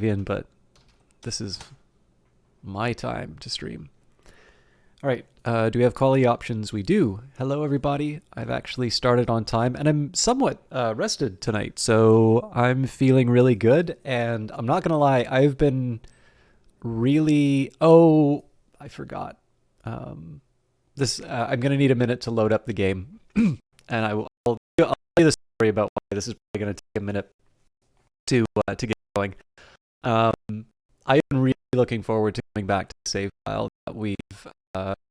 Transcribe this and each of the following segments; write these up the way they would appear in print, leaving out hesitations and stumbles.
in, but this is my time to stream. All right, do we have quality options? We do. Hello, everybody. I've actually started on time, and I'm somewhat rested tonight, so I'm feeling really good. And I'm not going to lie, I've been really... Oh, I forgot. I'm going to need a minute to load up the game, and I'll tell you the story about why this is probably going to take a minute to get going. I've been really looking forward to coming back to the save file that we've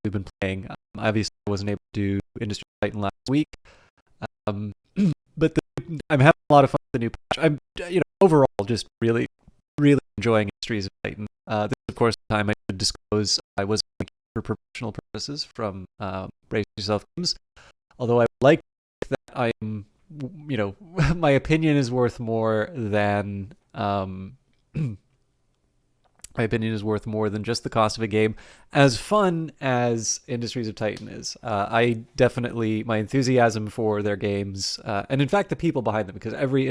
been playing. Obviously, I wasn't able to do Industry Titan last week, but I'm having a lot of fun with the new patch. I'm, overall just really, really enjoying Industries of Titan. This is, of course, the time I should disclose I was for professional purposes from Brace Yourself Games. Although I like that I am, my opinion is worth more than. My opinion is worth more than just the cost of a game. As fun as Industries of Titan is, I definitely, my enthusiasm for their games, and in fact the people behind them, because every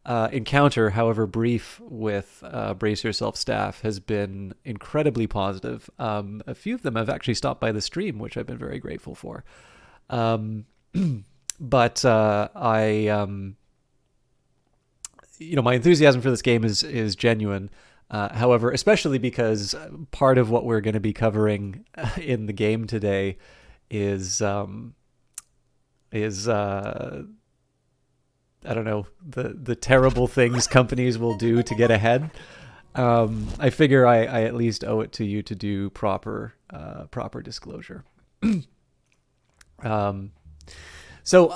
encounter, however brief, with Brace Yourself staff has been incredibly positive. A few of them have actually stopped by the stream, which I've been very grateful for. But my enthusiasm for this game is genuine. However, especially because part of what we're going to be covering in the game today is I don't know, the terrible things companies will do to get ahead. I figure I at least owe it to you to do proper disclosure. So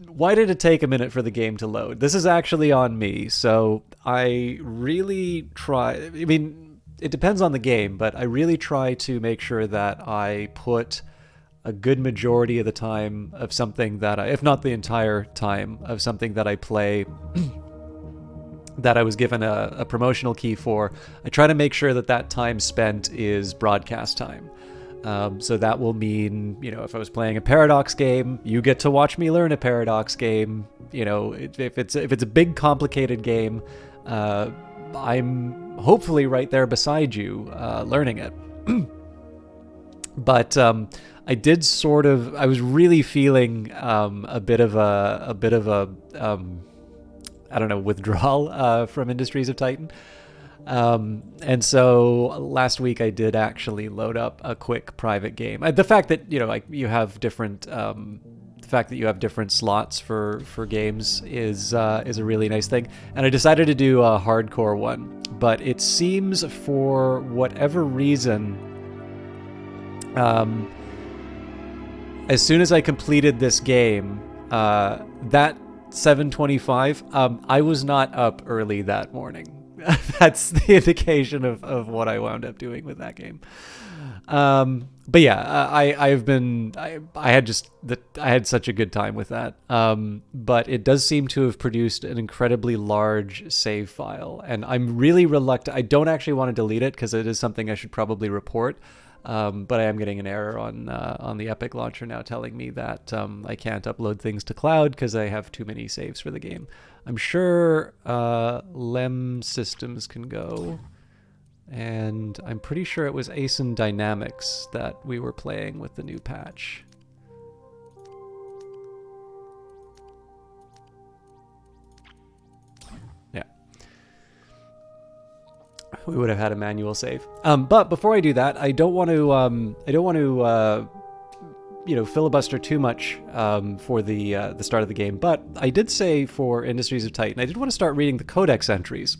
why did it take a minute for the game to load? This is actually on me. So I really try. I mean, it depends on the game, but I really try to make sure that I put a good majority of the time of something that if not the entire time of something that I play that I was given a promotional key for, I try to make sure that time spent is broadcast time. So that will mean, if I was playing a Paradox game, you get to watch me learn a Paradox game. If it's a big, complicated game, I'm hopefully right there beside you, learning it. But I did I was really feeling a bit of a I don't know, withdrawal from Industries of Titan. And so last week I did actually load up a quick private game. The fact that you have different slots for games is a really nice thing. And I decided to do a hardcore one, but it seems for whatever reason, as soon as I completed this game, that 7:25, I was not up early that morning. That's the indication of what I wound up doing with that game. But yeah, I had such a good time with that. But it does seem to have produced an incredibly large save file, and I'm really reluctant. I don't actually want to delete it because it is something I should probably report. But I am getting an error on the Epic launcher now telling me that I can't upload things to cloud because I have too many saves for the game. I'm sure Lem Systems can go, and I'm pretty sure it was ASIN Dynamics that we were playing with the new patch. Yeah. We would have had a manual save. But before I do that, I don't want to filibuster too much for the start of the game. But I did say for Industries of Titan, I did want to start reading the codex entries.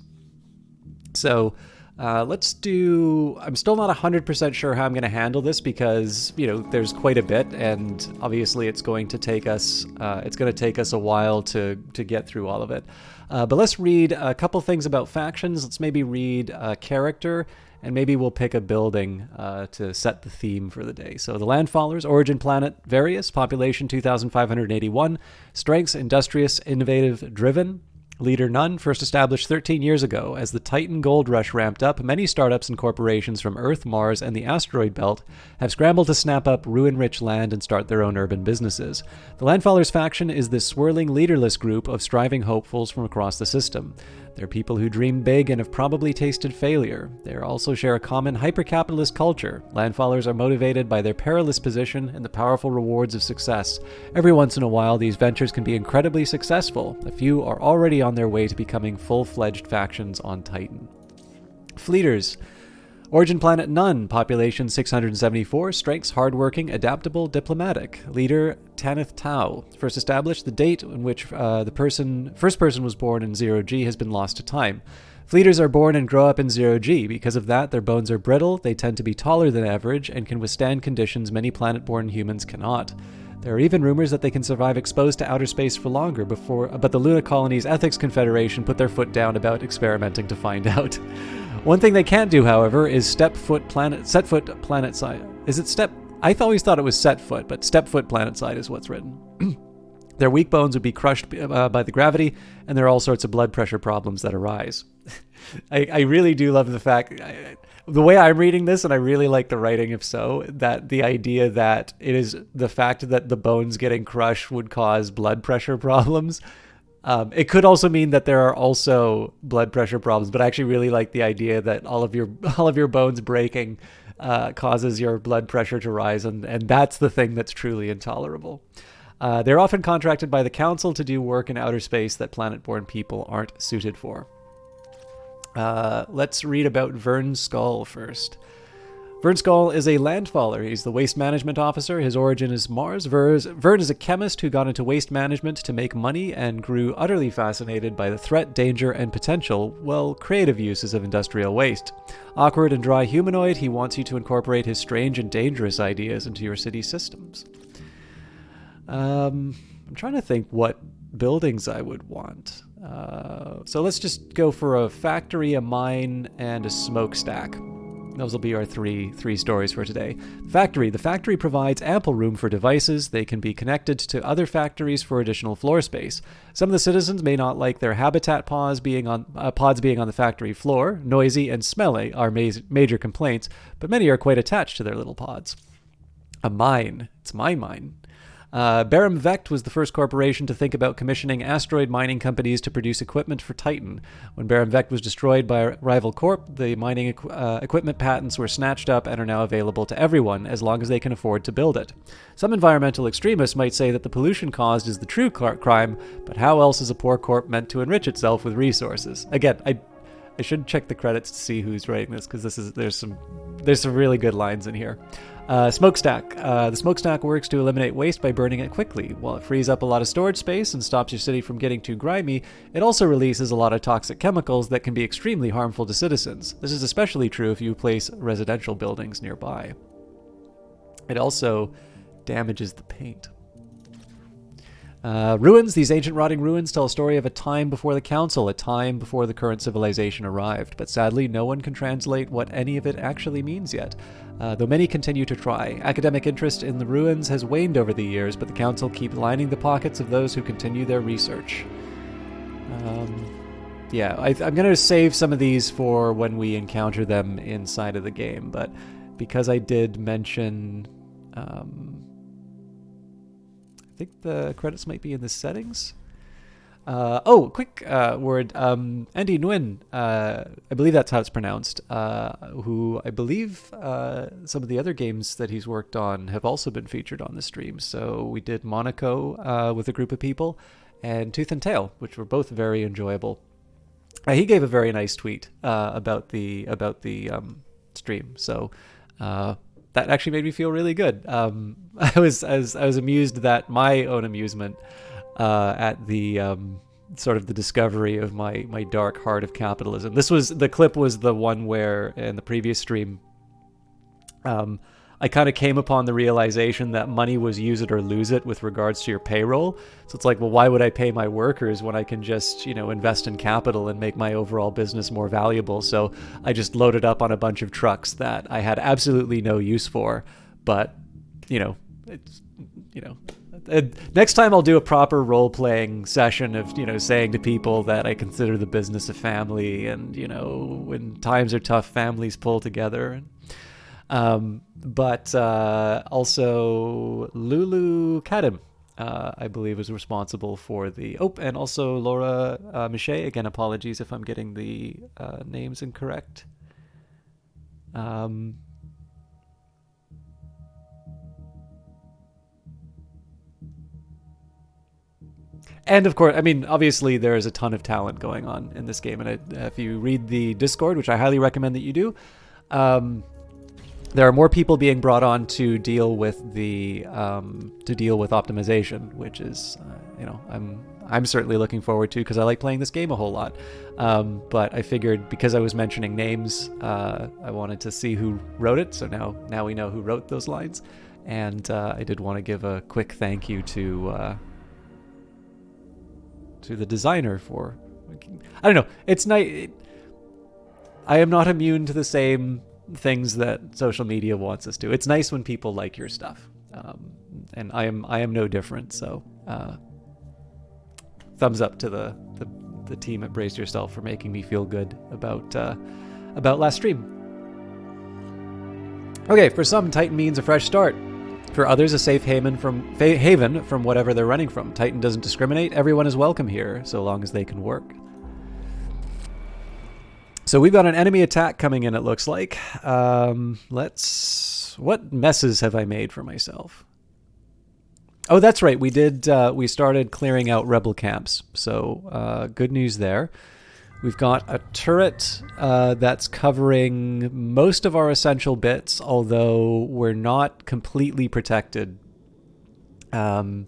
So let's do. I'm still not 100% sure how I'm going to handle this because there's quite a bit, and obviously it's going to take us a while to get through all of it. But let's read a couple things about factions. Let's maybe read a character, and maybe we'll pick a building to set the theme for the day. So the Landfallers, origin planet Various, population 2,581, strengths industrious, innovative, driven. Leader none, first established 13 years ago. As the Titan gold rush ramped up, many startups and corporations from Earth, Mars, and the asteroid belt have scrambled to snap up ruin-rich land and start their own urban businesses. The Landfallers faction is this swirling, leaderless group of striving hopefuls from across the system. They're people who dream big and have probably tasted failure. They also share a common hyper-capitalist culture. Landfallers are motivated by their perilous position and the powerful rewards of success. Every once in a while, these ventures can be incredibly successful. A few are already on their way to becoming full-fledged factions on Titan. Fleeters. Origin planet None, population 674, strengths hardworking, adaptable, diplomatic. Leader Tanith Tau. First established, the date in which the first person was born in 0G has been lost to time. Fleeters are born and grow up in 0G. Because of that, their bones are brittle, they tend to be taller than average, and can withstand conditions many planet-born humans cannot. There are even rumors that they can survive exposed to outer space for longer, but the Luna Colony's Ethics Confederation put their foot down about experimenting to find out. One thing they can't do, however, is set foot planet side. Is it step? I always thought it was set foot, but step foot planet side is what's written. Their weak bones would be crushed by the gravity, and there are all sorts of blood pressure problems that arise. I really do love the fact, the way I'm reading this, and I really like the writing if so, that the idea that it is the fact that the bones getting crushed would cause blood pressure problems. It could also mean that there are also blood pressure problems, but I actually really like the idea that all of your bones breaking causes your blood pressure to rise, and that's the thing that's truly intolerable. They're often contracted by the Council to do work in outer space that planet-born people aren't suited for. Let's read about Vern Skull first. Vern Skull is a landfaller. He's the waste management officer. His origin is Mars. Vern is a chemist who got into waste management to make money and grew utterly fascinated by the threat, danger, and potential, creative uses of industrial waste. Awkward and dry humanoid, he wants you to incorporate his strange and dangerous ideas into your city systems. I'm trying to think what buildings I would want. So let's just go for a factory, a mine, and a smokestack. Those will be our three stories for today. Factory. The factory provides ample room for devices. They can be connected to other factories for additional floor space. Some of the citizens may not like their habitat pods being on the factory floor. Noisy and smelly are major complaints, but many are quite attached to their little pods. A mine. It's my mine. Barum Vect was the first corporation to think about commissioning asteroid mining companies to produce equipment for Titan. When Barum Vect was destroyed by a rival corp, the mining equipment patents were snatched up and are now available to everyone as long as they can afford to build it. Some environmental extremists might say that the pollution caused is the true crime, but how else is a poor corp meant to enrich itself with resources? Again, I should check the credits to see who's writing this, because there's some really good lines in here. Smokestack. The smokestack works to eliminate waste by burning it quickly. While it frees up a lot of storage space and stops your city from getting too grimy, it also releases a lot of toxic chemicals that can be extremely harmful to citizens. This is especially true if you place residential buildings nearby. It also damages the paint. Ruins. These ancient rotting ruins tell a story of a time before the Council, a time before the current civilization arrived, but sadly no one can translate what any of it actually means yet, though many continue to try. Academic interest in the ruins has waned over the years, but the Council keep lining the pockets of those who continue their research. I'm going to save some of these for when we encounter them inside of the game, but because I did mention... I think the credits might be in the settings. Quick word. Andy Nguyen, I believe that's how it's pronounced, who I believe some of the other games that he's worked on have also been featured on the stream. So we did Monaco with a group of people, and Tooth and Tail, which were both very enjoyable. He gave a very nice tweet about the stream. So that actually made me feel really good. I was amused that my own amusement at the sort of the discovery of my dark heart of capitalism. The clip was the one where in the previous stream, I kind of came upon the realization that money was use it or lose it with regards to your payroll. So it's like, well, why would I pay my workers when I can just, invest in capital and make my overall business more valuable? So I just loaded up on a bunch of trucks that I had absolutely no use for. But, next time I'll do a proper role-playing session of, saying to people that I consider the business a family, and, when times are tough, families pull together. But also Lulu Kadim I believe, is responsible for the... Oh, and also Laura Miche. Again, apologies if I'm getting the names incorrect. And of course, I mean, obviously there is a ton of talent going on in this game. And if you read the Discord, which I highly recommend that you do, there are more people being brought on to deal with the optimization, which is, I'm certainly looking forward to, because I like playing this game a whole lot. But I figured, because I was mentioning names, I wanted to see who wrote it. So now we know who wrote those lines, and I did want to give a quick thank you to the designer for. I don't know. It's nice. I am not immune to the same things that social media wants us to. It's nice when people like your stuff, and I am no different. So thumbs up to the team at Brace Yourself for making me feel good about last stream. Okay, for some, Titan means a fresh start. For others, a safe haven from whatever they're running from. Titan doesn't discriminate. Everyone is welcome here, so long as they can work. So we've got an enemy attack coming in, it looks like. What messes have I made for myself? Oh, that's right. We started clearing out rebel camps. So good news there. We've got a turret that's covering most of our essential bits, although we're not completely protected. So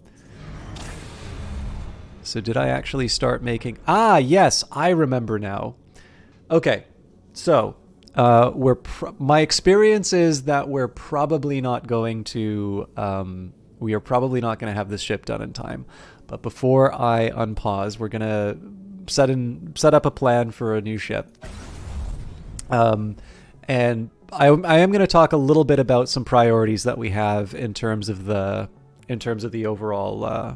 did I actually start making... Ah, yes, I remember now. Okay, so my experience is that we're probably not going to we are probably not going to have this ship done in time. But before I unpause, we're going to set up a plan for a new ship. And I am going to talk a little bit about some priorities that we have in terms of the overall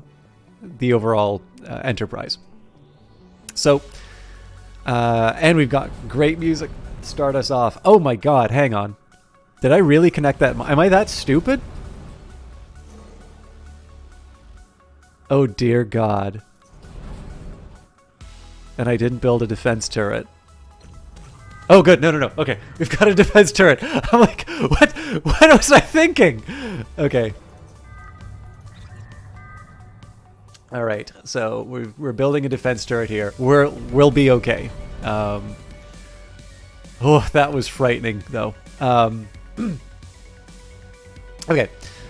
enterprise. So. And we've got great music to start us off. Oh my god, hang on. Did I really connect that? Am I that stupid? Oh dear god. And I didn't build a defense turret. Oh good, no. Okay, we've got a defense turret. I'm like, what was I thinking? Okay. All right, so we're building a defense turret here. We'll be okay. Oh, that was frightening, though. Okay,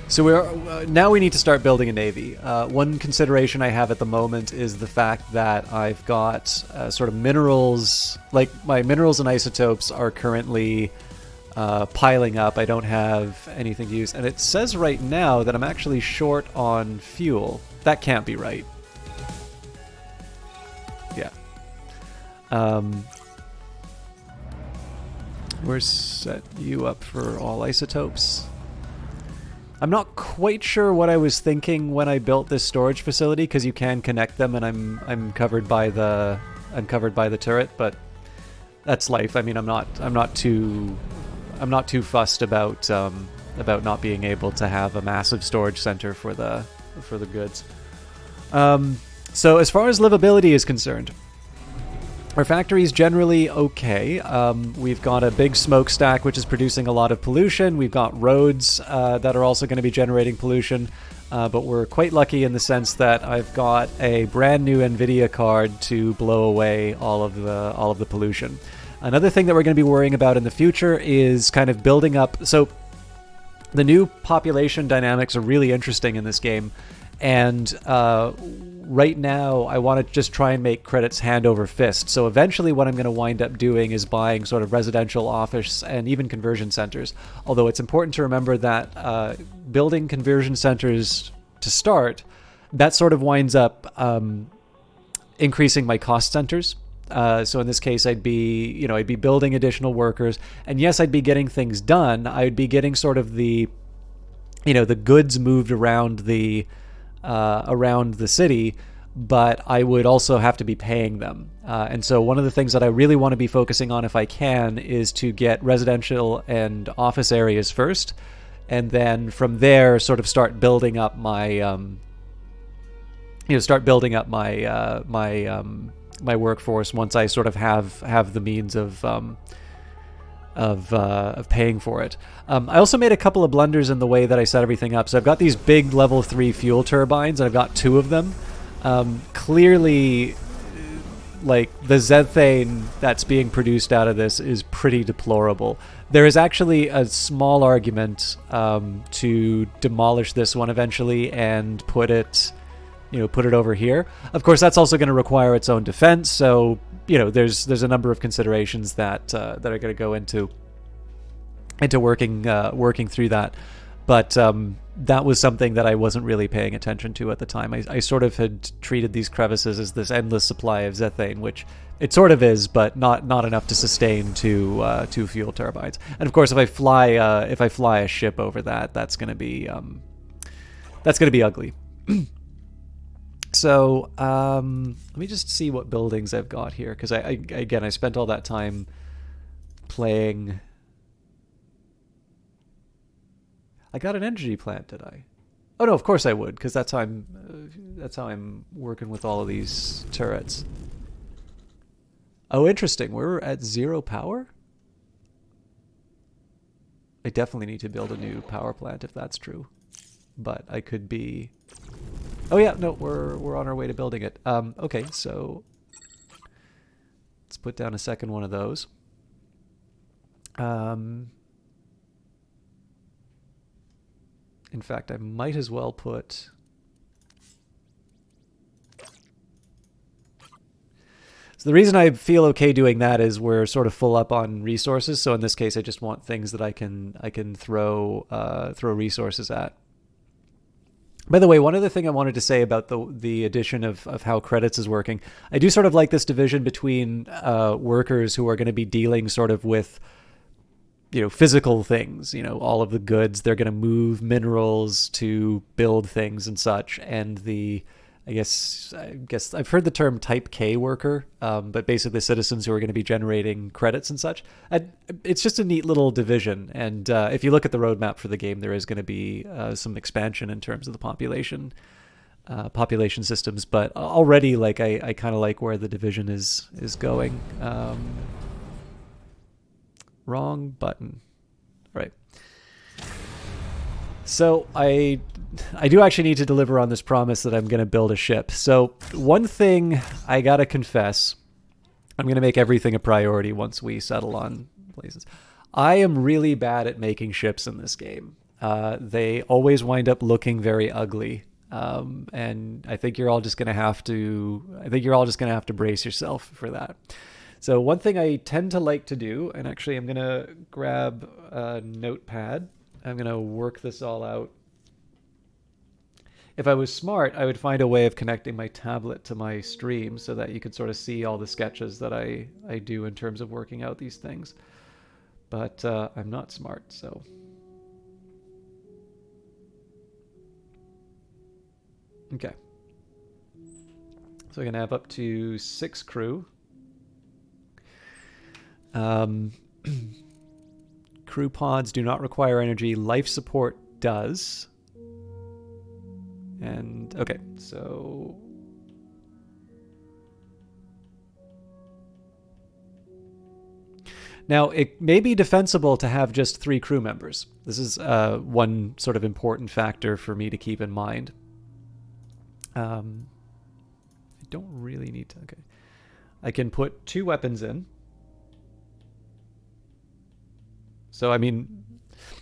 so now we need to start building a navy. One consideration I have at the moment is the fact that I've got sort of minerals, like my minerals and isotopes are currently piling up. I don't have anything to use, and it says right now that I'm actually short on fuel. That can't be right. Yeah. We're set you up for all isotopes. I'm not quite sure what I was thinking when I built this storage facility, because you can connect them, and I'm covered by the turret, but that's life. I mean, I'm not too fussed about not being able to have a massive storage center for the goods. So as far as livability is concerned, our factory is generally okay. We've got a big smokestack which is producing a lot of pollution. We've got roads that are also going to be generating pollution, but we're quite lucky in the sense that I've got a brand new NVIDIA card to blow away all of the pollution. Another thing that we're going to be worrying about in the future is kind of building up. So the new population dynamics are really interesting in this game. And right now, I want to just try and make credits hand over fist. So eventually what I'm going to wind up doing is buying sort of residential, office, and even conversion centers. Although it's important to remember that building conversion centers to start, that sort of winds up increasing my cost centers. So in this case, I'd be building additional workers. And yes, I'd be getting things done. I'd be getting sort of the goods moved around the city, but I would also have to be paying them. And so one of the things that I really want to be focusing on, if I can, is to get residential and office areas first, and then from there sort of start building up my start building up my workforce once I sort of have the means of paying for it. I also made a couple of blunders in the way that I set everything up. So I've got these big level 3 fuel turbines. I've got 2 of them. Clearly, like, the zethane that's being produced out of this is pretty deplorable. There is actually a small argument to demolish this one eventually and put it over here. Of course, that's also going to require its own defense. So, there's a number of considerations that are going to go into working through that. But that was something that I wasn't really paying attention to at the time. I sort of had treated these crevices as this endless supply of zethane, which it sort of is, but not enough to sustain two fuel turbines. And of course, if I fly a ship over that, that's going to be ugly. So let me just see what buildings I've got here, because I spent all that time playing. I got an energy plant, did I? Oh no, of course I would, because that's how I'm working with all of these turrets. Oh, interesting. We're at 0 power. I definitely need to build a new power plant if that's true, but I could be. Oh yeah, no, we're on our way to building it. Okay, so let's put down a second one of those. In fact, I might as well put. So the reason I feel okay doing that is we're sort of full up on resources. So in this case, I just want things that I can throw resources at. By the way, one other thing I wanted to say about the addition of how credits is working, I do sort of like this division between workers who are going to be dealing sort of with, physical things, all of the goods. They're going to move minerals to build things and such. And I guess I've heard the term type K worker, but basically citizens who are going to be generating credits and such. It's just a neat little division. And if you look at the roadmap for the game, there is going to be some expansion in terms of the population systems. But already, like, I kind of like where the division is going. Wrong button. Right. So I do actually need to deliver on this promise that I'm going to build a ship. So one thing I got to confess, I'm going to make everything a priority once we settle on places. I am really bad at making ships in this game. They always wind up looking very ugly. And I think you're all just going to have to brace yourself for that. So one thing I tend to like to do, and actually I'm going to grab a notepad. I'm going to work this all out. If I was smart, I would find a way of connecting my tablet to my stream so that you could sort of see all the sketches that I do in terms of working out these things. But I'm not smart, so. Okay. So we're going to have up to 6 crew. Crew pods do not require energy. Life support does. And okay, so now it may be defensible to have just 3 crew members. This is one sort of important factor for me to keep in mind. I don't really need to. Okay, I can put 2 weapons in. So, I mean,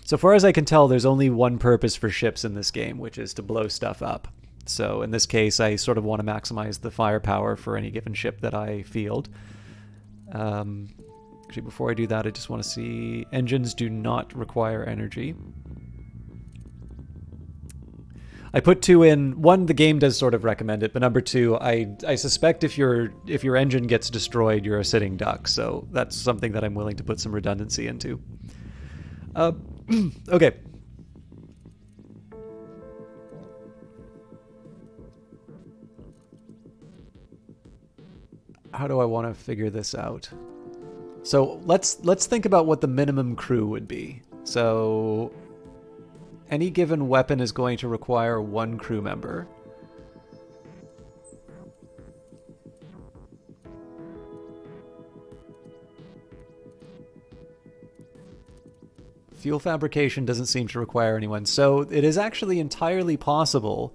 so far as I can tell, there's only one purpose for ships in this game, which is to blow stuff up. So in this case, I sort of want to maximize the firepower for any given ship that I field. Actually, before I do that, I just want to see engines do not require energy. I put 2 in. 1, the game does sort of recommend it, but number 2, I suspect if your engine gets destroyed, you're a sitting duck. So that's something that I'm willing to put some redundancy into. Okay. How do I want to figure this out? So let's think about what the minimum crew would be. So any given weapon is going to require 1 crew member. Fuel fabrication doesn't seem to require anyone. So it is actually entirely possible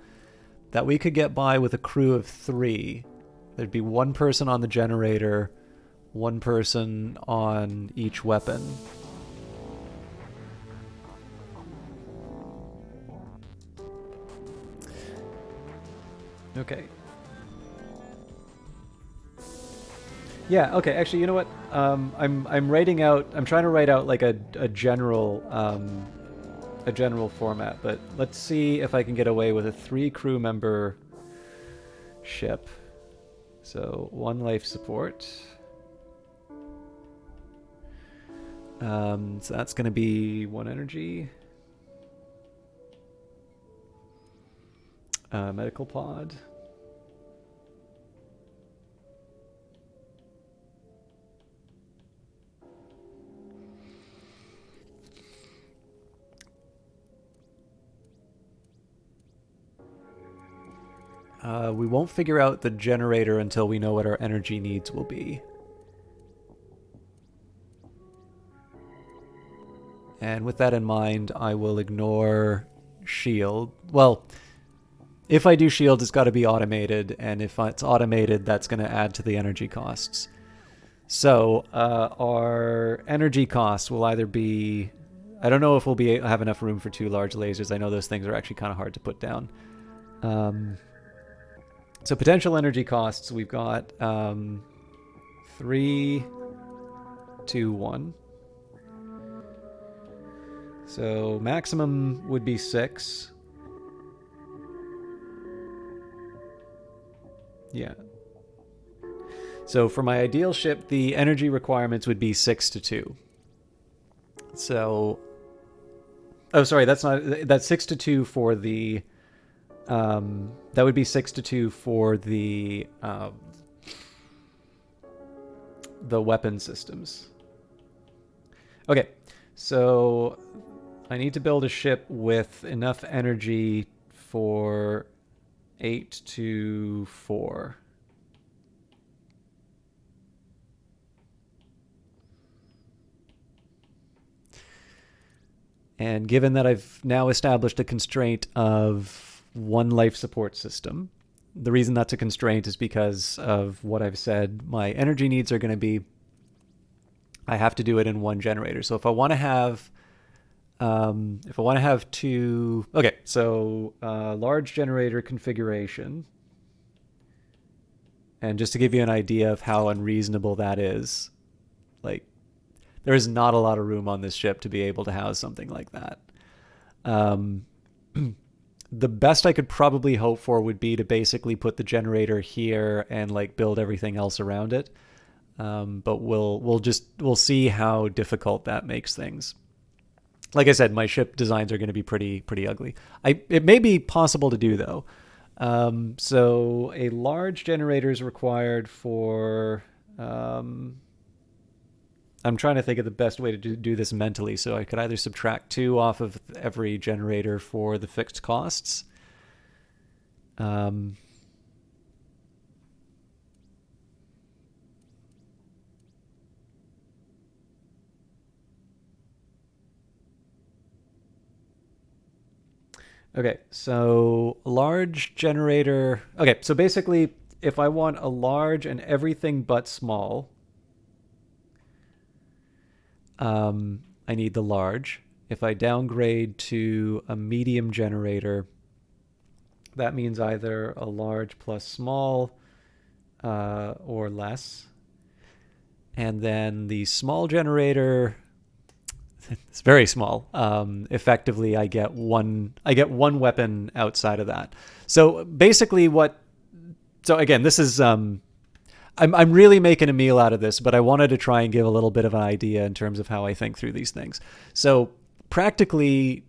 that we could get by with a crew of 3. There'd be 1 person on the generator, 1 person on each weapon. Okay. Yeah, okay, actually, you know what? I'm writing out, I'm trying to write out like a general format, but let's see if I can get away with a 3 crew member ship. So 1 life support. So that's going to be 1 energy. Medical pod. We won't figure out the generator until we know what our energy needs will be. And with that in mind, I will ignore shield. Well, if I do shield, it's got to be automated, and if it's automated, that's going to add to the energy costs. So our energy costs will either be... I don't know if we'll have enough room for 2 large lasers. I know those things are actually kind of hard to put down. So potential energy costs, we've got 3, 2, 1. So maximum would be 6. Yeah. So for my ideal ship, the energy requirements would be 6 to 2. So... Oh, sorry, that's 6 to 2 for the... that would be 6 to 2 for the weapon systems. Okay, so I need to build a ship with enough energy for 8 to 4. And given that I've now established a constraint of 1 life support system, the reason that's a constraint is because of what I've said. My energy needs are going to be, I have to do it in 1 generator. So if I want to have, 2, okay, so large generator configuration. And just to give you an idea of how unreasonable that is, like, there is not a lot of room on this ship to be able to house something like that. The best I could probably hope for would be to basically put the generator here and like build everything else around it. But we'll see how difficult that makes things. Like I said, my ship designs are going to be pretty ugly. It may be possible to do though. So a large generator is required for. I'm trying to think of the best way to do this mentally. So I could either subtract 2 off of every generator for the fixed costs. Okay, so large generator. Okay, so basically, if I want a large and everything but small, I need the large. If I downgrade to a medium generator, that means either a large plus small or less. And then the small generator, it's very small. Effectively, I get one weapon outside of that. So basically so again, this is... I'm really making a meal out of this, but I wanted to try and give a little bit of an idea in terms of how I think through these things. So practically,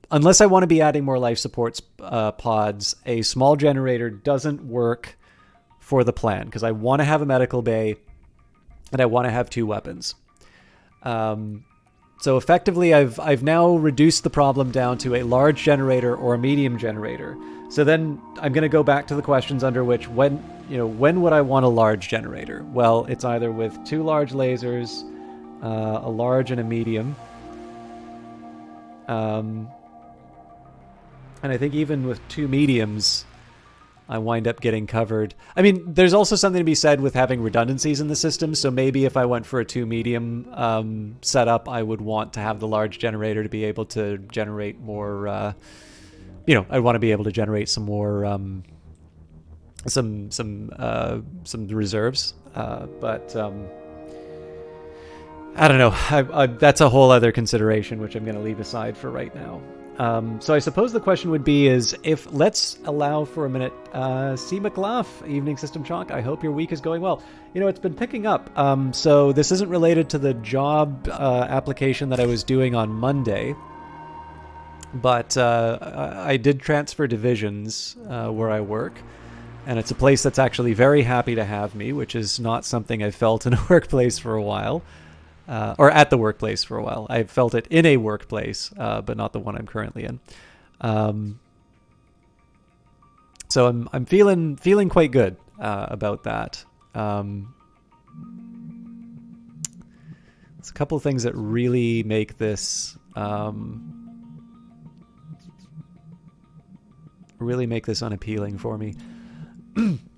unless I want to be adding more life support pods, a small generator doesn't work for the plan because I want to have a medical bay and I want to have 2 weapons. So effectively, I've now reduced the problem down to a large generator or a medium generator. So then I'm going to go back to the questions under which when would I want a large generator? Well, it's either with 2 large lasers, a large and a medium. And I think even with 2 mediums, I wind up getting covered. I mean, there's also something to be said with having redundancies in the system. So maybe if I went for a 2 medium setup, I would want to have the large generator to be able to generate more. I'd want to be able to generate some more, some reserves. But I don't know. That's a whole other consideration, which I'm going to leave aside for right now. So I suppose the question would be let's allow for a minute. C. McLaugh, Evening System Chalk, I hope your week is going well. It's been picking up. So this isn't related to the job application that I was doing on Monday. But I did transfer divisions where I work. And it's a place that's actually very happy to have me, which is not something I've felt in a workplace for a while. Or at the workplace for a while. I've felt it in a workplace, but not the one I'm currently in. So I'm feeling quite good about that. There's a couple of things that really make this unappealing for me.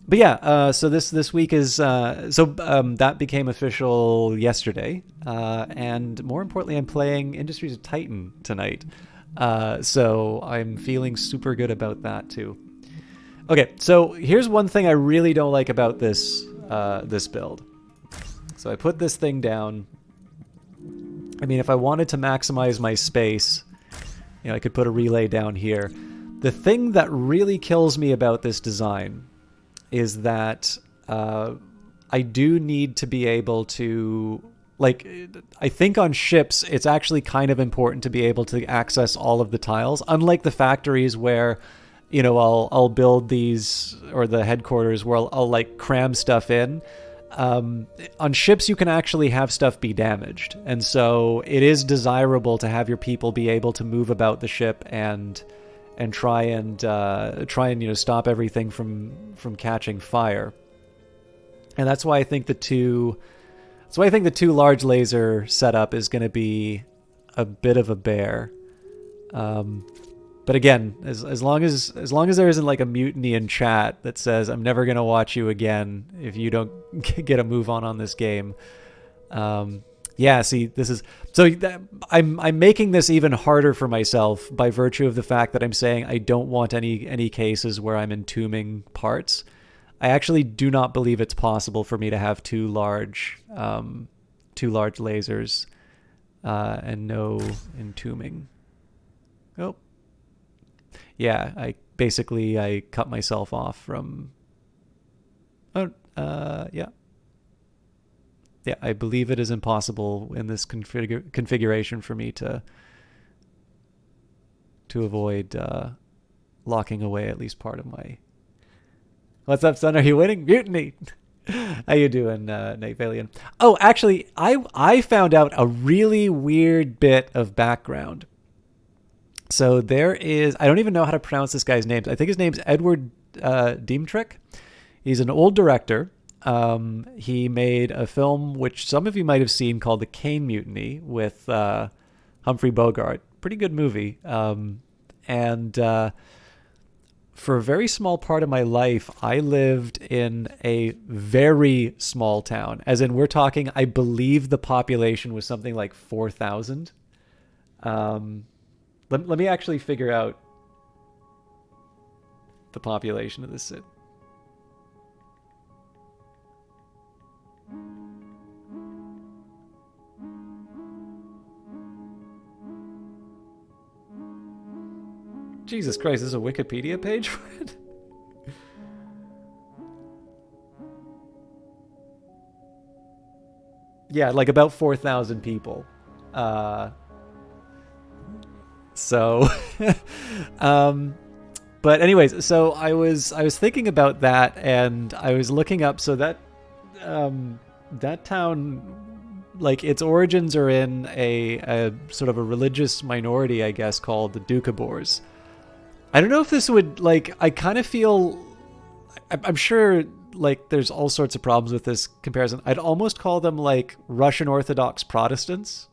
But yeah, so this week is that became official yesterday, and more importantly, I'm playing Industries of Titan tonight, so I'm feeling super good about that too. Okay, so here's one thing I really don't like about this build. So I put this thing down. I mean, if I wanted to maximize my space, I could put a relay down here. The thing that really kills me about this design is that I do need to be able to, I think on ships, it's actually kind of important to be able to access all of the tiles. Unlike the factories where, I'll build these, or the headquarters where I'll cram stuff in. On ships, you can actually have stuff be damaged. And so it is desirable to have your people be able to move about the ship and try and stop everything from catching fire. And that's why I think the two large laser setup is going to be a bit of a bear. But again, as long as there isn't a mutiny in chat that says I'm never going to watch you again if you don't get a move on this game. Yeah, see, this is I'm making this even harder for myself by virtue of the fact that I'm saying I don't want any cases where I'm entombing parts. I actually do not believe it's possible for me to have two large lasers and no entombing. Oh, yeah, I cut myself off from. Yeah, I believe it is impossible in this configuration for me to avoid locking away at least part of my. What's up, son? Are you winning? Mutiny! How you doing, Nate Valian? Oh, actually, I found out a really weird bit of background. So there is, I don't even know how to pronounce this guy's name. I think his name's Edward Diemtrich. He's an old director. He made a film which some of you might have seen called The Caine Mutiny with Humphrey Bogart. Pretty good movie. And for a very small part of my life, I lived in a very small town. As in, we're talking, I believe the population was something like 4,000. Let me actually figure out the population of this city. Jesus Christ, there's a Wikipedia page for it? Yeah, about 4,000 people. But anyways, so I was thinking about that, and I was looking up, so that town, its origins are in a sort of a religious minority, I guess, called the Doukhobors. I don't know if this would, I kind of feel, I'm sure, there's all sorts of problems with this comparison. I'd almost call them, Russian Orthodox Protestants.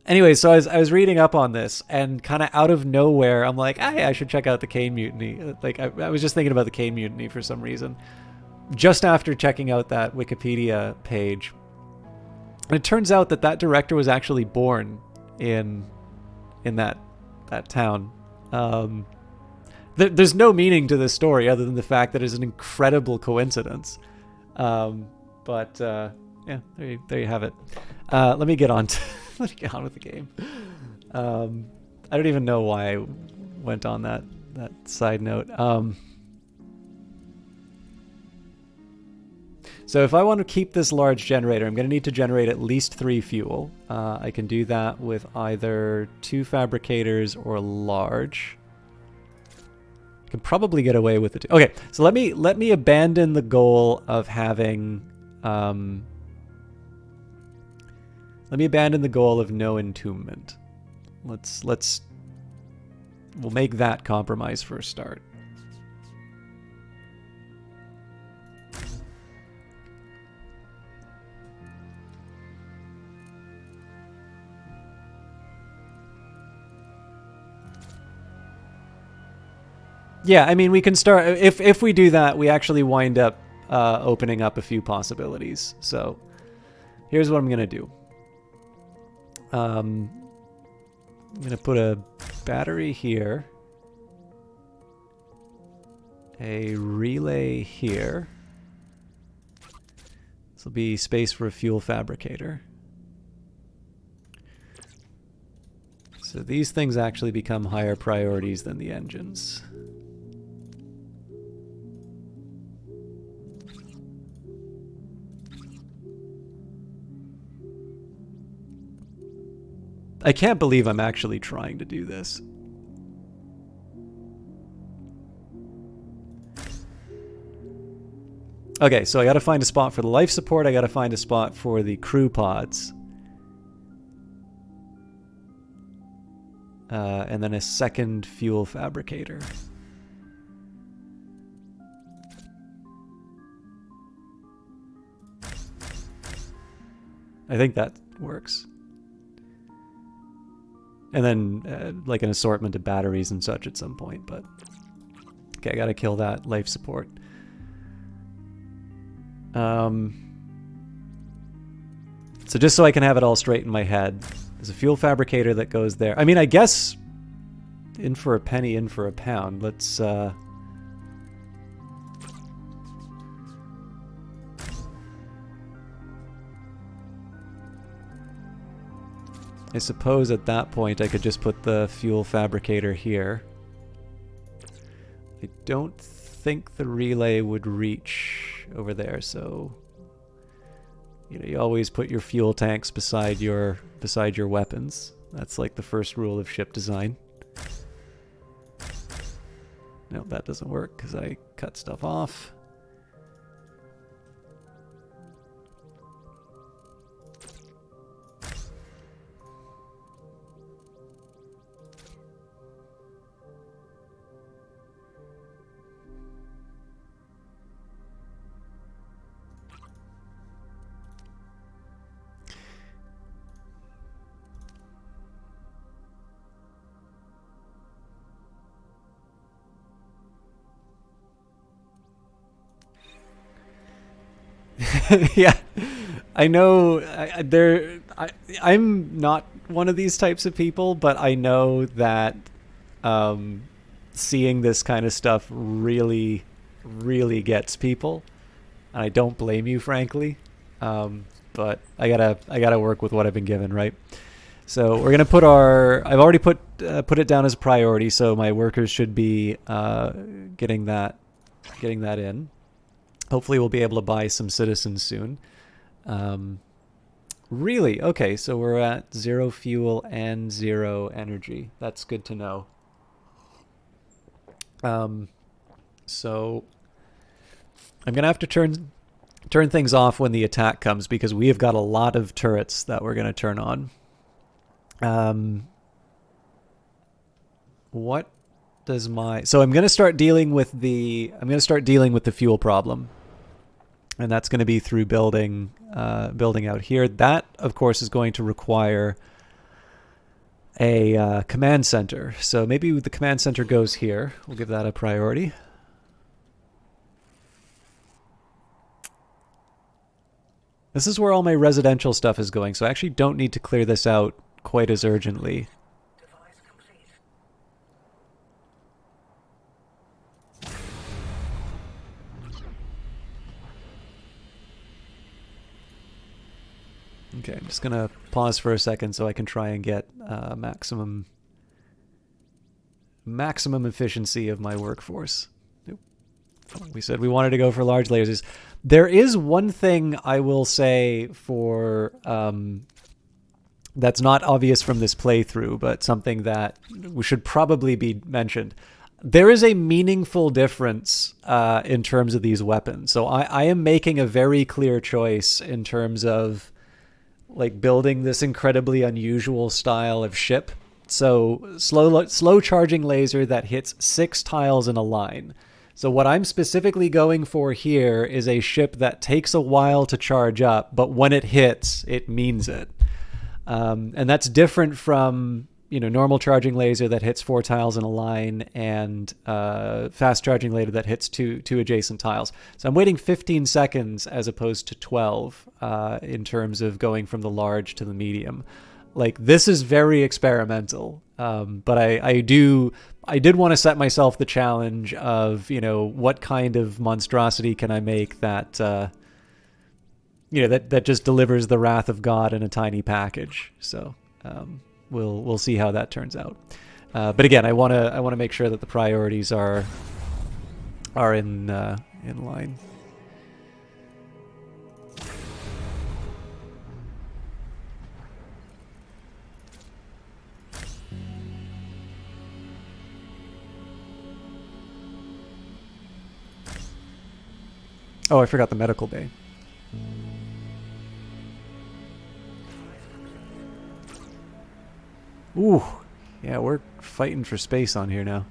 Anyway, so I was reading up on this, and kind of out of nowhere, I'm like, hey, I should check out the Kane Mutiny. Like, I was just thinking about the Kane Mutiny for some reason. Just after checking out that Wikipedia page. And it turns out that that director was actually born in that town. There's no meaning to this story other than the fact that it's an incredible coincidence. But yeah, there you have it. Let me get on with the game. I don't even know why I went on that side note. So if I want to keep this large generator, I'm going to need to generate at least 3 fuel. I can do that with either 2 fabricators or large. I can probably get away with the 2. Okay, so let me abandon the goal of having. Let me abandon the goal of no entombment. We'll make that compromise for a start. Yeah, I mean, we can start if we do that, we actually wind up opening up a few possibilities. So here's what I'm gonna do. I'm gonna put a battery here, a relay here. This will be space for a fuel fabricator. So these things actually become higher priorities than the engines. I can't believe I'm actually trying to do this. Okay, so I gotta find a spot for the life support, I gotta find a spot for the crew pods. And then a second fuel fabricator. I think that works. And then like an assortment of batteries and such at some point, but okay, I gotta kill that life support. So just so I can have it all straight in my head, there's a fuel fabricator that goes there. I mean, I guess in for a penny, in for a pound. Let's I suppose at that point I could just put the fuel fabricator here. I don't think the relay would reach over there, so you know, you always put your fuel tanks beside your weapons. That's like the first rule of ship design. No, that doesn't work because I cut stuff off. Yeah, I know. I'm not one of these types of people, but I know that seeing this kind of stuff really, really gets people, and I don't blame you, frankly. But I gotta work with what I've been given, right? So we're gonna put I've already put it down as a priority, so my workers should be getting that in. Hopefully we'll be able to buy some citizens soon. Really? Okay, so we're at 0 fuel and 0 energy. That's good to know. So I'm going to have to turn things off when the attack comes because we have got a lot of turrets that we're going to turn on. What does so I'm going to start dealing with the fuel problem. And that's going to be through building out here. That, of course, is going to require a command center. So maybe the command center goes here. We'll give that a priority. This is where all my residential stuff is going, so I actually don't need to clear this out quite as urgently. Okay, I'm just gonna pause for a second so I can try and get maximum efficiency of my workforce. Nope. We said we wanted to go for large lasers. There is one thing I will say for that's not obvious from this playthrough, but something that should probably be mentioned. There is a meaningful difference in terms of these weapons. So I am making a very clear choice in terms of like building this incredibly unusual style of ship. So slow charging laser that hits 6 tiles in a line. So what I'm specifically going for here is a ship that takes a while to charge up, but when it hits, it means it. And that's different from, you know, normal charging laser that hits 4 tiles in a line and fast charging laser that hits two adjacent tiles. So I'm waiting 15 seconds as opposed to 12 in terms of going from the large to the medium. Like, this is very experimental, but I did want to set myself the challenge of, you know, what kind of monstrosity can I make that you know, that just delivers the wrath of God in a tiny package. So we'll see how that turns out. But again, I want to make sure that the priorities are in line. Oh, I forgot the medical bay. Ooh, yeah, we're fighting for space on here now.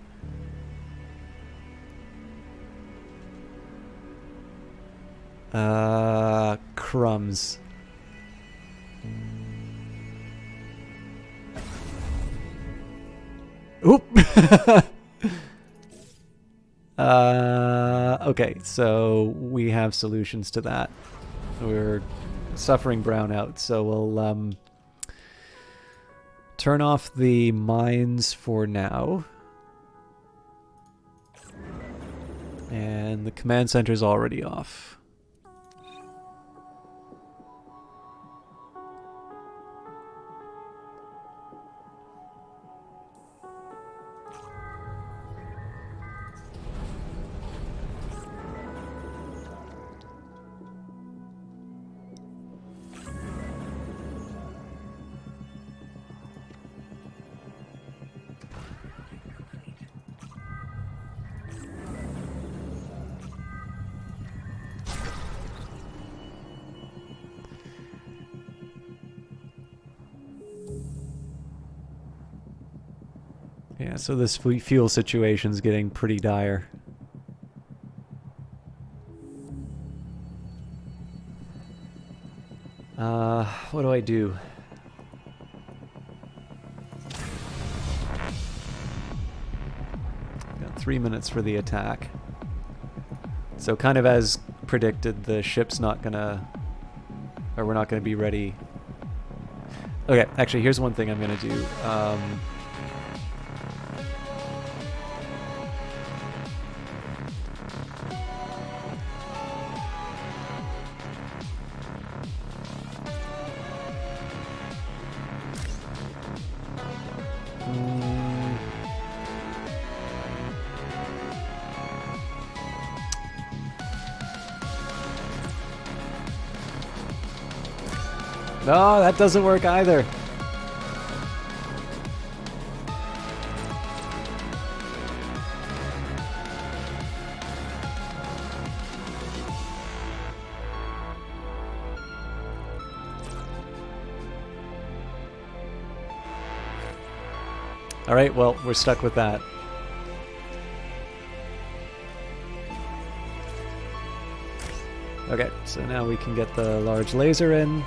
Crumbs. Oop! Okay, so we have solutions to that. We're suffering brownout, so we'll turn off the mines for now. And the command center's already off. Yeah, so this fuel situation's getting pretty dire. What do I do? Got 3 minutes for the attack. So kind of as predicted, the ship's not gonna... or we're not gonna be ready. Okay, actually, here's one thing I'm gonna do. No, that doesn't work either. All right, well, we're stuck with that. Okay, so now we can get the large laser in.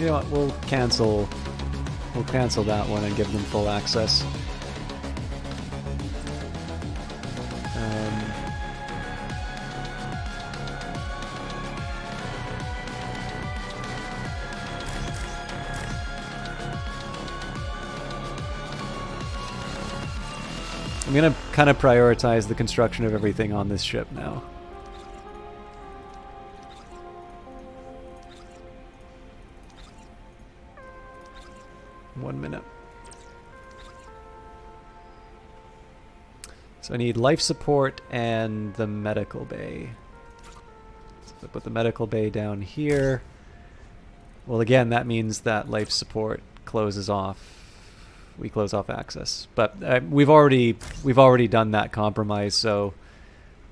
know what? We'll cancel that one and give them full access. I'm gonna kind of prioritize the construction of everything on this ship now. One minute. So I need life support and the medical bay. So if I put the medical bay down here, well, again, that means that life support closes off. We close off access, but we've already done that compromise, so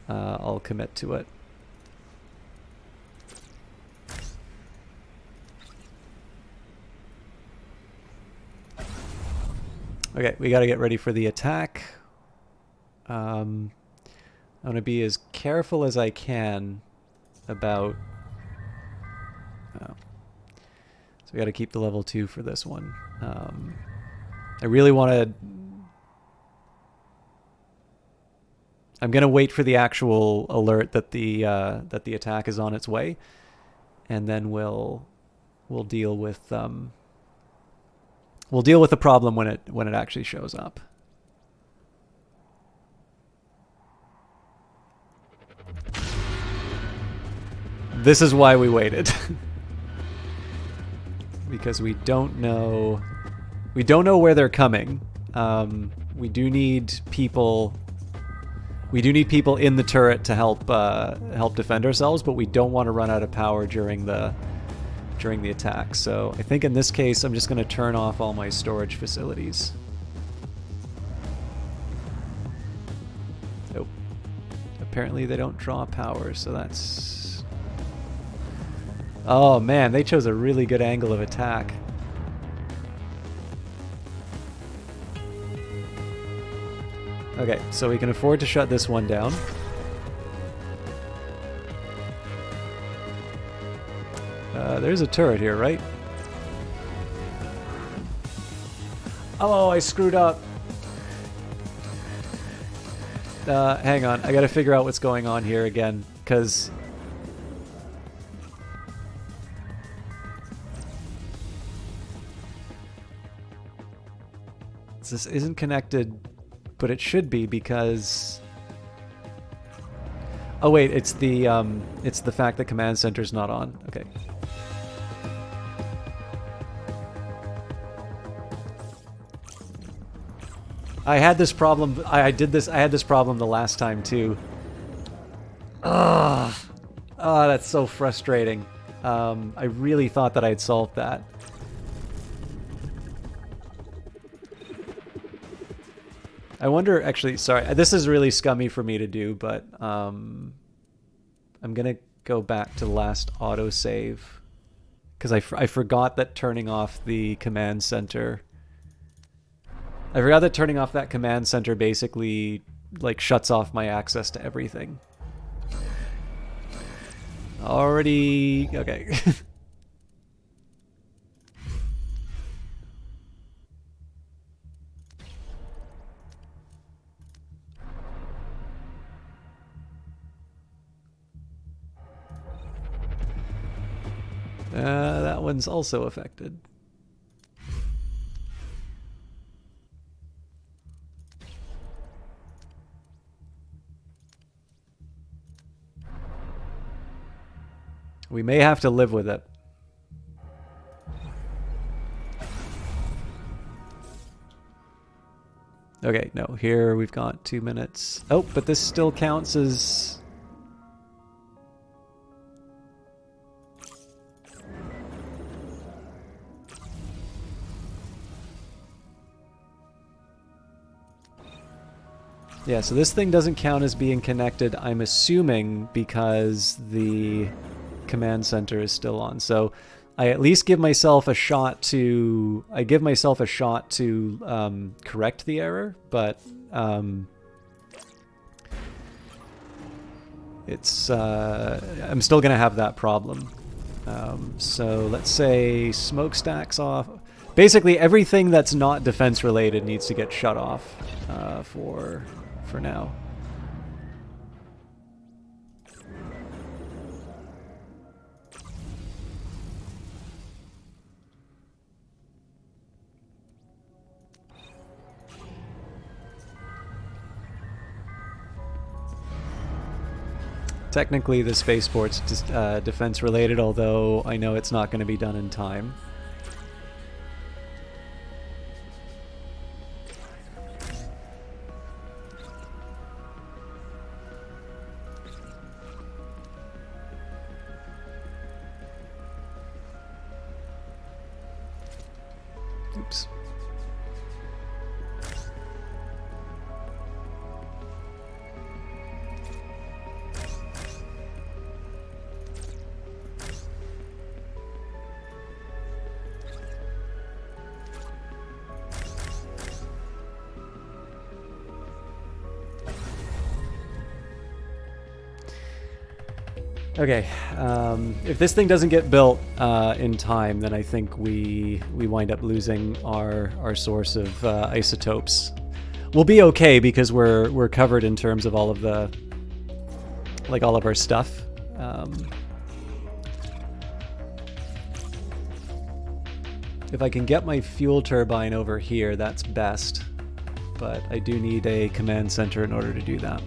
I'll commit to it. Okay, we got to get ready for the attack. I'm going to be as careful as I can about... Oh. So we got to keep the level 2 for this one. I really want to... I'm going to wait for the actual alert that the attack is on its way, and then we'll deal with the problem when it actually shows up. This is why we waited. Because we don't know where they're coming. We do need people in the turret to help defend ourselves, but we don't want to run out of power during the attack. So I think in this case I'm just going to turn off all my storage facilities. Nope. Apparently they don't draw power, so that's... Oh man, they chose a really good angle of attack. Okay, so we can afford to shut this one down. There's a turret here, right? Oh, I screwed up. Hang on, I gotta figure out what's going on here again, because... This isn't connected, but it should be because... Oh wait, it's the fact that command center's not on. Okay. I had this problem. I had this problem the last time too. Ah, oh, that's so frustrating. I really thought that I had solved that. I wonder, actually, sorry, this is really scummy for me to do, but I'm gonna go back to the last autosave because I forgot that turning off the command center. I forgot that turning off that command center basically like shuts off my access to everything. Already, okay. That one's also affected. We may have to live with it. Okay, no, here we've got 2 minutes. Oh, but this still counts as... Yeah, so this thing doesn't count as being connected, I'm assuming, because the command center is still on. So I at least give myself a shot to... correct the error, but it's... I'm still going to have that problem. So let's say smokestacks off. Basically, everything that's not defense related needs to get shut off for now. Technically, the spaceport's defense related, although I know it's not going to be done in time. Oops. Okay, if this thing doesn't get built in time, then I think we wind up losing our source of isotopes. We'll be okay because we're covered in terms of all of the all of our stuff. If I can get my fuel turbine over here, that's best, but I do need a command center in order to do that.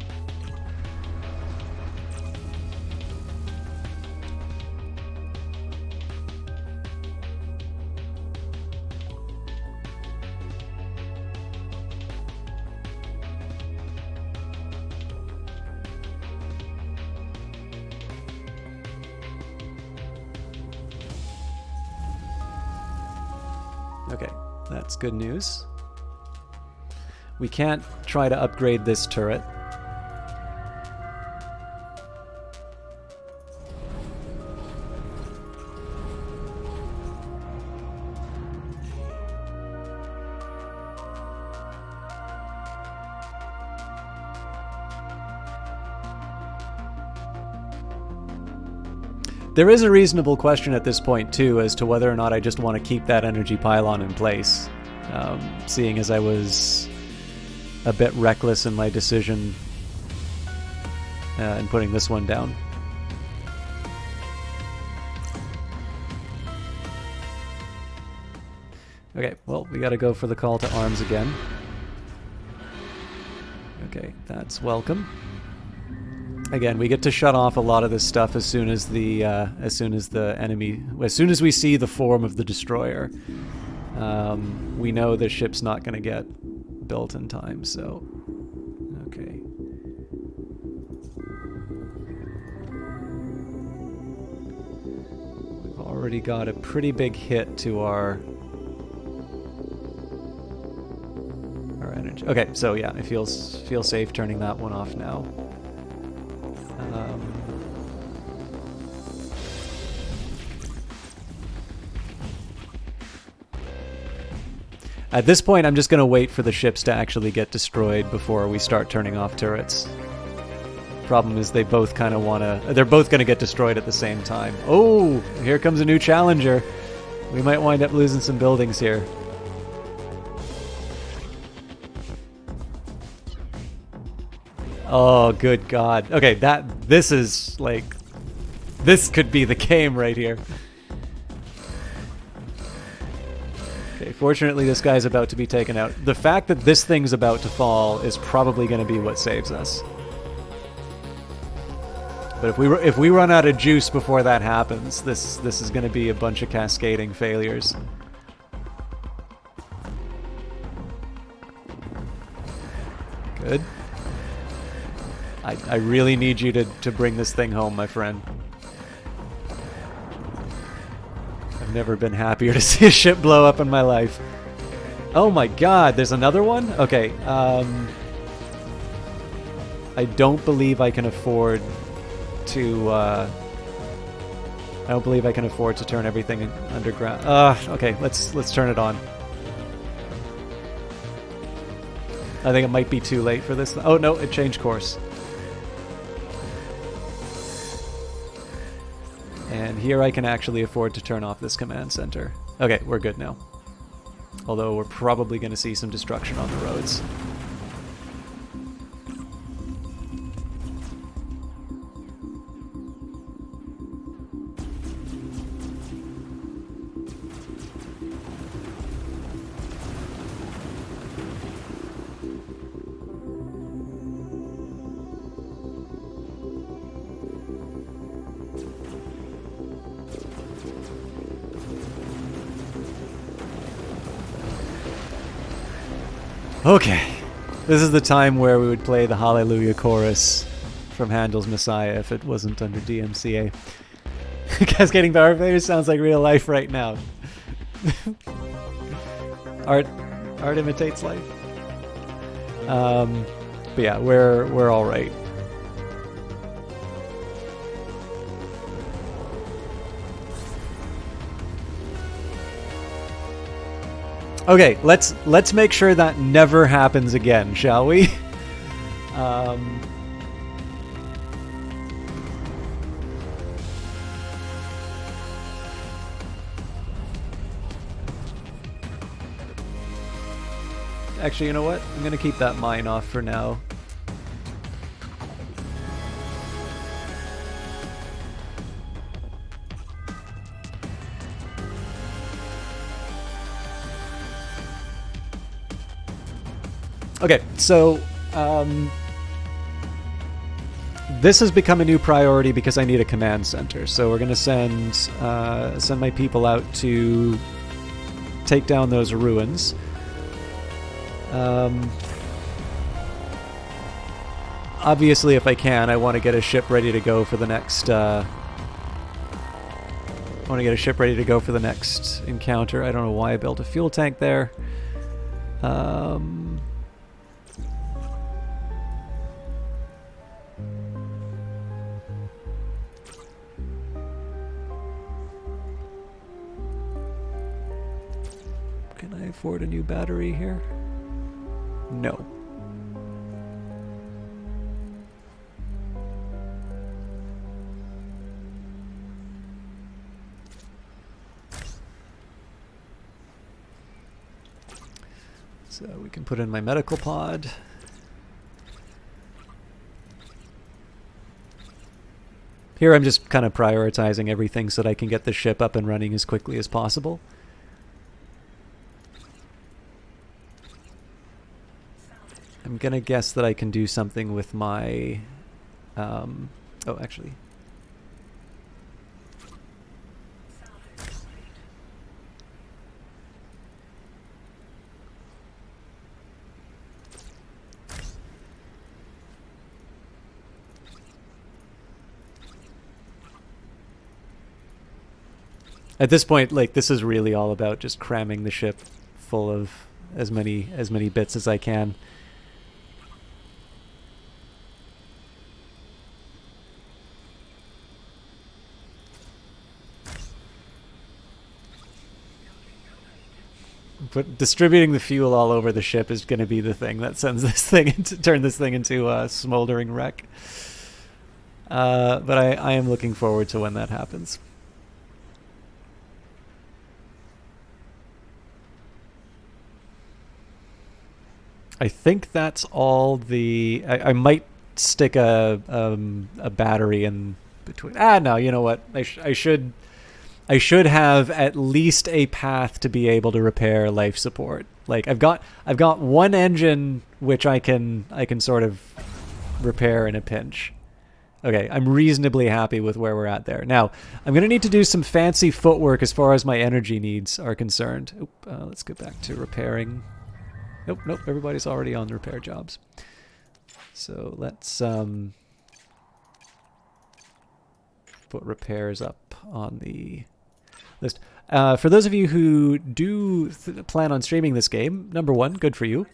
Okay, that's good news. We can't try to upgrade this turret. There is a reasonable question at this point, too, as to whether or not I just want to keep that energy pylon in place, seeing as I was a bit reckless in my decision in putting this one down. Okay, well, we gotta go for the call to arms again. Okay, that's welcome. Again, we get to shut off a lot of this stuff as soon as we see the form of the destroyer. We know the ship's not going to get built in time, so okay. We've already got a pretty big hit to our energy. Okay, so yeah, I feel safe turning that one off now. At this point, I'm just going to wait for the ships to actually get destroyed before we start turning off turrets. Problem is they both kind of want to... They're both going to get destroyed at the same time. Oh, here comes a new challenger. We might wind up losing some buildings here. Oh, good God. Okay, this is like... This could be the game right here. Okay, fortunately this guy's about to be taken out. The fact that this thing's about to fall is probably going to be what saves us. But if we run out of juice before that happens, this is going to be a bunch of cascading failures. Good. I really need you to bring this thing home, my friend. I've never been happier to see a ship blow up in my life. Oh my God, there's another one? Okay, I don't believe I can afford to, I don't believe I can afford to turn everything underground. Okay, let's turn it on. I think it might be too late for this. Oh no, it changed course. And here I can actually afford to turn off this command center. Okay, we're good now. Although we're probably going to see some destruction on the roads. Okay, this is the time where we would play the Hallelujah chorus from Handel's Messiah if it wasn't under DMCA. Cascading power failure sounds like real life right now. Art imitates life. But yeah, we're all right. Okay, let's make sure that never happens again, shall we? Actually, you know what? I'm gonna keep that mine off for now. Okay, so this has become a new priority because I need a command center. So we're going to send my people out to take down those ruins. Obviously, if I can, I want to get a ship ready to go for the next. I want to get a ship ready to go for the next encounter. I don't know why I built a fuel tank there. Can I afford a new battery here? No. So we can put in my medical pod. Here I'm just kind of prioritizing everything so that I can get the ship up and running as quickly as possible. I'm gonna guess that I can do something with my... oh, actually... At this point, like, this is really all about just cramming the ship full of as many bits as I can. But distributing the fuel all over the ship is going to be the thing that sends this thing turn this thing into a smoldering wreck. But I am looking forward to when that happens. I think that's all the... I might stick a battery in between. No, you know what? I should have at least a path to be able to repair life support. Like I've got one engine which I can sort of repair in a pinch. Okay, I'm reasonably happy with where we're at there. Now, I'm going to need to do some fancy footwork as far as my energy needs are concerned. Oop, let's go back to repairing. Nope, everybody's already on the repair jobs. So let's put repairs up on the list. For those of you who do plan on streaming this game, number one, good for you.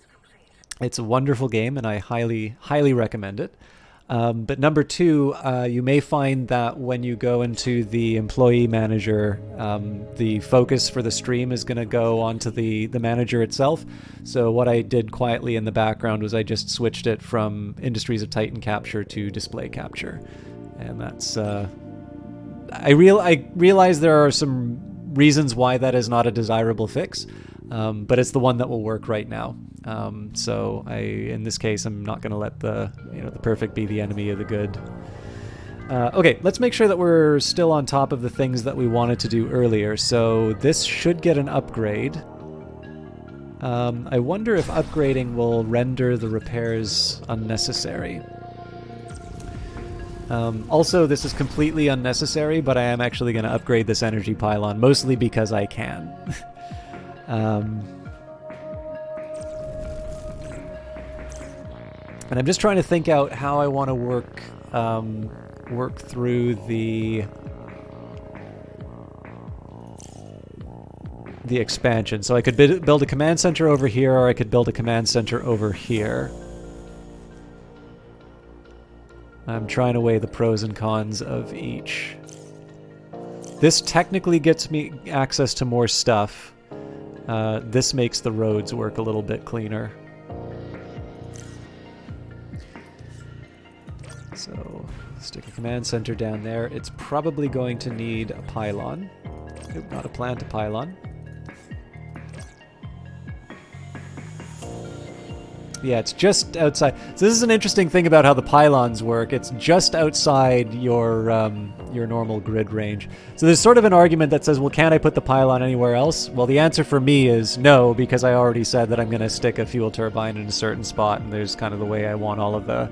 It's a wonderful game, and I highly, highly recommend it. But number two, you may find that when you go into the employee manager, the focus for the stream is going to go onto the manager itself. So what I did quietly in the background was I just switched it from Industries of Titan Capture to Display Capture. And that's... I realize there are some reasons why that is not a desirable fix, but it's the one that will work right now. So in this case, I'm not going to let the perfect be the enemy of the good. Okay, let's make sure that we're still on top of the things that we wanted to do earlier. So this should get an upgrade. I wonder if upgrading will render the repairs unnecessary. Also, this is completely unnecessary, but I am actually going to upgrade this energy pylon, mostly because I can. And I'm just trying to think out how I want to work through the expansion. So I could build a command center over here, or I could build a command center over here. I'm trying to weigh the pros and cons of each. This technically gets me access to more stuff. This makes the roads work a little bit cleaner. So, stick a command center down there. It's probably going to need a pylon. Nope, not a plant, a pylon. Yeah, it's just outside. So this is an interesting thing about how the pylons work. It's just outside your normal grid range. So there's sort of an argument that says, well, can't I put the pylon anywhere else? Well, the answer for me is no, because I already said that I'm going to stick a fuel turbine in a certain spot, and there's kind of the way I want all of the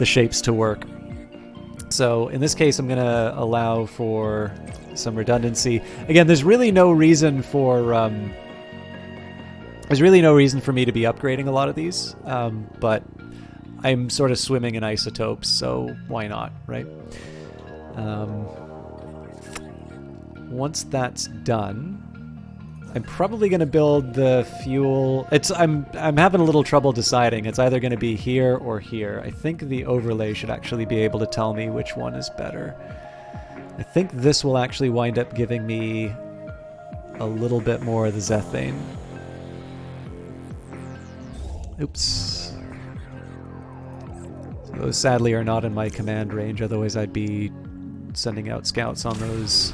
shapes to work. So in this case, I'm going to allow for some redundancy. Again, there's really no reason for me to be upgrading a lot of these, but I'm sort of swimming in isotopes, so why not, right? Once that's done, I'm probably going to build the fuel. I'm having a little trouble deciding. It's either going to be here or here. I think the overlay should actually be able to tell me which one is better. I think this will actually wind up giving me a little bit more of the Zethane. Oops. So those sadly are not in my command range, otherwise I'd be sending out scouts on those.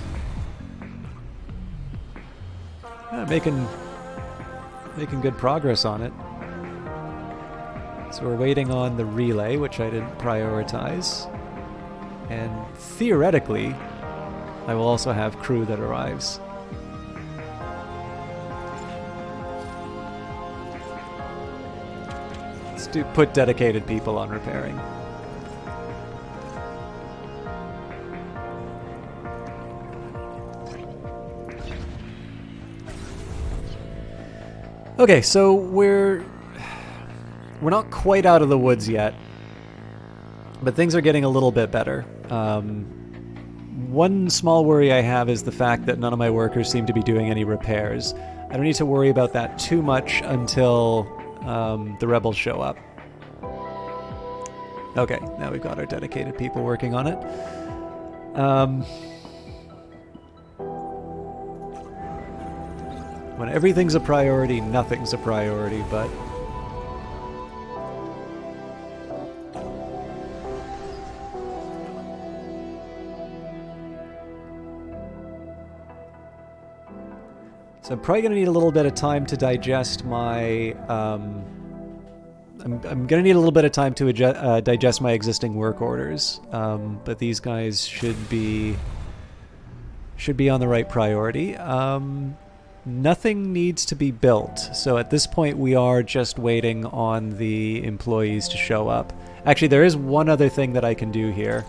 Making good progress on it. So we're waiting on the relay, which I didn't prioritize. And theoretically, I will also have crew that arrives. Let's put dedicated people on repairing. Okay, so we're not quite out of the woods yet, but things are getting a little bit better. One small worry I have is the fact that none of my workers seem to be doing any repairs. I don't need to worry about that too much until the rebels show up. Okay, now we've got our dedicated people working on it. When everything's a priority, nothing's a priority, but... So I'm probably going to need a little bit of time to digest my... I'm going to need a little bit of time to digest my existing work orders, but these guys should be on the right priority. Nothing needs to be built, so at this point we are just waiting on the employees to show up. Actually, there is one other thing that I can do here,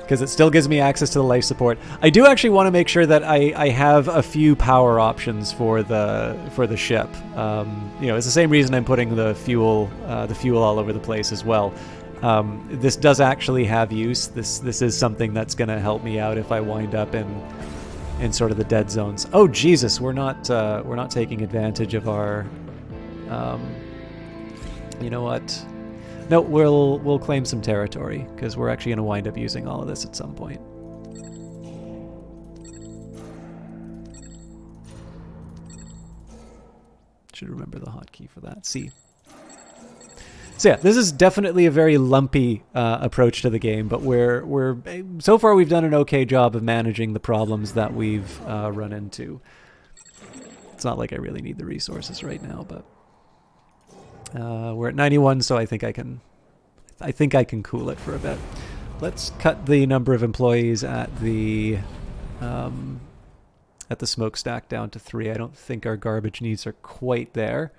because it still gives me access to the life support. I do actually want to make sure that I have a few power options for the ship. You know, it's the same reason I'm putting the fuel all over the place as well. This does actually have use. This is something that's going to help me out if I wind up in sort of the dead zones. Oh Jesus, we're not taking advantage of our. You know what? No, we'll claim some territory because we're actually going to wind up using all of this at some point. Should remember the hotkey for that. C. So yeah, this is definitely a very lumpy approach to the game, but we're so far we've done an okay job of managing the problems that we've run into. It's not like I really need the resources right now, but we're at 91, so I think I can cool it for a bit. Let's cut the number of employees at the smokestack down to 3. I don't think our garbage needs are quite there.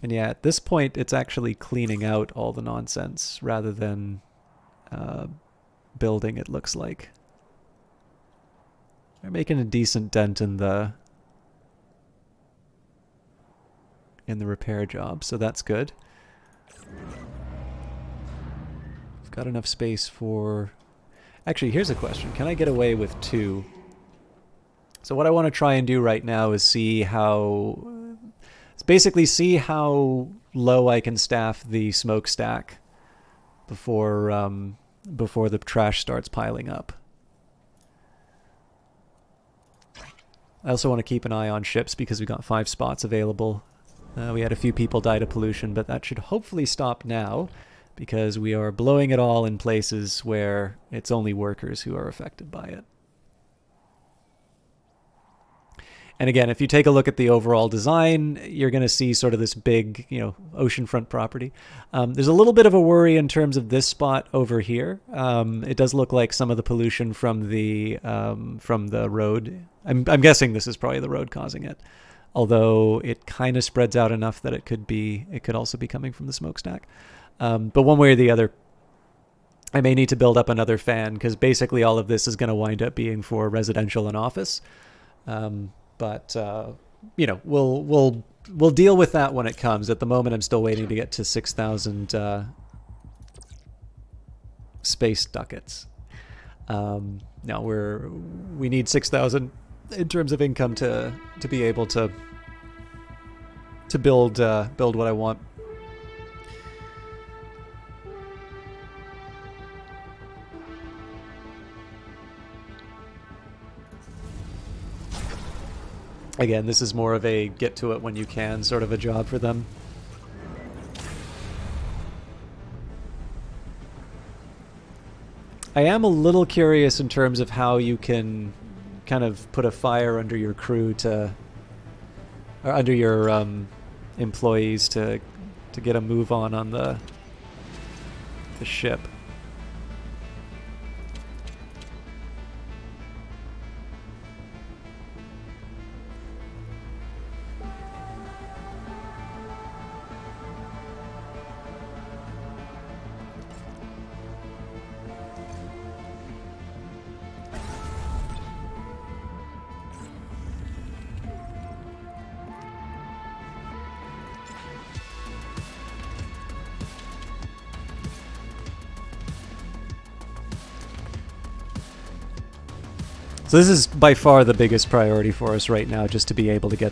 And yeah, at this point, it's actually cleaning out all the nonsense rather than building, it looks like. They're making a decent dent in the repair job, so that's good. We've got enough space for... Actually, here's a question. Can I get away with 2? So what I want to try and do right now is see how... basically see how low I can staff the smokestack before the trash starts piling up. I also want to keep an eye on ships because we've got 5 spots available. We had a few people die to pollution, but that should hopefully stop now because we are blowing it all in places where it's only workers who are affected by it. And again, if you take a look at the overall design, you're going to see sort of this big, oceanfront property. There's a little bit of a worry in terms of this spot over here. It does look like some of the pollution from the road. I'm guessing this is probably the road causing it, although it kind of spreads out enough that it could also be coming from the smokestack. But one way or the other, I may need to build up another fan because basically all of this is going to wind up being for residential and office. But we'll deal with that when it comes. At the moment, I'm still waiting to get to 6,000 space ducats. Now we need 6,000 in terms of income to be able to build what I want. Again, this is more of a get to it when you can sort of a job for them. I am a little curious in terms of how you can kind of put a fire under your crew or under your employees to get a move on the ship. So this is by far the biggest priority for us right now, just to be able to get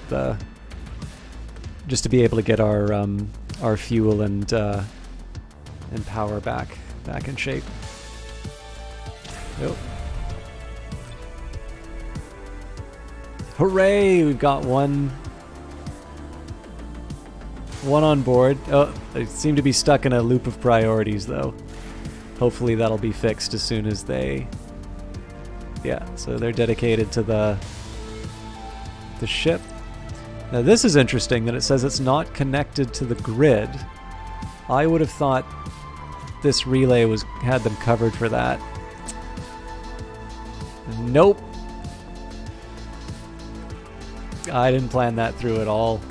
our fuel and power back in shape. Yep. Hooray! We've got one on board. Oh, they seem to be stuck in a loop of priorities, though. Hopefully that'll be fixed as soon as they... Yeah, so they're dedicated to the ship. Now this is interesting that it says it's not connected to the grid. I would have thought this relay had them covered for that. Nope. I didn't plan that through at all.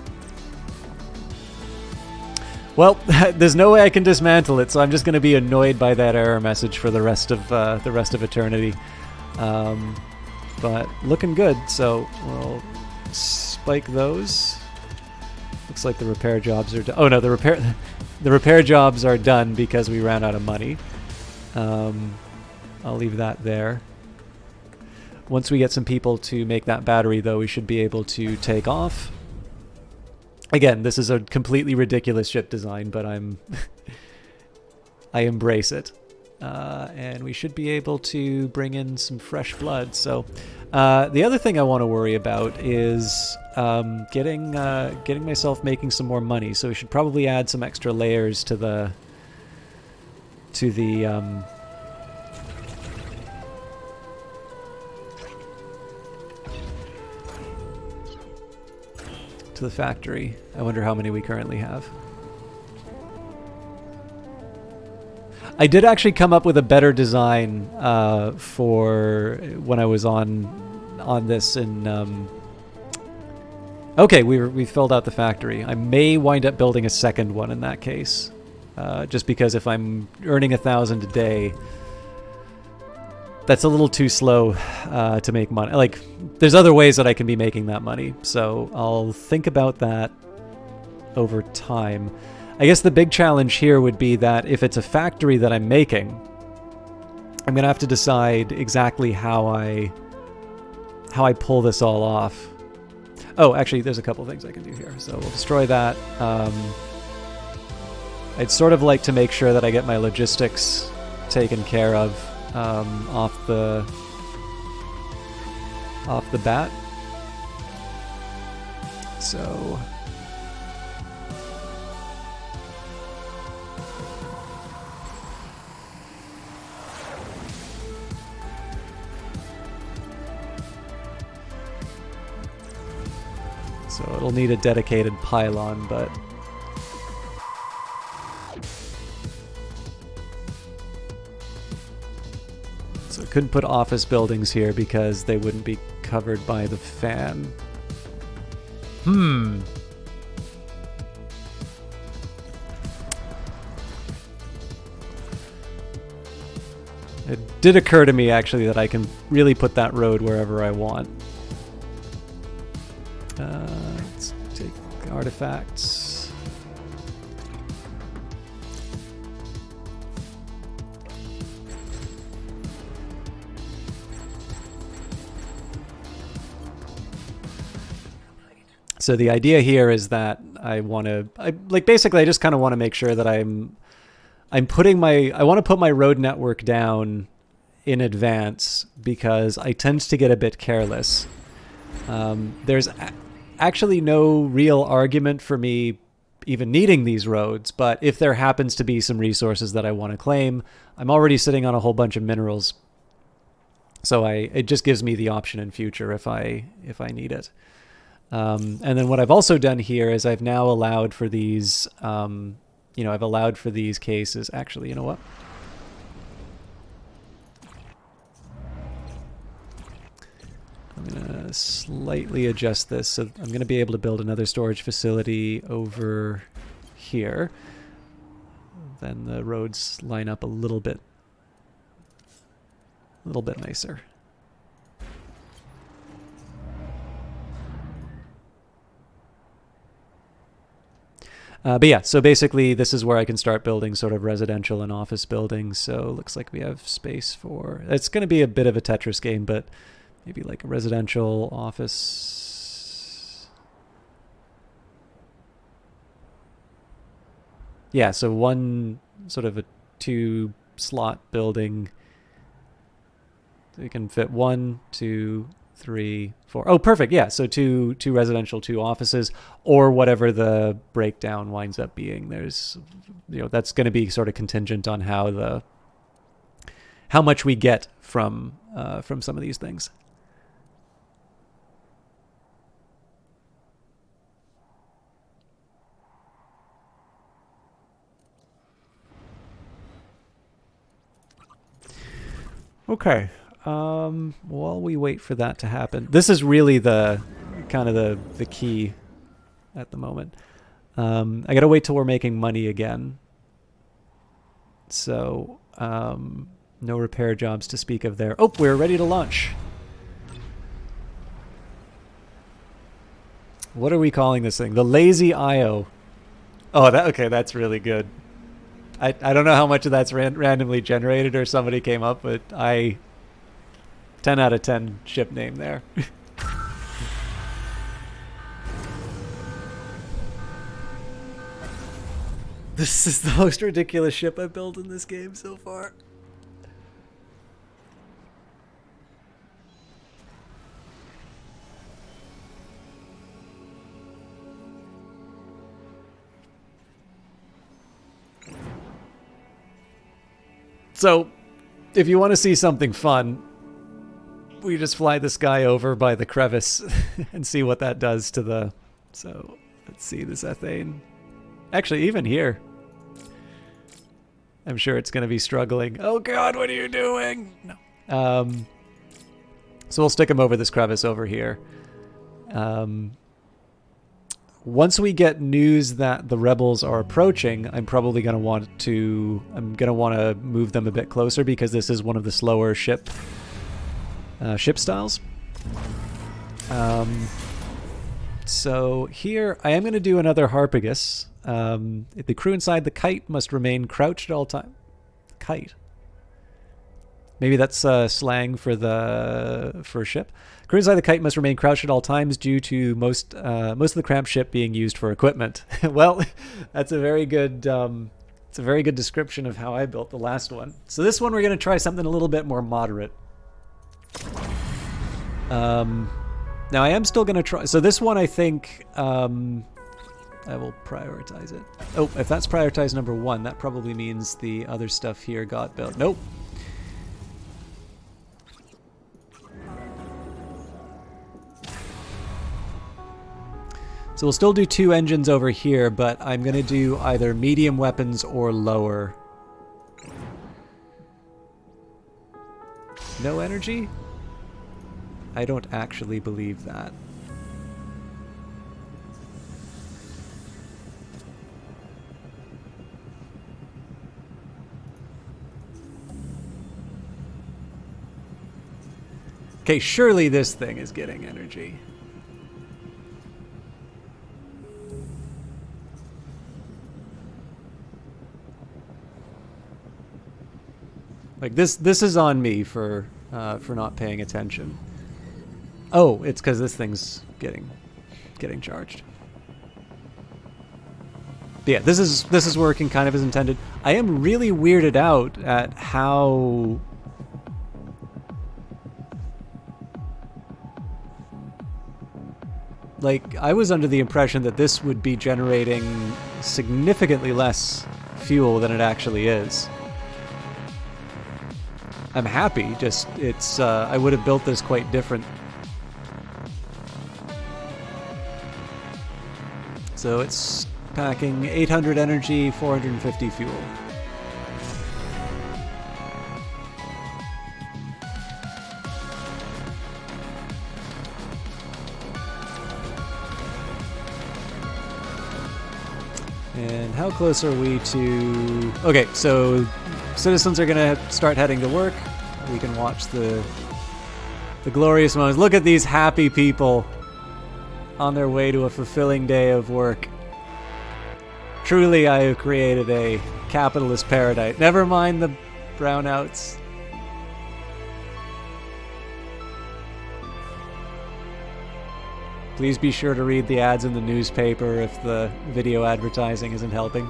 Well, there's no way I can dismantle it, so I'm just going to be annoyed by that error message for the rest of eternity. But looking good, so we'll spike those. Looks like the repair jobs are done. Oh no, the repair jobs are done because we ran out of money. I'll leave that there. Once we get some people to make that battery, though, we should be able to take off. Again, this is a completely ridiculous ship design, but I embrace it. and we should be able to bring in some fresh blood. So the other thing I want to worry about is getting myself making some more money. So we should probably add some extra layers to the factory. I wonder how many we currently have. I did actually come up with a better design for when I was on this in. Okay, we filled out the factory. I may wind up building a second one in that case, just because if I'm earning 1,000 a day, that's a little too slow to make money. Like, there's other ways that I can be making that money, so I'll think about that over time. I guess the big challenge here would be that if it's a factory that I'm making, I'm gonna have to decide exactly how I pull this all off. Oh, actually, there's a couple things I can do here. So we'll destroy that. I'd sort of like to make sure that I get my logistics taken care of off the bat. So it'll need a dedicated pylon, but so I couldn't put office buildings here because they wouldn't be covered by the fan. It did occur to me actually that I can really put that road wherever I want. Let's take artifacts. So the idea here is that I just kind of want to make sure that I want to put my road network down in advance because I tend to get a bit careless. There's actually no real argument for me even needing these roads, but if there happens to be some resources that I want to claim, I'm already sitting on a whole bunch of minerals. So it just gives me the option in future if I need it. And then what I've also done here is I've now allowed for these, I've allowed for these cases. Actually, you know what? I'm going to slightly adjust this. So I'm going to be able to build another storage facility over here. Then the roads line up a little bit nicer. But yeah, so basically this is where I can start building sort of residential and office buildings. So it looks like we have space for... It's going to be a bit of a Tetris game, but maybe like a residential office. Yeah, so one sort of a 2-slot building. So you can fit 1, 2, 3, 4. Oh, perfect. Yeah, so two residential, 2 offices, or whatever the breakdown winds up being. There's, that's going to be sort of contingent on how much we get from some of these things. Okay. While we wait for that to happen, this is really the kind of the key at the moment. I gotta wait till we're making money again. So no repair jobs to speak of there. Oh, we're ready to launch. What are we calling this thing? The Lazy IO. Oh, okay, that's really good. I don't know how much of that's randomly generated or somebody came up, but 10 out of 10 ship name there. This is the most ridiculous ship I've built in this game so far. So, if you want to see something fun, we just fly this guy over by the crevice and see what that does to the... So, let's see this ethane. Actually, even here. I'm sure it's going to be struggling. Oh god, what are you doing? No. So we'll stick him over this crevice over here. Once we get news that the rebels are approaching, I'm probably going to want to... move them a bit closer because this is one of the slower ship styles. So here, I am going to do another Harpagus. The crew inside the kite must remain crouched at all times. Kite. Maybe that's slang for a ship. Crew inside the kite must remain crouched at all times due to most of the cramped ship being used for equipment. Well, that's a very good it's a very good description of how I built the last one. So this one we're going to try something a little bit more moderate. Now I am still going to try. So this one I think I will prioritize it. Oh, if that's prioritized number 1, that probably means the other stuff here got built. Nope. So we'll still do 2 engines over here, but I'm going to do either medium weapons or lower. No energy? I don't actually believe that. Okay, surely this thing is getting energy. Like this is on me for not paying attention. Oh, it's because this thing's getting charged. But yeah, this is working kind of as intended. I am really weirded out at how like I was under the impression that this would be generating significantly less fuel than it actually is. I'm happy, just it's I would have built this quite different. So it's packing 800 energy, 450 fuel. And how close are we to... Okay, so citizens are going to start heading to work. We can watch the glorious moments. Look at these happy people on their way to a fulfilling day of work. Truly, I have created a capitalist paradise. Never mind the brownouts. Please be sure to read the ads in the newspaper if the video advertising isn't helping.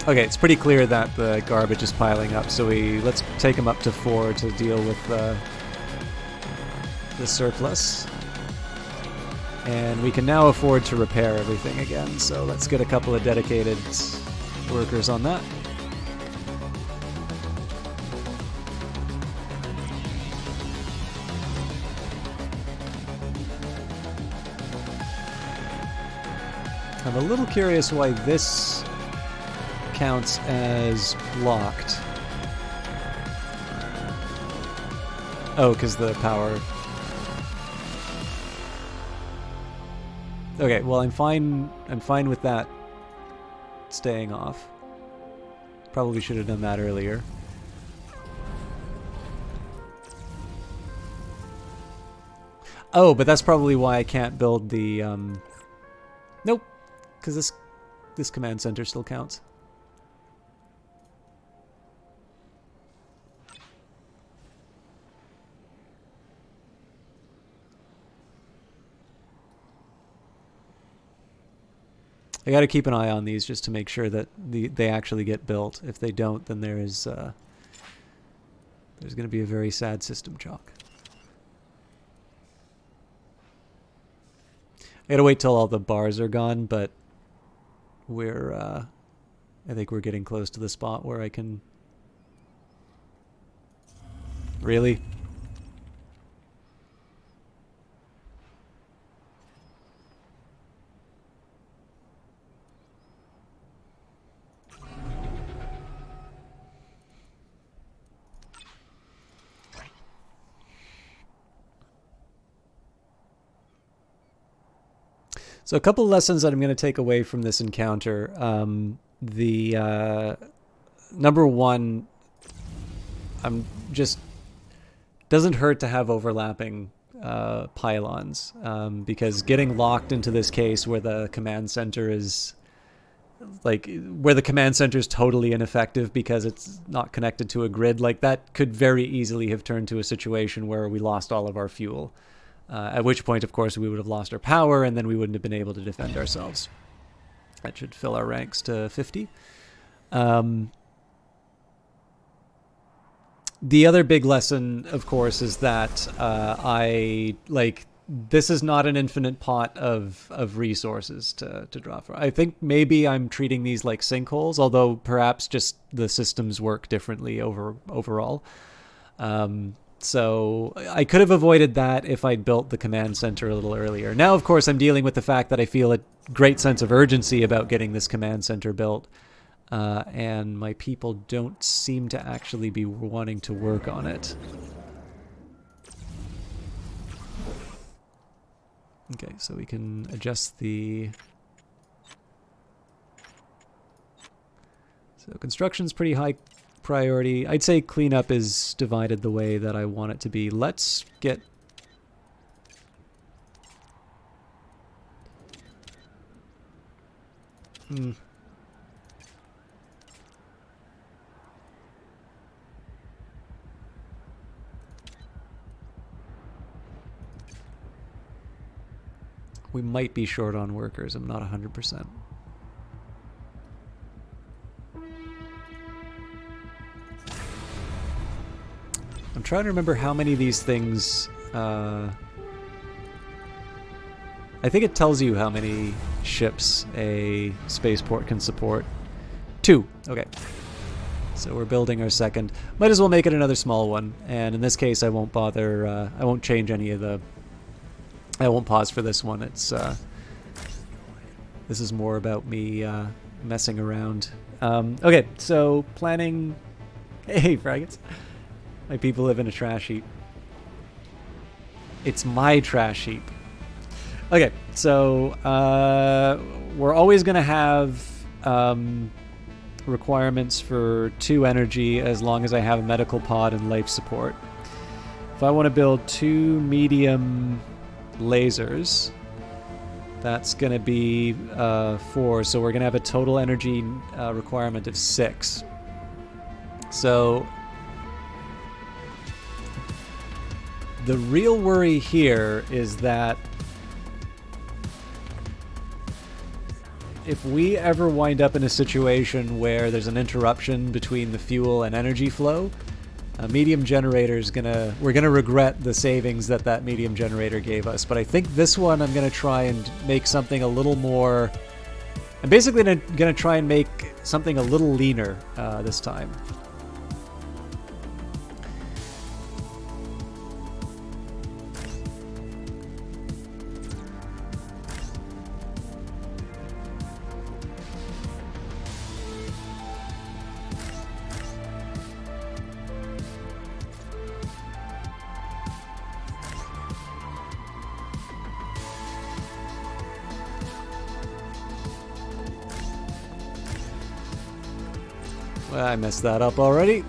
Okay, it's pretty clear that the garbage is piling up, so let's take them up to 4 to deal with the surplus. And we can now afford to repair everything again, so let's get a couple of dedicated workers on that. I'm a little curious why this counts as blocked. Oh, because the power... Okay, well I'm fine with that staying off. Probably should have done that earlier. Oh, but that's probably why I can't build the nope, because this command center still counts. I got to keep an eye on these just to make sure that they actually get built. If they don't, then there's going to be a very sad system chalk. I got to wait till all the bars are gone, but we're I think we're getting close to the spot where I can... Really? So a couple of lessons that I'm going to take away from this encounter. Number one, I'm just doesn't hurt to have overlapping pylons, because getting locked into this case where the command center is totally ineffective because it's not connected to a grid, like that could very easily have turned to a situation where we lost all of our fuel. At which point, of course, we would have lost our power, and then we wouldn't have been able to defend ourselves. That should fill our ranks to 50. The other big lesson, of course, is that this is not an infinite pot of resources to draw from. I think maybe I'm treating these like sinkholes, although perhaps just the systems work differently overall. So I could have avoided that if I'd built the command center a little earlier. Now, of course, I'm dealing with the fact that I feel a great sense of urgency about getting this command center built. And my people don't seem to actually be wanting to work on it. Okay, so we can adjust the... So construction's pretty high priority. I'd say cleanup is divided the way that I want it to be. Let's get... We might be short on workers. I'm not 100%. I'm trying to remember how many of these things... I think it tells you how many ships a spaceport can support. 2. Okay. So we're building our second. Might as well make it another small one. And in this case, I won't bother... I won't change any of the... I won't pause for this one. It's this is more about me messing around. Okay, so planning... Hey, Fraggots. My people live in a trash heap. It's my trash heap. Okay, so we're always going to have requirements for 2 energy as long as I have a medical pod and life support. If I want to build 2 medium lasers, that's going to be 4, so we're going to have a total energy requirement of 6. So the real worry here is that if we ever wind up in a situation where there's an interruption between the fuel and energy flow, a medium generator is we're gonna regret the savings that medium generator gave us. But I think this one I'm gonna try and make something a little more... I'm basically gonna try and make something a little leaner this time. Well, I messed that up already.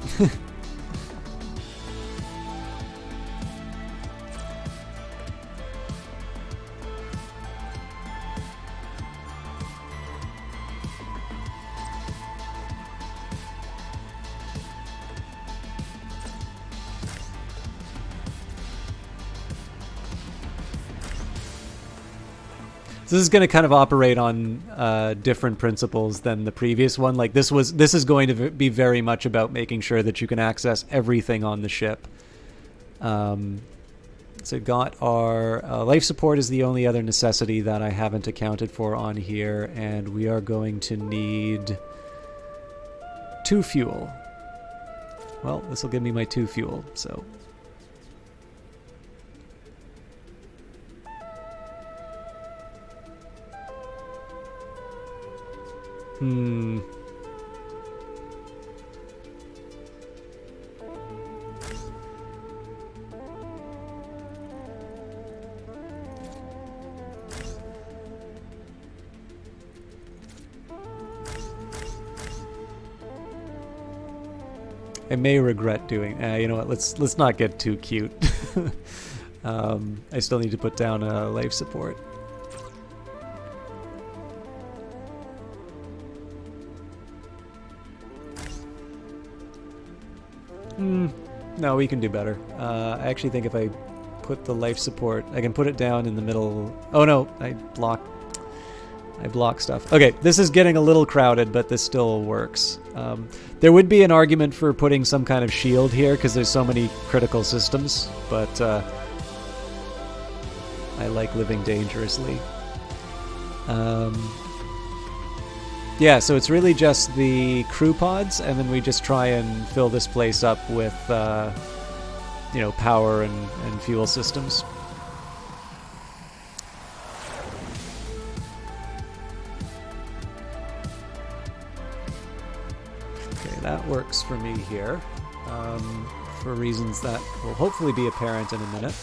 So this is going to kind of operate on different principles than the previous one. Like this is going to be very much about making sure that you can access everything on the ship. So got our life support is the only other necessity that I haven't accounted for on here, and we are going to need 2 fuel. Well, this will give me my 2 fuel, so... I may regret doing... you know what, let's not get too cute. I still need to put down a life support. No, we can do better. I actually think if I put the life support... I can put it down in the middle... Oh no, I block stuff. Okay, this is getting a little crowded, but this still works. There would be an argument for putting some kind of shield here, because there's so many critical systems, but I like living dangerously. Yeah, so it's really just the crew pods, and then we just try and fill this place up with, you know, power and fuel systems. That works for me here, for reasons that will hopefully be apparent in a minute.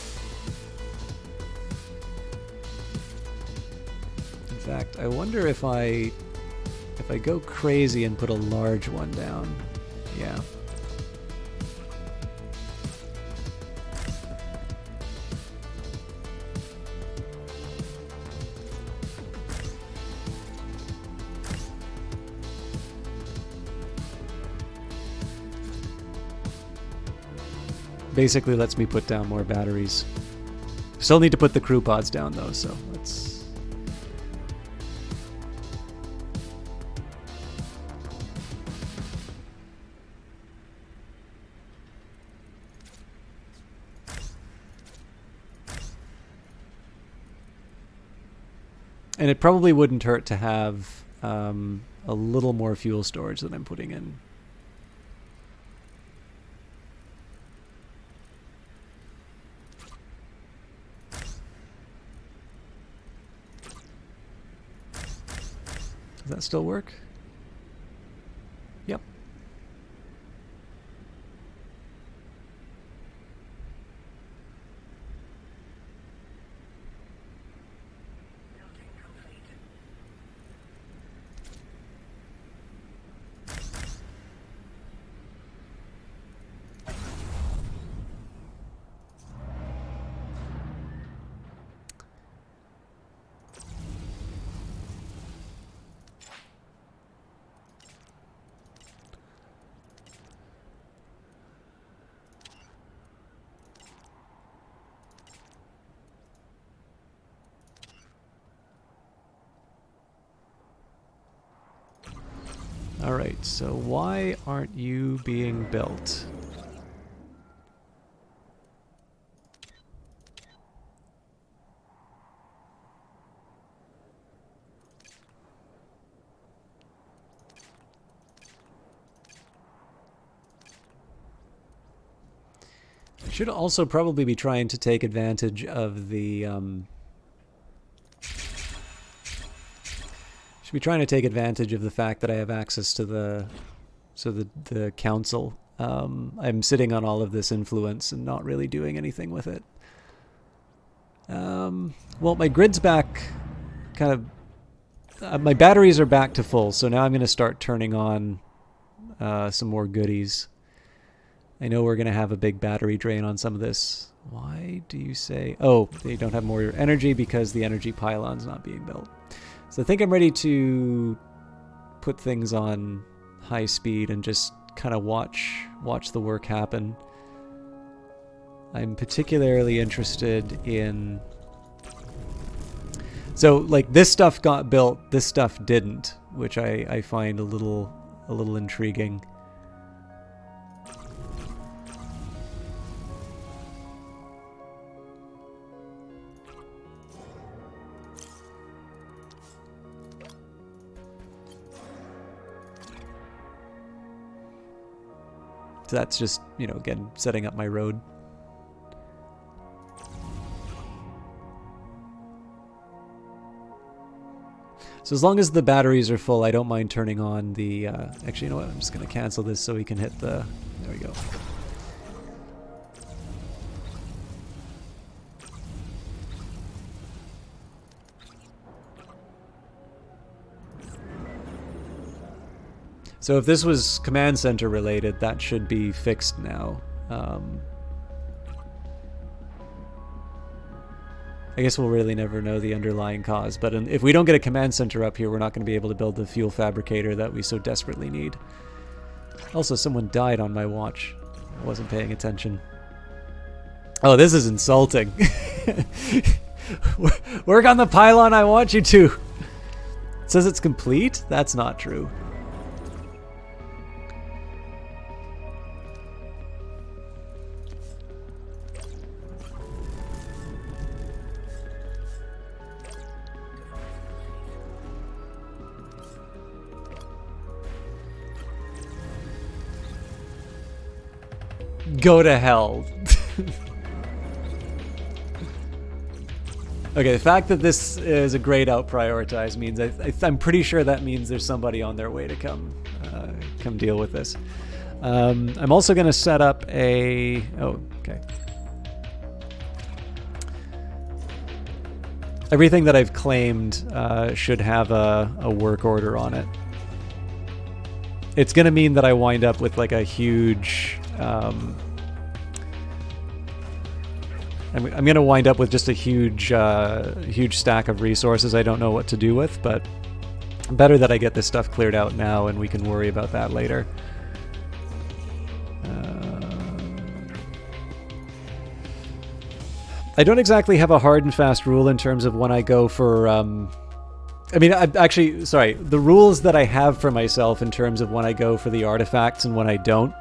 In fact, I wonder if I go crazy and put a large one down. Yeah. Basically lets me put down more batteries. Still need to put the crew pods down though, so let's... And it probably wouldn't hurt to have a little more fuel storage than I'm putting in. Does that still work? Yep. Alright, so why aren't you being built? I should also probably be trying to take advantage of the should be trying to take advantage of the fact that I have access to the council. I'm sitting on all of this influence and not really doing anything with it. Well, my grid's back, kind of. My batteries are back to full, so now I'm going to start turning on some more goodies. I know we're going to have a big battery drain on some of this. Why do you say... Oh, they don't have more energy because the energy pylon's not being built. So I think I'm ready to put things on high speed and just kind of watch the work happen. I'm particularly interested in... So, like, this stuff got built, this stuff didn't, which I find a little intriguing. So that's just, you know, again, setting up my road. So as long as the batteries are full, I don't mind turning on the... actually, you know what? I'm just going to cancel this so we can hit the... There we go. So if this was command center related, that should be fixed now. I guess we'll really never know the underlying cause, but if we don't get a command center up here, we're not going to be able to build the fuel fabricator that we so desperately need. Also, someone died on my watch. I wasn't paying attention. Oh, this is insulting. Work on the pylon, I want you to. It says it's complete? That's not true. Go to hell. Okay, the fact that this is a grayed out prioritize means I'm pretty sure that means there's somebody on their way to come deal with this. I'm also going to set up a... Oh, okay. Everything that I've claimed should have a work order on it. It's going to mean that I wind up with like a huge... I'm going to wind up with just a huge stack of resources I don't know what to do with, but better that I get this stuff cleared out now and we can worry about that later. I don't exactly have a hard and fast rule in terms of when I go for... I mean, actually, sorry, the rules that I have for myself in terms of when I go for the artifacts and when I don't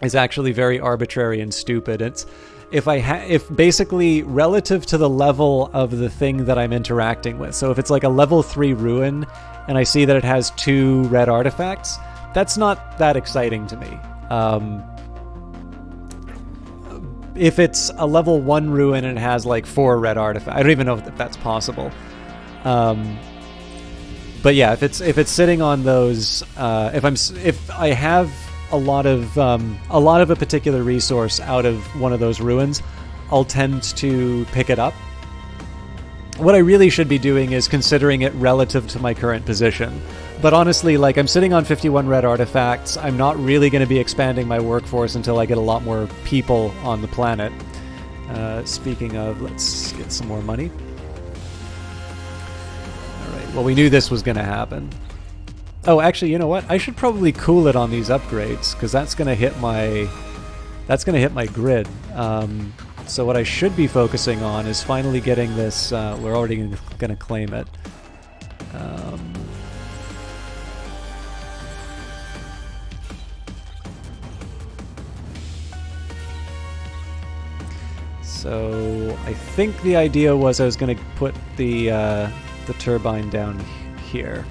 is actually very arbitrary and stupid. It's if basically relative to the level of the thing that I'm interacting with. So if it's like a level 3 ruin and I see that it has 2 red artifacts, that's not that exciting to me. If it's a level 1 ruin and it has like 4 red artifacts, I don't even know if that's possible. But yeah, if it's sitting on those, if I have a lot of a particular resource out of one of those ruins, I'll tend to pick it up. What I really should be doing is considering it relative to my current position. But honestly, like, I'm sitting on 51 red artifacts. I'm not really going to be expanding my workforce until I get a lot more people on the planet. Speaking of, let's get some more money. All right. Well, we knew this was going to happen. Oh, actually, you know what? I should probably cool it on these upgrades because that's going to hit my grid. So what I should be focusing on is finally getting this. We're already going to claim it. So I think the idea was I was going to put the turbine down here.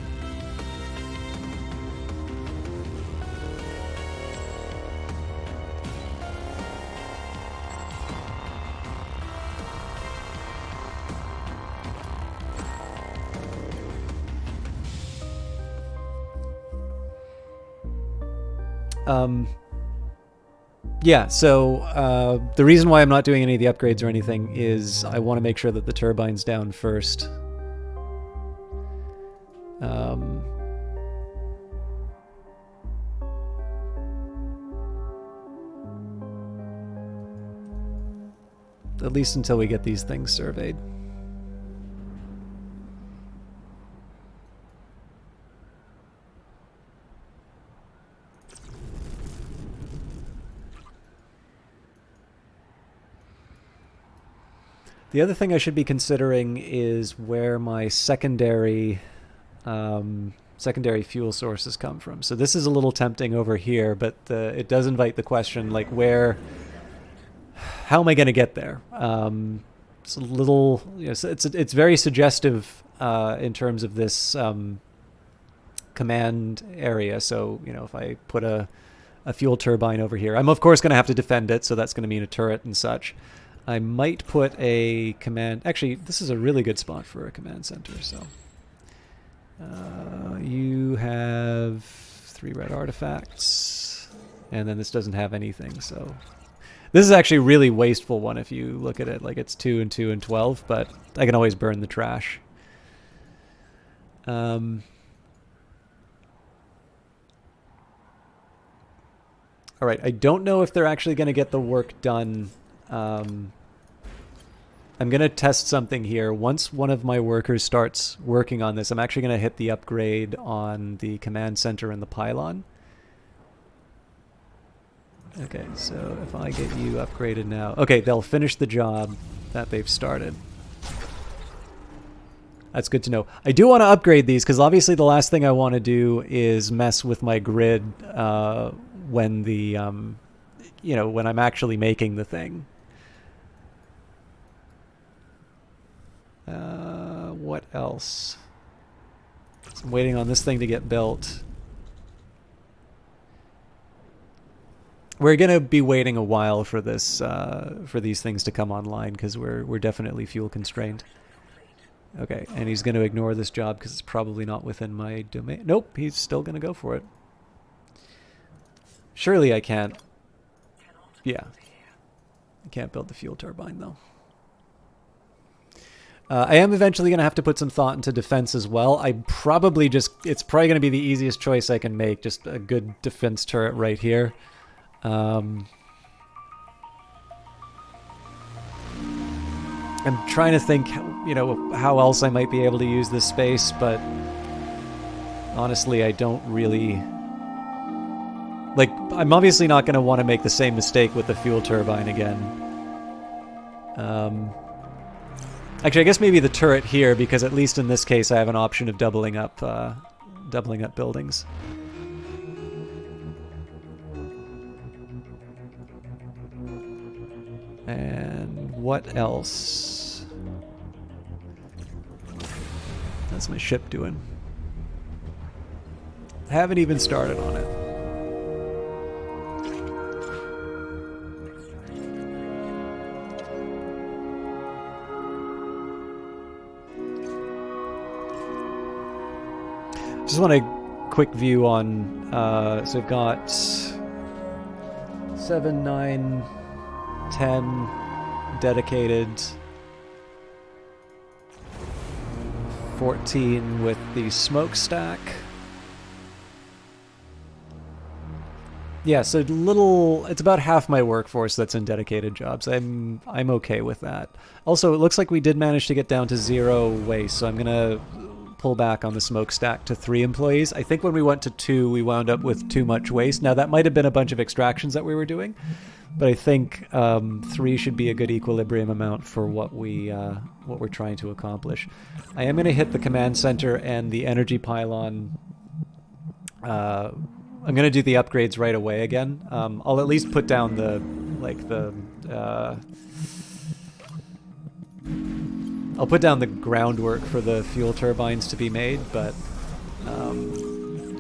Yeah, so the reason why I'm not doing any of the upgrades or anything is I want to make sure that the turbine's down first. At least until we get these things surveyed. The other thing I should be considering is where my secondary fuel sources come from. So this is a little tempting over here, but it does invite the question, like, how am I going to get there? It's a little, it's very suggestive in terms of this command area. So, if I put a a fuel turbine over here. I'm of course going to have to defend it, so that's going to mean a turret and such. I might put a command... Actually, this is a really good spot for a command center, so... you have 3 red artifacts, and then this doesn't have anything, so... This is actually a really wasteful one if you look at it. Like, it's 2 and 2 and 12, but I can always burn the trash. Alright, I don't know if they're actually going to get the work done. I'm going to test something here. Once one of my workers starts working on this, I'm actually going to hit the upgrade on the command center and the pylon. Okay, so if I get you upgraded now... Okay, they'll finish the job that they've started. That's good to know. I do want to upgrade these, because obviously the last thing I want to do is mess with my grid when the, you know, when I'm actually making the thing. What else? So I'm waiting on this thing to get built. We're gonna be waiting a while for this, for these things to come online, because we're definitely fuel constrained. Okay, and he's gonna ignore this job because it's probably not within my domain. Nope, he's still gonna go for it. Surely I can't. Yeah, I can't build the fuel turbine though. I am eventually going to have to put some thought into defense as well. I'm probably just... It's probably going to be the easiest choice I can make. Just a good defense turret right here. I'm trying to think, you know, how else I might be able to use this space, but honestly, I don't really... Like, I'm obviously not going to want to make the same mistake with the fuel turbine again. Actually, I guess maybe the turret here, because at least in this case I have an option of doubling up buildings. And what else? That's my ship doing. Haven't even started on it. Just want a quick view on, so we've got 7, 9, 10 dedicated, 14 with the smokestack. Yeah, so it's about half my workforce that's in dedicated jobs. I'm okay with that. Also, it looks like we did manage to get down to 0 waste, so I'm gonna pull back on the smokestack to 3 employees. I think when we went to 2, we wound up with too much waste. Now, that might have been a bunch of extractions that we were doing, but I think 3 should be a good equilibrium amount for what we're trying to accomplish. I am going to hit the command center and the energy pylon. I'm going to do the upgrades right away again. I'll at least put down I'll put down the groundwork for the fuel turbines to be made, but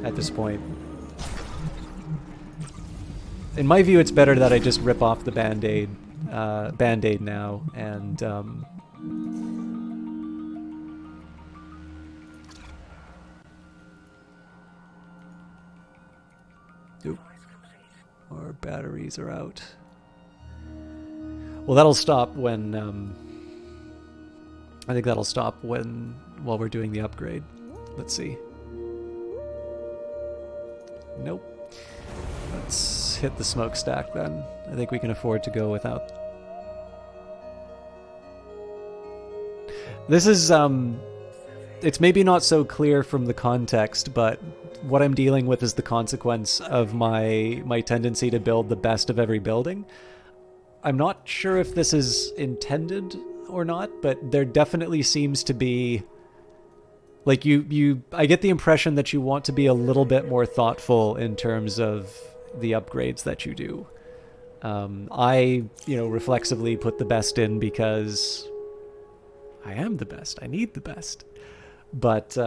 at this point, in my view, it's better that I just rip off the Band-Aid now, and oop, our batteries are out. Well, that'll stop when I think that'll stop while we're doing the upgrade. Let's see. Nope. Let's hit the smokestack then. I think we can afford to go without. This is, it's maybe not so clear from the context, but what I'm dealing with is the consequence of my tendency to build the best of every building. I'm not sure if this is intended or not, but there definitely seems to be, like, I get the impression that you want to be a little bit more thoughtful in terms of the upgrades that you do. I, reflexively put the best in because I am the best. I need the best. But,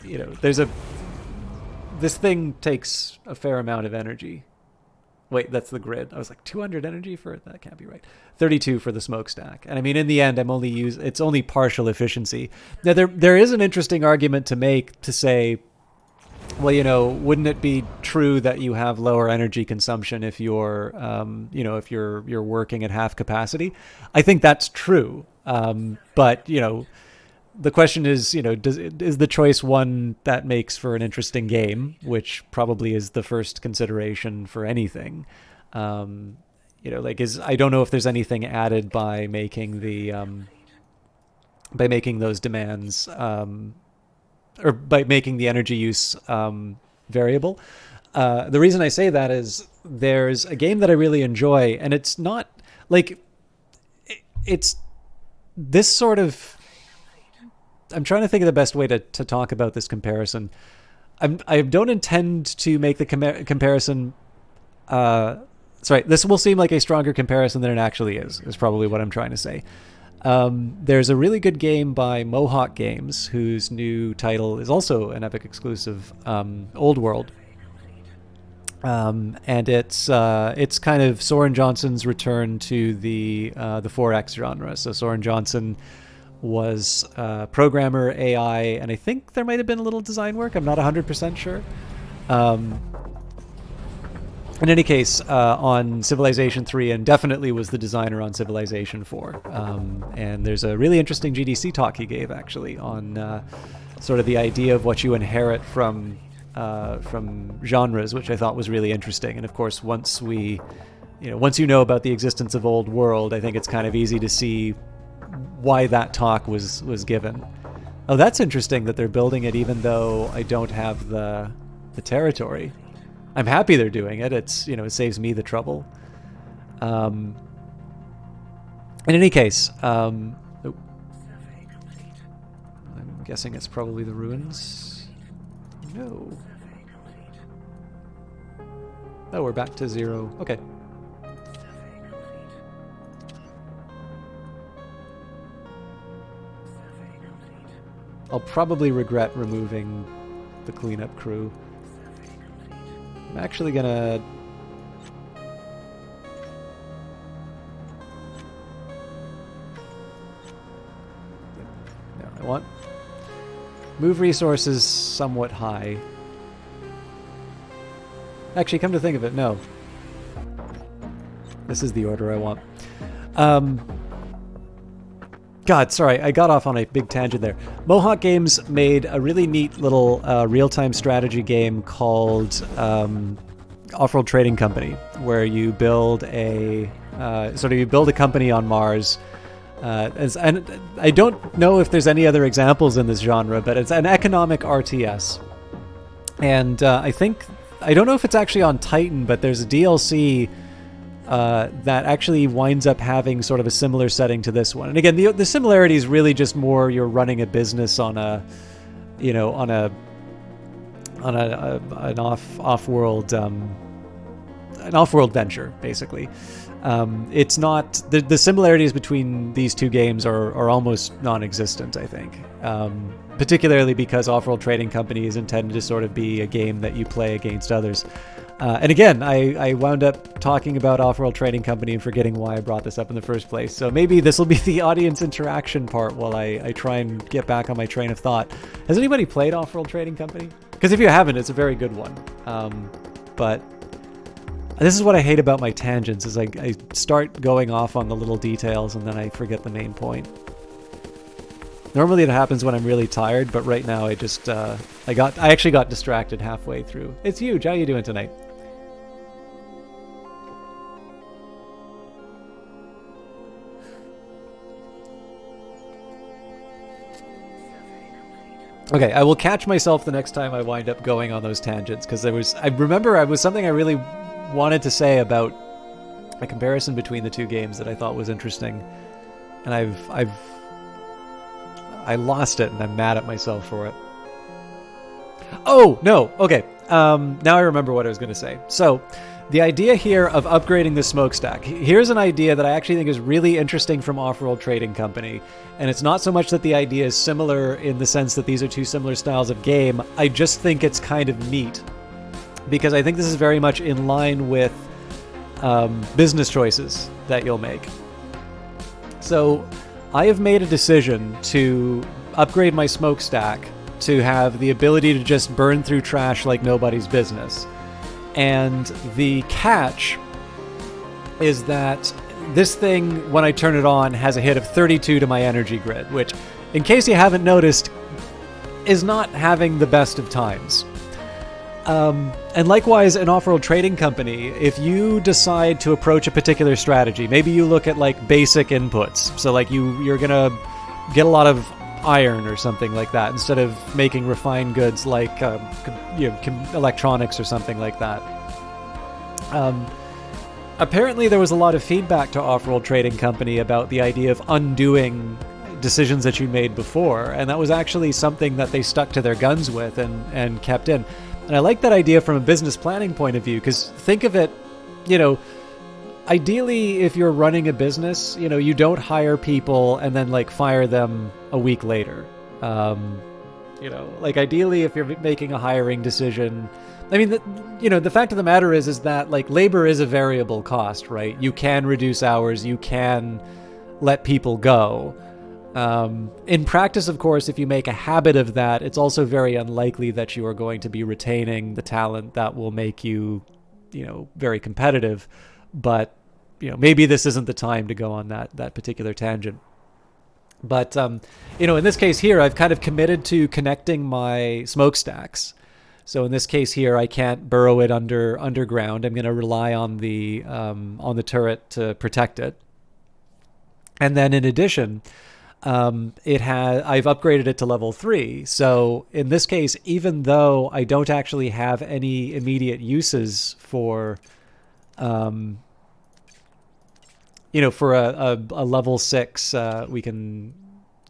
there's a... this thing takes a fair amount of energy. Wait, that's the grid. I was like, 200 energy for it? That can't be right. 32 for the smokestack. And I mean, in the end, it's only partial efficiency. Now, there is an interesting argument to make to say, well, wouldn't it be true that you have lower energy consumption if you're, if you're working at half capacity? I think that's true. But, the question is, is the choice one that makes for an interesting game, which probably is the first consideration for anything. I don't know if there's anything added by making those demands, or by making the energy use variable. The reason I say that is there's a game that I really enjoy, and it's not like it's this sort of. I'm trying to think of the best way to talk about this comparison. I don't intend to make the comparison. This will seem like a stronger comparison than it actually is probably what I'm trying to say. There's a really good game by Mohawk Games, whose new title is also an Epic exclusive, Old World. And it's kind of Soren Johnson's return to the 4X genre. So Soren Johnson was programmer, AI, and I think there might have been a little design work. I'm not 100% sure. In any case, on Civilization 3, and definitely was the designer on Civilization 4. And there's a really interesting GDC talk he gave, actually, on sort of the idea of what you inherit from genres, which I thought was really interesting. And of course, once you know about the existence of Old World, I think it's kind of easy to see why that talk was given. Oh, that's interesting that they're building it even though I don't have the territory. I'm happy they're doing it. It's, it saves me the trouble. In any case, I'm guessing it's probably the ruins. No. Oh, we're back to 0. Okay. I'll probably regret removing the cleanup crew. I'm actually gonna... No, I want... Move resources somewhat high. Actually, come to think of it, no. This is the order I want. God, sorry, I got off on a big tangent there. Mohawk Games made a really neat little real-time strategy game called Off-World Trading Company, where you build a company on Mars. And I don't know if there's any other examples in this genre, but it's an economic RTS. And I don't know if it's actually on Titan, but there's a DLC that actually winds up having sort of a similar setting to this one. And again, the similarity is really just more you're running a business on an off-world venture, basically. It's not the similarities between these two games are almost non-existent, I think. Particularly because Off-World Trading Company is intended to sort of be a game that you play against others. And again, I wound up talking about Off-World Trading Company and forgetting why I brought this up in the first place. So maybe this will be the audience interaction part while I try and get back on my train of thought. Has anybody played Off-World Trading Company? Because if you haven't, it's a very good one. But this is what I hate about my tangents, is I start going off on the little details and then I forget the main point. Normally it happens when I'm really tired, but right now I just I actually got distracted halfway through. It's huge. How are you doing tonight? Okay, I will catch myself the next time I wind up going on those tangents, because I remember I was something I really wanted to say about a comparison between the two games that I thought was interesting, and I lost it, and I'm mad at myself for it. Oh, no. Okay. Now I remember what I was going to say. So, the idea here of upgrading the smokestack. Here's an idea that I actually think is really interesting from Off-World Trading Company. And it's not so much that the idea is similar in the sense that these are two similar styles of game. I just think it's kind of neat. Because I think this is very much in line with business choices that you'll make. So, I have made a decision to upgrade my smokestack to have the ability to just burn through trash like nobody's business. And the catch is that this thing, when I turn it on, has a hit of 32 to my energy grid, which, in case you haven't noticed, is not having the best of times. And likewise, in Off-World Trading Company, if you decide to approach a particular strategy, maybe you look at like basic inputs. So like you're gonna get a lot of iron or something like that instead of making refined goods like electronics or something like that. Apparently there was a lot of feedback to Off-World Trading Company about the idea of undoing decisions that you made before, and that was actually something that they stuck to their guns with and kept in. And I like that idea from a business planning point of view, because think of it, ideally, if you're running a business, you don't hire people and then like fire them a week later. Like ideally, if you're making a hiring decision, I mean, the fact of the matter is that like labor is a variable cost, right? You can reduce hours, you can let people go. In practice, of course, if you make a habit of that, it's also very unlikely that you are going to be retaining the talent that will make you, very competitive. But, maybe this isn't the time to go on that particular tangent. But, in this case here, I've kind of committed to connecting my smokestacks. So in this case here, I can't burrow it underground. I'm going to rely on the turret to protect it. And then in addition, I've upgraded it to level 3. So in this case, even though I don't actually have any immediate uses for, for a level 6, we can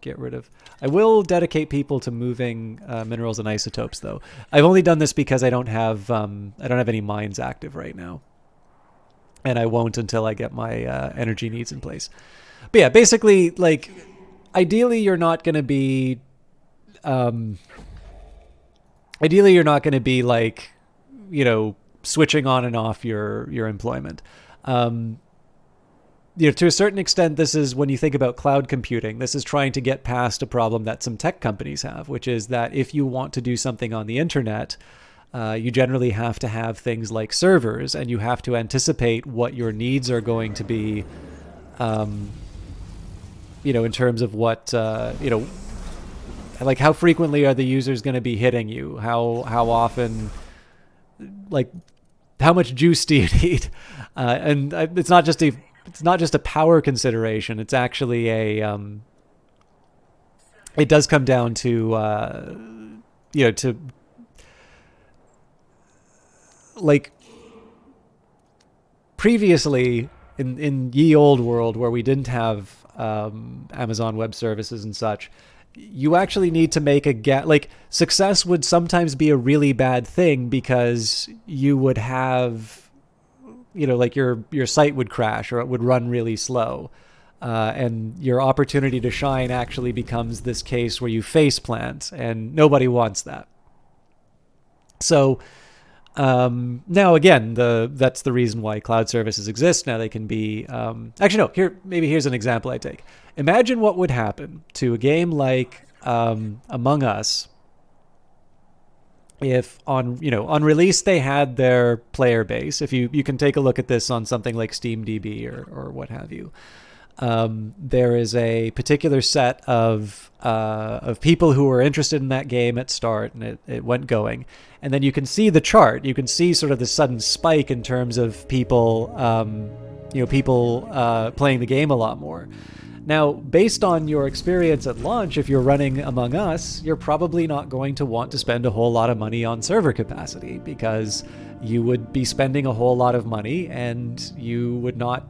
get rid of. I will dedicate people to moving minerals and isotopes, though. I've only done this because I don't have any mines active right now, and I won't until I get my energy needs in place. But yeah, basically, like, ideally, you're not going to be like, switching on and off your employment. To a certain extent, this is when you think about cloud computing, this is trying to get past a problem that some tech companies have, which is that if you want to do something on the internet, you generally have to have things like servers, and you have to anticipate what your needs are going to be, in terms of what, like how frequently are the users going to be hitting you? How often, like, how much juice do you need? And it's not just a power consideration. It's actually it does come down to, to like previously in ye old world where we didn't have Amazon Web Services and such, you actually need to make like success would sometimes be a really bad thing because you would have, like your site would crash or it would run really slow. And your opportunity to shine actually becomes this case where you face plant, and nobody wants that. So now again, that's the reason why cloud services exist. Now they can be, here's an example I take. Imagine what would happen to a game like Among Us if on release they had their player base. If you can take a look at this on something like SteamDB or what have you. There is a particular set of people who were interested in that game at start, and it went going. And then you can see the chart. You can see sort of the sudden spike in terms of people, playing the game a lot more. Now, based on your experience at launch, if you're running Among Us, you're probably not going to want to spend a whole lot of money on server capacity because you would be spending a whole lot of money, and you would not,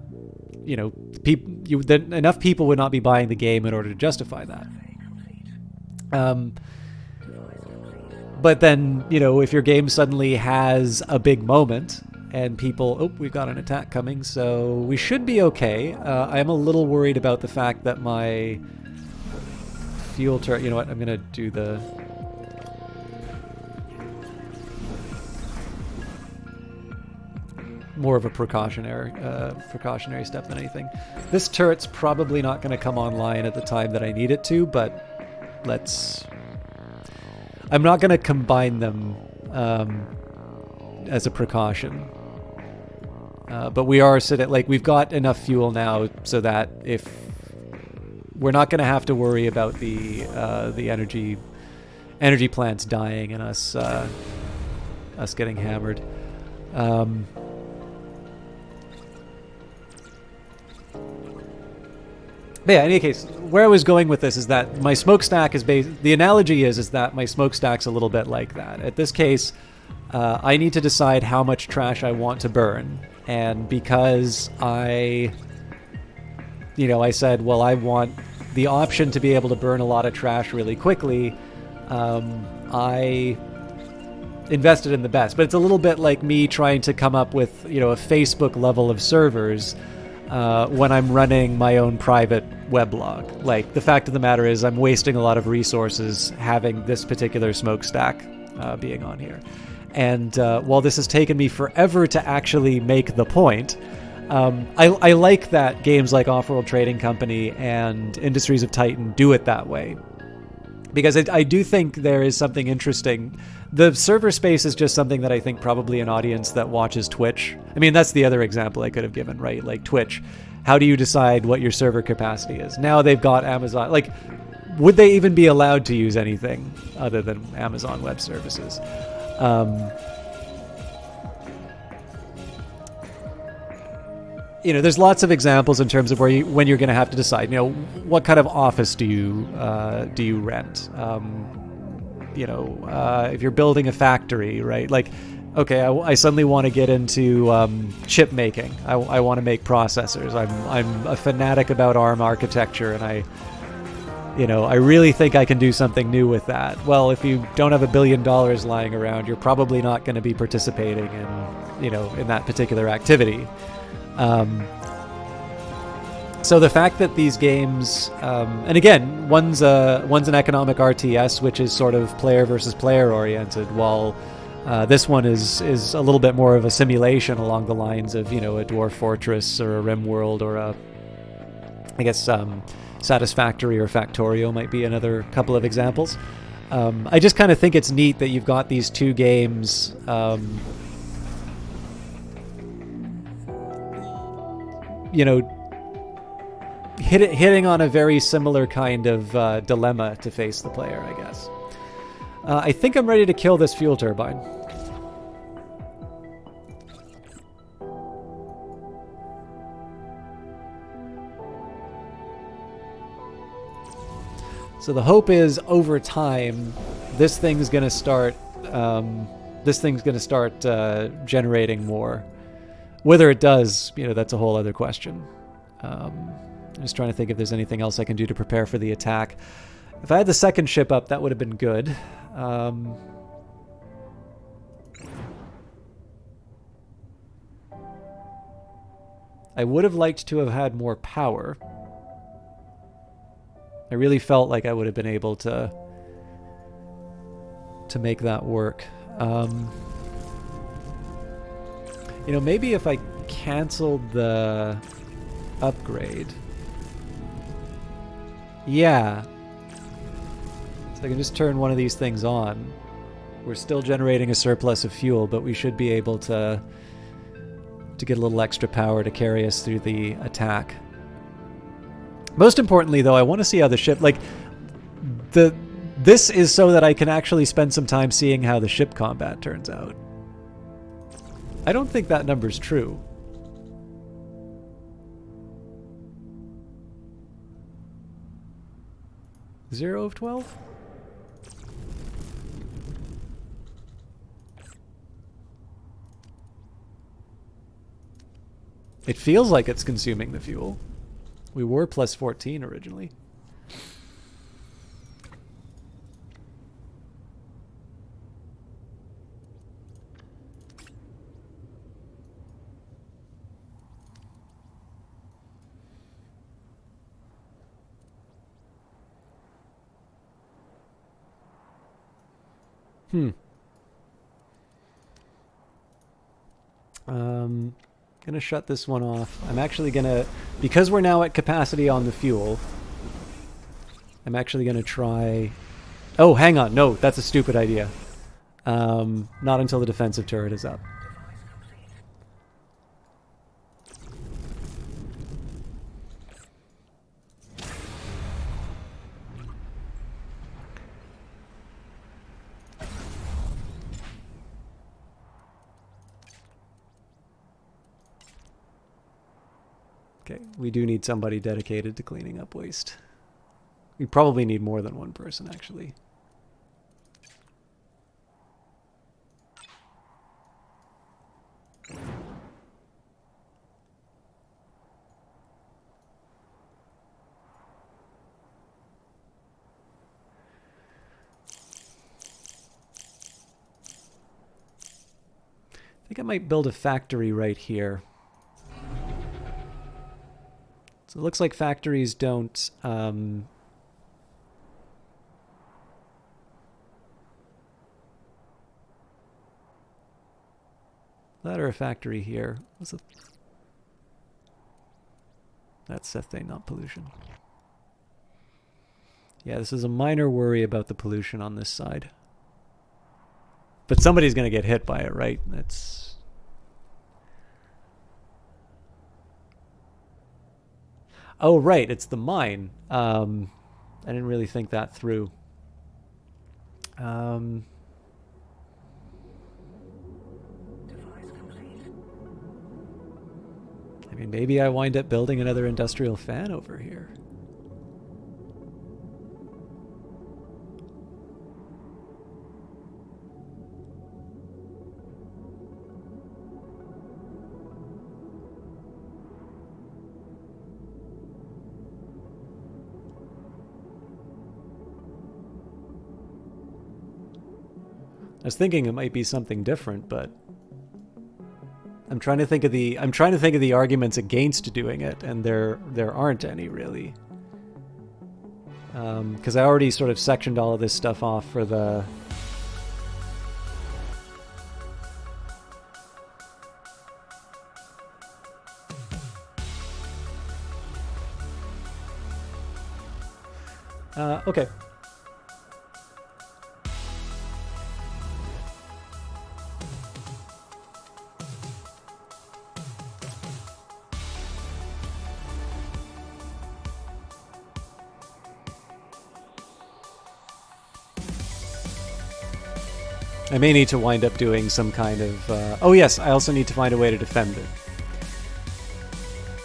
enough people would not be buying the game in order to justify that. But then, you know, if your game suddenly has a big moment and people, oh, we've got an attack coming, so we should be okay. I am a little worried about the fact that my fuel turret, you know what, I'm going to do the... more of a precautionary step than anything. This turret's probably not going to come online at the time that I need it to, but let's... I'm not going to combine them as a precaution. But we are sitting... Like, we've got enough fuel now so that if... We're not going to have to worry about the energy plants dying and us getting hammered. But yeah, in any case, where I was going with this is that my smokestack is the analogy is that my smokestack's a little bit like that. At this case, I need to decide how much trash I want to burn. And because I said, well, I want the option to be able to burn a lot of trash really quickly, I invested in the best. But it's a little bit like me trying to come up with, you know, a Facebook level of servers when I'm running my own private weblog. Like, the fact of the matter is I'm wasting a lot of resources having this particular smokestack being on here. And while this has taken me forever to actually make the point, I like that games like Off-World Trading Company and Industries of Titan do it that way. Because I do think there is something interesting. The server space is just something that I think probably an audience that watches Twitch. I mean, that's the other example I could have given, right? Like Twitch. How do you decide what your server capacity is? Now they've got Amazon. Like, would they even be allowed to use anything other than Amazon Web Services? You know, there's lots of examples in terms of when you're going to have to decide. You know, what kind of office do you rent? If you're building a factory, right? Like, okay, I suddenly want to get into chip making. I want to make processors. I'm a fanatic about ARM architecture, and I really think I can do something new with that. Well, if you don't have $1 billion lying around, you're probably not going to be participating in that particular activity. So the fact that these games, and again, one's an economic RTS, which is sort of player versus player oriented, while this one is a little bit more of a simulation along the lines of, a Dwarf Fortress or a RimWorld or Satisfactory or Factorio might be another couple of examples. I just kind of think it's neat that you've got these two games hitting on a very similar kind of dilemma to face the player, I guess. I think I'm ready to kill this fuel turbine. So the hope is, over time, this thing's going to start generating more. Whether it does, that's a whole other question. I'm just trying to think if there's anything else I can do to prepare for the attack. If I had the second ship up, that would have been good. I would have liked to have had more power. I really felt like I would have been able to make that work. Maybe if I canceled the upgrade. Yeah. So I can just turn one of these things on. We're still generating a surplus of fuel, but we should be able to get a little extra power to carry us through the attack. Most importantly, though, I want to see how the ship... This is so that I can actually spend some time seeing how the ship combat turns out. I don't think that number's true. 0 of 12? It feels like it's consuming the fuel. We were plus 14 originally. Gonna shut this one off. I'm actually gonna, because we're now at capacity on the fuel, I'm actually gonna try... Oh, hang on. No, that's a stupid idea. Not until the defensive turret is up. Okay, we do need somebody dedicated to cleaning up waste. We probably need more than one person, actually. I think I might build a factory right here. So it looks like factories don't... that or a factory here. What's the... That's methane, not pollution. Yeah, this is a minor worry about the pollution on this side. But somebody's going to get hit by it, right? That's... Oh, right, it's the mine. I didn't really think that through. I mean, maybe I wind up building another industrial fan over here. I was thinking it might be something different, but I'm trying to think of the arguments against doing it, and there aren't any really. Because I already sort of sectioned all of this stuff off for the... okay. I may need to wind up doing some kind of... oh yes, I also need to find a way to defend it.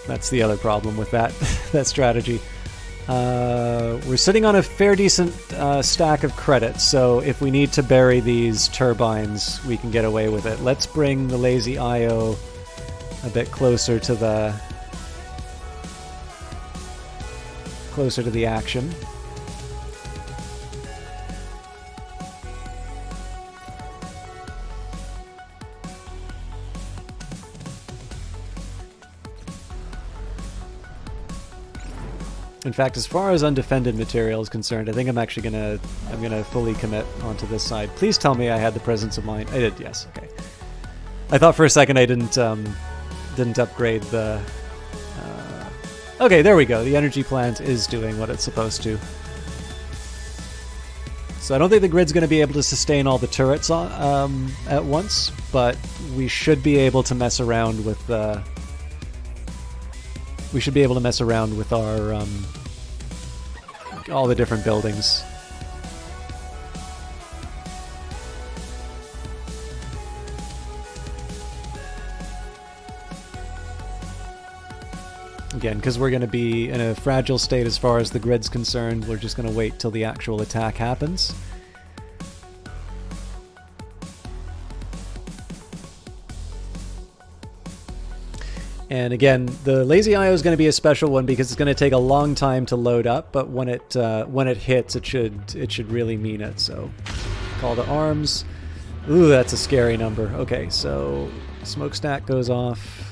That's the other problem with that, that strategy. We're sitting on a fair decent stack of credits, so if we need to bury these turbines, we can get away with it. Let's bring the lazy IO a bit closer to the action. In fact, as far as undefended material is concerned, I think I'm actually gonna fully commit onto this side. Please tell me I had the presence of mind. I did, yes. Okay. I thought for a second I didn't upgrade the. Okay, there we go. The energy plant is doing what it's supposed to. So I don't think the grid's going to be able to sustain all the turrets at once, but we should be able to mess around with the. We should be able to mess around with our all the different buildings. Again, because we're going to be in a fragile state as far as the grid's concerned, we're just going to wait till the actual attack happens. And again, the lazy IO is going to be a special one because it's going to take a long time to load up, but when it hits, it should really mean it. So, call to arms. Ooh, that's a scary number. Okay, so smokestack goes off.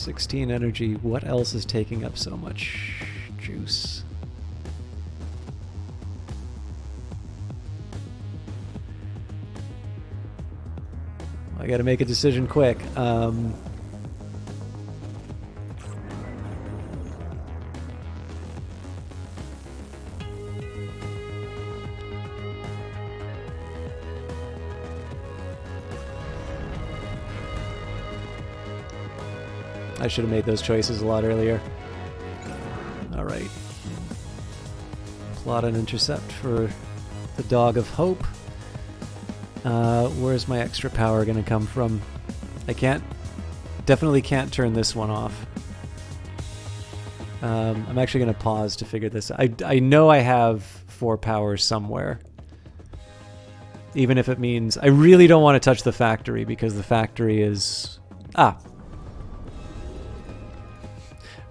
16 energy. What else is taking up so much juice? I gotta make a decision quick. I should have made those choices a lot earlier. Alright. Plot and intercept for the Dog of Hope. Where's my extra power gonna come from? I definitely can't turn this one off. I'm actually gonna pause to figure this out. I know I have 4 power somewhere. Even if it means... I really don't want to touch the factory because the factory is...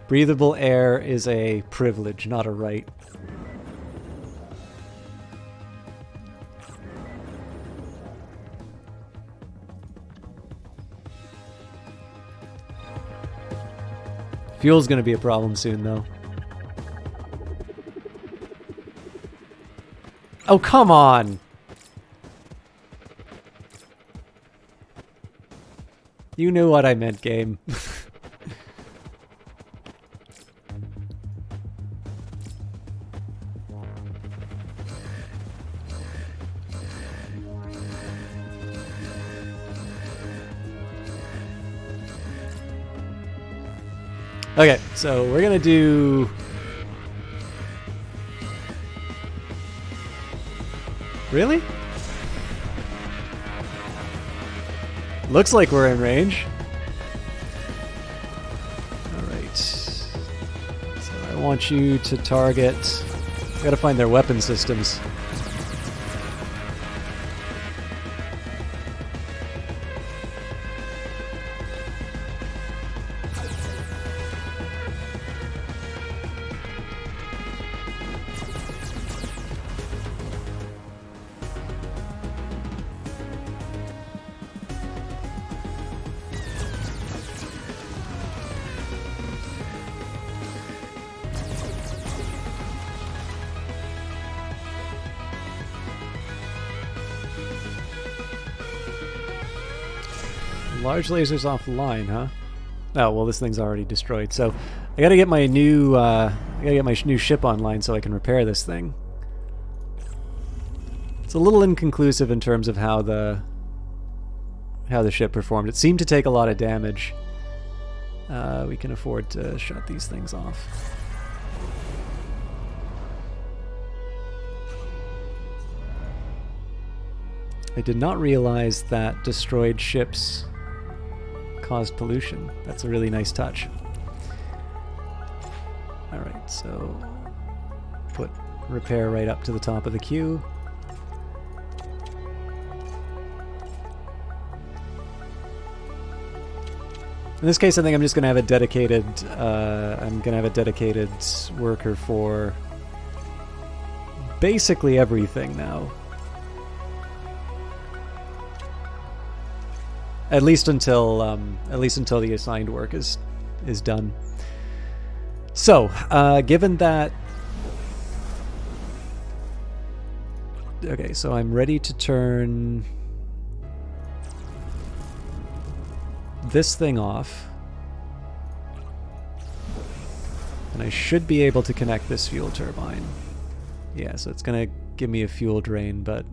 Breathable air is a privilege, not a right. Fuel's gonna be a problem soon, though. Oh, come on! You knew what I meant, game. Okay, so we're gonna do... Really? Looks like we're in range. Alright. So I want you to target... I gotta find their weapon systems. Large lasers offline, huh? Oh well, this thing's already destroyed. So I gotta get my new new ship online so I can repair this thing. It's a little inconclusive in terms of how the ship performed. It seemed to take a lot of damage. We can afford to shut these things off. I did not realize that destroyed ships caused pollution. That's a really nice touch. Alright, so put repair right up to the top of the queue. In this case, I think I'm just going to have a dedicated worker for basically everything now. At least until the assigned work is done. So, given that... Okay, so I'm ready to turn this thing off. And I should be able to connect this fuel turbine. Yeah, so it's gonna give me a fuel drain, but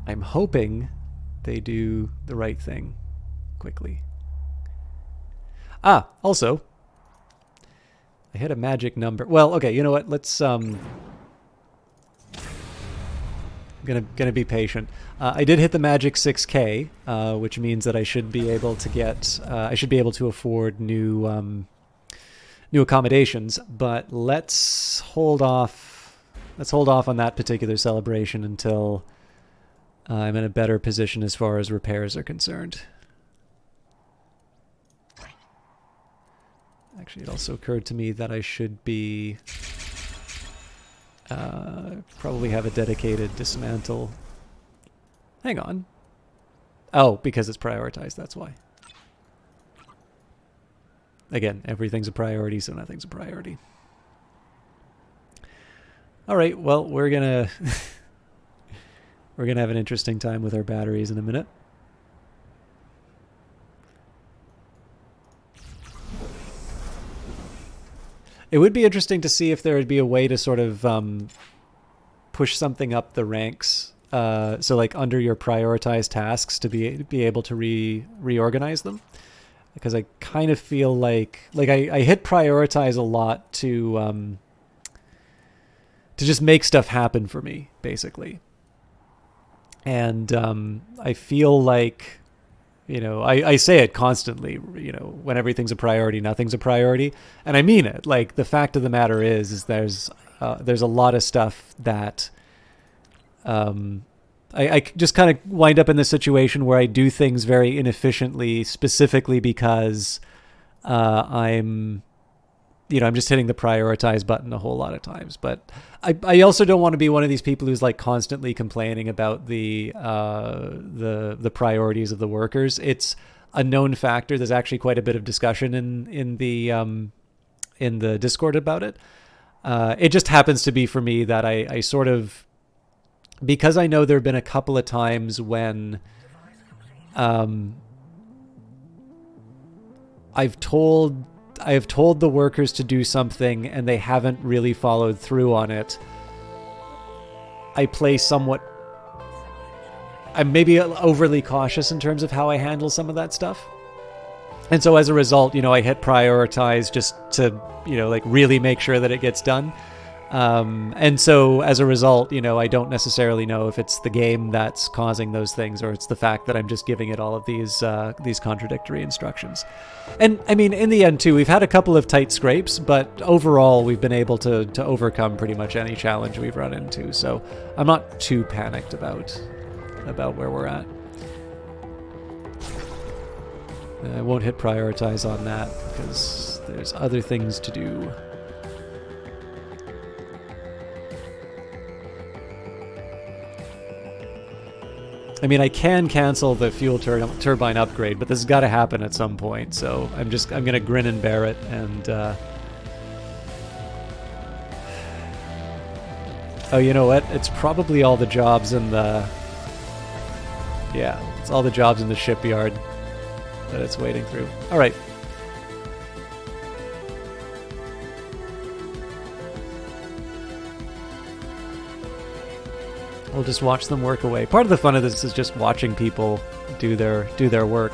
I'm hoping they do the right thing quickly. Also, I hit a magic number. Well, okay, you know what? Let's gonna be patient. I did hit the magic 6K, which means that I should be able to get I should be able to afford new accommodations, but let's hold off on that particular celebration until I'm in a better position as far as repairs are concerned. Actually, it also occurred to me that I should be probably have a dedicated dismantle. Hang on. Oh, because it's prioritized, that's why. again, everything's a priority, so nothing's a priority. All right, well, we're gonna we're gonna have an interesting time with our batteries in a minute. It would be interesting to see if there would be a way to sort of push something up the ranks. So like under your prioritized tasks to be able to reorganize them. Because I kind of feel like I hit prioritize a lot to just make stuff happen for me, basically. And I feel like, I say it constantly, when everything's a priority, nothing's a priority. And I mean it. Like, the fact of the matter is there's a lot of stuff that I just kind of wind up in this situation where I do things very inefficiently, specifically because I'm just hitting the prioritize button a whole lot of times. But I also don't want to be one of these people who's like constantly complaining about the priorities of the workers. It's a known factor. There's actually quite a bit of discussion in the Discord about it. It just happens to be for me that I sort of, because I know there have been a couple of times when I have told the workers to do something and they haven't really followed through on it. I'm maybe overly cautious in terms of how I handle some of that stuff. And so as a result, I hit prioritize just to, really make sure that it gets done. And so as a result, I don't necessarily know if it's the game that's causing those things or it's the fact that I'm just giving it all of these contradictory instructions. And I mean, in the end too, we've had a couple of tight scrapes, but overall we've been able to overcome pretty much any challenge we've run into. So I'm not too panicked about where we're at. I won't hit prioritize on that because there's other things to do. I mean, I can cancel the fuel turbine upgrade, but this has got to happen at some point. So I'm going to grin and bear it. And oh, you know what? It's probably all the jobs in the it's all the jobs in the shipyard that it's waiting through. All right. We'll just watch them work away. Part of the fun of this is just watching people do their work.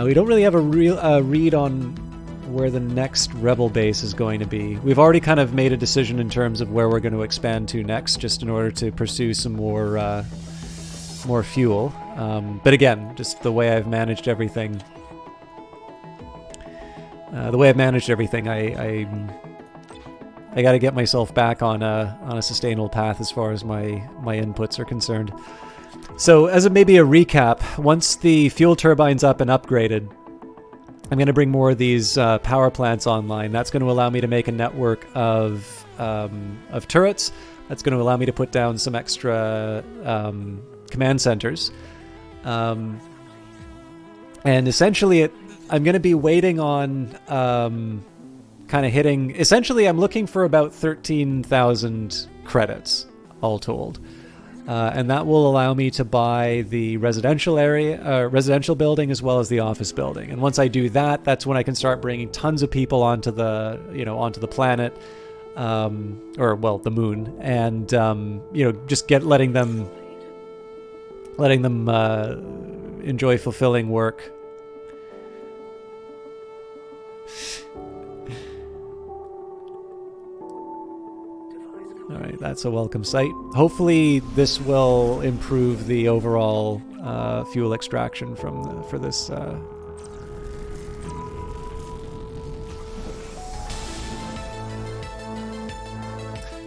We don't really have a real read on where the next rebel base is going to be. We've already kind of made a decision in terms of where we're going to expand to next, just in order to pursue some more fuel. But again, just the way I've managed everything. I got to get myself back on a sustainable path as far as my inputs are concerned. So as maybe a recap, once the fuel turbine's up and upgraded, I'm going to bring more of these power plants online. That's going to allow me to make a network of turrets. That's going to allow me to put down some extra command centers. And essentially I'm going to be waiting on kind of hitting... Essentially, I'm looking for about 13,000 credits, all told. And that will allow me to buy the residential building as well as the office building. And once I do that, that's when I can start bringing tons of people onto the planet, the moon, and just letting them enjoy fulfilling work. All right, that's a welcome sight. Hopefully this will improve the overall fuel extraction for this.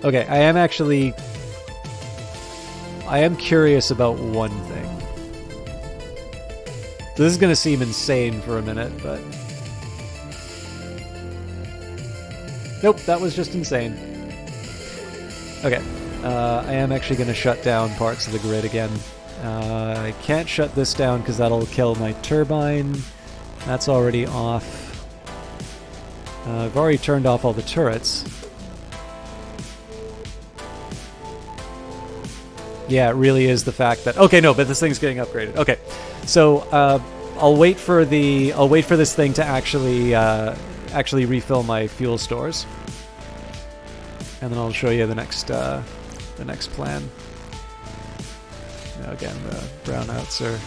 Okay, I am curious about one thing. So this is going to seem insane for a minute, but... Nope, that was just insane. Okay. I am actually going to shut down parts of the grid again. I can't shut this down because that'll kill my turbine. That's already off. I've already turned off all the turrets. Yeah, it really is the fact that... Okay, no, but this thing's getting upgraded. Okay, so I'll wait for this thing to actually refill my fuel stores, and then I'll show you the next plan. Now again, the brownouts are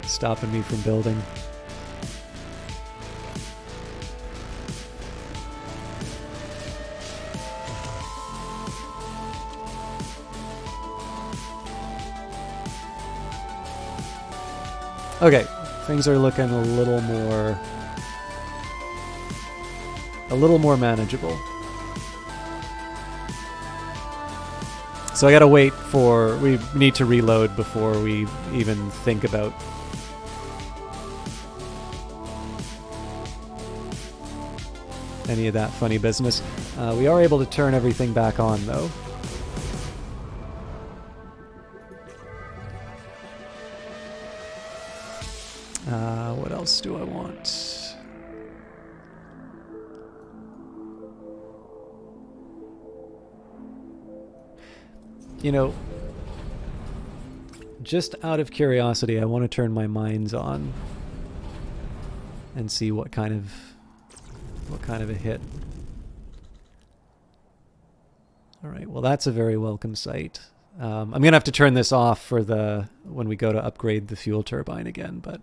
stopping me from building. Okay, things are looking a little more manageable. So I gotta wait for... We need to reload before we even think about... any of that funny business. We are able to turn everything back on, though. What else do I want? You know, just out of curiosity, I want to turn my mines on and see what kind of a hit. All right, well, that's a very welcome sight. I'm gonna have to turn this off for when we go to upgrade the fuel turbine again, but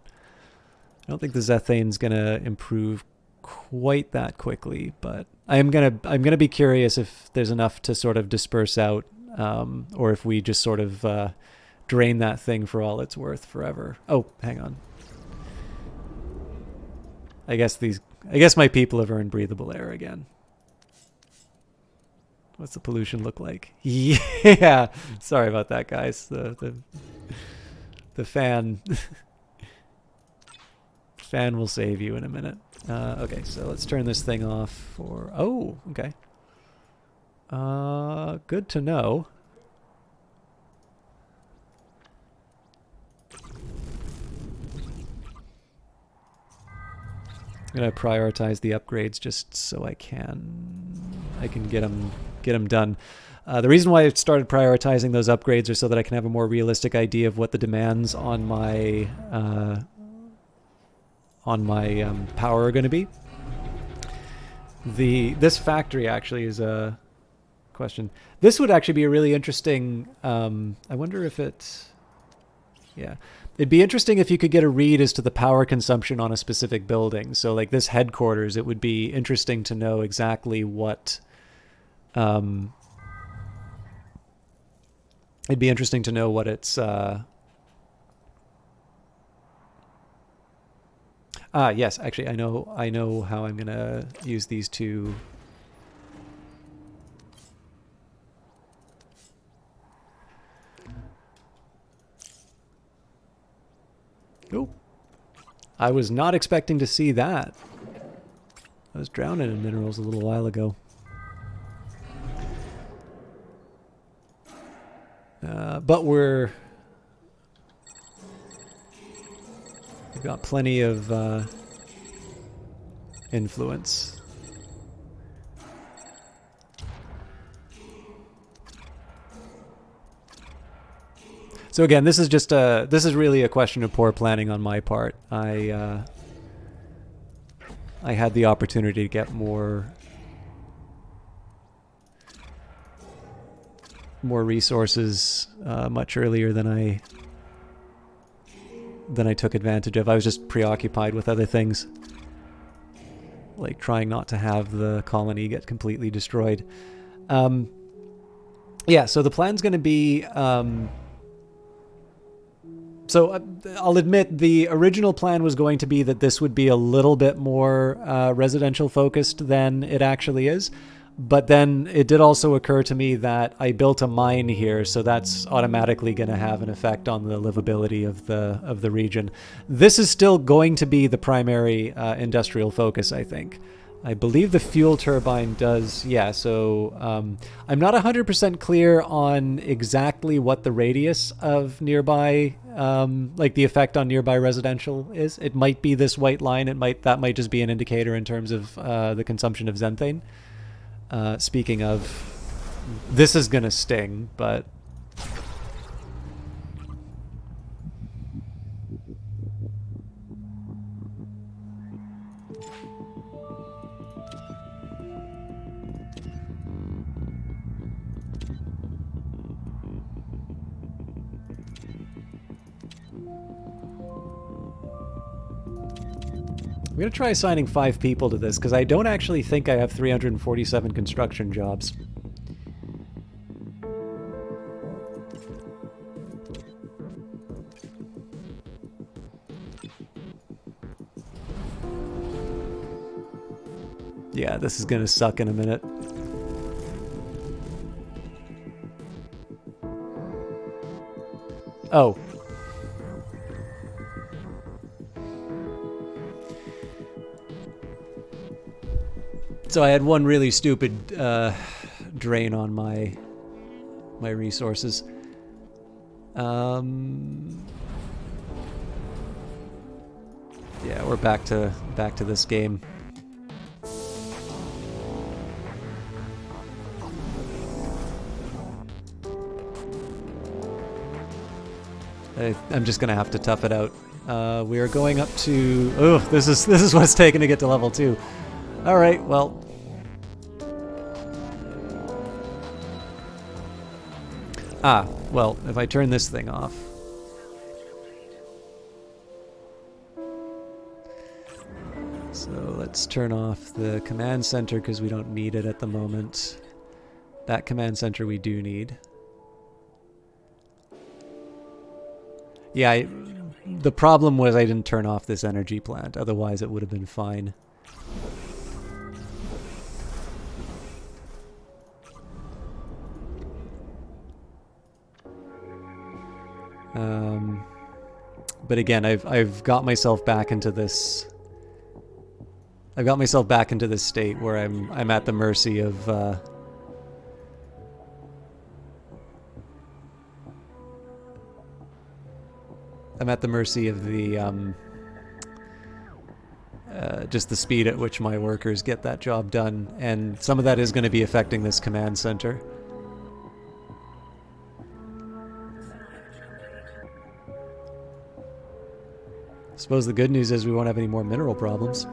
I don't think the Zethane's gonna improve quite that quickly. But I'm gonna be curious if there's enough to sort of disperse out, or if we just sort of drain that thing for all it's worth forever. Oh, hang on. I guess my people have earned breathable air again. What's the pollution look like? Yeah, sorry about that, guys. The fan fan will save you in a minute. Okay, so let's turn this thing off for... Oh, okay. Good to know. I'm gonna prioritize the upgrades just so I can get them done. The reason why I started prioritizing those upgrades are so that I can have a more realistic idea of what the demands on my power are going to be. This factory actually is a question. This would actually be a really interesting... I wonder if it... Yeah. It'd be interesting if you could get a read as to the power consumption on a specific building. So like this headquarters, it would be interesting to know exactly what... it'd be interesting to know what it's... yes, actually, I know how I'm going to use these two... Oh, I was not expecting to see that. I was drowning in minerals a little while ago. But we've got plenty of influence. So again, this is really a question of poor planning on my part. I had the opportunity to get more resources much earlier than I took advantage of. I was just preoccupied with other things, like trying not to have the colony get completely destroyed. Yeah, so the plan's going to be... So I'll admit the original plan was going to be that this would be a little bit more residential focused than it actually is. But then it did also occur to me that I built a mine here, so that's automatically going to have an effect on the livability of the region. This is still going to be the primary industrial focus, I think. I believe the fuel turbine does, yeah, so I'm not 100% clear on exactly what the radius of nearby, like the effect on nearby residential is. It might be this white line. That might just be an indicator in terms of the consumption of xanthane. Speaking of, this is going to sting, but... I'm going to try assigning 5 people to this, because I don't actually think I have 347 construction jobs. Yeah, this is going to suck in a minute. Oh. So I had one really stupid drain on my resources. Yeah, we're back to this game. I'm just gonna have to tough it out. We are going up to... Oh, this is what it's taken to get to level 2. All right, well. Well, if I turn this thing off. So let's turn off the command center because we don't need it at the moment. That command center we do need. Yeah, the problem was I didn't turn off this energy plant. Otherwise, it would have been fine. But again, I've got myself back into this. I've got myself back into this state where I'm at the mercy of. I'm at the mercy of the just the speed at which my workers get that job done, and some of that is going to be affecting this command center. I suppose the good news is we won't have any more mineral problems.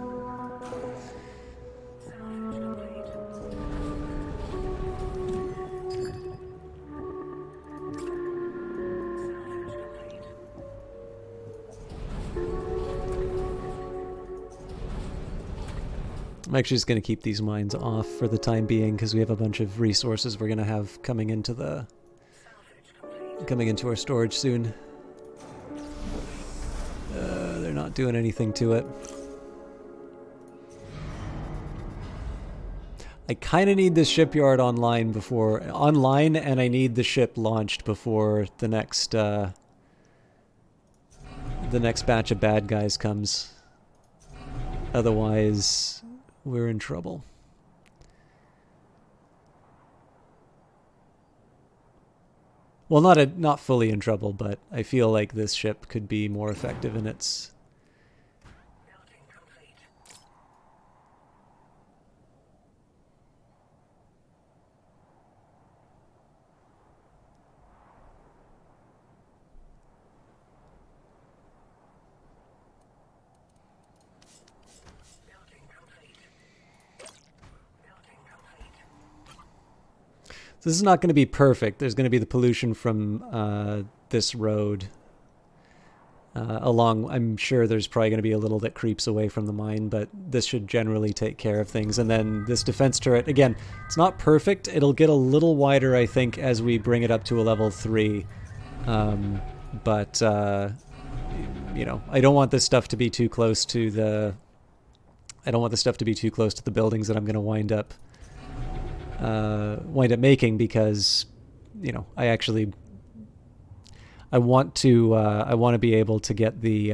I'm actually just going to keep these mines off for the time being because we have a bunch of resources we're going to have coming into our storage soon. They're not doing anything to it. I kind of need this shipyard online, and I need the ship launched before the next batch of bad guys comes. Otherwise, we're in trouble. Well, not fully in trouble, but I feel like this ship could be more effective in its... This is not going to be perfect. There's going to be the pollution from this road along. I'm sure there's probably going to be a little that creeps away from the mine, but this should generally take care of things. And then this defense turret, again, it's not perfect. It'll get a little wider, I think, as we bring it up to a level 3. But you know, I don't want this stuff to be too close to the... I don't want this stuff to be too close to the buildings that I'm going to wind up making, because, you know, I want to be able to get the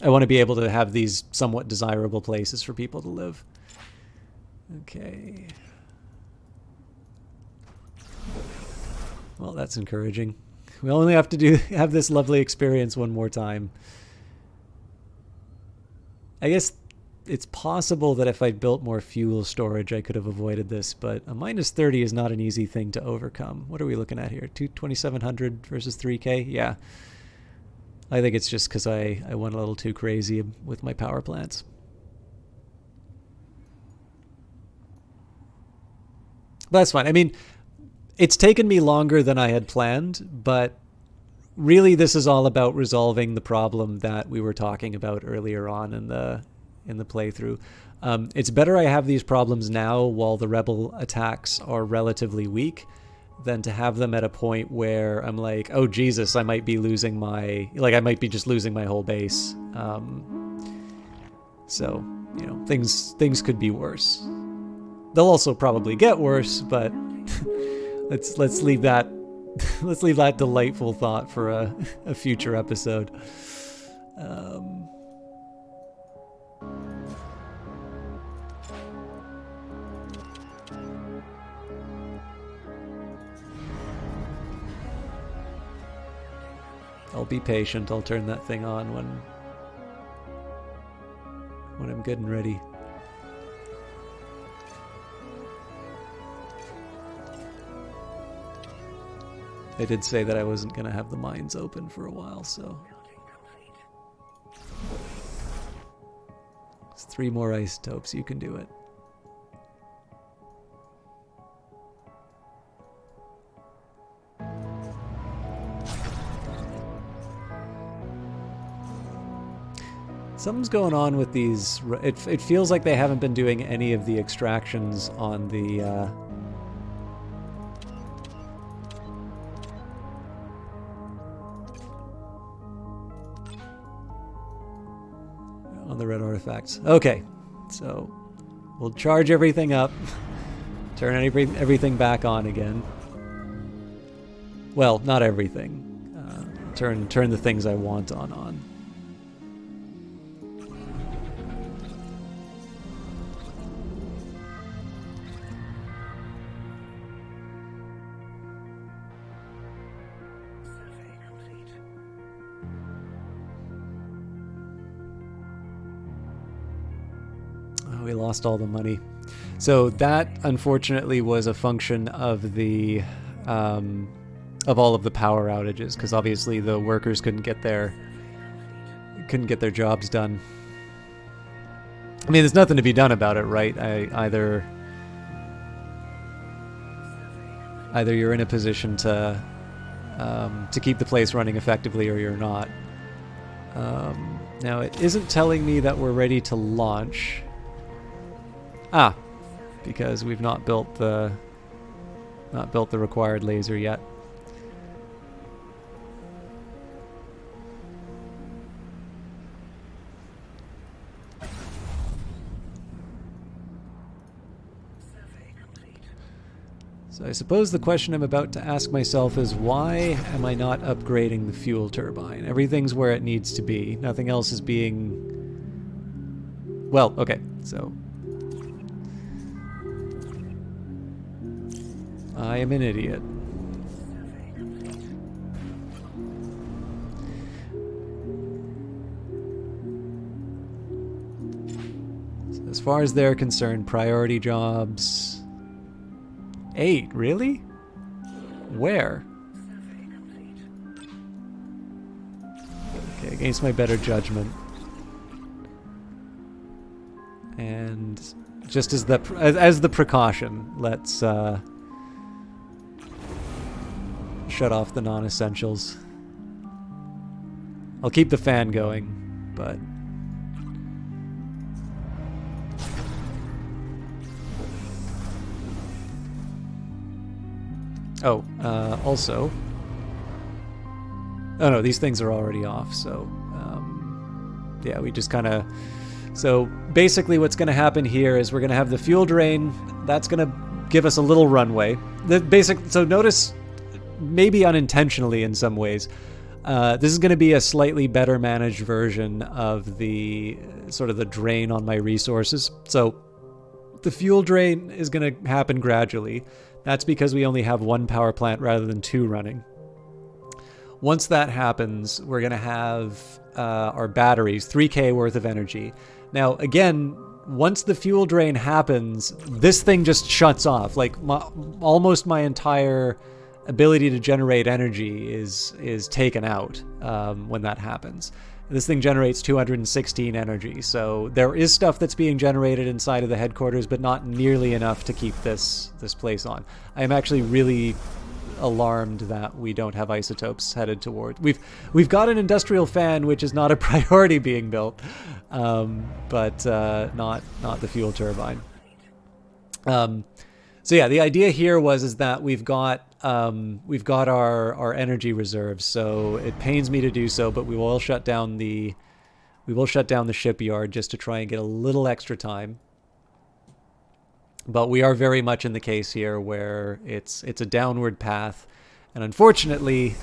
I I want to be able to have these somewhat desirable places for people to live. Okay. Well, that's encouraging. We only have to have this lovely experience one more time. I guess it's possible that if I built more fuel storage, I could have avoided this, but a minus 30 is not an easy thing to overcome. What are we looking at here? 2,700 versus 3K? Yeah. I think it's just because I went a little too crazy with my power plants. But that's fine. I mean, it's taken me longer than I had planned, but really this is all about resolving the problem that we were talking about earlier on in the playthrough. It's better I have these problems now while the rebel attacks are relatively weak than to have them at a point where I'm like, oh Jesus, I might be losing I might be just losing my whole base. So, you know, things could be worse. They'll also probably get worse, but let's leave that delightful thought for a future episode. I'll be patient. I'll turn that thing on when I'm good and ready. They did say that I wasn't going to have the mines open for a while, so... It's 3 more isotopes, you can do it. Something's going on with these... It feels like they haven't been doing any of the extractions on the... on the red artifacts. Okay, so we'll charge everything up, turn everything back on again. Well, not everything. Turn the things I want on. We lost all the money. So that unfortunately was a function of the of all of the power outages, because obviously the workers couldn't get their jobs done. I mean, there's nothing to be done about it, right? Either you're in a position to keep the place running effectively, or you're not. Now it isn't telling me that we're ready to launch. Because we've not built the required laser yet. So I suppose the question I'm about to ask myself is, why am I not upgrading the fuel turbine? Everything's where it needs to be. Nothing else is being... Well, okay, so... I am an idiot. So as far as they're concerned, priority jobs... 8, really? Where? Okay, against my better judgment. And just as the precaution, let's shut off the non-essentials. I'll keep the fan going, but... Oh, also... Oh no, these things are already off, so... yeah, we just kind of... So, basically what's going to happen here is we're going to have the fuel drain. That's going to give us a little runway. So notice... maybe unintentionally in some ways, This is going to be a slightly better managed version of the sort of the drain on my resources. So the fuel drain is going to happen gradually. That's because we only have one power plant rather than two running. Once that happens, we're going to have our batteries, 3K worth of energy. Now, again, once the fuel drain happens, this thing just shuts off. Like almost my entire ability to generate energy is taken out when that happens. This thing generates 216 energy, so there is stuff that's being generated inside of the headquarters, but not nearly enough to keep this place on. I am actually really alarmed that we don't have isotopes headed toward. We've got an industrial fan, which is not a priority being built, but not the fuel turbine. So yeah, the idea here is that we've got our energy reserves. So it pains me to do so, but we will shut down the shipyard just to try and get a little extra time. But we are very much in the case here where it's a downward path, and unfortunately,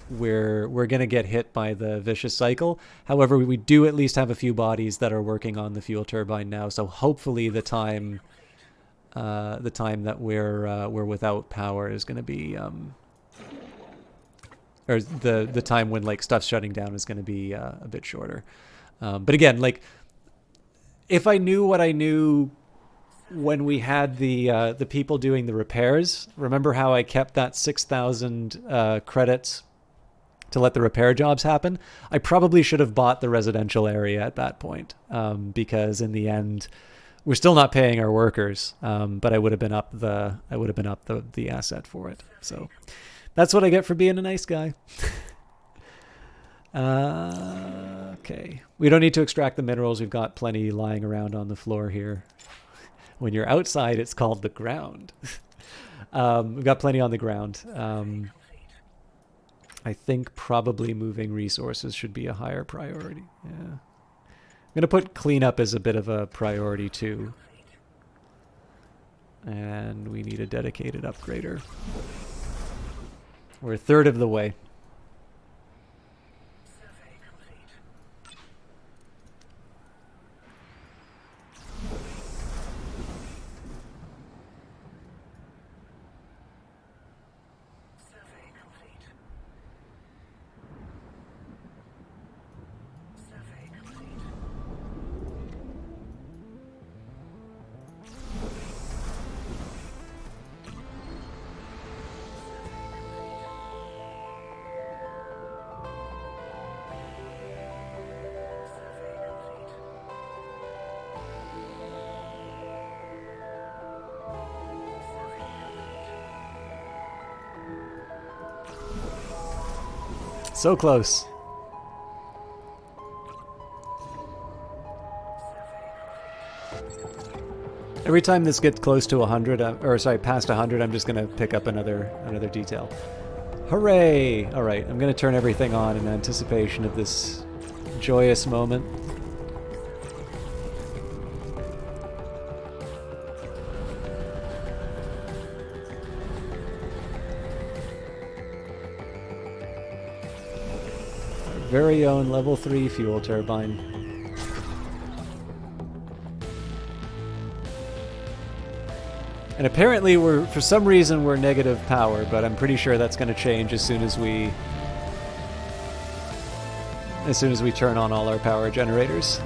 we're going to get hit by the vicious cycle. However, we do at least have a few bodies that are working on the fuel turbine now, so hopefully the time that we're without power is going to be, or the time when like stuff's shutting down is going to be a bit shorter. But again, like if I knew what I knew when we had the people doing the repairs, remember how I kept that 6,000 credits to let the repair jobs happen? I probably should have bought the residential area at that point, because in the end, we're still not paying our workers, but I would have been up the asset for it. So that's what I get for being a nice guy. Okay, we don't need to extract the minerals. We've got plenty lying around on the floor here. When you're outside, it's called the ground. We've got plenty on the ground. I think probably moving resources should be a higher priority. Yeah. I'm going to put cleanup as a bit of a priority too. And we need a dedicated upgrader. We're a third of the way. So close. Every time this gets close to 100, or sorry, past 100, I'm just going to pick up another detail. Hooray! All right, I'm going to turn everything on in anticipation of this joyous moment. Very own level 3 fuel turbine. And apparently for some reason we're negative power, but I'm pretty sure that's going to change as soon as we turn on all our power generators.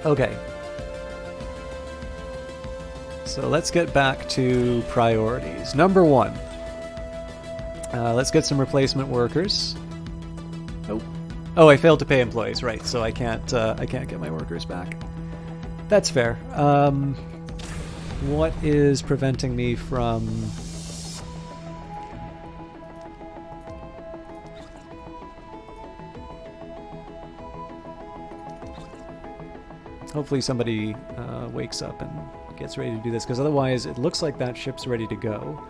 Okay. So let's get back to priorities. Number 1. Let's get some replacement workers. Oh, I failed to pay employees, right? So I can't get my workers back. That's fair. What is preventing me from? Hopefully somebody wakes up and gets ready to do this, because otherwise it looks like that ship's ready to go.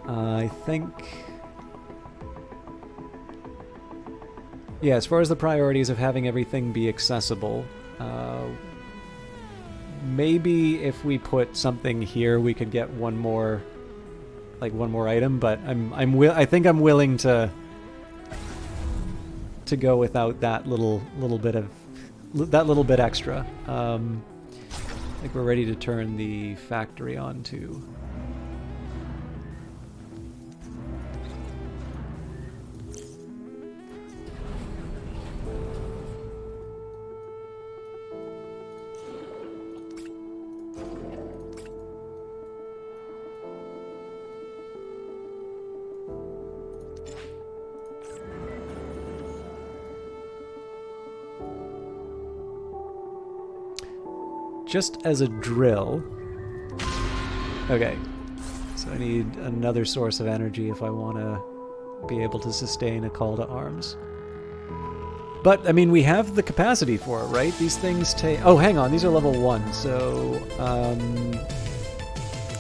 I think Yeah, as far as the priorities of having everything be accessible, maybe if we put something here, we could get one more item. But I think I'm willing to go without that little bit extra. I think we're ready to turn the factory on too. Just as a drill. Okay. So I need another source of energy if I want to be able to sustain a call to arms. But, I mean, we have the capacity for it, right? These things take... Oh, hang on. These are level 1, so...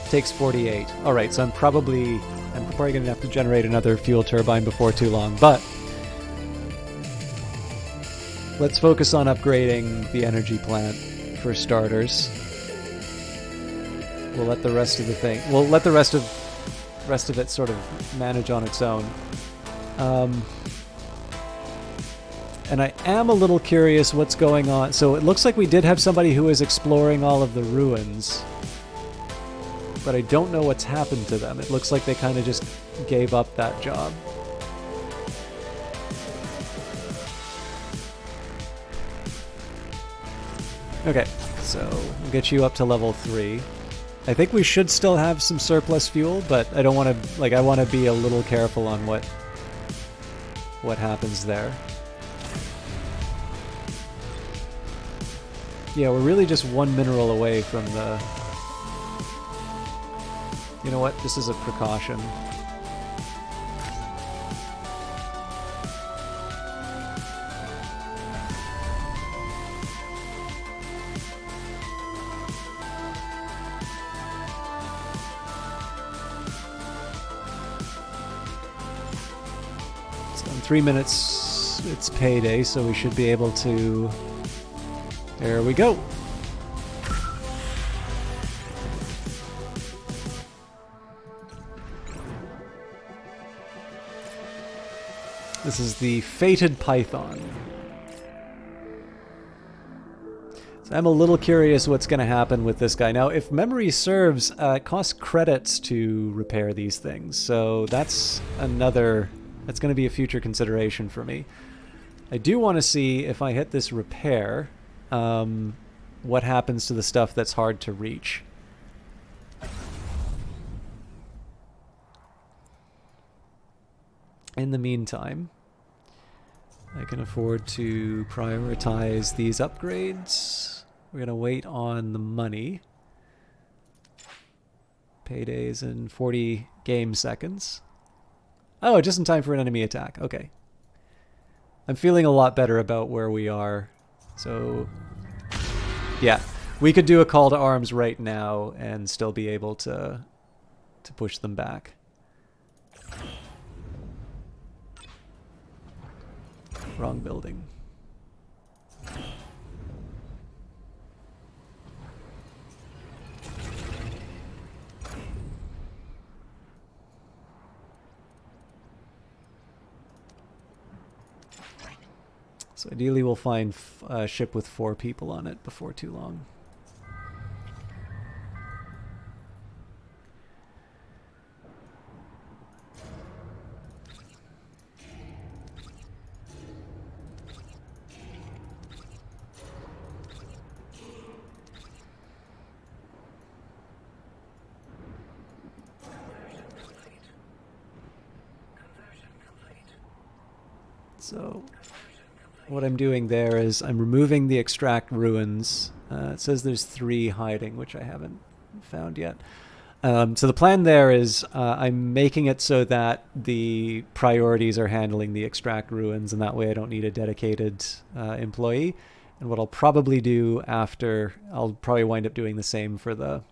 takes 48. Alright, so I'm probably going to have to generate another fuel turbine before too long, but... Let's focus on upgrading the energy plant. For starters, we'll let the rest of it sort of manage on its own. And I am a little curious what's going on. So it looks like we did have somebody who was exploring all of the ruins, but I don't know what's happened to them. It looks like they kind of just gave up that job. Okay, so we'll get you up to level 3. I think we should still have some surplus fuel, but I don't want to, I want to be a little careful on what happens there. Yeah, we're really just one mineral away from the... You know what? This is a precaution. So in 3 minutes, it's payday, so we should be able to... There we go. This is the Fated Python. So I'm a little curious what's going to happen with this guy. Now, if memory serves, it costs credits to repair these things. So that's another... That's going to be a future consideration for me. I do want to see if I hit this repair, what happens to the stuff that's hard to reach. In the meantime, I can afford to prioritize these upgrades. We're going to wait on the money. Paydays in 40 game seconds. Oh, just in time for an enemy attack. Okay. I'm feeling a lot better about where we are. So, yeah. We could do a call to arms right now and still be able to push them back. Wrong building. So ideally we'll find a ship with 4 people on it before too long. So what I'm doing there is I'm removing the extract ruins. It says there's 3 hiding, which I haven't found yet. So the plan there is I'm making it so that the priorities are handling the extract ruins, and that way I don't need a dedicated employee. And what I'll probably do after, I'll probably wind up doing the same for the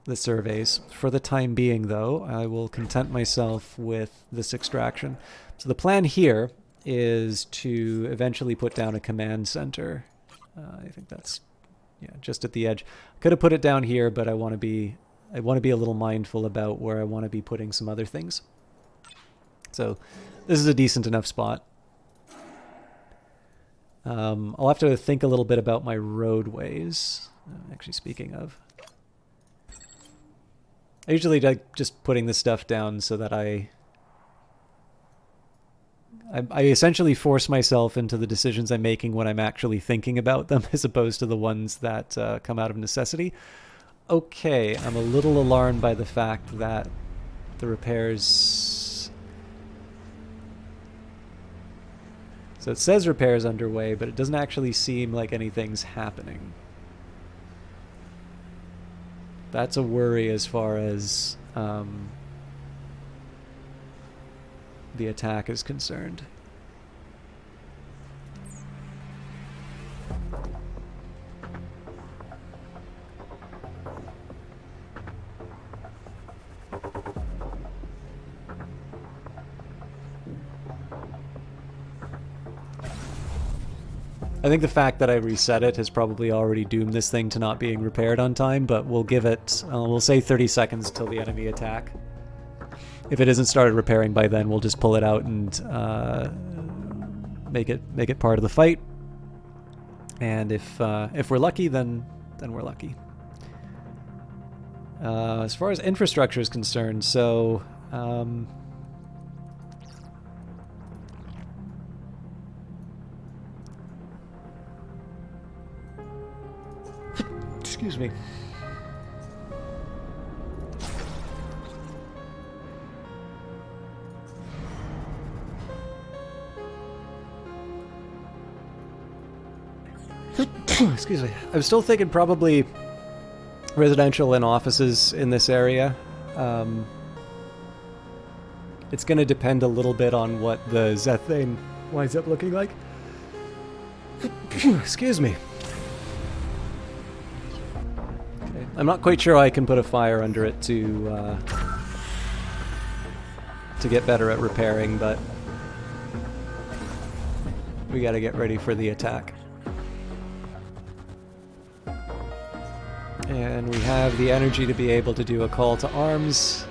the surveys. For the time being, though, I will content myself with this extraction. So the plan here is to eventually put down a command center. I think that's, yeah, just at the edge. Could have put it down here, but I want to be a little mindful about where I want to be putting some other things. So this is a decent enough spot. I'll have to think a little bit about my roadways. Actually, speaking of, I usually like just putting this stuff down so that I essentially force myself into the decisions I'm making when I'm actually thinking about them, as opposed to the ones that come out of necessity. Okay, I'm a little alarmed by the fact that the repairs... So it says repairs underway, but it doesn't actually seem like anything's happening. That's a worry as far as the attack is concerned. I think the fact that I reset it has probably already doomed this thing to not being repaired on time, but we'll give it, we'll say 30 seconds till the enemy attack. If it isn't started repairing by then, we'll just pull it out and make it part of the fight. And if we're lucky, then we're lucky. As far as infrastructure is concerned, so excuse me. Excuse me. I'm still thinking probably residential and offices in this area. It's going to depend a little bit on what the Zethane winds up looking like. Excuse me. Okay. I'm not quite sure I can put a fire under it to get better at repairing, but we got to get ready for the attack. And we have the energy to be able to do a call to arms.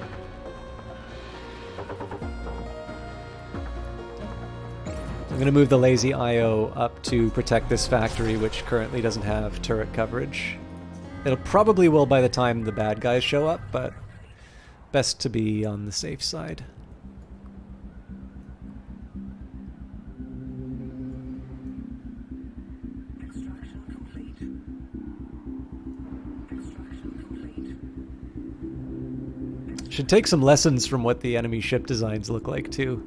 I'm going to move the lazy IO up to protect this factory, which currently doesn't have turret coverage. It'll probably will by the time the bad guys show up, but best to be on the safe side. Should take some lessons from what the enemy ship designs look like, too.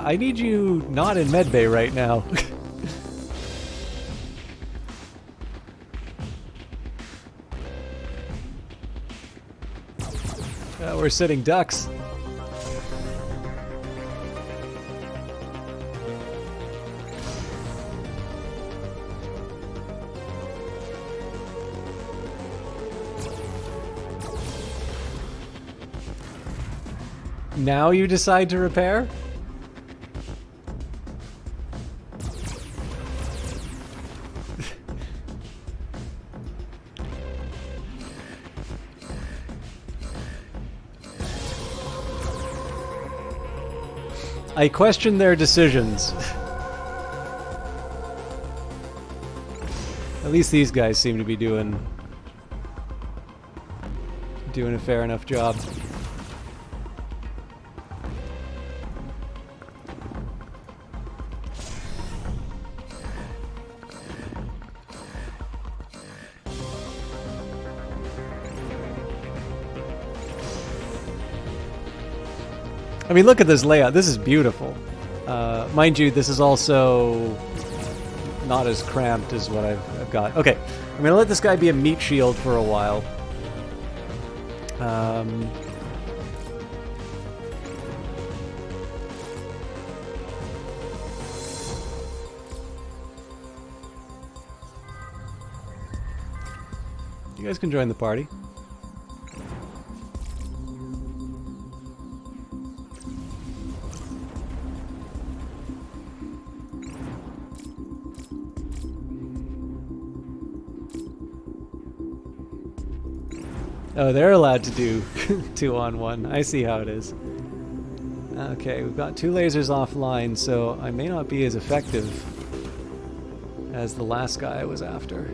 I need you not in medbay right now. We're sitting ducks. Now you decide to repair? I question their decisions. At least these guys seem to be doing a fair enough job. I mean, look at this layout. This is beautiful. Mind you, this is also not as cramped as what I've got. Okay, I'm gonna let this guy be a meat shield for a while. You guys can join the party. Oh, they're allowed to do 2-on-1. I see how it is. Okay, we've got 2 lasers offline, so I may not be as effective as the last guy I was after.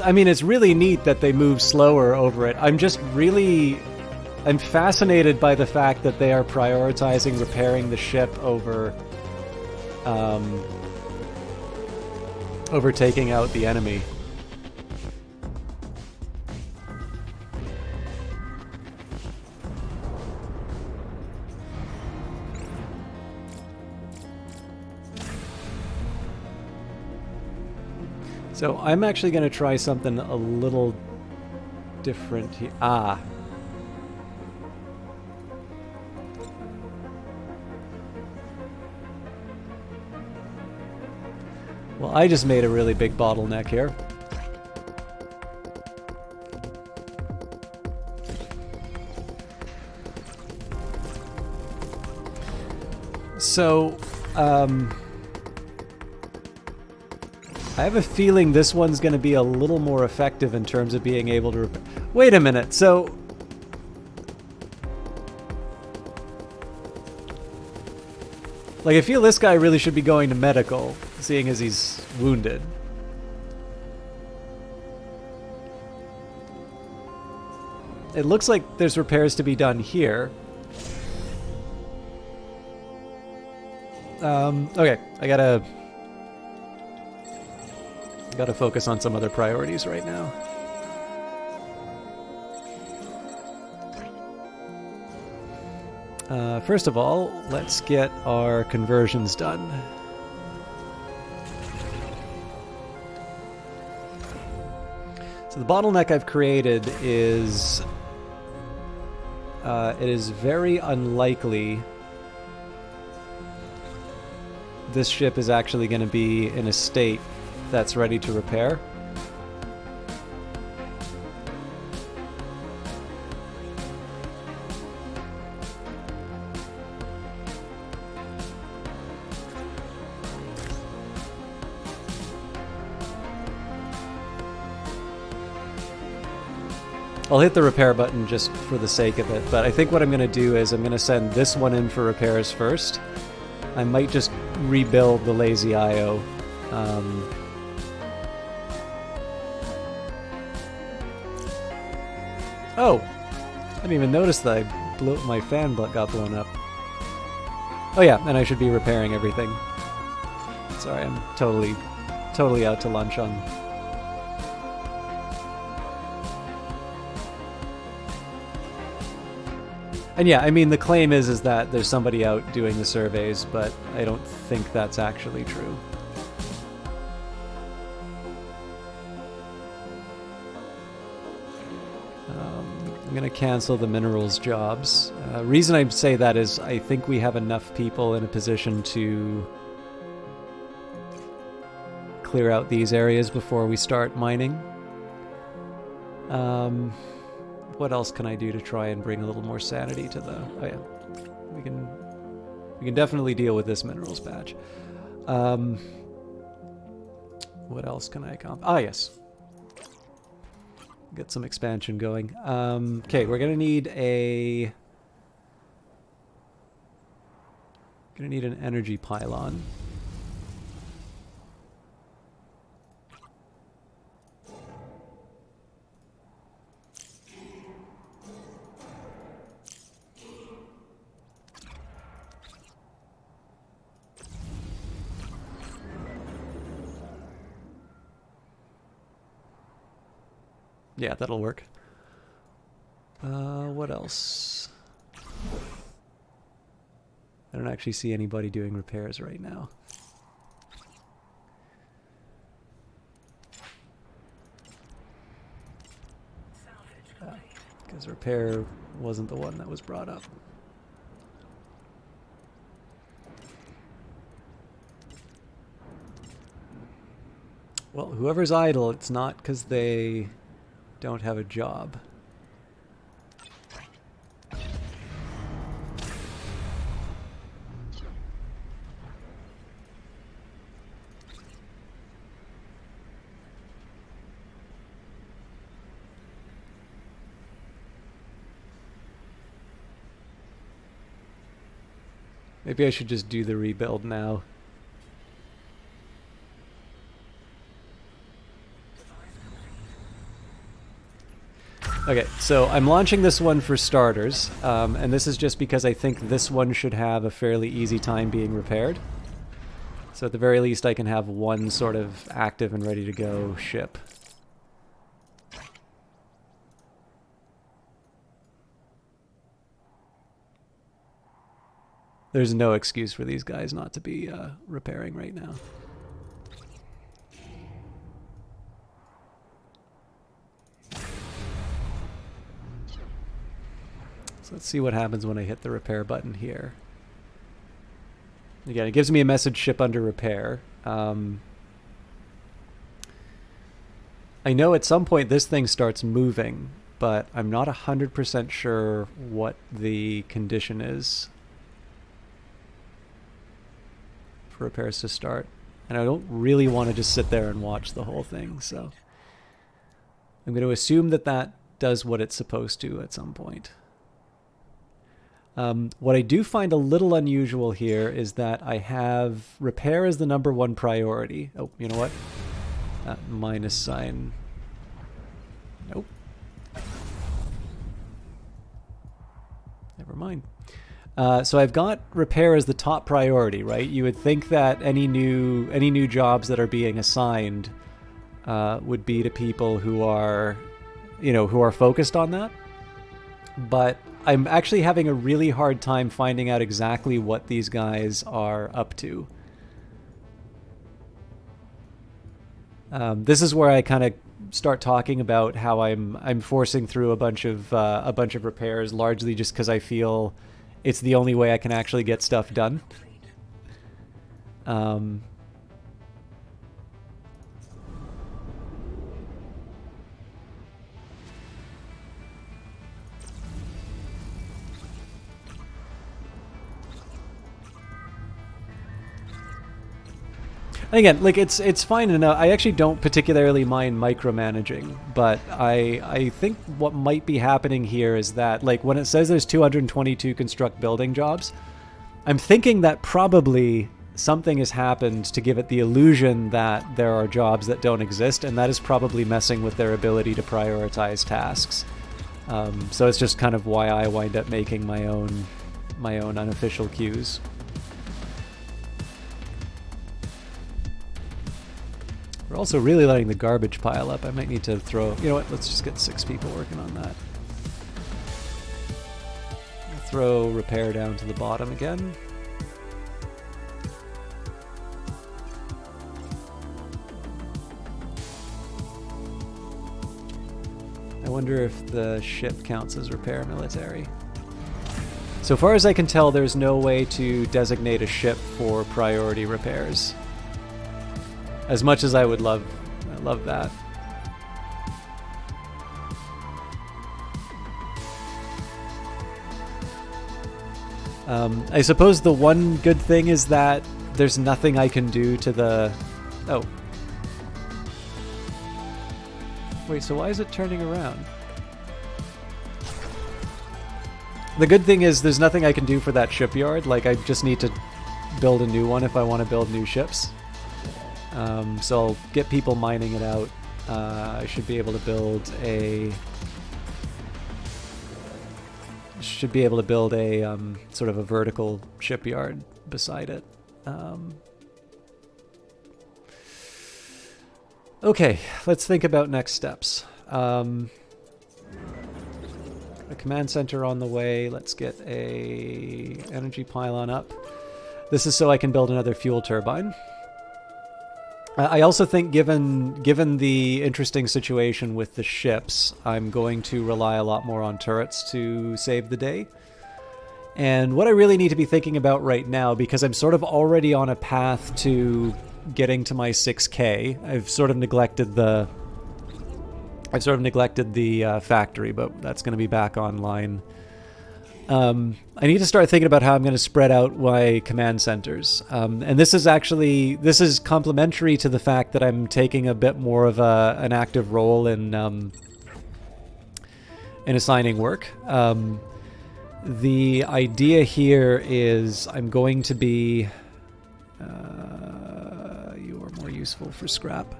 I mean, it's really neat that they move slower over it. I'm fascinated by the fact that they are prioritizing repairing the ship over, over taking out the enemy. So I'm actually going to try something a little different here. Ah. Well, I just made a really big bottleneck here. So, I have a feeling this one's going to be a little more effective in terms of being able to repair. Wait a minute, so... Like, I feel this guy really should be going to medical, seeing as he's wounded. It looks like there's repairs to be done here. Okay, I gotta focus on some other priorities right now. First of all, let's get our conversions done. So the bottleneck I've created is... it is very unlikely this ship is actually going to be in a state that's ready to repair. I'll hit the repair button just for the sake of it, but I think what I'm going to do is I'm going to send this one in for repairs first. I might just rebuild the lazy IO. Oh! I didn't even notice that my fan got blown up. Oh yeah, and I should be repairing everything. Sorry, I'm totally out to lunch on... And yeah, I mean, the claim is that there's somebody out doing the surveys, but I don't think that's actually true. I'm going to cancel the minerals jobs. Reason I say that is I think we have enough people in a position to clear out these areas before we start mining. What else can I do to try and bring a little more sanity to the... Oh yeah, we can definitely deal with this minerals patch. What else can I accomplish? Ah, yes. Get some expansion going. Okay, we're gonna need an energy pylon. Yeah, that'll work. What else? I don't actually see anybody doing repairs right now. Because repair wasn't the one that was brought up. Well, whoever's idle, it's not because they don't have a job. Maybe I should just do the rebuild now. Okay, so I'm launching this one for starters, and this is just because I think this one should have a fairly easy time being repaired. So at the very least I can have one sort of active and ready to go ship. There's no excuse for these guys not to be repairing right now. So let's see what happens when I hit the repair button here. Again, it gives me a message ship under repair. I know at some point this thing starts moving, but I'm not 100% sure what the condition is for repairs to start. And I don't really want to just sit there and watch the whole thing, so I'm going to assume that that does what it's supposed to at some point. What I do find a little unusual here is that I have repair as the #1 priority. Oh, you know what? That minus sign. Nope. Never mind. So I've got repair as the top priority, right? You would think that any new jobs that are being assigned would be to people who are, who are focused on that. But I'm actually having a really hard time finding out exactly what these guys are up to. This is where I kind of start talking about how I'm forcing through a bunch of repairs, largely just because I feel it's the only way I can actually get stuff done. Again, like it's fine enough. I actually don't particularly mind micromanaging, but I think what might be happening here is that, like, when it says there's 222 construct building jobs, I'm thinking that probably something has happened to give it the illusion that there are jobs that don't exist, and that is probably messing with their ability to prioritize tasks. So it's just kind of why I wind up making my own unofficial queues. We're also really letting the garbage pile up. I might need to throw... You know what? Let's just get 6 people working on that. I'll throw repair down to the bottom again. I wonder if the ship counts as repair military. So far as I can tell, there's no way to designate a ship for priority repairs. As much as I would love that. I suppose the one good thing is that there's nothing I can do to the... Oh. Wait, so why is it turning around? The good thing is there's nothing I can do for that shipyard. Like, I just need to build a new one if I want to build new ships. So I'll get people mining it out. I should be able to build a... sort of a vertical shipyard beside it. Okay, let's think about next steps. A command center on the way. Let's get a energy pylon up. This is so I can build another fuel turbine. I also think given the interesting situation with the ships, I'm going to rely a lot more on turrets to save the day. And what I really need to be thinking about right now, because I'm sort of already on a path to getting to my 6K, I've sort of neglected the factory, but that's going to be back online. I need to start thinking about how I'm going to spread out my command centers. And this is complementary to the fact that I'm taking a bit more of an active role in assigning work. The idea here is I'm going to be... you are more useful for scrap.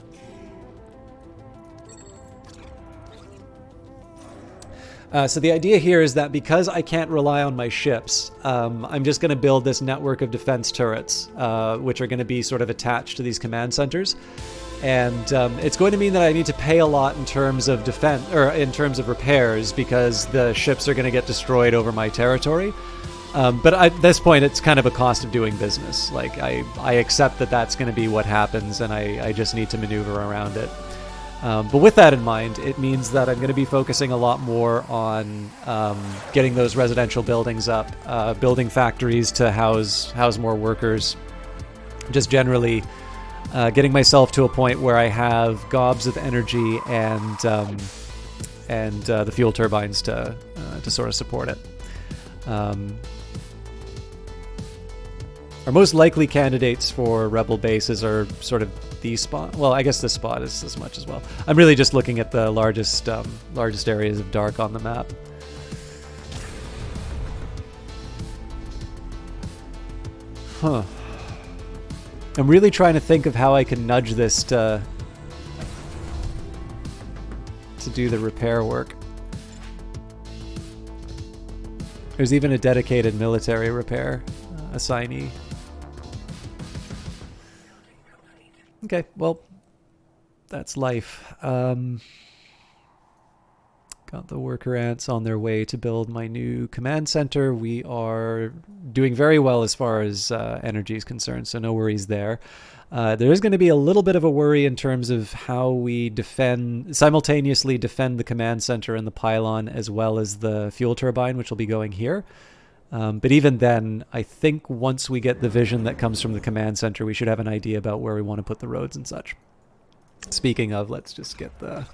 So the idea here is that because I can't rely on my ships, I'm just going to build this network of defense turrets, which are going to be sort of attached to these command centers. And it's going to mean that I need to pay a lot in terms of defense, or in terms of repairs, because the ships are going to get destroyed over my territory. But at this point, it's kind of a cost of doing business. Like, I accept that that's going to be what happens, and I just need to maneuver around it. But with that in mind, it means that I'm going to be focusing a lot more on getting those residential buildings up, building factories to house more workers, just generally getting myself to a point where I have gobs of energy and the fuel turbines to sort of support it. Our most likely candidates for rebel bases are sort of these spot. Well, I guess this spot is as much as well. I'm really just looking at the largest areas of dark on the map. Huh. I'm really trying to think of how I can nudge this to do the repair work. There's even a dedicated military repair assignee. Okay, well, that's life. Got the worker ants on their way to build my new command center. We are doing very well as far as energy is concerned, so no worries there. There is going to be a little bit of a worry in terms of how we simultaneously defend the command center and the pylon as well as the fuel turbine, which will be going here. But even then, I think once we get the vision that comes from the command center, we should have an idea about where we want to put the roads and such. Speaking of, let's just get the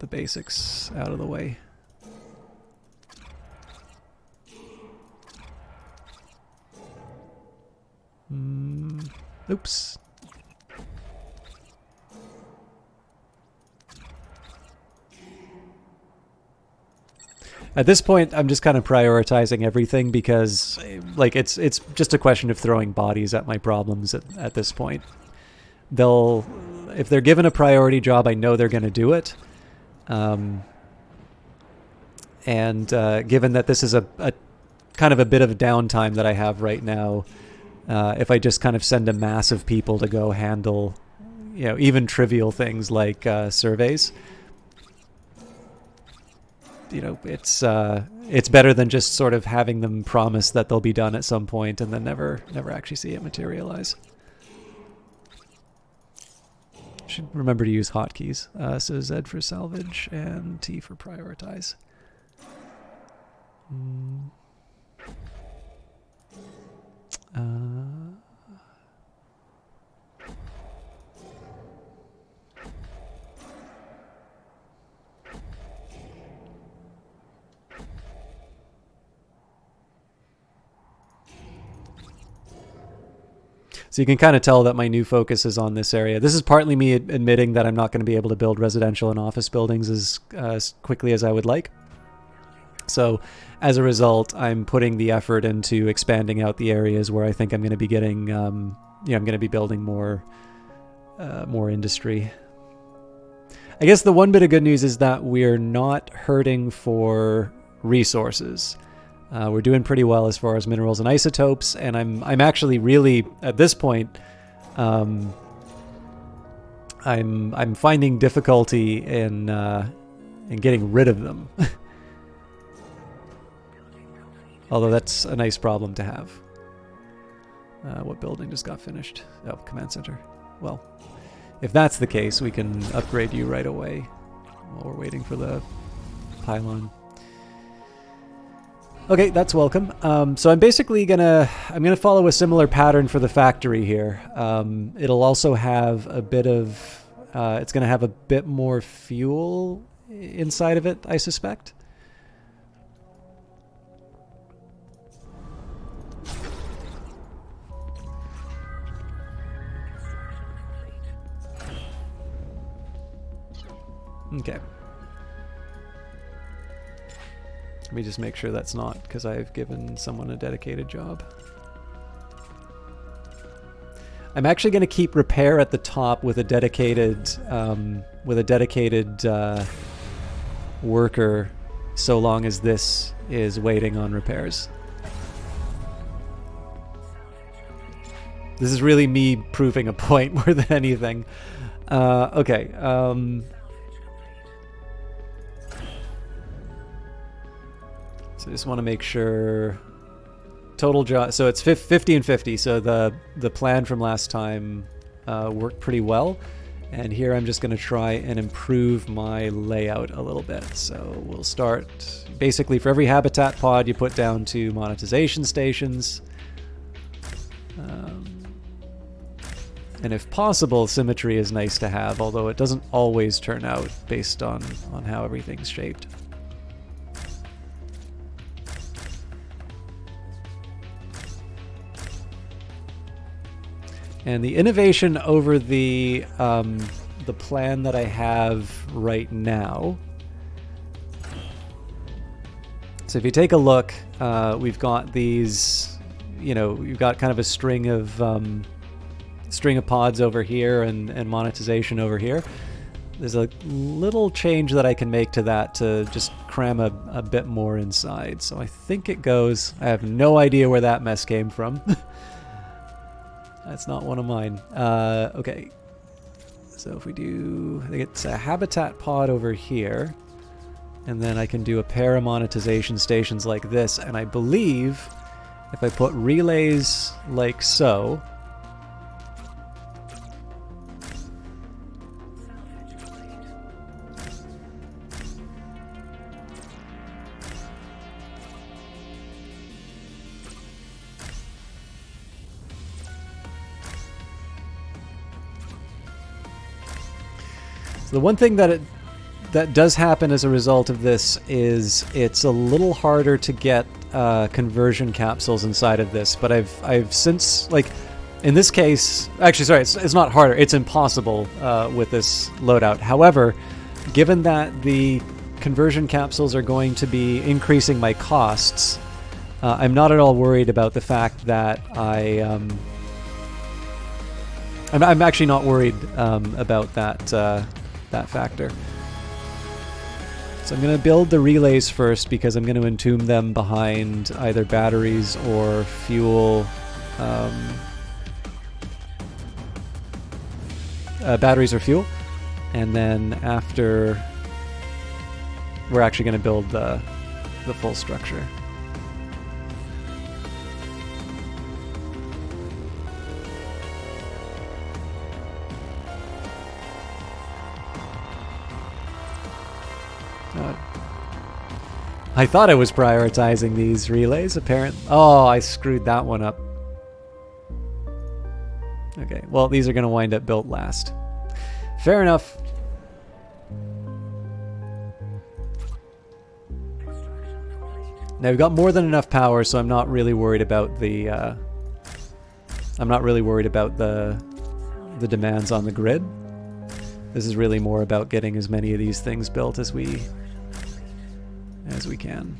basics out of the way. Oops. At this point, I'm just kind of prioritizing everything because, like, it's just a question of throwing bodies at my problems at this point. If they're given a priority job, I know they're going to do it. And given that this is a kind of a bit of a downtime that I have right now, if I just kind of send a mass of people to go handle, even trivial things like surveys, it's better than just sort of having them promise that they'll be done at some point and then never actually see it materialize. Should remember to use hotkeys. So Z for salvage and T for prioritize. So you can kind of tell that my new focus is on this area. This is partly me admitting that I'm not going to be able to build residential and office buildings as quickly as I would like. So as a result, I'm putting the effort into expanding out the areas where I think I'm going to be getting, I'm going to be building more industry. I guess the one bit of good news is that we're not hurting for resources. We're doing pretty well as far as minerals and isotopes, and I'm actually really, at this point, I'm finding difficulty in getting rid of them. Although that's a nice problem to have. What building just got finished? Oh, command center. Well, if that's the case, we can upgrade you right away while we're waiting for the pylon. Okay, that's welcome. So I'm basically gonna follow a similar pattern for the factory here. It'll also have a bit of it's gonna have a bit more fuel inside of it, I suspect. Okay. Let me just make sure that's not because I've given someone a dedicated job. I'm actually going to keep repair at the top with a dedicated worker, so long as this is waiting on repairs. This is really me proving a point more than anything. Okay. So I just want to make sure total job. So it's 50 and 50. So the plan from last time worked pretty well. And here I'm just going to try and improve my layout a little bit. So we'll start basically for every habitat pod you put down 2 monetization stations. And if possible, symmetry is nice to have, although it doesn't always turn out based on how everything's shaped. And the innovation over the plan that I have right now. So if you take a look, we've got these, you've got kind of a string of pods over here and monetization over here. There's a little change that I can make to that to just cram a bit more inside. So I think it goes. I have no idea where that mess came from. That's not one of mine. Okay. So if we do, I think it's a habitat pod over here. And then I can do a pair of monetization stations like this. And I believe if I put relays like so. The one thing that does happen as a result of this is it's a little harder to get conversion capsules inside of this. But I've since, like, in this case, actually, sorry, it's not harder. It's impossible with this loadout. However, given that the conversion capsules are going to be increasing my costs, I'm not at all worried about the fact that I'm actually not worried about that factor. So I'm going to build the relays first because I'm going to entomb them behind either batteries or fuel. Batteries or fuel. And then after, we're actually going to build the full structure. I thought I was prioritizing these relays, apparently. Oh, I screwed that one up. Okay, well, these are going to wind up built last. Fair enough. Now we've got more than enough power, so I'm not really worried about the the demands on the grid. This is really more about getting as many of these things built as we can.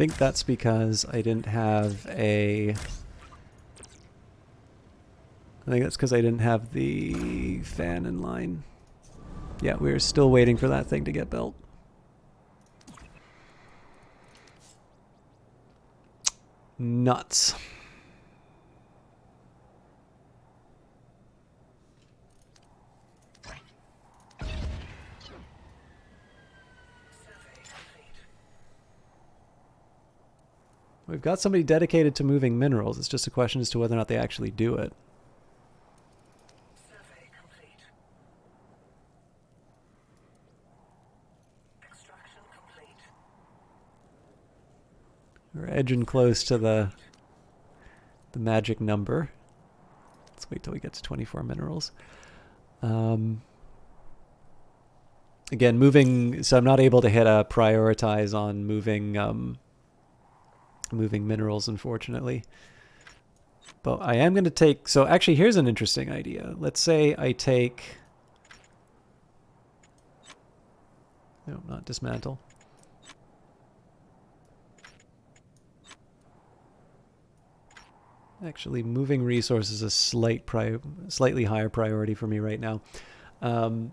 think that's because I didn't have a... I think that's because I didn't have the fan in line. Yeah, we're still waiting for that thing to get built. Nuts. We've got somebody dedicated to moving minerals. It's just a question as to whether or not they actually do it. Survey complete. Extraction complete. We're edging close to the magic number. Let's wait till we get to 24 minerals. Again, moving, so I'm not able to hit a prioritize on moving moving minerals, unfortunately. But I am going to take, so actually here's an interesting idea. Let's say I take, no, not dismantle. Actually, moving resources is a slightly higher priority for me right now.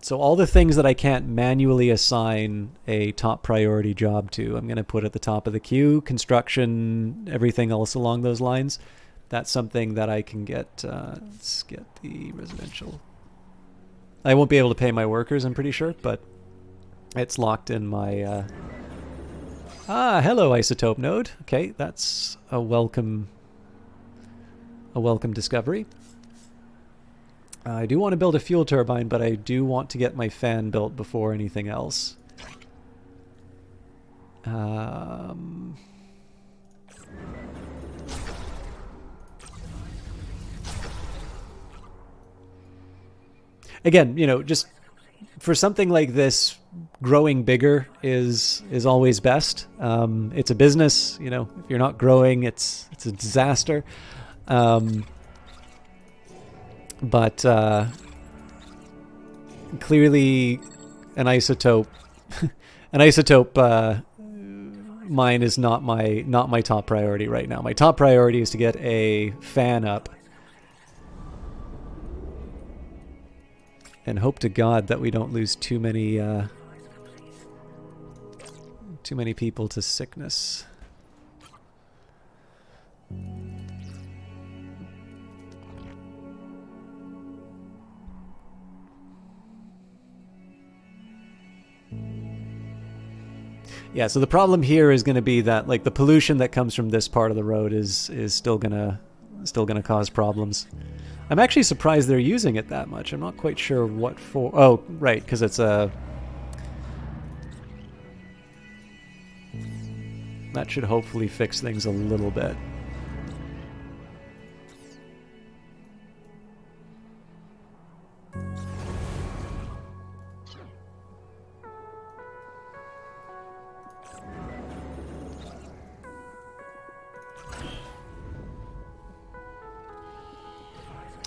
So all the things that I can't manually assign a top priority job to, I'm going to put at the top of the queue. Construction, everything else along those lines. That's something that I can get. Let's get the residential. I won't be able to pay my workers, I'm pretty sure, but it's locked in my... hello, isotope node. Okay, that's a welcome discovery. I do want to build a fuel turbine, but I do want to get my fan built before anything else. Again, you know, just for something like this, growing bigger is always best. It's a business, you know. If you're not growing, it's a disaster. But clearly, an isotope mine is not my top priority right now. My top priority is to get a fan up, and hope to God that we don't lose too many people to sickness. Yeah, so the problem here is going to be that, like, the pollution that comes from this part of the road is still gonna cause problems. I'm actually surprised they're using it that much. I'm not quite sure what for. Oh, right, because it's a... That should hopefully fix things a little bit.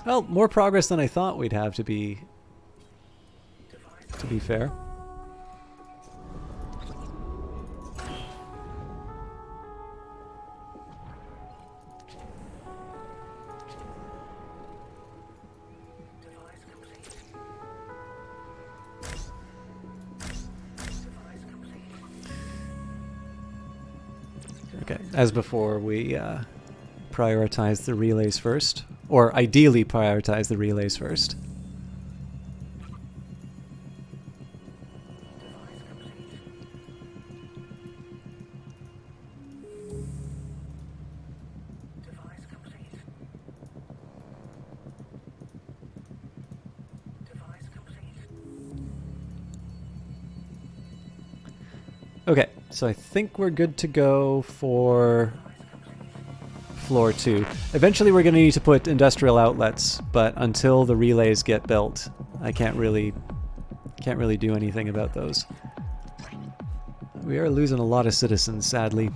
Well, more progress than I thought we'd have, to be fair. Okay, as before, we prioritize the relays first. Or ideally prioritize the relays first. Okay, so I think we're good to go for floor 2. Eventually we're going to need to put industrial outlets, but until the relays get built, I can't really do anything about those. We are losing a lot of citizens, sadly.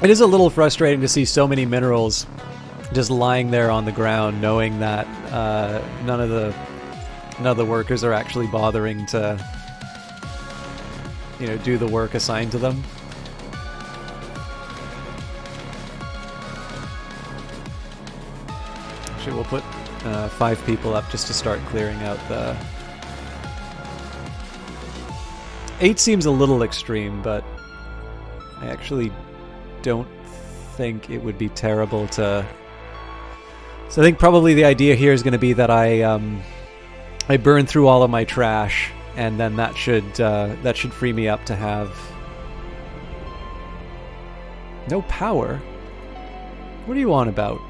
It is a little frustrating to see so many minerals just lying there on the ground, knowing that none of the workers are actually bothering to, do the work assigned to them. Actually, we'll put 5 people up just to start clearing out the... 8 seems a little extreme, but I actually don't think it would be terrible to... So I think probably the idea here is going to be that I burn through all of my trash, and then that should free me up to have no power. What are you on about?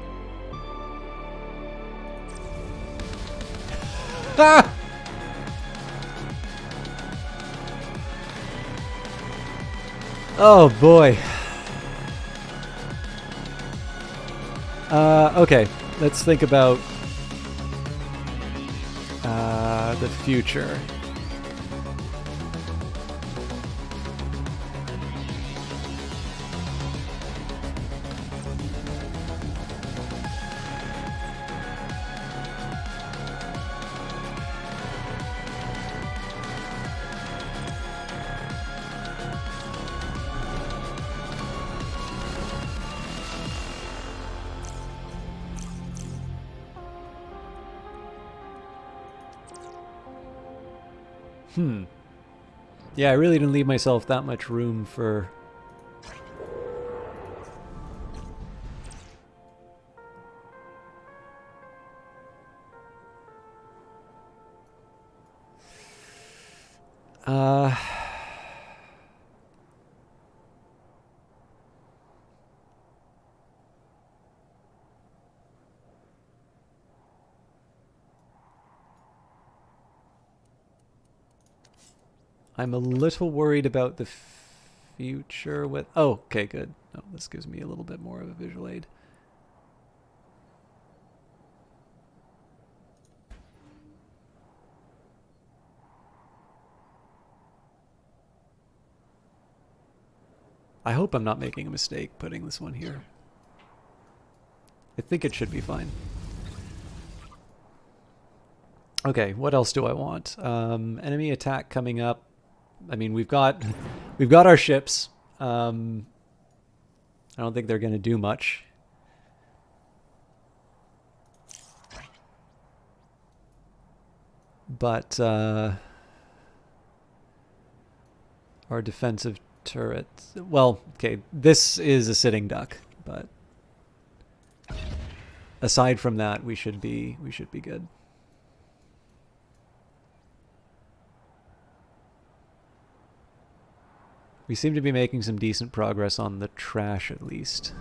Ah! Oh boy. Okay, let's think about the future. Yeah, I really didn't leave myself that much room for... I'm a little worried about the future with... Oh, okay, good. Oh, this gives me a little bit more of a visual aid. I hope I'm not making a mistake putting this one here. I think it should be fine. Okay, what else do I want? Enemy attack coming up. I mean, we've got our ships. I don't think they're going to do much. But our defensive turrets. Well, okay, this is a sitting duck, but aside from that, we should be good. We seem to be making some decent progress on the trash, at least.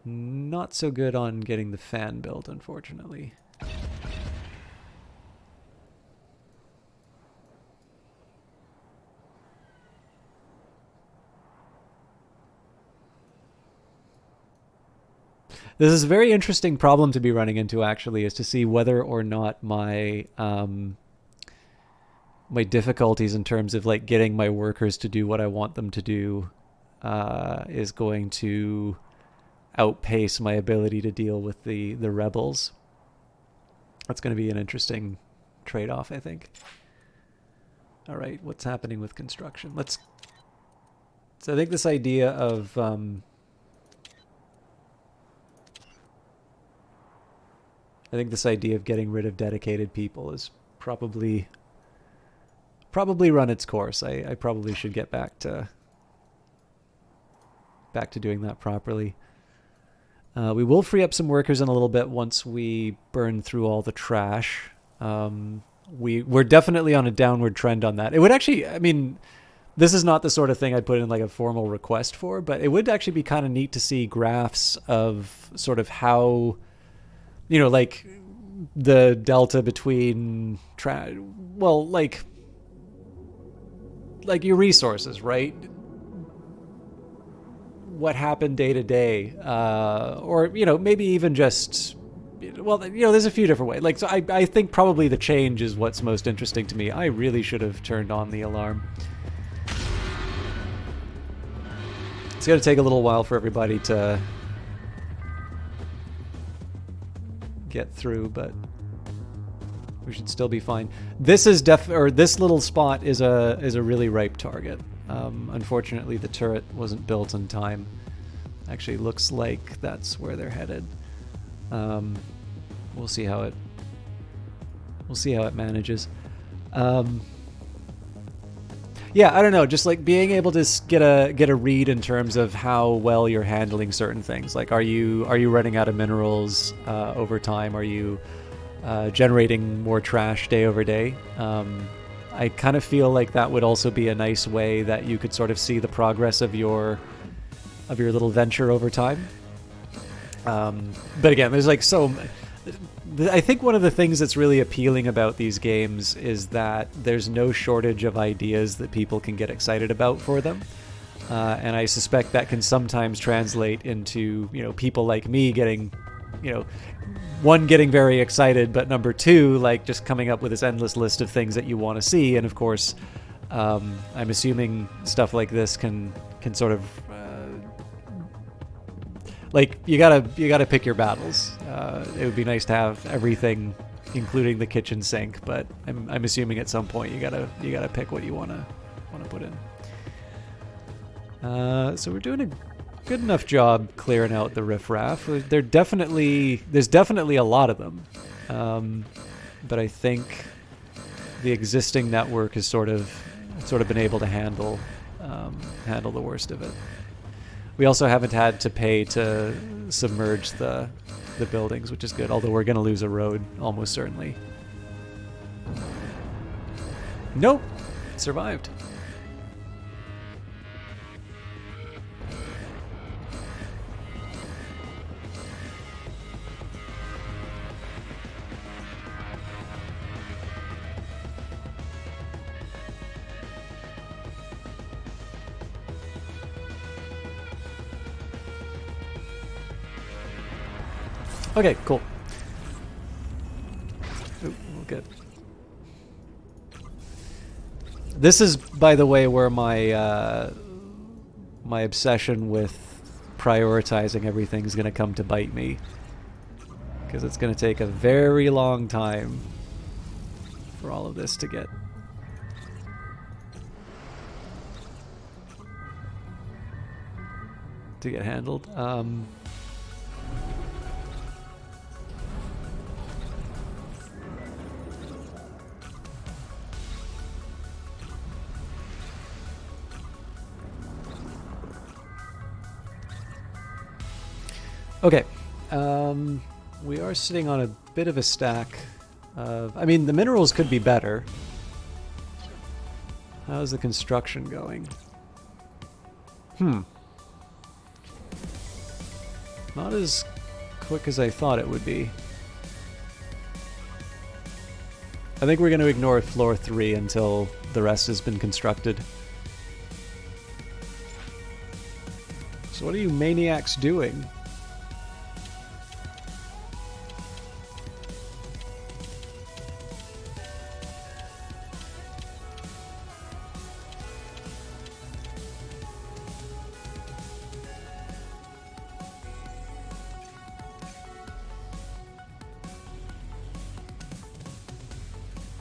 Not so good on getting the fan built, unfortunately. This is a very interesting problem to be running into, actually, is to see whether or not my my difficulties in terms of like getting my workers to do what I want them to do is going to outpace my ability to deal with the rebels. That's going to be an interesting trade-off, I think. All right, what's happening with construction? So I think this idea of getting rid of dedicated people is probably run its course. I probably should get back to doing that properly. We will free up some workers in a little bit once we burn through all the trash. We're definitely on a downward trend on that. It would actually, I mean, this is not the sort of thing I'd put in like a formal request for, but it would actually be kind of neat to see graphs of sort of how, like the delta between like your resources, right? What happened day to day, or maybe even just, there's a few different ways. Like, so I think probably the change is what's most interesting to me. I really should have turned on the alarm. It's going to take a little while for everybody to get through, but we should still be fine. This is this little spot is a really ripe target. Unfortunately, the turret wasn't built in time. Actually, looks like that's where they're headed. We'll see how it manages. Yeah, I don't know. Just like being able to get a read in terms of how well you're handling certain things. Like, are you running out of minerals over time? Are you generating more trash day over day? I kind of feel like that would also be a nice way that you could sort of see the progress of your little venture over time. But again, there's like so. I think one of the things that's really appealing about these games is that there's no shortage of ideas that people can get excited about for them. And I suspect that can sometimes translate into, people like me getting, one, getting very excited, but number two, like just coming up with this endless list of things that you want to see. And of course, I'm assuming stuff like this can sort of, like you gotta pick your battles. It would be nice to have everything, including the kitchen sink, but I'm assuming at some point you gotta pick what you wanna put in. So we're doing a good enough job clearing out the riffraff. There's definitely a lot of them, but I think the existing network has sort of been able to handle the worst of it. We also haven't had to pay to submerge the buildings, which is good, although we're going to lose a road, almost certainly. Nope. Survived. Okay, cool. Ooh, good. This is, by the way, where my my obsession with prioritizing everything is going to come to bite me, because it's going to take a very long time for all of this to get handled. Okay, we are sitting on a bit of a stack of... I mean, the minerals could be better. How's the construction going? Not as quick as I thought it would be. I think we're going to ignore floor 3 until the rest has been constructed. So what are you maniacs doing?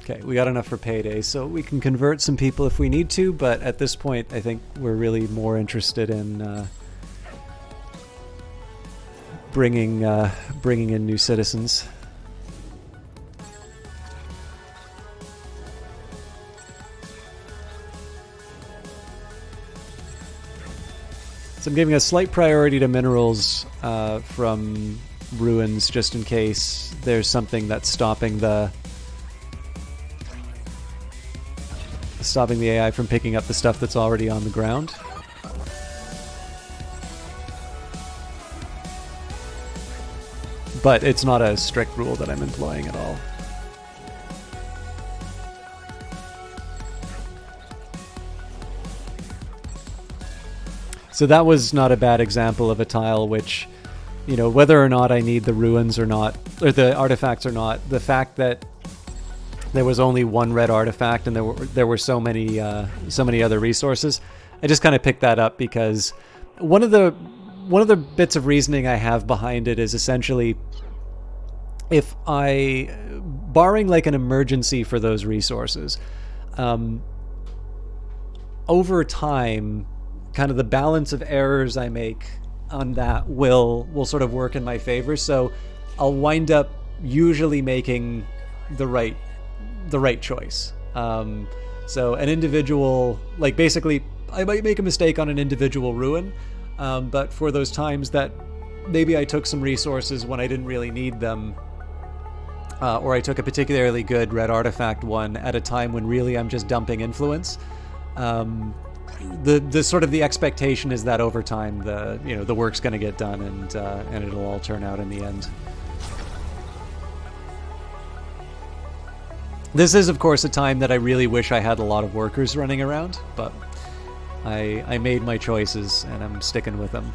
Okay, we got enough for payday, so we can convert some people if we need to, but at this point I think we're really more interested in bringing in new citizens. So I'm giving a slight priority to minerals from ruins, just in case there's something that's stopping the AI from picking up the stuff that's already on the ground. But it's not a strict rule that I'm employing at all. So that was not a bad example of a tile which, whether or not I need the ruins or not, or the artifacts or not, the fact that there was only one red artifact and there were so many other resources, I just kind of picked that up because one of the bits of reasoning I have behind it is essentially, if I, barring like an emergency for those resources, over time, kind of the balance of errors I make on that will sort of work in my favor. So I'll wind up usually making the right choice. So an individual, like basically, I might make a mistake on an individual ruin, but for those times that maybe I took some resources when I didn't really need them, or I took a particularly good red artifact one at a time when really I'm just dumping influence. The sort of the expectation is that over time the work's going to get done, and it'll all turn out in the end. This is, of course, a time that I really wish I had a lot of workers running around, but I made my choices and I'm sticking with them.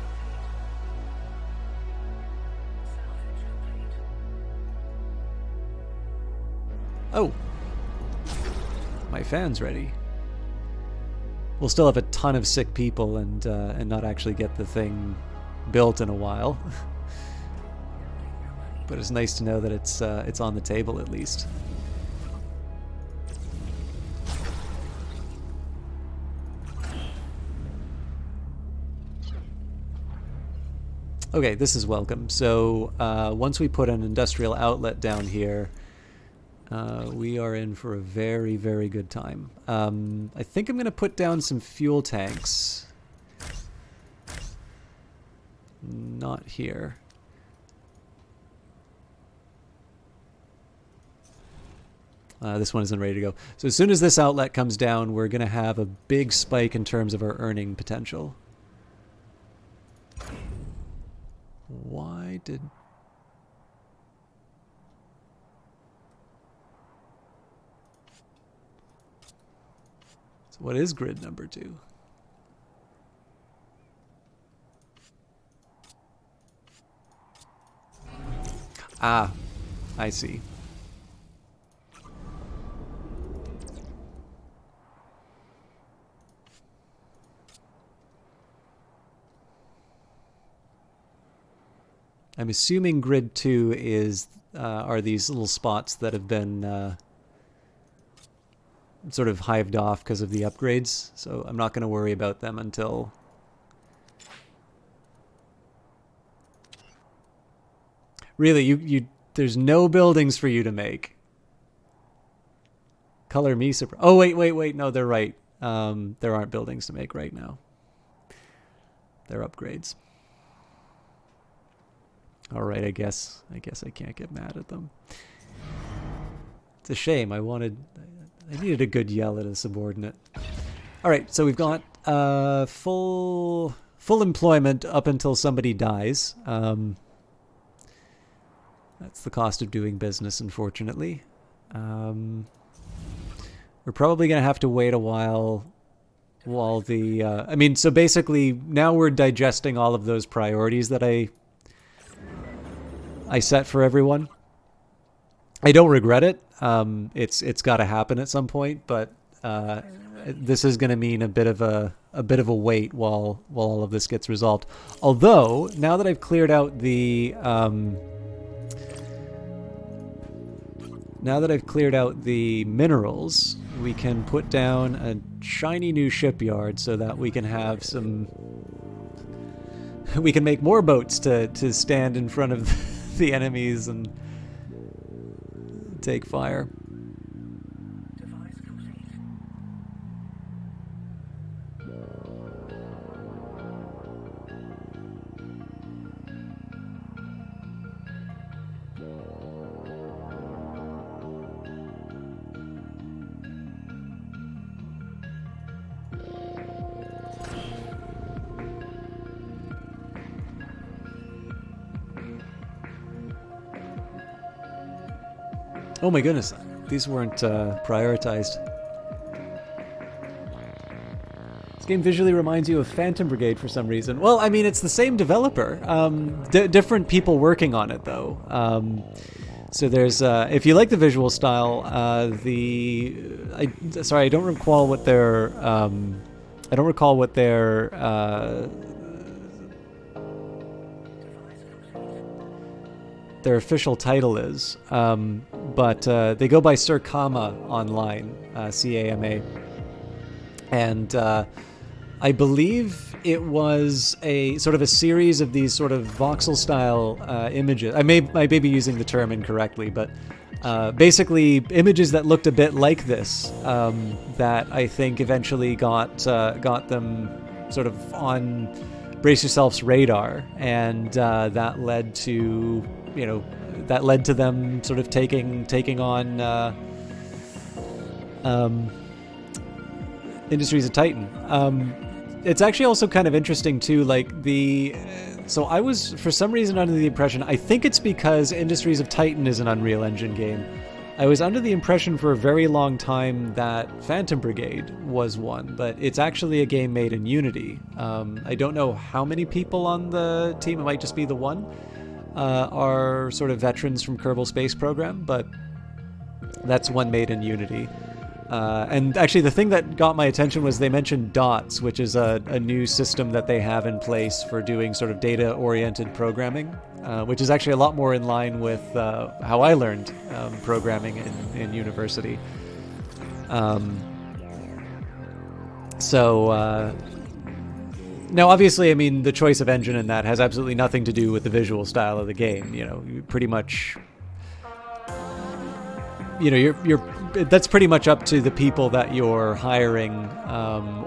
Oh, my fan's ready. We'll still have a ton of sick people and not actually get the thing built in a while. But it's nice to know that it's on the table at least. Okay, this is welcome. So once we put an industrial outlet down here, we are in for a very, very good time. I think I'm going to put down some fuel tanks. Not here. This one isn't ready to go. So as soon as this outlet comes down, we're going to have a big spike in terms of our earning potential. Why did... So what is grid number 2? Ah, I see. I'm assuming grid 2 is are these little spots that have been sort of hived off because of the upgrades, so I'm not going to worry about them until... Really, you there's no buildings for you to make. Color me surprised. Oh, wait, no, they're right. There aren't buildings to make right now. They're upgrades. All right, I guess I can't get mad at them. It's a shame. I needed a good yell at a subordinate. All right, so we've got full employment up until somebody dies. That's the cost of doing business, unfortunately. We're probably going to have to wait a while the... I mean, so basically, now we're digesting all of those priorities that I set for everyone. I don't regret it. It's got to happen at some point, but this is going to mean a bit of a wait while all of this gets resolved. Although now that I've cleared out the minerals, we can put down a shiny new shipyard so that we can have some... We can make more boats to stand in front of the enemies and take fire. Device complete. Oh my goodness, these weren't prioritized. This game visually reminds you of Phantom Brigade for some reason. Well, I mean, it's the same developer. Different people working on it, though. So there's, if you like the visual style, I don't recall what their their official title is, but they go by Sir Kama online, Cama, and I believe it was a sort of a series of these sort of voxel style images. I may be using the term incorrectly, but basically images that looked a bit like this, that I think eventually got them sort of on Brace Yourself's radar, and that led to them sort of taking on Industries of Titan. It's actually also kind of interesting too, like so I was for some reason under the impression, I think it's because Industries of Titan is an Unreal Engine game, I was under the impression for a very long time that Phantom Brigade was one, but it's actually a game made in Unity. I don't know how many people on the team, it might just be the one, are sort of veterans from Kerbal Space Program, but that's one made in Unity. And actually the thing that got my attention was they mentioned DOTS, which is a new system that they have in place for doing sort of data-oriented programming, which is actually a lot more in line with how I learned programming in university. Now, obviously, I mean, the choice of engine in that has absolutely nothing to do with the visual style of the game. You know, you pretty much, that's pretty much up to the people that you're hiring,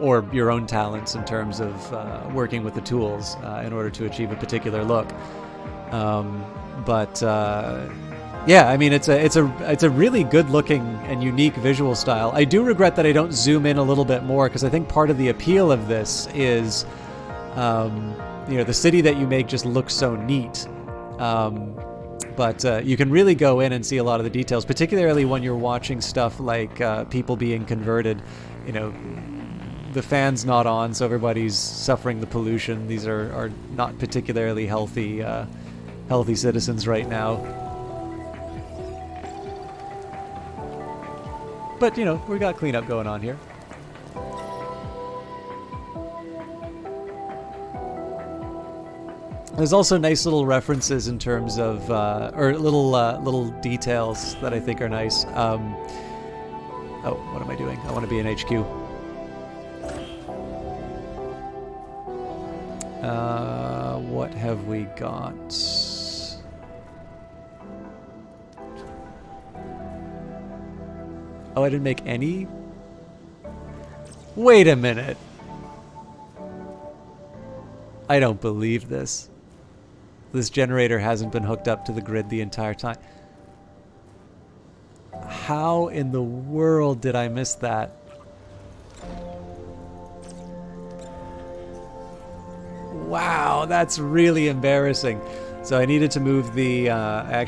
or your own talents in terms of working with the tools in order to achieve a particular look. Yeah, I mean, it's a really good looking and unique visual style. I do regret that I don't zoom in a little bit more, because I think part of the appeal of this is, the city that you make just looks so neat. But you can really go in and see a lot of the details, particularly when you're watching stuff like people being converted. You know, the fan's not on, so everybody's suffering the pollution. These are not particularly healthy citizens right now. But, we got cleanup going on here. There's also nice little references in terms of, or little details that I think are nice. Oh, what am I doing? I want to be in HQ. What have we got? Oh, I didn't make any? Wait a minute. I don't believe this. This generator hasn't been hooked up to the grid the entire time. How in the world did I miss that? Wow, that's really embarrassing. So I needed to move the, I'll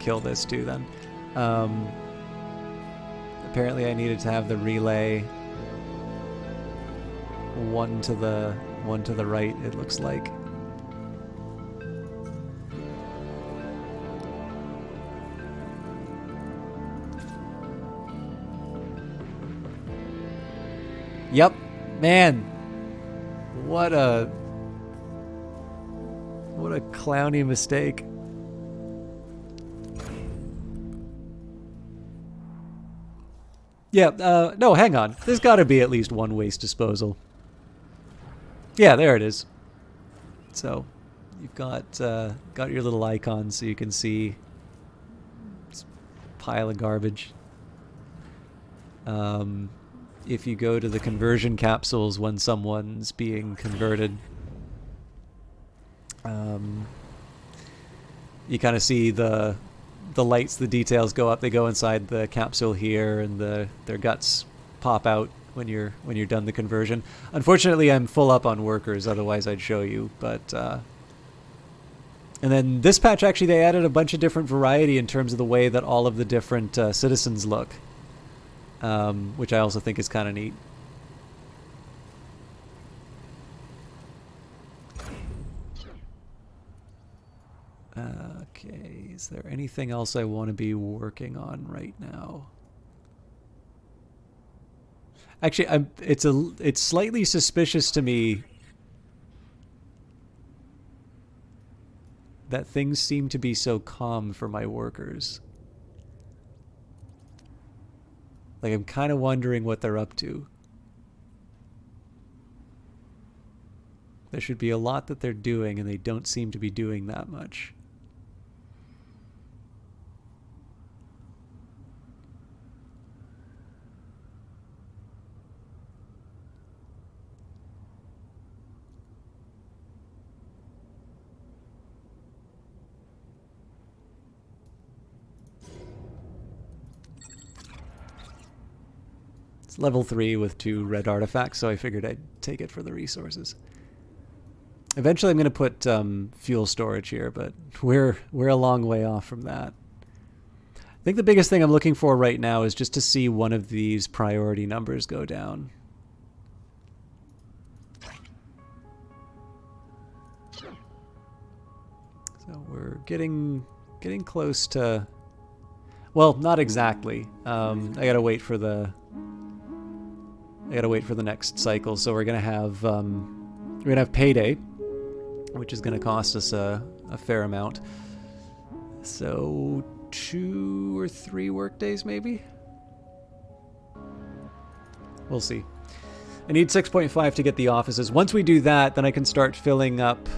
kill this too then. Apparently I needed to have the relay one to the right, it looks like. Yep, man. What a clowny mistake. Yeah, no, hang on. There's got to be at least one waste disposal. Yeah, there it is. So, you've got your little icon so you can see this pile of garbage. If you go to the conversion capsules when someone's being converted, you kind of see the lights, the details go up. They go inside the capsule here, and their guts pop out when you're done the conversion. Unfortunately, I'm full up on workers. Otherwise, I'd show you. But and then this patch, actually, they added a bunch of different variety in terms of the way that all of the different citizens look, which I also think is kind of neat. Okay, is there anything else I want to be working on right now? Actually, it's slightly suspicious to me. that things seem to be so calm for my workers. Like, I'm kind of wondering what they're up to. There should be a lot that they're doing, and they don't seem to be doing that much. It's level 3 with 2 red artifacts, so I figured I'd take it for the resources. Eventually I'm going to put fuel storage here, but we're a long way off from that. I think the biggest thing I'm looking for right now is just to see one of these priority numbers go down. So we're getting close to... Well, not exactly. I gotta wait for the next cycle. So we're gonna have payday, which is gonna cost us a fair amount. So 2 or 3 work days, maybe. We'll see. I need 6.5 to get the offices. Once we do that, then I can start filling up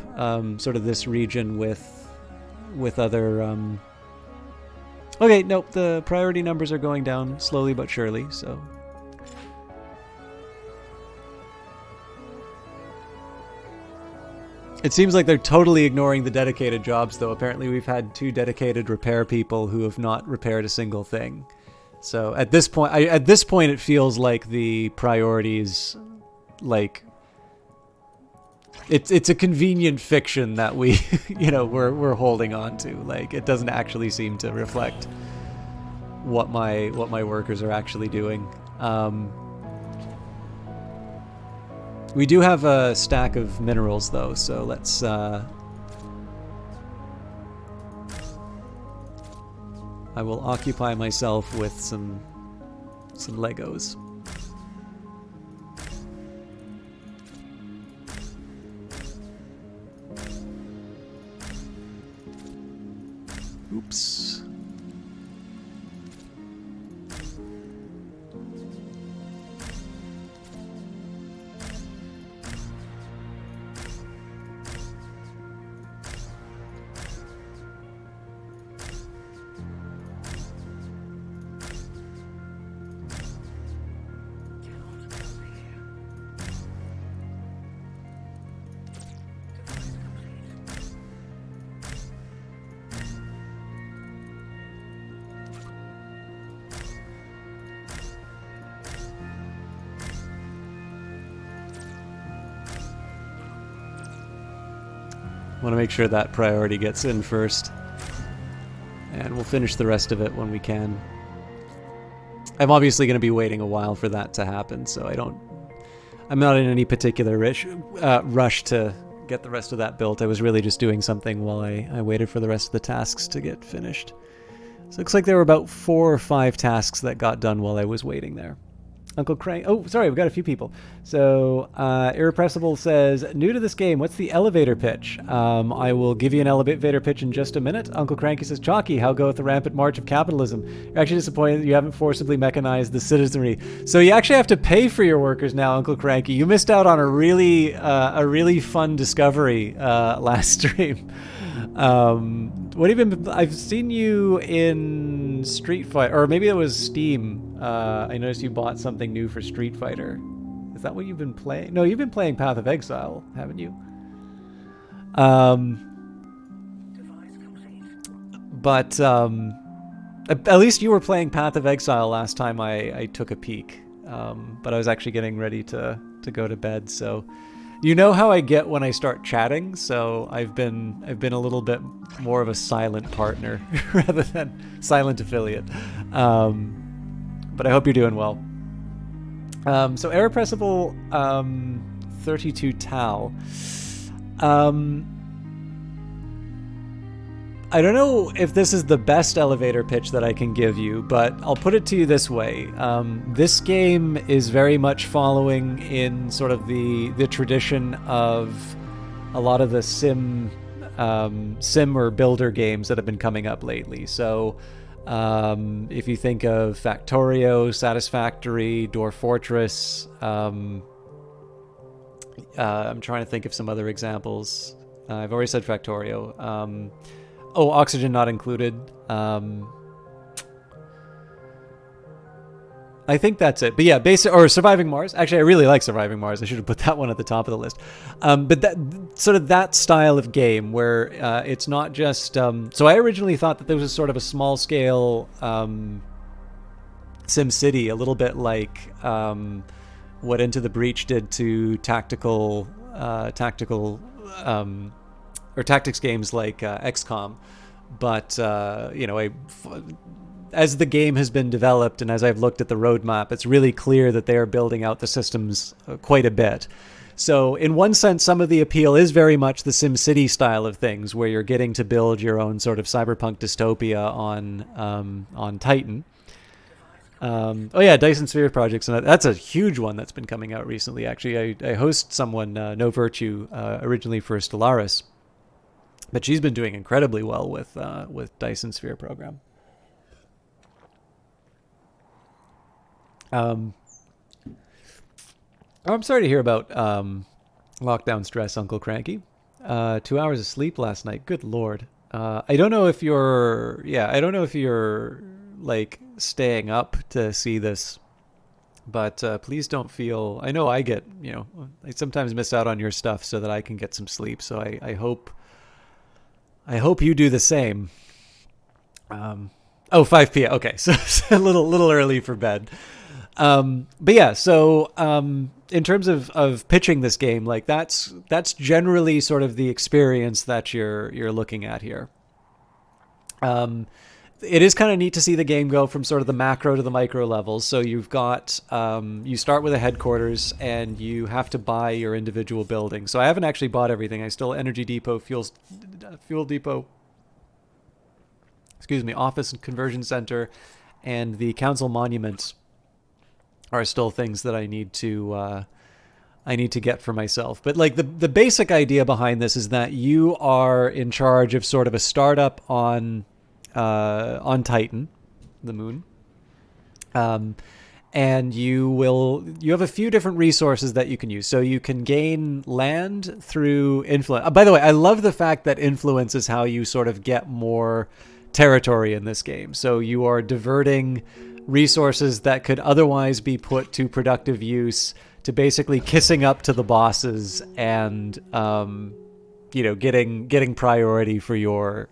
sort of this region with other. Okay, nope. The priority numbers are going down slowly but surely. So. It seems like they're totally ignoring the dedicated jobs, though. Apparently we've had 2 dedicated repair people who have not repaired a single thing. So at this point, it feels like the priorities, like, it's a convenient fiction that we, we're holding on to. Like, it doesn't actually seem to reflect what my workers are actually doing. We do have a stack of minerals, though, so let's... I will occupy myself with some Legos. Oops. Want to make sure that priority gets in first, and we'll finish the rest of it when we can. I'm obviously going to be waiting a while for that to happen, so I'm not in any particular rush to get the rest of that built. I was really just doing something while I waited for the rest of the tasks to get finished. So it looks like there were about 4 or 5 tasks that got done while I was waiting there. Uncle Crank. Oh, sorry, we've got a few people. So, Irrepressible says, new to this game, what's the elevator pitch? I will give you an elevator pitch in just a minute. Uncle Cranky says, Chalky, how goeth the rampant march of capitalism? You're actually disappointed that you haven't forcibly mechanized the citizenry. So you actually have to pay for your workers now, Uncle Cranky. You missed out on a really fun discovery last stream. What have you been? I've seen you in Street Fighter, or maybe it was Steam. I noticed you bought something new for Street Fighter. Is that what you've been playing? No, you've been playing Path of Exile, haven't you? Device complete. But at least you were playing Path of Exile last time I took a peek. But I was actually getting ready to go to bed, so. You know how I get when I start chatting, so I've been a little bit more of a silent partner rather than silent affiliate. But I hope you're doing well. So Irrepressible 32 Tal. I don't know if this is the best elevator pitch that I can give you, but I'll put it to you this way. This game is very much following in sort of the tradition of a lot of the sim sim or builder games that have been coming up lately. So if you think of Factorio, Satisfactory, Dwarf Fortress, I'm trying to think of some other examples. I've already said Factorio. Oxygen not included. I think that's it. But yeah, Surviving Mars. Actually, I really like Surviving Mars. I should have put that one at the top of the list. But that sort of that style of game where it's not just. So I originally thought that there was a sort of a small scale Sim City, a little bit like what Into the Breach did to tactics games like XCOM. But as the game has been developed and as I've looked at the roadmap, it's really clear that they are building out the systems quite a bit. So in one sense, some of the appeal is very much the SimCity style of things, where you're getting to build your own sort of cyberpunk dystopia on Titan. Dyson Sphere projects, and that's a huge one that's been coming out recently. Actually, I host someone, No Virtue, originally for Stellaris, but she's been doing incredibly well with Dyson Sphere program. I'm sorry to hear about lockdown stress, Uncle Cranky. 2 hours of sleep last night. Good Lord. I don't know if you're like staying up to see this, but please don't feel. I know I get, I sometimes miss out on your stuff so that I can get some sleep. So I hope you do the same. 5 p.m. Okay, so it's a little early for bed. But yeah, so in terms of pitching this game, like that's generally sort of the experience that you're looking at here. It is kind of neat to see the game go from sort of the macro to the micro levels. So you've got you start with a headquarters and you have to buy your individual buildings. So I haven't actually bought everything. I still Energy Depot, Fuel Depot, Office and Conversion Center, and the Council Monuments are still things that I need to get for myself. But like the basic idea behind this is that you are in charge of sort of a startup on Titan, the moon. And you have a few different resources that you can use. So you can gain land through influence. By the way, I love the fact that influence is how you sort of get more territory in this game. So you are diverting resources that could otherwise be put to productive use to basically kissing up to the bosses and getting priority for your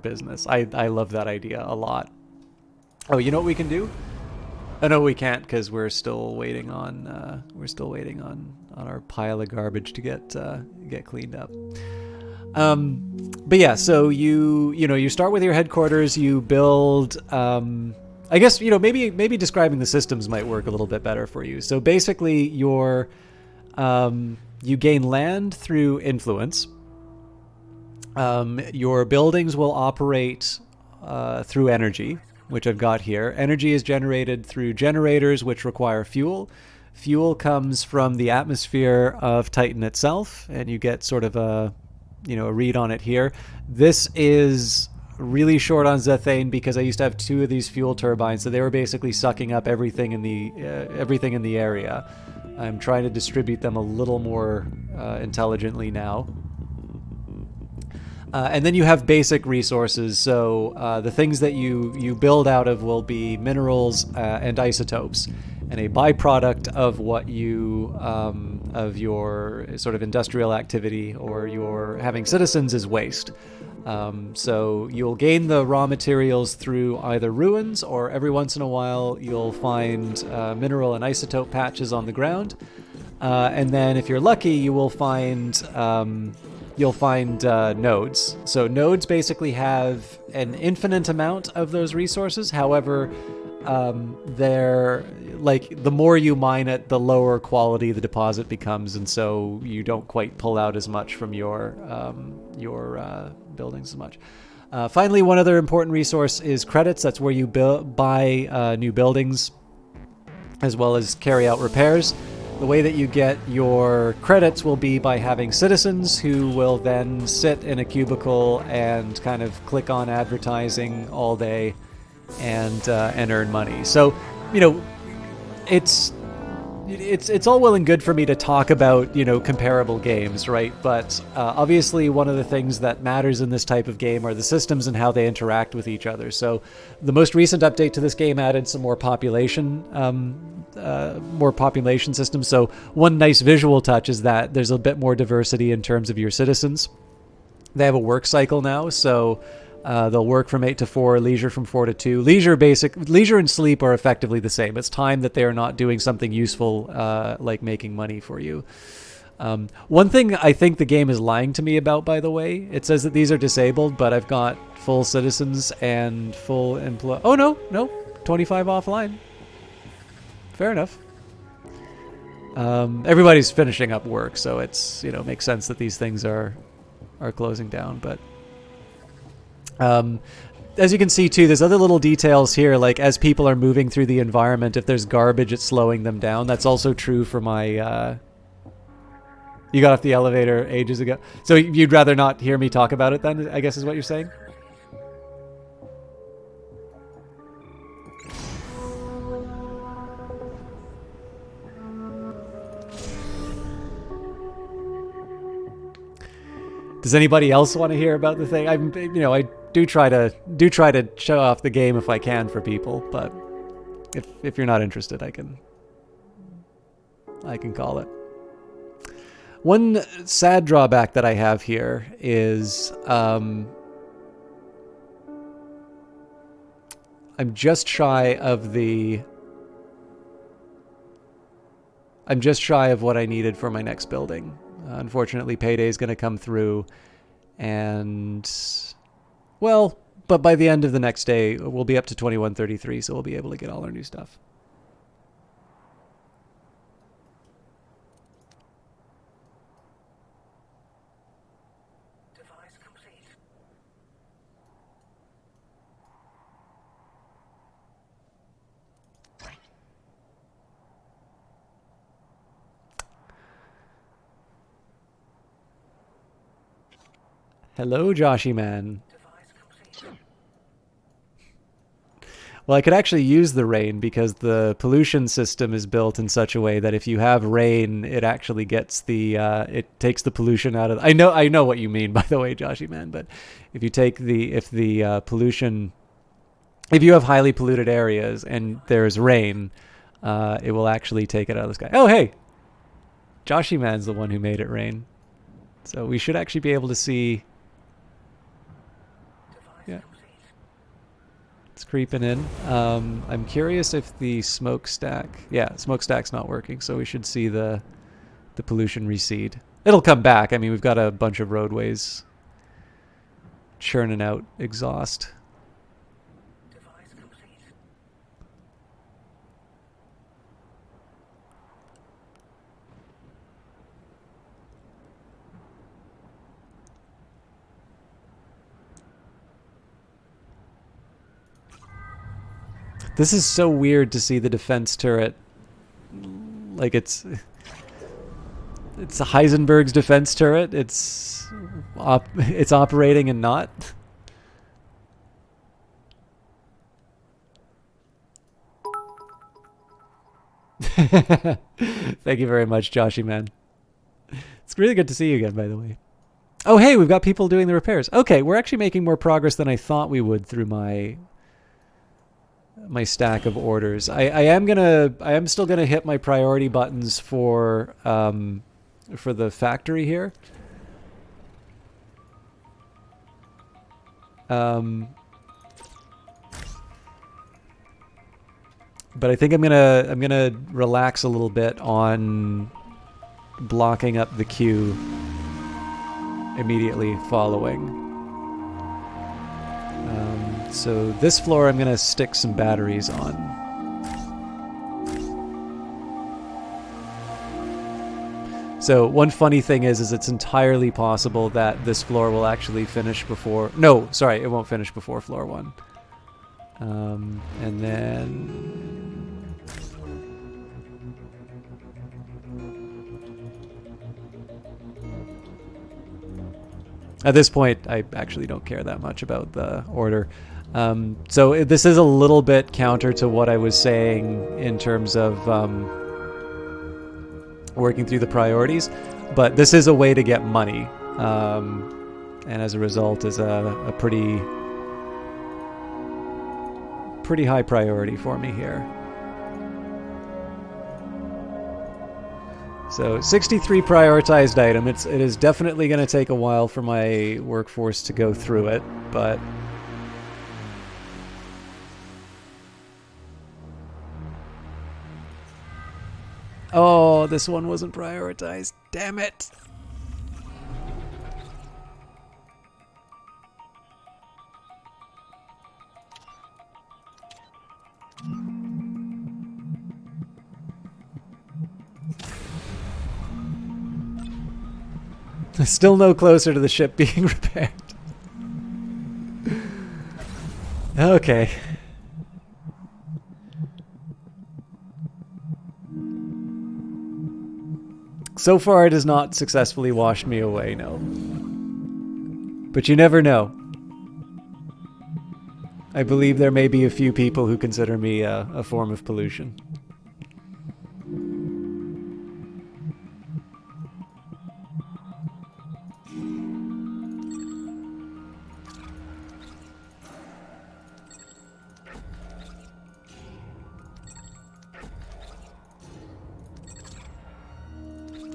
business. I love that idea a lot. Oh, you know what we can do? Oh no, we can't because we're still waiting on our pile of garbage to get cleaned up. But yeah, so you start with your headquarters, you build, I guess, maybe describing the systems might work a little bit better for you. So basically you gain land through influence. Your buildings will operate, through energy, which I've got here. Energy is generated through generators, which require fuel. Fuel comes from the atmosphere of Titan itself, and you get sort of a read on it here. This is really short on Zethane because I used to have 2 of these fuel turbines, so they were basically sucking up everything in the area. I'm trying to distribute them a little more intelligently now. And then you have basic resources. So the things that you build out of will be minerals and isotopes. And a byproduct of what of your sort of industrial activity or your having citizens is waste. So you'll gain the raw materials through either ruins, or every once in a while you'll find mineral and isotope patches on the ground. And then if you're lucky, you will find nodes. So nodes basically have an infinite amount of those resources. However, they're like, the more you mine it, the lower quality the deposit becomes, and so you don't quite pull out as much from your buildings as much. Finally, one other important resource is credits. That's where you buy new buildings as well as carry out repairs. The way that you get your credits will be by having citizens who will then sit in a cubicle and kind of click on advertising all day and earn money. So, you know, it's all well and good for me to talk about, you know, comparable games, right? But obviously one of the things that matters in this type of game are the systems and how they interact with each other. So the most recent update to this game added some more population systems. So one nice visual touch is that there's a bit more diversity in terms of your citizens. They have a work cycle now, so they'll work from 8 to 4, leisure from 4 to 2. Leisure and sleep are effectively the same. It's time that they are not doing something useful, like making money for you. One thing I think the game is lying to me about, by the way, it says that these are disabled, but I've got full citizens and full employee. Oh, no, 25 offline. Fair enough. Everybody's finishing up work, so it's, you know, makes sense that these things are closing down, but as you can see too, there's other little details here, like as people are moving through the environment, if there's garbage, it's slowing them down. That's also true for my, you got off the elevator ages ago. So you'd rather not hear me talk about it then, I guess is what you're saying? Does anybody else want to hear about the thing? I do try to show off the game if I can for people, but if you're not interested, I can call it. One sad drawback that I have here is I'm just shy of what I needed for my next building. Unfortunately, payday is going to come through, and well, but by the end of the next day, we'll be up to 2133, so we'll be able to get all our new stuff. Device complete. Hello, Joshy man. Device complete. Well, I could actually use the rain because the pollution system is built in such a way that if you have rain, it actually gets it takes the pollution out of. I know what you mean, by the way, Joshy man. But if you pollution, if you have highly polluted areas and there's rain, it will actually take it out of the sky. Oh, hey, Joshy man's the one who made it rain, so we should actually be able to see. Yeah. It's creeping in. I'm curious if the smokestack... Yeah, smokestack's not working, so we should see the pollution recede. It'll come back. I mean, we've got a bunch of roadways churning out exhaust. Device complete. This is so weird to see the defense turret. Like it's Heisenberg's defense turret. It's operating and not. Thank you very much, Joshy man. It's really good to see you again, by the way. Oh, hey, we've got people doing the repairs. Okay, we're actually making more progress than I thought we would through my stack of orders. I am still gonna hit my priority buttons for the factory here. But I think I'm gonna relax a little bit on blocking up the queue immediately following. So this floor I'm gonna stick some batteries on. So one funny thing is it's entirely possible that this floor will actually finish before... No, sorry, it won't finish before floor 1. And then... At this point, I actually don't care that much about the order. So this is a little bit counter to what I was saying in terms of working through the priorities, but this is a way to get money, and as a result is a pretty high priority for me here. So 63 prioritized item. It is definitely going to take a while for my workforce to go through it, but oh, this one wasn't prioritized. Damn it. Still no closer to the ship being repaired. Okay. So far it has not successfully washed me away, no. But you never know. I believe there may be a few people who consider me a form of pollution.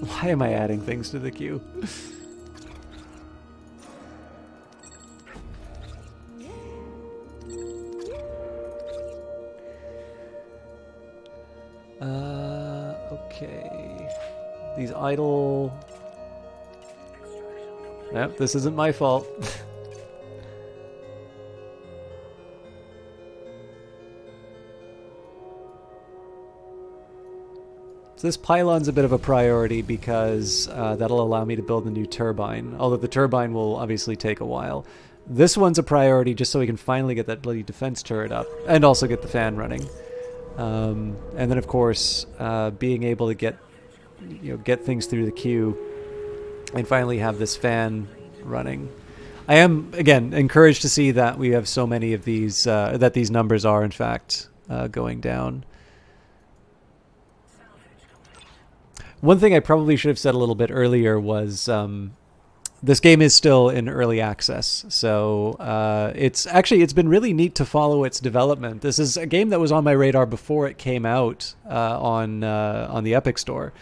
Why am I adding things to the queue? Okay. These idle... Yep, this isn't my fault. So this pylon's a bit of a priority because that'll allow me to build a new turbine, although the turbine will obviously take a while. This one's a priority just so we can finally get that bloody defense turret up and also get the fan running. And then of course, being able to get things through the queue and finally have this fan running. I am, again, encouraged to see that we have so many of these, that these numbers are in fact going down. One thing I probably should have said a little bit earlier was this game is still in early access, so it's been really neat to follow its development. This is a game that was on my radar before it came out on the Epic Store,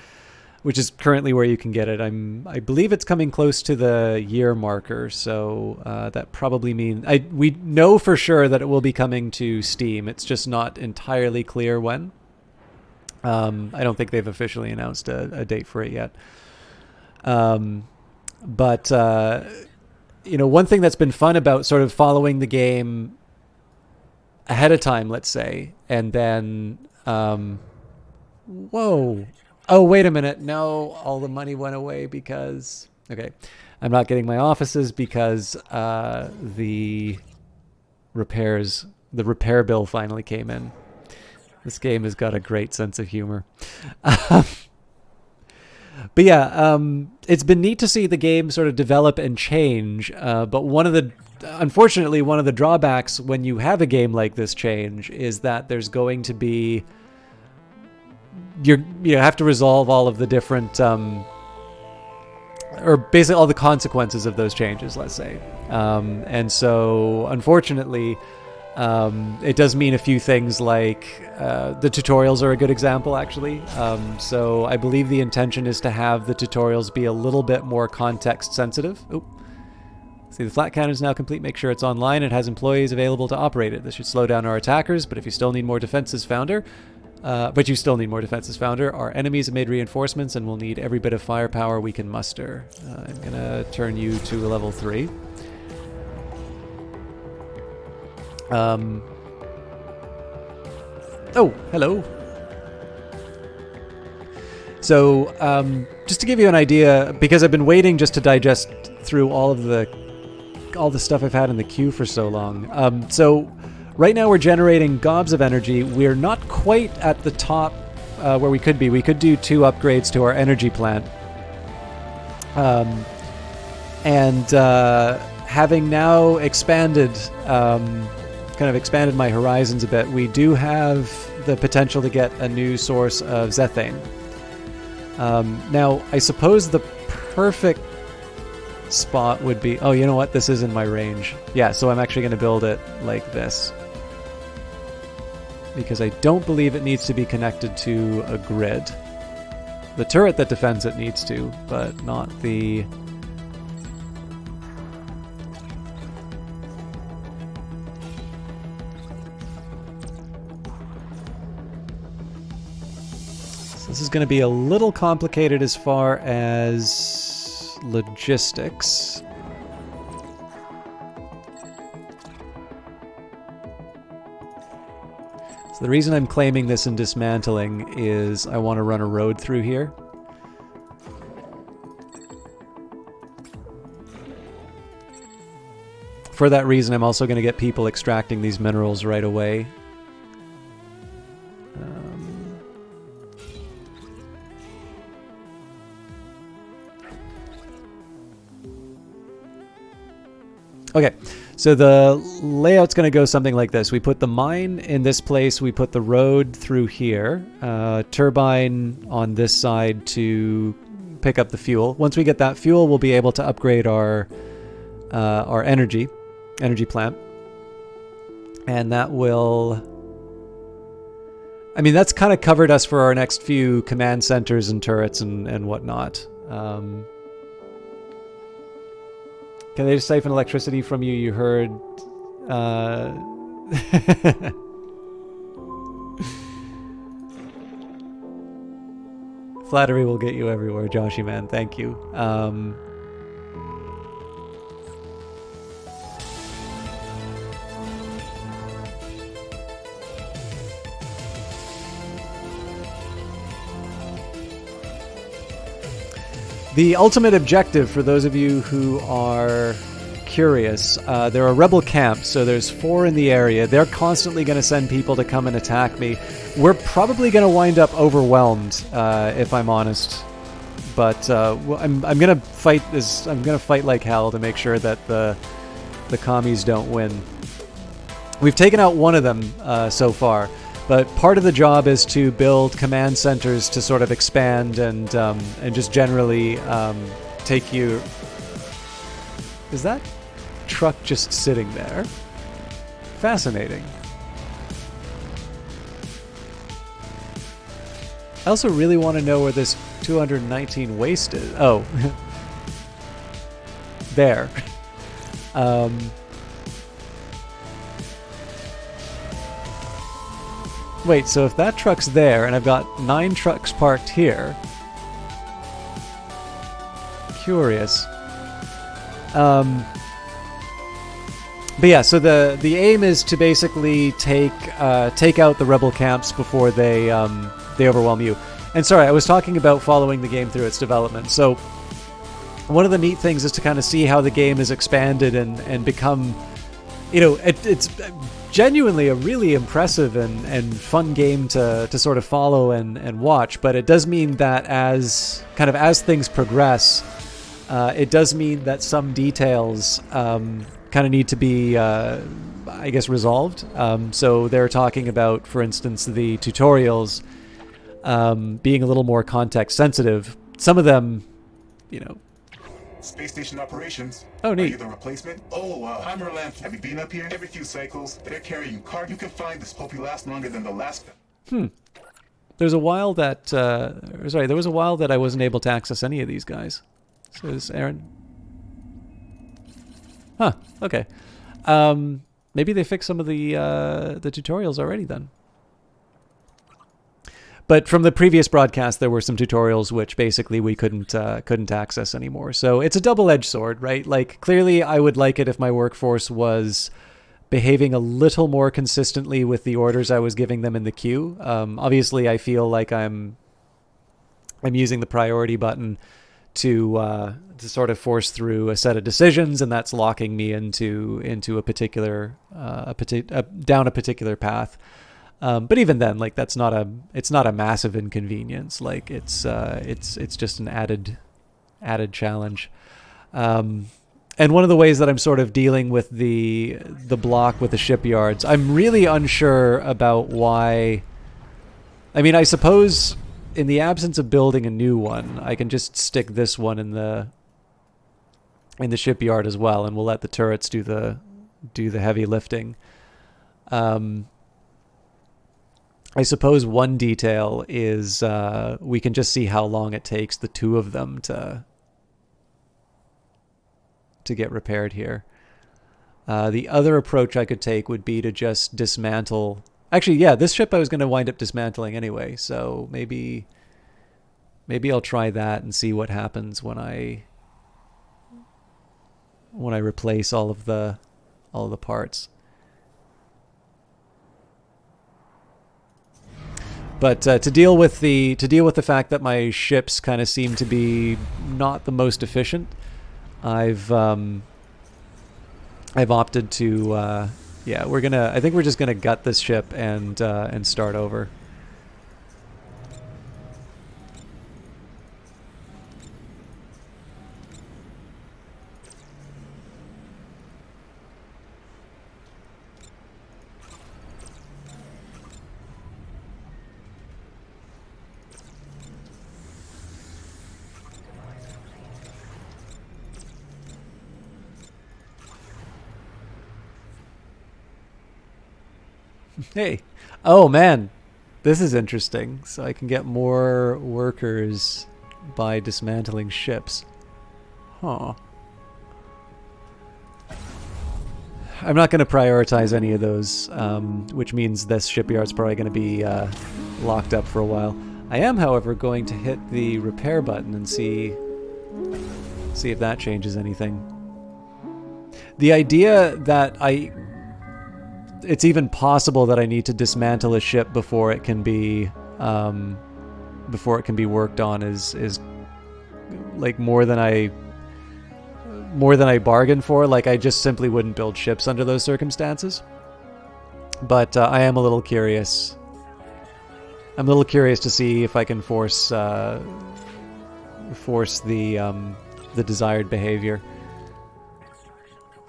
which is currently where you can get it. I believe it's coming close to the year marker, so that probably means we know for sure that it will be coming to Steam. It's just not entirely clear when. I don't think they've officially announced a date for it yet. But one thing that's been fun about sort of following the game ahead of time, let's say, and then, whoa, oh, wait a minute. No, all the money went away because, okay, I'm not getting my offices because the repair bill finally came in. This game has got a great sense of humor. But yeah, it's been neat to see the game sort of develop and change. But unfortunately, one of the drawbacks when you have a game like this change is that there's going to be, you have to resolve all of the different, or basically all the consequences of those changes, let's say. And so, unfortunately, it does mean a few things like the tutorials are a good example, actually. So I believe the intention is to have the tutorials be a little bit more context sensitive. Oop. See, the flat cannon is now complete. Make sure it's online. It has employees available to operate it. This should slow down our attackers, but if you still need more defenses, Founder, our enemies have made reinforcements and will need every bit of firepower we can muster. I'm going to turn you to a level 3. Oh, hello. So, just to give you an idea, because I've been waiting just to digest through all the stuff I've had in the queue for so long. So, right now we're generating gobs of energy. We're not quite at the top where we could be. We could do 2 upgrades to our energy plant. And having now expanded, kind of expanded my horizons a bit, we do have the potential to get a new source of zethane. Now, I suppose the perfect spot would be... Oh, you know what? This is in my range. Yeah, so I'm actually going to build it like this. Because I don't believe it needs to be connected to a grid. The turret that defends it needs to, but not the... This is going to be a little complicated as far as logistics. So the reason I'm claiming this and dismantling is I want to run a road through here. For that reason, I'm also going to get people extracting these minerals right away. Okay, so the layout's going to go something like this. We put the mine in this place, we put the road through here, turbine on this side to pick up the fuel. Once we get that fuel, we'll be able to upgrade our energy plant. And that will... I mean, that's kind of covered us for our next few command centers and turrets and whatnot. Can they just siphon electricity from you? You heard... Flattery will get you everywhere, Joshy man. Thank you. The ultimate objective, for those of you who are curious, there are rebel camps, so there's 4 in the area. They're constantly going to send people to come and attack me. We're probably going to wind up overwhelmed, if I'm honest. But I'm going to fight this. I'm going to fight like hell to make sure that the commies don't win. We've taken out one of them so far. But part of the job is to build command centers to sort of expand and just generally take you... Is that truck just sitting there? Fascinating. I also really want to know where this 219 waste is. Oh. There. Wait, so if that truck's there, and I've got 9 trucks parked here... Curious. But yeah, so the aim is to basically take out the rebel camps before they overwhelm you. And sorry, I was talking about following the game through its development. So one of the neat things is to kind of see how the game has expanded and become... You know, it's genuinely a really impressive and fun game to sort of follow and watch, but it does mean that as things progress, it does mean that some details kind of need to be, I guess, resolved. So they're talking about, for instance, the tutorials being a little more context sensitive. Some of them, you know... Space station operations. Oh, neat. Are you the replacement? Oh, Hammerlamp. Have you been up here? Every few cycles, they're carrying cargo. You can find this hope you last longer than the last. There's a while that... sorry, there was a while that I wasn't able to access any of these guys. So is Aaron... Huh, okay. Maybe they fixed some of the tutorials already then. But from the previous broadcast, there were some tutorials which basically we couldn't access anymore. So it's a double-edged sword, right? Like, clearly I would like it if my workforce was behaving a little more consistently with the orders I was giving them in the queue. Obviously, I feel like I'm using the priority button to sort of force through a set of decisions, and that's locking me into a particular down a particular path. But even then, like, it's not a massive inconvenience. Like, it's just an added challenge. And one of the ways that I'm sort of dealing with the block with the shipyards, I'm really unsure about why. I mean, I suppose in the absence of building a new one, I can just stick this one in the shipyard as well, and we'll let the turrets do the heavy lifting. I suppose one detail is we can just see how long it takes the two of them to get repaired here. The other approach I could take would be to just dismantle. Actually, yeah, this ship I was going to wind up dismantling anyway, so maybe I'll try that and see what happens when I replace all of the parts. But to deal with the fact that my ships kind of seem to be not the most efficient, I've opted to I think we're just gonna gut this ship and start over. Hey, oh man, this is interesting. So I can get more workers by dismantling ships. Huh. I'm not going to prioritize any of those, which means this shipyard's probably going to be locked up for a while. I am, however, going to hit the repair button and see if that changes anything. The idea that it's even possible that I need to dismantle a ship before it can be worked on is like more than I bargained for. Like, I just simply wouldn't build ships under those circumstances. But I am a little curious. I'm a little curious to see if I can force the desired behavior.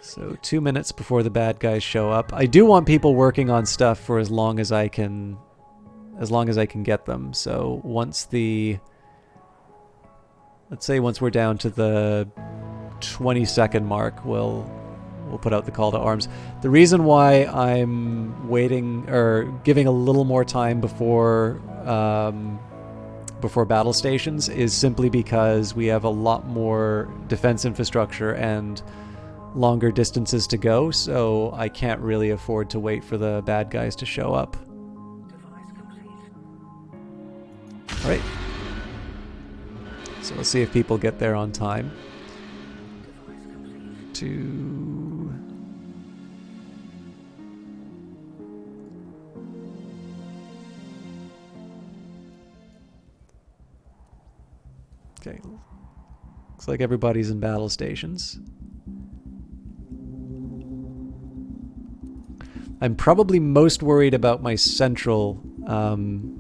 So 2 minutes before the bad guys show up. I do want people working on stuff for as long as I can get them. So once let's say once we're down to the 20-second mark, we'll put out the call to arms. The reason why I'm waiting or giving a little more time before battle stations is simply because we have a lot more defense infrastructure and longer distances to go, so I can't really afford to wait for the bad guys to show up. All right. So let's see if people get there on time. Okay. Looks like everybody's in battle stations. I'm probably most worried about my central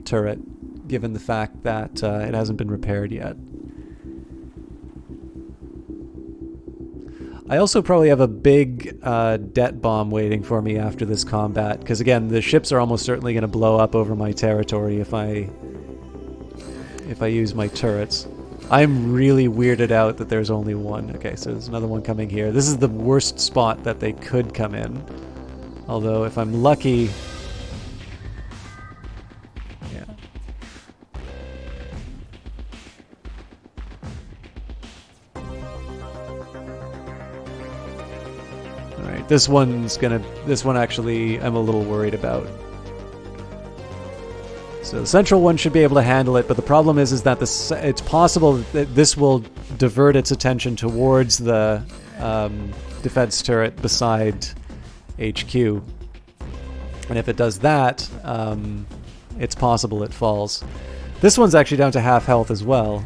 turret, given the fact that it hasn't been repaired yet. I also probably have a big debt bomb waiting for me after this combat, because again, the ships are almost certainly going to blow up over my territory if I use my turrets. I'm really weirded out that there's only one. Okay, so there's another one coming here. This is the worst spot that they could come in. Although, if I'm lucky... Yeah. Alright, this one actually I'm a little worried about. So the central one should be able to handle it, but the problem is that it's possible that this will divert its attention towards the defense turret beside HQ, and if it does that, it's possible it falls. This one's actually down to half health as well.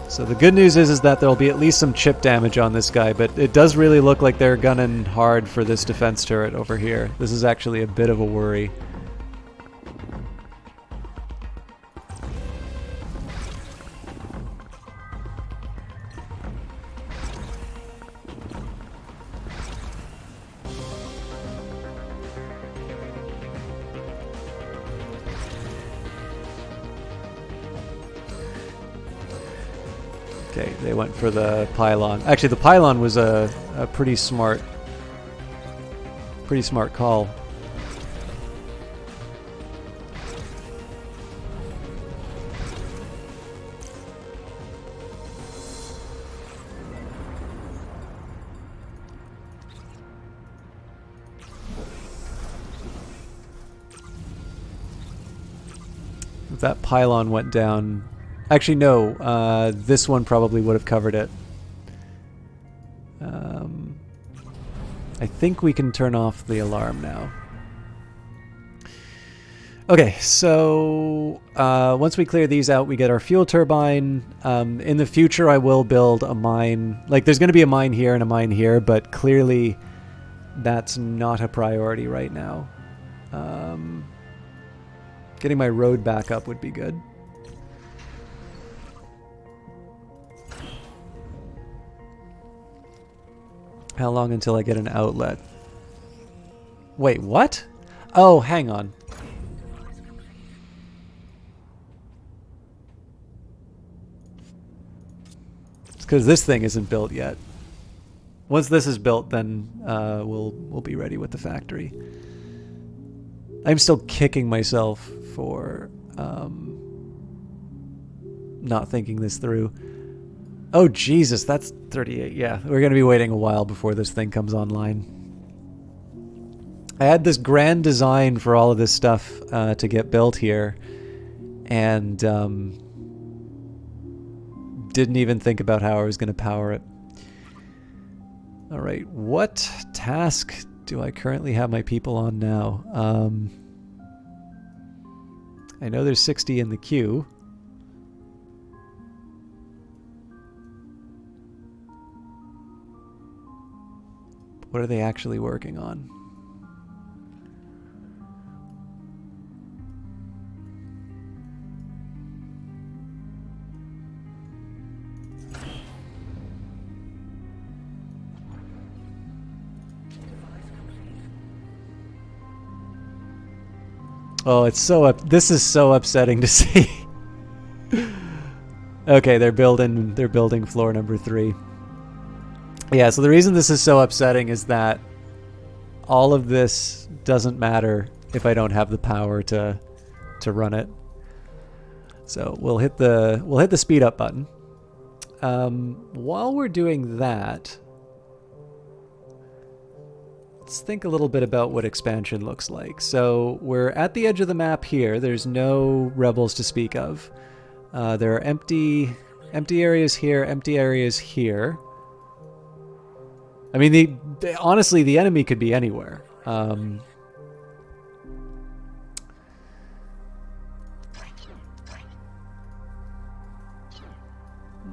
So the good news is that there'll be at least some chip damage on this guy, but it does really look like they're gunning hard for this defense turret over here. This is actually a bit of a worry. Okay, they went for the pylon. Actually, the pylon was a pretty smart call. If that pylon went down... Actually, no. This one probably would have covered it. I think we can turn off the alarm now. Okay, so once we clear these out, we get our fuel turbine. In the future, I will build a mine. Like, there's going to be a mine here and a mine here, but clearly that's not a priority right now. Getting my road back up would be good. How long until I get an outlet? Wait, what? Oh, hang on. It's because this thing isn't built yet. Once this is built, then we'll be ready with the factory. I'm still kicking myself for not thinking this through. Oh, Jesus, that's 38. Yeah, we're going to be waiting a while before this thing comes online. I had this grand design for all of this stuff to get built here, and didn't even think about how I was going to power it. All right, what task do I currently have my people on now? I know there's 60 in the queue. What are they actually working on? Oh, it's so this is so upsetting to see. Okay, they're building floor number 3. Yeah, so the reason this is so upsetting is that all of this doesn't matter if I don't have the power to run it. So we'll hit the speed up button. While we're doing that, let's think a little bit about what expansion looks like. So we're at the edge of the map here. There's no rebels to speak of. There are empty areas here, empty areas here. I mean, honestly, the enemy could be anywhere. I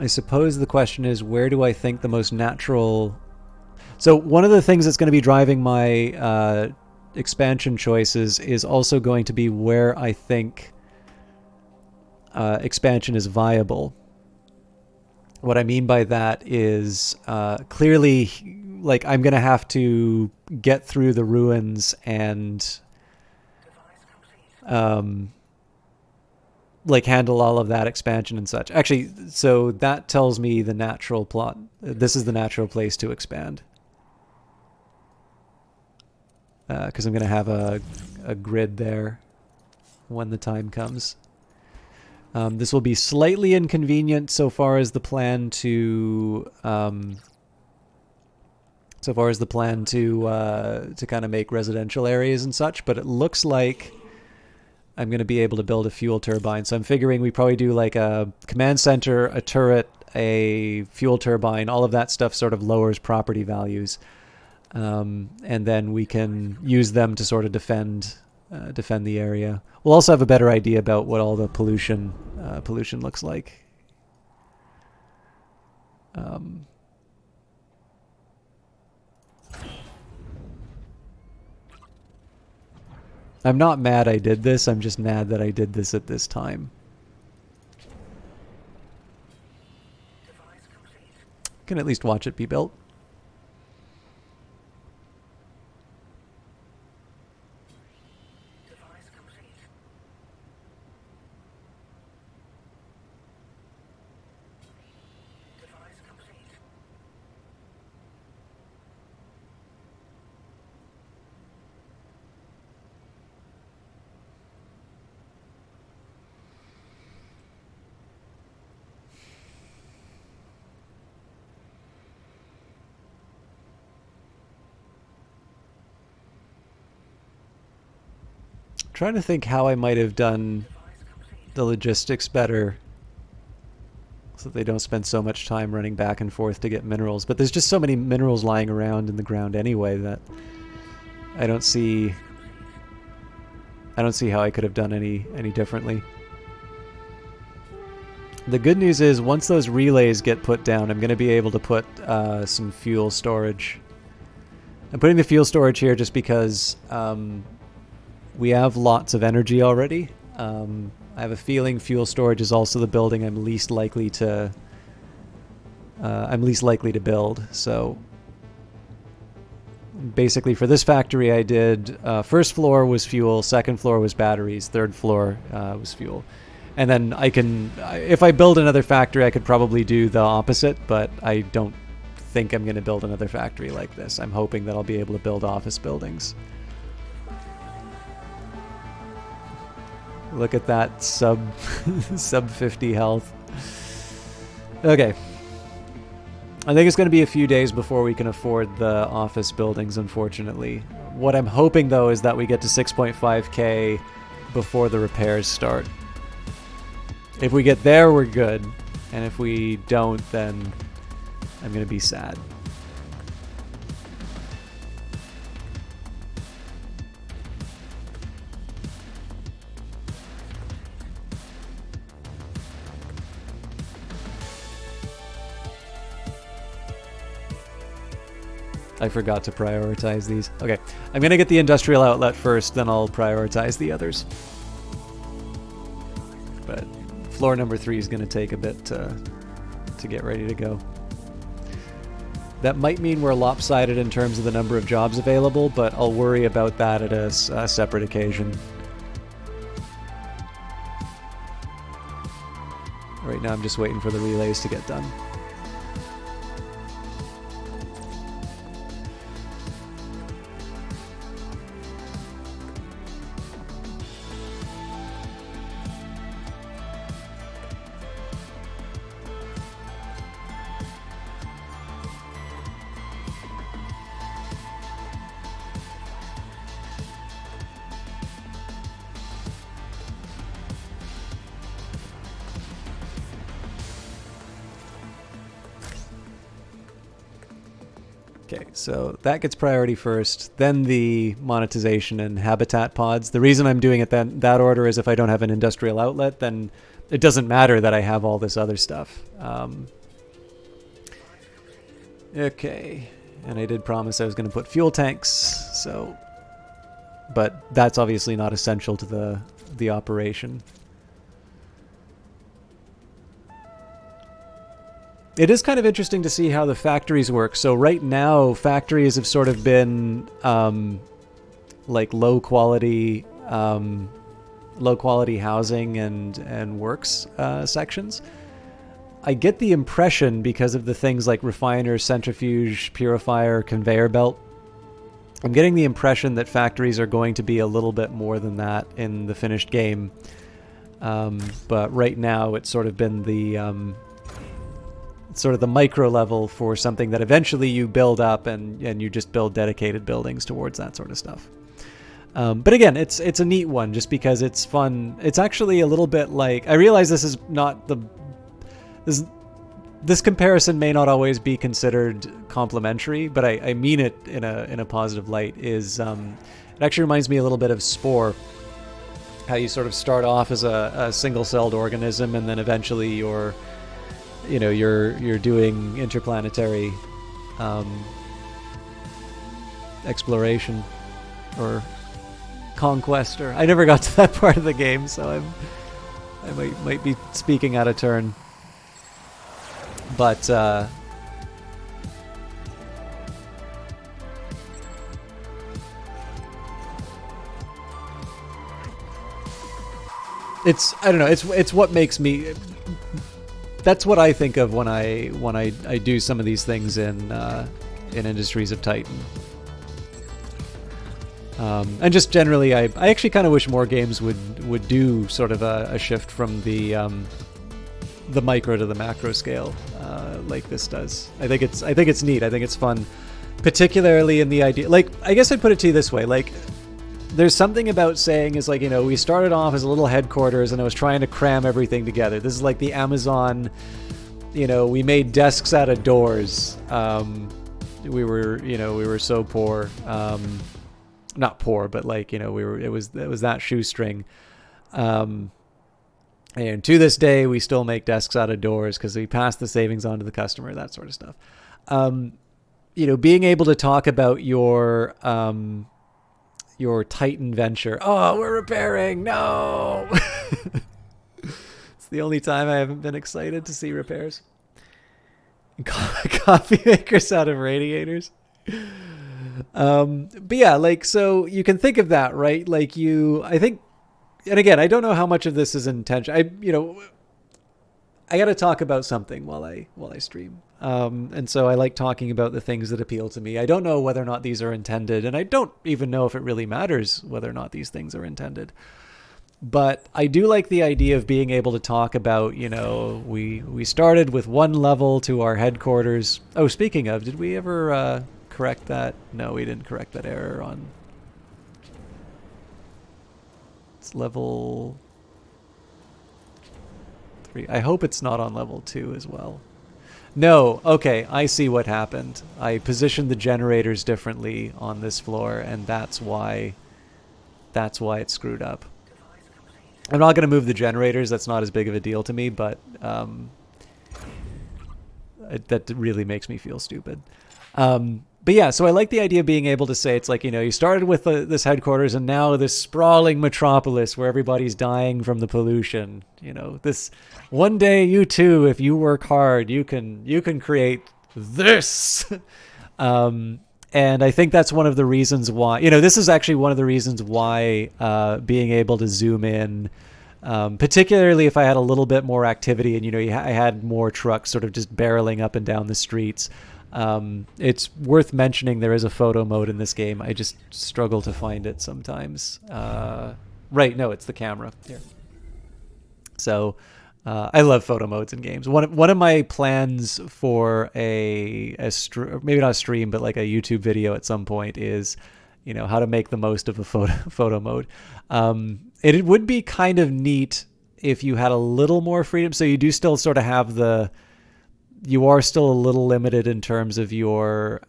suppose the question is, where do I think the most natural... So one of the things that's going to be driving my expansion choices is also going to be where I think expansion is viable. What I mean by that is clearly, like, I'm going to have to get through the ruins and like handle all of that expansion and such. Actually, so that tells me the natural plot. This is the natural place to expand. Because I'm going to have a grid there when the time comes. This will be slightly inconvenient so far as the plan to kind of make residential areas and such, but it looks like I'm going to be able to build a fuel turbine. So I'm figuring we probably do like a command center, a turret, a fuel turbine. All of that stuff sort of lowers property values. And then we can use them to sort of defend the area. We'll also have a better idea about what all the pollution looks like. I'm not mad I did this, I'm just mad that I did this at this time. Can at least watch it be built. trying to think how I might have done the logistics better so that they don't spend so much time running back and forth to get minerals. But there's just so many minerals lying around in the ground anyway that I don't see how I could have done any differently. The good news is once those relays get put down, I'm going to be able to put some fuel storage. I'm putting the fuel storage here just because we have lots of energy already. I have a feeling fuel storage is also the building I'm least likely to build. So basically for this factory I did first floor was fuel, second floor was batteries, third floor was fuel. And then if I build another factory, I could probably do the opposite, but I don't think I'm going to build another factory like this. I'm hoping that I'll be able to build office buildings. Look at that sub 50 health. Okay. I think it's going to be a few days before we can afford the office buildings, unfortunately. What I'm hoping, though, is that we get to 6.5k before the repairs start. If we get there, we're good. And if we don't, then I'm going to be sad. I forgot to prioritize these. Okay, I'm going to get the industrial outlet first, then I'll prioritize the others. But floor number 3 is going to take a bit to get ready to go. That might mean we're lopsided in terms of the number of jobs available, but I'll worry about that at a separate occasion. Right now I'm just waiting for the relays to get done. Okay, so that gets priority first, then the monetization and habitat pods. The reason I'm doing it that order is if I don't have an industrial outlet, then it doesn't matter that I have all this other stuff. Okay, and I did promise I was going to put fuel tanks, so, but that's obviously not essential to the operation. It is kind of interesting to see how the factories work. So right now, factories have sort of been like low quality housing and works sections. I get the impression, because of the things like refiner, centrifuge, purifier, conveyor belt, I'm getting the impression that factories are going to be a little bit more than that in the finished game. But right now, it's sort of been the micro level for something that eventually you build up and you just build dedicated buildings towards that sort of stuff. But again, it's a neat one just because it's fun. It's actually a little bit like, I realize this is not this comparison may not always be considered complimentary, but I mean it in a positive light. It actually reminds me a little bit of Spore, how you sort of start off as a single-celled organism and then eventually you're doing interplanetary exploration or conquest, or I never got to that part of the game, so I might be speaking out of turn. But it's, I don't know, it's what makes me, that's what I think of when I do some of these things in Industries of Titan. And just generally, I actually kind of wish more games would do sort of a shift from the micro to the macro scale, like this does. I think it's neat. I think it's fun, particularly in the idea. Like, I guess I'd put it to you this way: like, there's something about saying is like, we started off as a little headquarters and I was trying to cram everything together. This is like the Amazon, we made desks out of doors. We were so poor. Not poor, but like, it was that shoestring. And to this day, we still make desks out of doors because we pass the savings on to the customer, that sort of stuff. Being able to talk about your Titan venture. Oh, we're repairing. No. It's the only time I haven't been excited to see repairs. Coffee makers out of radiators. But yeah, like, so you can think of that, right? Like I think, and again, I don't know how much of this is intentional. I got to talk about something while I stream. And so I like talking about the things that appeal to me. I don't know whether or not these are intended, and I don't even know if it really matters whether or not these things are intended. But I do like the idea of being able to talk about, we started with one level to our headquarters. Oh, speaking of, did we ever correct that? No, we didn't correct that error on... It's level 3. I hope it's not on level 2 as well. No, okay, I see what happened. I positioned the generators differently on this floor, and that's why it's screwed up. I'm not going to move the generators. That's not as big of a deal to me, but that really makes me feel stupid. But yeah, so I like the idea of being able to say, it's like, you started with this headquarters and now this sprawling metropolis where everybody's dying from the pollution. This one day, you too, if you work hard, you can create this. And I think that's one of the reasons why, this is actually one of the reasons why being able to zoom in, particularly if I had a little bit more activity and, I had more trucks sort of just barreling up and down the streets. It's worth mentioning there is a photo mode in this game. I just struggle to find it sometimes. Right, no, it's the camera here. So I love photo modes in games. One of my plans for maybe not a stream, but like a YouTube video at some point is, how to make the most of a photo mode. It would be kind of neat if you had a little more freedom. So you do still sort of have you are still a little limited in terms of your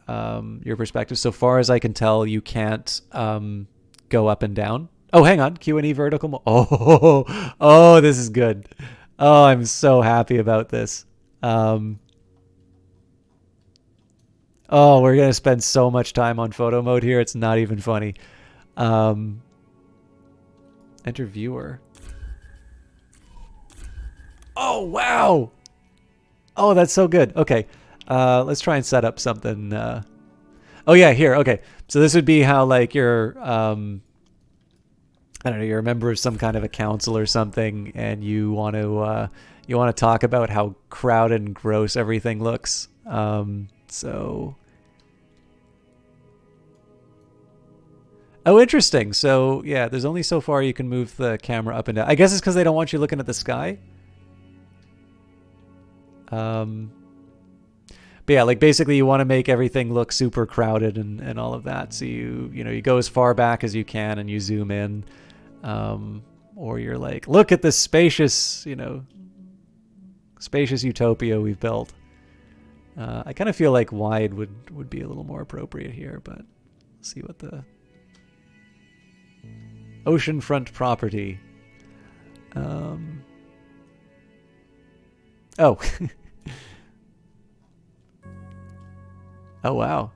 perspective. So far as I can tell, you can't go up and down. Oh, hang on, Q&E vertical. Oh, this is good. Oh, I'm so happy about this. Oh, we're going to spend so much time on photo mode here. It's not even funny. Enter viewer. Oh, wow. Oh, that's so good. Okay. Let's try and set up something. Oh, yeah, here. Okay. So this would be how, like, you're, I don't know, you're a member of some kind of a council or something, and you want to talk about how crowded and gross everything looks. So, oh, interesting. So yeah, there's only so far you can move the camera up and down. I guess it's because they don't want you looking at the sky. But yeah, like basically you want to make everything look super crowded and all of that. So you go as far back as you can and you zoom in. Or you're like, look at this spacious utopia we've built. I kind of feel like wide would be a little more appropriate here, but let's see what the oceanfront property. Oh. Oh, wow.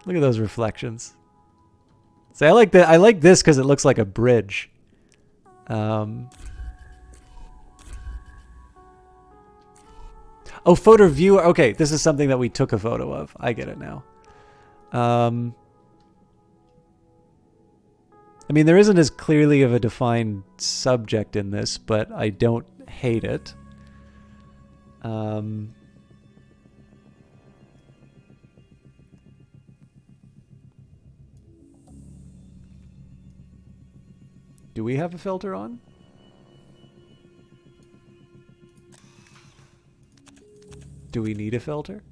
Look at those reflections. See, I like that. I like this because it looks like a bridge. Oh, photo viewer. Okay, this is something that we took a photo of. I get it now. I mean, there isn't as clearly of a defined subject in this, but I don't hate it. Do we have a filter on? Do we need a filter?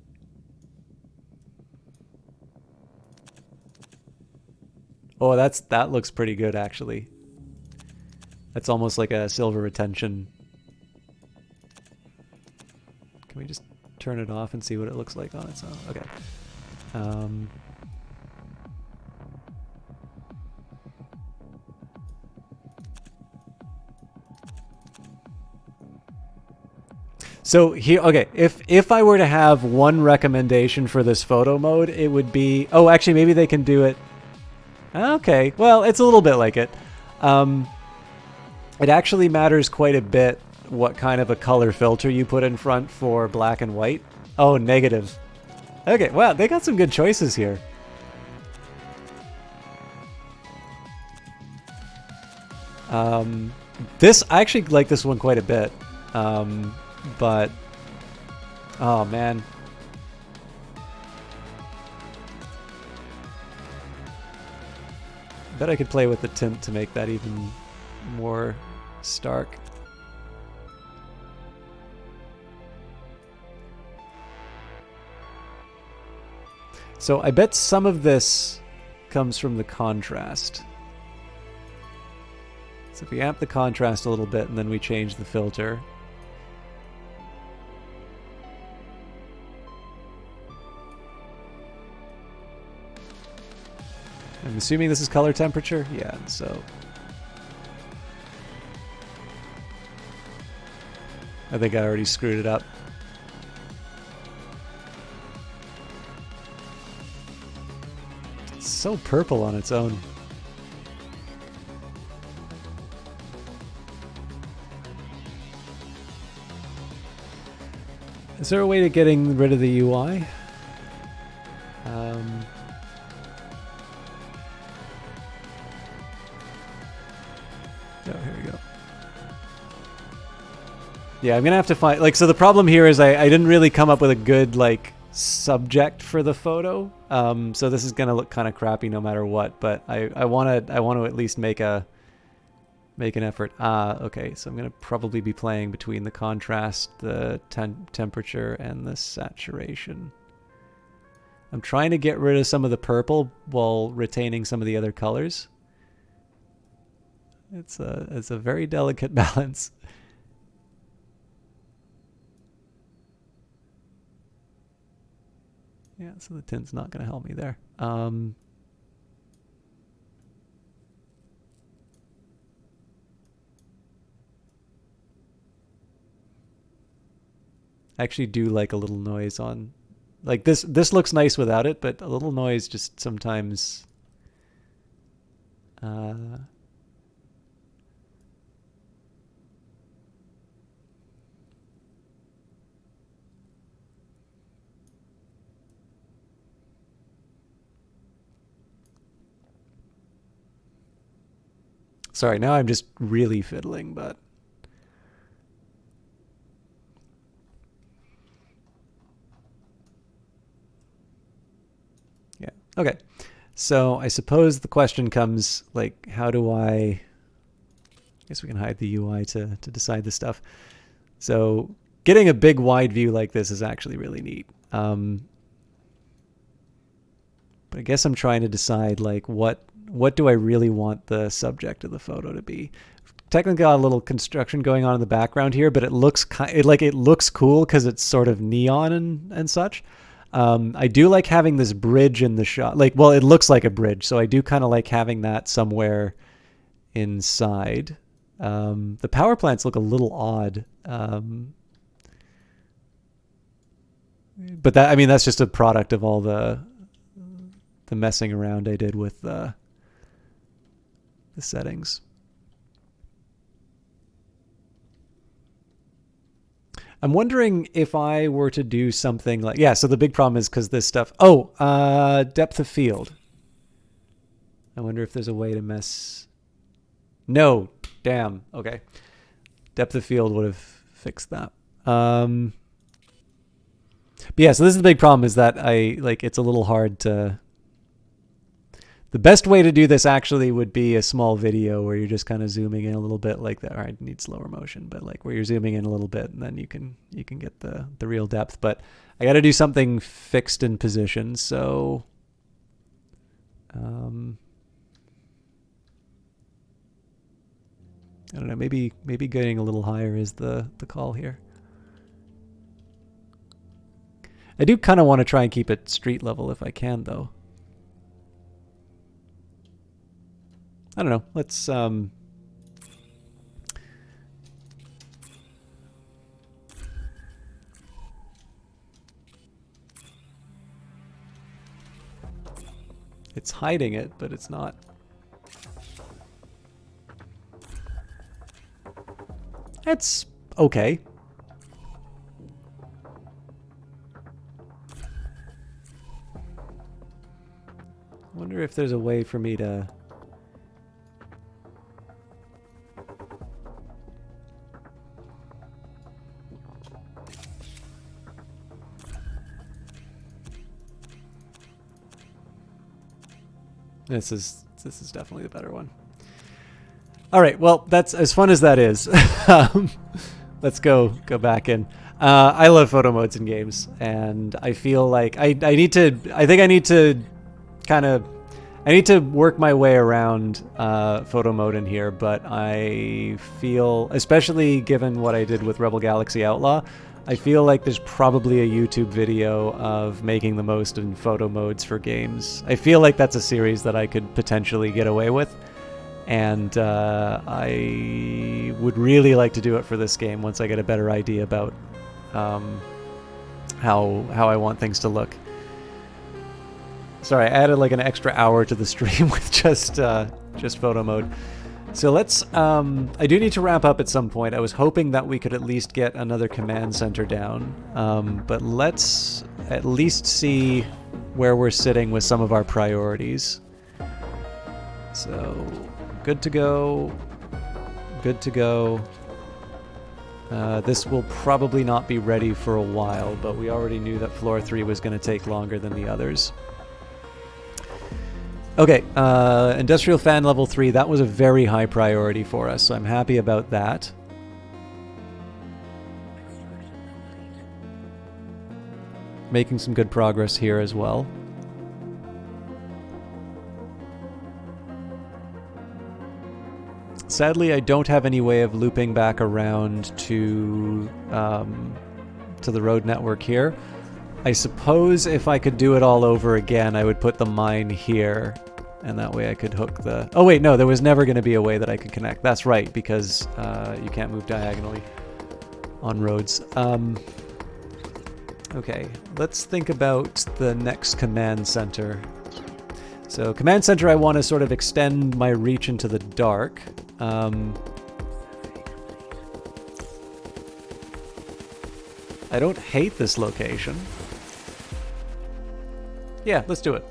Oh, that looks pretty good actually. That's almost like a silver retention. Can we just turn it off and see what it looks like on its own? Okay. So here, okay, if I were to have one recommendation for this photo mode, it would be, oh, actually, maybe they can do it. Okay, well, it's a little bit like it. It actually matters quite a bit what kind of a color filter you put in front for black and white. Oh, negative. Okay, wow, they got some good choices here. I actually like this one quite a bit. But, oh man. Bet I could play with the tint to make that even more stark. So I bet some of this comes from the contrast. So if we amp the contrast a little bit and then we change the filter. I'm assuming this is color temperature? Yeah, so. I think I already screwed it up. It's so purple on its own. Is there a way to getting rid of the UI? Oh, here we go. Yeah, I'm gonna have to find, like, so the problem here is I didn't really come up with a good, like, subject for the photo. So this is gonna look kind of crappy no matter what, but I want to at least make an effort. Okay, so I'm gonna probably be playing between the contrast, the temperature, and the saturation. I'm trying to get rid of some of the purple while retaining some of the other colors. It's a very delicate balance. Yeah, so the tint's not going to help me there. I actually do like a little noise on, like this looks nice without it, but a little noise just sometimes sorry, now I'm just really fiddling, but yeah. Okay. So I suppose the question comes, like, how do I guess we can hide the UI to decide this stuff. So getting a big wide view like this is actually really neat. But I guess I'm trying to decide, like, what do I really want the subject of the photo to be? Technically got a little construction going on in the background here, but it looks it looks cool because it's sort of neon and such. I do like having this bridge in the shot. Like, well, it looks like a bridge, so I do kind of like having that somewhere inside. The power plants look a little odd. But that, I mean, that's just a product of all the messing around I did with the settings. I'm wondering if I were to do something like, yeah, so the big problem is because this stuff, depth of field. I wonder if there's a way to mess. No, damn, okay. Depth of field would have fixed that. But yeah, so this is the big problem, is that it's a little hard to, The best way to do this actually would be a small video where you're just kind of zooming in a little bit like that. All right, need slower motion, but like where you're zooming in a little bit and then you can get the real depth. But I got to do something fixed in position, so I don't know, maybe getting a little higher is the call here. I do kind of want to try and keep it street level if I can, though. I don't know. Let's it's hiding it, but it's not. It's okay. I wonder if there's a way for me to... This is definitely the better one. All right, well, that's as fun as that is. Let's go back in. I love photo modes in games, and I feel like I need to work my way around photo mode in here, but I feel, especially given what I did with Rebel Galaxy Outlaw, I feel like there's probably a YouTube video of making the most in photo modes for games. I feel like that's a series that I could potentially get away with, and I would really like to do it for this game once I get a better idea about how I want things to look. Sorry, I added like an extra hour to the stream with just photo mode. So let's, I do need to wrap up at some point. I was hoping that we could at least get another command center down, but let's at least see where we're sitting with some of our priorities. So, good to go, good to go. This will probably not be ready for a while, but we already knew that floor 3 was going to take longer than the others. Okay, industrial fan level 3, that was a very high priority for us, so I'm happy about that. Making some good progress here as well. Sadly, I don't have any way of looping back around to the road network here. I suppose if I could do it all over again, I would put the mine here, and that way I could hook the... Oh wait, no, there was never going to be a way that I could connect. That's right, because you can't move diagonally on roads. Okay, let's think about the next command center. So command center, I want to sort of extend my reach into the dark. I don't hate this location. Yeah, let's do it.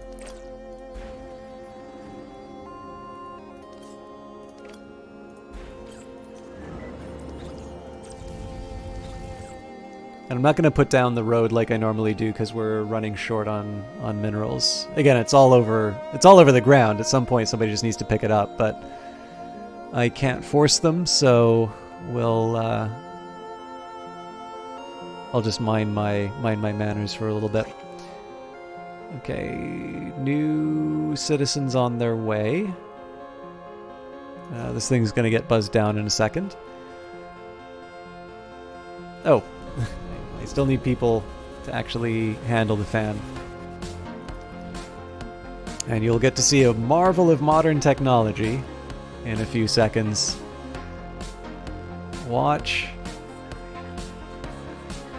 And I'm not going to put down the road like I normally do because we're running short on minerals. Again, it's all over the ground. At some point somebody just needs to pick it up, but I can't force them, so we'll I'll just mind my manners for a little bit. Okay, new citizens on their way. This thing's gonna get buzzed down in a second. Oh, I still need people to actually handle the fan. And you'll get to see a marvel of modern technology in a few seconds. Watch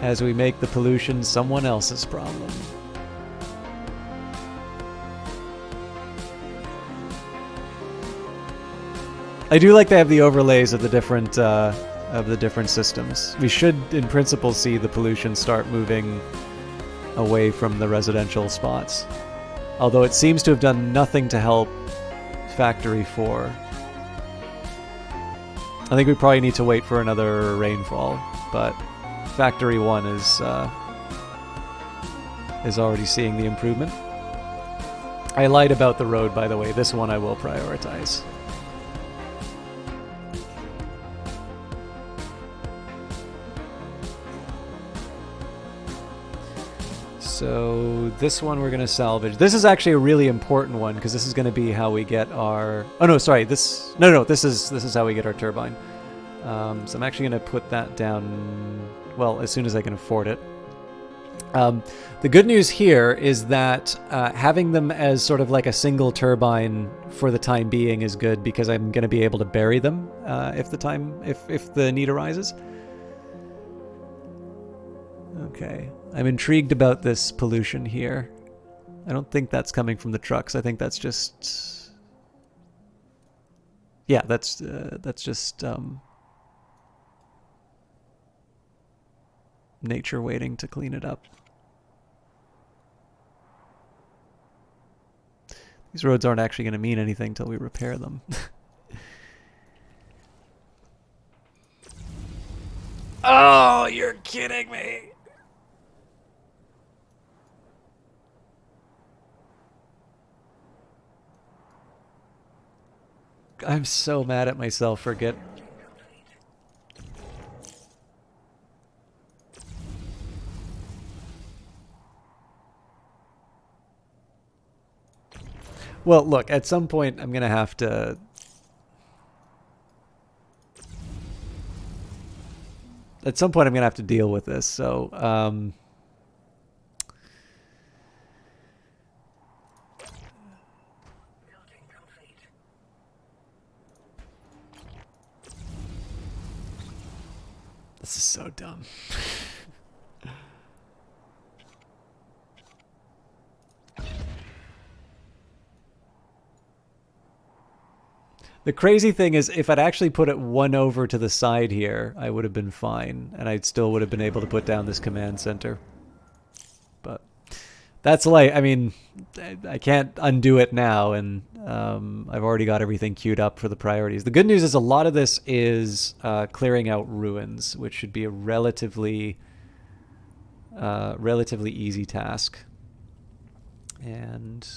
as we make the pollution someone else's problem. I do like to have the overlays of the different systems. We should, in principle, see the pollution start moving away from the residential spots. Although it seems to have done nothing to help Factory 4. I think we probably need to wait for another rainfall, but Factory 1 is already seeing the improvement. I lied about the road, by the way. This one I will prioritize. So this one we're going to salvage. This is actually a really important one because this is going to be how we get our... Oh, no, sorry. This is how we get our turbine. So I'm actually going to put that down, well, as soon as I can afford it. The good news here is that having them as sort of like a single turbine for the time being is good because I'm going to be able to bury them if the need arises. Okay, I'm intrigued about this pollution here. I don't think that's coming from the trucks. I think that's just... Yeah, that's just nature waiting to clean it up. These roads aren't actually going to mean anything till we repair them. Oh, you're kidding me. I'm so mad at myself for getting... Well, look, at some point I'm going to have to... At some point I'm going to have to deal with this, so... This is so dumb. The crazy thing is, if I'd actually put it one over to the side here, I would have been fine, and I still would have been able to put down this command center. But that's like, I mean, I can't undo it now, and I've already got everything queued up for the priorities. The good news is a lot of this is clearing out ruins, which should be a relatively easy task. And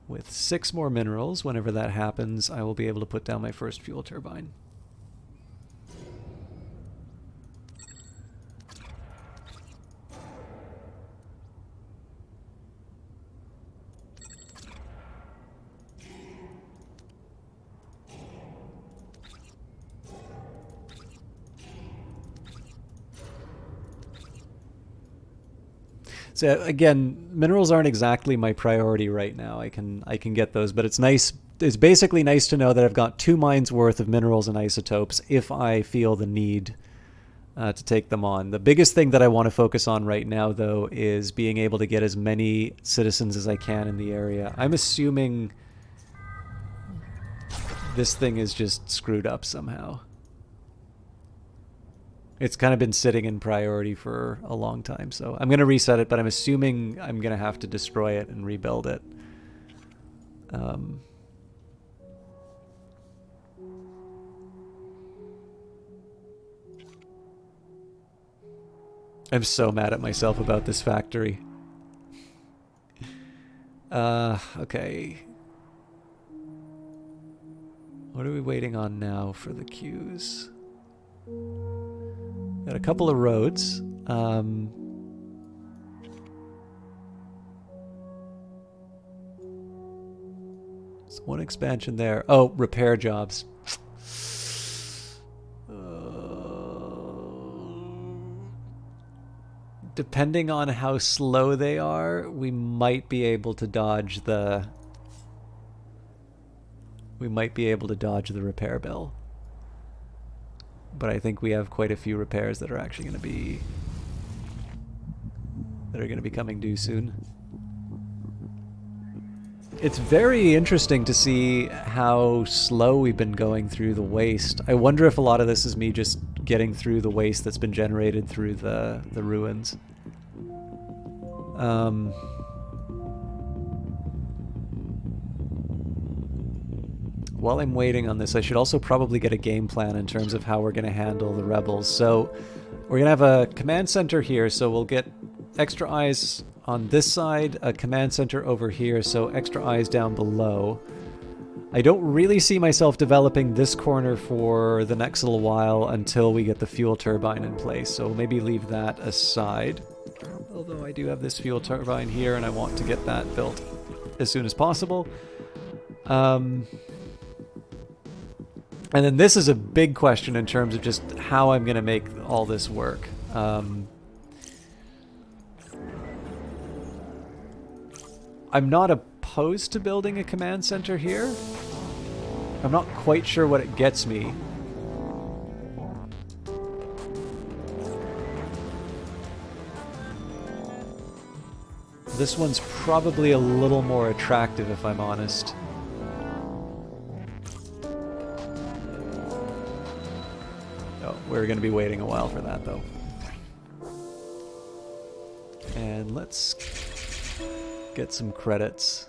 with 6 more minerals, whenever that happens, I will be able to put down my first fuel turbine. So again, minerals aren't exactly my priority right now. I can get those, but it's nice. It's basically nice to know that I've got 2 mines worth of minerals and isotopes if I feel the need to take them on. The biggest thing that I want to focus on right now, though, is being able to get as many citizens as I can in the area. I'm assuming this thing is just screwed up somehow. It's kind of been sitting in priority for a long time, so I'm going to reset it, but I'm assuming I'm going to have to destroy it and rebuild it. I'm so mad at myself about this factory. Okay. What are we waiting on now for the queues? Got a couple of roads. There's one expansion there. Oh, repair jobs. Depending on how slow they are, we might be able to dodge the... We might be able to dodge the repair bill. But I think we have quite a few repairs that are actually going to be coming due soon. It's very interesting to see how slow we've been going through the waste. I wonder if a lot of this is me just getting through the waste that's been generated through the ruins. While I'm waiting on this, I should also probably get a game plan in terms of how we're going to handle the rebels. So we're going to have a command center here, so we'll get extra eyes on this side, a command center over here, so extra eyes down below. I don't really see myself developing this corner for the next little while until we get the fuel turbine in place, so maybe leave that aside. Although I do have this fuel turbine here and I want to get that built as soon as possible. And then this is a big question in terms of just how I'm going to make all this work. I'm not opposed to building a command center here. I'm not quite sure what it gets me. This one's probably a little more attractive, if I'm honest. Oh, we're going to be waiting a while for that, though. And let's get some credits.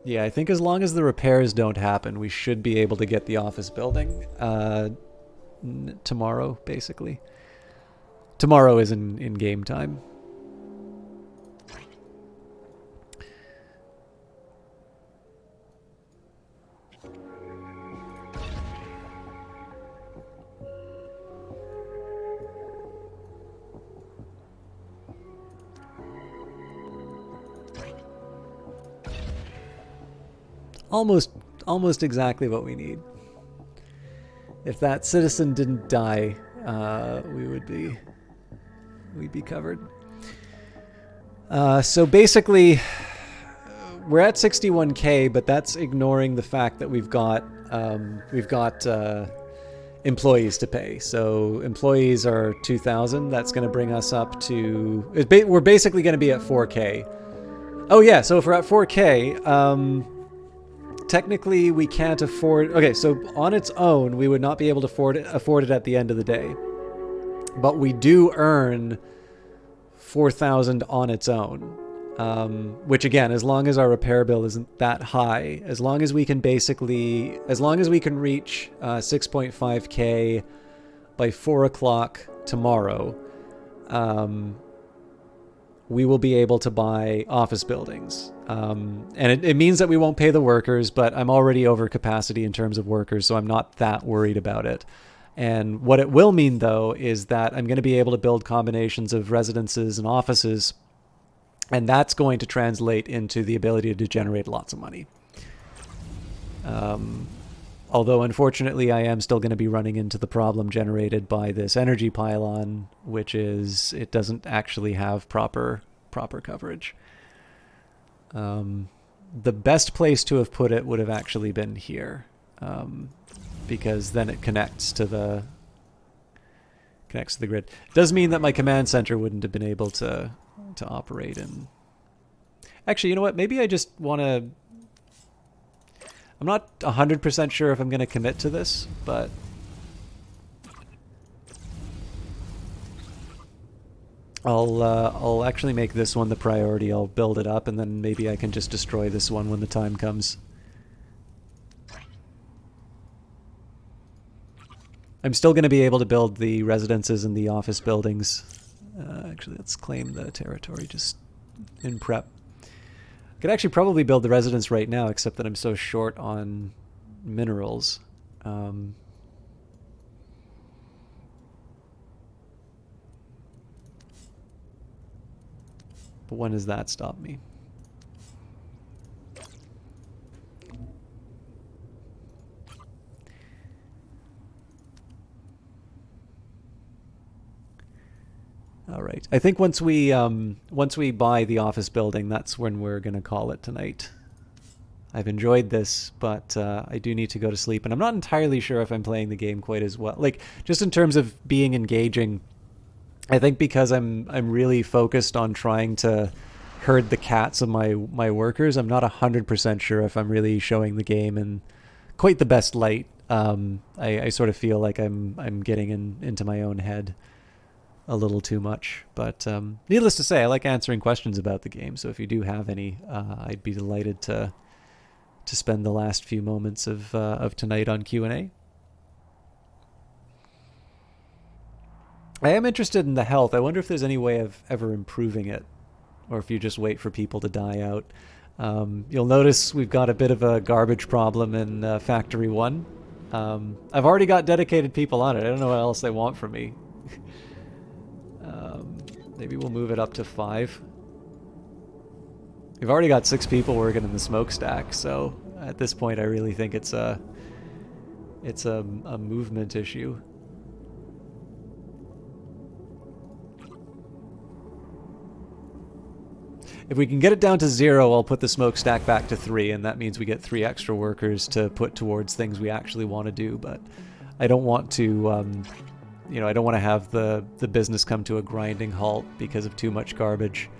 Yeah, I think as long as the repairs don't happen, we should be able to get the office building tomorrow, basically. Tomorrow is in game time. Almost exactly what we need. If that citizen didn't die, we'd be covered. So basically, we're at 61K, but that's ignoring the fact that we've got employees to pay. So employees are 2,000. That's going to bring us up to. We're basically going to be at 4K. Oh yeah, so if we're at 4K. Technically, we can't afford... Okay, so on its own, we would not be able to afford it at the end of the day. But we do earn 4,000 on its own. Which, again, as long as our repair bill isn't that high, as long as we can reach 6.5K by 4 o'clock tomorrow, we will be able to buy office buildings. And it means that we won't pay the workers, but I'm already over capacity in terms of workers, so I'm not that worried about it. And what it will mean, though, is that I'm going to be able to build combinations of residences and offices, and that's going to translate into the ability to generate lots of money. Although, unfortunately, I am still going to be running into the problem generated by this energy pylon, which is it doesn't actually have proper coverage. The best place to have put it would have actually been here, because then it connects to the grid. Does mean that my command center wouldn't have been able to operate in. Actually, you know what? Maybe I just want to. I'm not 100% sure if I'm going to commit to this, but I'll actually make this one the priority. I'll build it up, and then maybe I can just destroy this one when the time comes. I'm still going to be able to build the residences and the office buildings. Actually, let's claim the territory just in prep. I could actually probably build the residence right now, except that I'm so short on minerals. But when does that stop me? All right. I think once we buy the office building, that's when we're going to call it tonight. I've enjoyed this, but I do need to go to sleep, and I'm not entirely sure if I'm playing the game quite as well. Like, just in terms of being engaging, I think because I'm really focused on trying to herd the cats of my workers, I'm not 100% sure if I'm really showing the game in quite the best light. I sort of feel like I'm getting into my own head a little too much, but needless to say, I like answering questions about the game. So if you do have any, I'd be delighted to spend the last few moments of tonight on Q&A. I am interested in the health. I wonder if there's any way of ever improving it, or if you just wait for people to die out. You'll notice we've got a bit of a garbage problem in Factory 1. I've already got dedicated people on it. I don't know what else they want from me. Maybe we'll move it up to 5. We've already got 6 people working in the smokestack, so at this point I really think it's a movement issue. If we can get it down to 0, I'll put the smokestack back to 3, and that means we get 3 extra workers to put towards things we actually want to do. But I don't want to, I don't want to have the business come to a grinding halt because of too much garbage.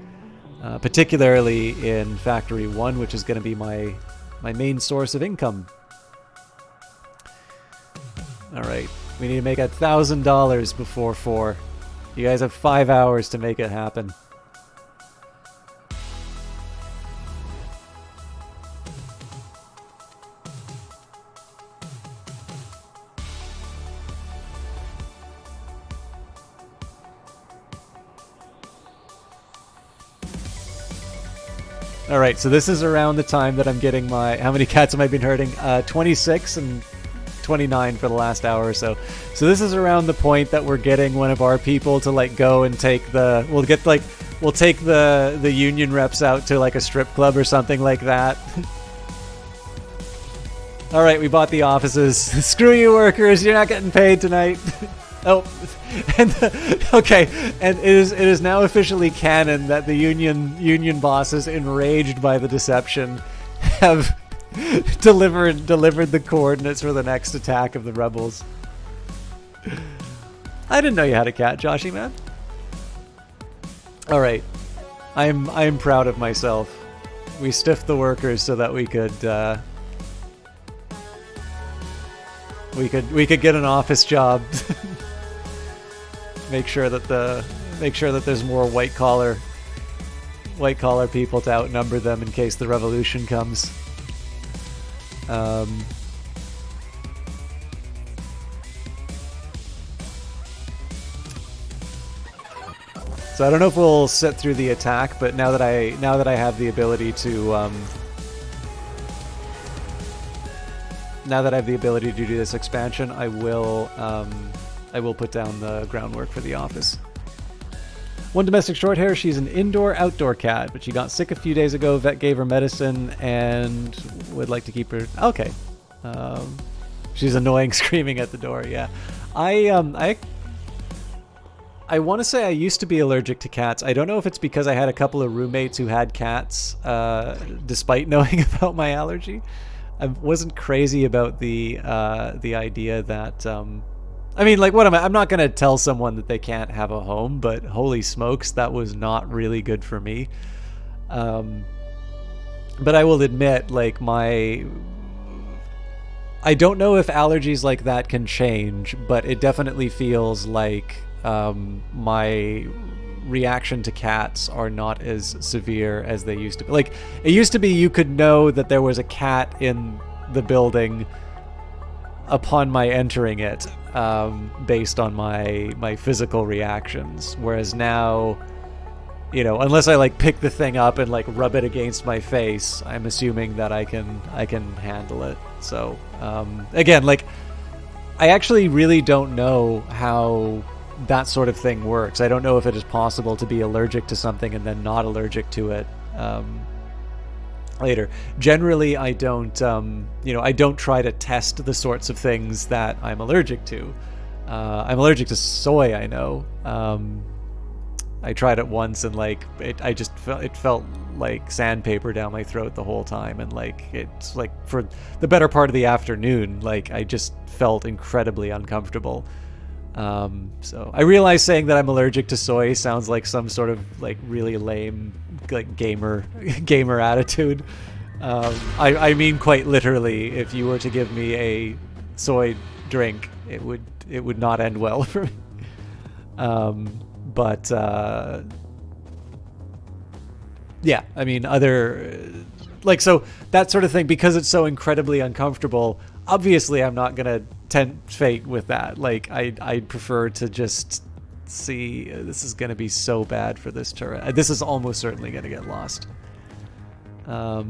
Particularly in Factory 1, which is going to be my main source of income. Alright, we need to make $1,000 before 4. You guys have 5 hours to make it happen. All right, so this is around the time that I'm getting my... How many cats have I been herding? 26 and 29 for the last hour or so. So this is around the point that we're getting one of our people to like go and take the... We'll take the union reps out to like a strip club or something like that. All right, we bought the offices. Screw you, workers! You're not getting paid tonight. Oh, and okay, and it is now officially canon that the union bosses, enraged by the deception, have delivered the coordinates for the next attack of the rebels. I didn't know you had a cat, Joshy, man. All right, I'm proud of myself. We stiffed the workers so that we could get an office job. Make sure that there's more white collar people to outnumber them in case the revolution comes. So I don't know if we'll sit through the attack, but now that I have the ability to do this expansion, I will put down the groundwork for the office. One domestic shorthair, she's an indoor-outdoor cat, but she got sick a few days ago. Vet gave her medicine and would like to keep her... Okay. She's annoying, screaming at the door, yeah. I want to say I used to be allergic to cats. I don't know if it's because I had a couple of roommates who had cats, despite knowing about my allergy. I wasn't crazy about the idea that... I mean, like, what am I? I'm not going to tell someone that they can't have a home, but holy smokes, that was not really good for me. But I will admit, like, I don't know if allergies like that can change, but it definitely feels like my reaction to cats are not as severe as they used to be. Like, it used to be you could know that there was a cat in the building upon my entering it, based on my physical reactions, whereas now, you know, unless I like pick the thing up and like rub it against my face, I'm assuming that I can handle it. So again, like, I actually really don't know how that sort of thing works. I don't know if it is possible to be allergic to something and then not allergic to it later. Generally, I don't, I don't try to test the sorts of things that I'm allergic to. I'm allergic to soy, I know. I tried it once and like it felt like sandpaper down my throat the whole time, and like it's like for the better part of the afternoon, like I just felt incredibly uncomfortable. So I realize saying that I'm allergic to soy sounds like some sort of like really lame like gamer attitude. I mean quite literally, if you were to give me a soy drink, it would not end well for me. But yeah, I mean, like, so that sort of thing, because it's so incredibly uncomfortable, obviously I'm not gonna tempt fate with that. Like, I'd prefer to just Let's see. This is going to be so bad for this turret. This is almost certainly going to get lost. I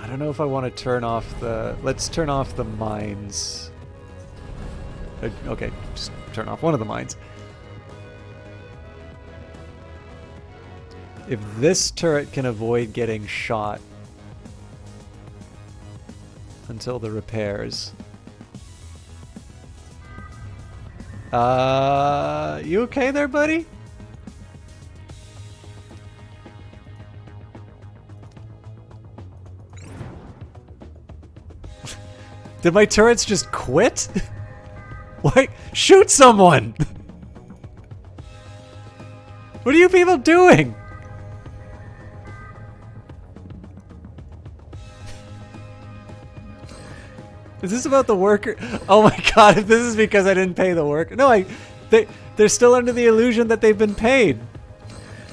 don't know if I want to turn off the... Let's turn off the mines. Okay, just turn off one of the mines. If this turret can avoid getting shot until the repairs... you okay there, buddy? Did my turrets just quit? Why? Shoot someone! What are you people doing? Is this about the worker? Oh my god, if this is because I didn't pay the worker. No, they're still under the illusion that they've been paid.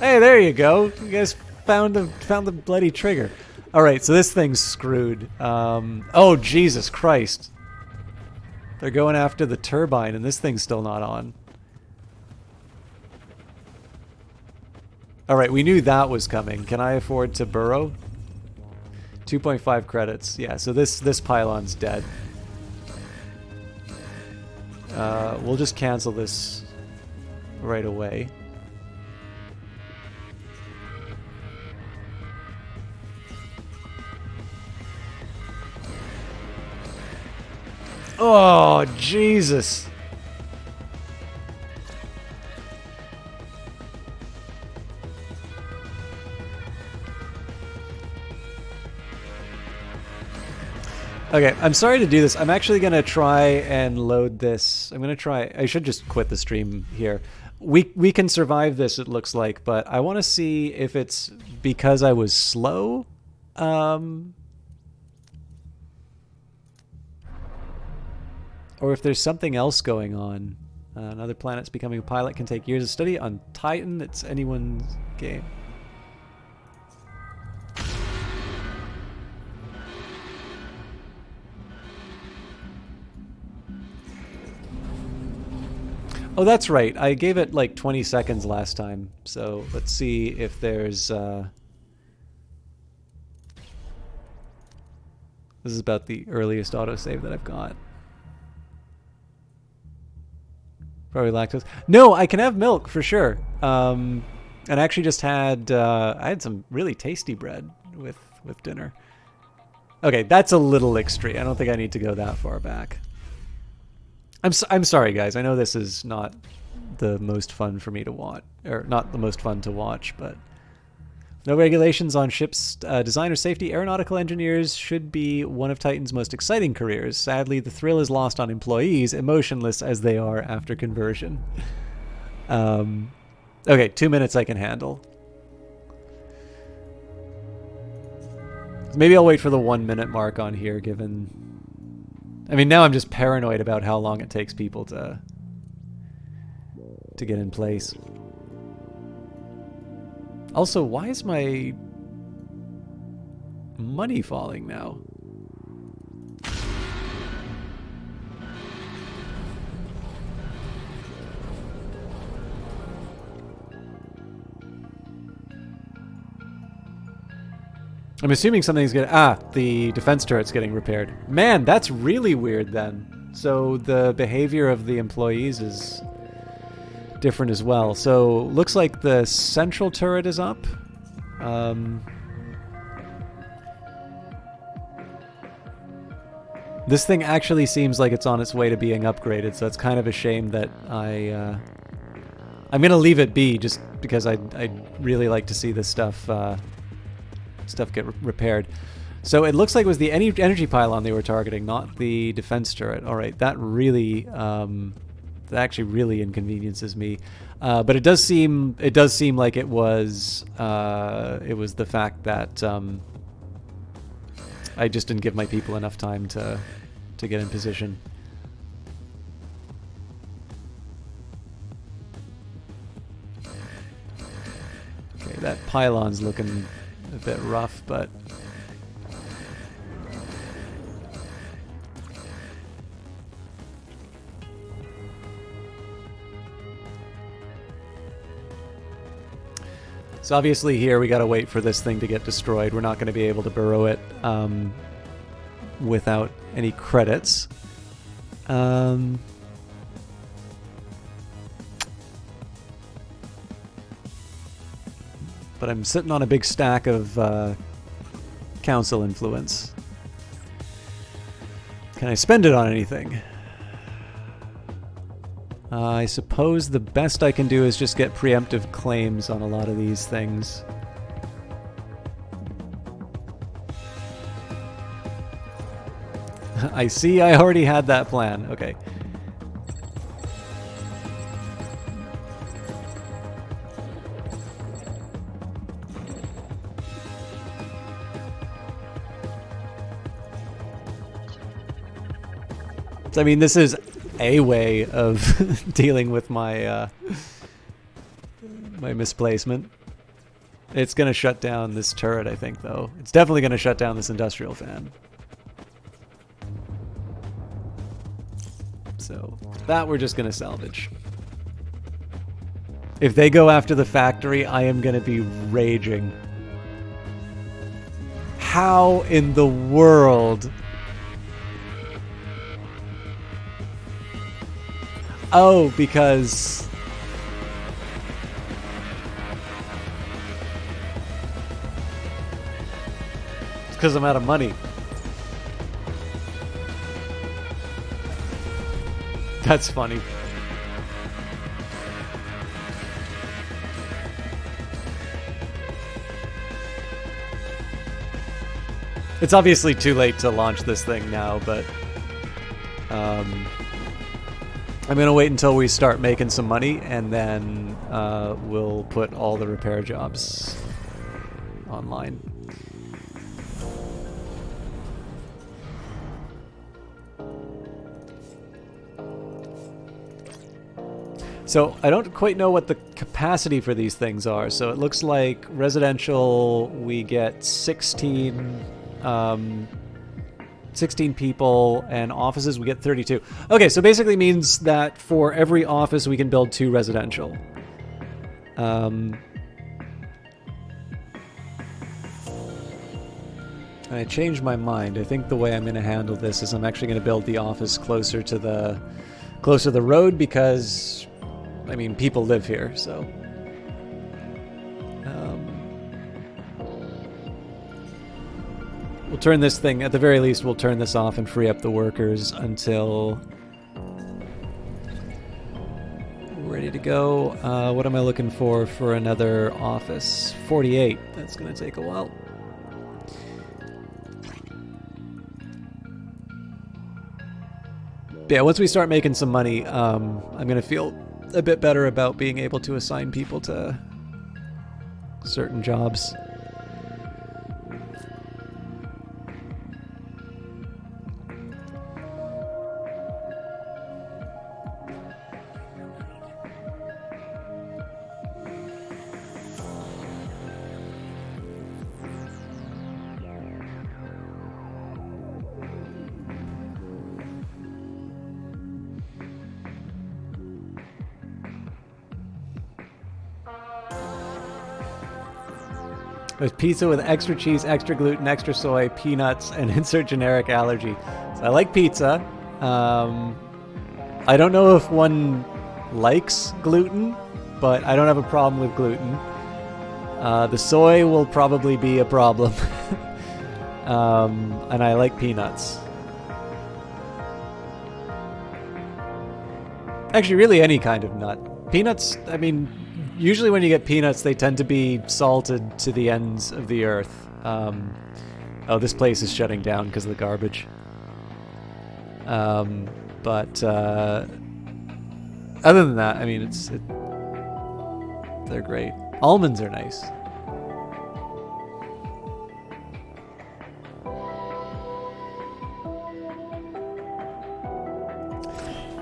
Hey, there you go. You guys found the bloody trigger. Alright, so this thing's screwed. Oh, Jesus Christ. They're going after the turbine and this thing's still not on. Alright, we knew that was coming. Can I afford to burrow? 2.5 credits. Yeah, so this pylon's dead. We'll just cancel this right away. Oh, Jesus. Okay, I'm sorry to do this. I'm actually going to try and load this. I'm going to try. I should just quit the stream here. We can survive this, it looks like, but I want to see if it's because I was slow. Or if there's something else going on. Another planet's becoming a pilot can take years of study. On Titan, it's anyone's game. Oh, that's right. I gave it like 20 seconds last time. So let's see if there's... This is about the earliest autosave that I've got. Probably lactose. No, I can have milk for sure. And I actually just had... I had some really tasty bread with dinner. Okay, that's a little extreme. I don't think I need to go that far back. I'm sorry, guys. I know this is not the most fun for me to watch, or not the most fun to watch, but no regulations on ships design or safety. Aeronautical engineers should be one of Titan's most exciting careers. Sadly, the thrill is lost on employees, emotionless as they are after conversion. Okay, 2 minutes I can handle. Maybe I'll wait for the 1 minute mark on here, given... I mean, now I'm just paranoid about how long it takes people to get in place. Also, why is my money falling now? I'm assuming something's gonna... Ah, the defense turret's getting repaired. Man, that's really weird then. So the behavior of the employees is different as well. So looks like the central turret is up. This thing actually seems like it's on its way to being upgraded, so it's kind of a shame that I'm gonna leave it be just because I'd really like to see this stuff get repaired. So it looks like it was the energy pylon they were targeting, not the defense turret. All right, that really, that actually really inconveniences me. But it does seem like it was the fact that I just didn't give my people enough time to get in position. Okay, that pylon's looking a bit rough, but So obviously here we gotta wait for this thing to get destroyed. We're not gonna be able to burrow it without any credits. But I'm sitting on a big stack of council influence. Can I spend it on anything? I suppose the best I can do is just get preemptive claims on a lot of these things. I see I already had that plan. Okay. I mean, this is a way of dealing with my my misplacement. It's gonna shut down this turret, I think, though. It's definitely gonna shut down this industrial fan. So that we're just gonna salvage. If they go after the factory, I am gonna be raging. How in the world? Oh, because... It's because I'm out of money. That's funny. It's obviously too late to launch this thing now, but... I'm going to wait until we start making some money, and then we'll put all the repair jobs online. So I don't quite know what the capacity for these things are. So it looks like residential, we get 16... 16 people, and offices we get 32. Okay, so basically means that for every office we can build 2 residential. I changed my mind. I think the way I'm going to handle this is I'm actually going to build the office closer to the road because, I mean, people live here, so. We'll turn this thing, at the very least, we'll turn this off and free up the workers until we're ready to go. What am I looking for another office? 48. That's going to take a while. But yeah, once we start making some money, I'm going to feel a bit better about being able to assign people to certain jobs. There's pizza with extra cheese, extra gluten, extra soy, peanuts, and insert generic allergy. So I like pizza. I don't know if one likes gluten, but I don't have a problem with gluten. The soy will probably be a problem. And I like peanuts. Actually, really any kind of nut. Peanuts, I mean... Usually when you get peanuts, they tend to be salted to the ends of the earth. Oh, this place is shutting down because of the garbage. But other than that, I mean, they're great. Almonds are nice.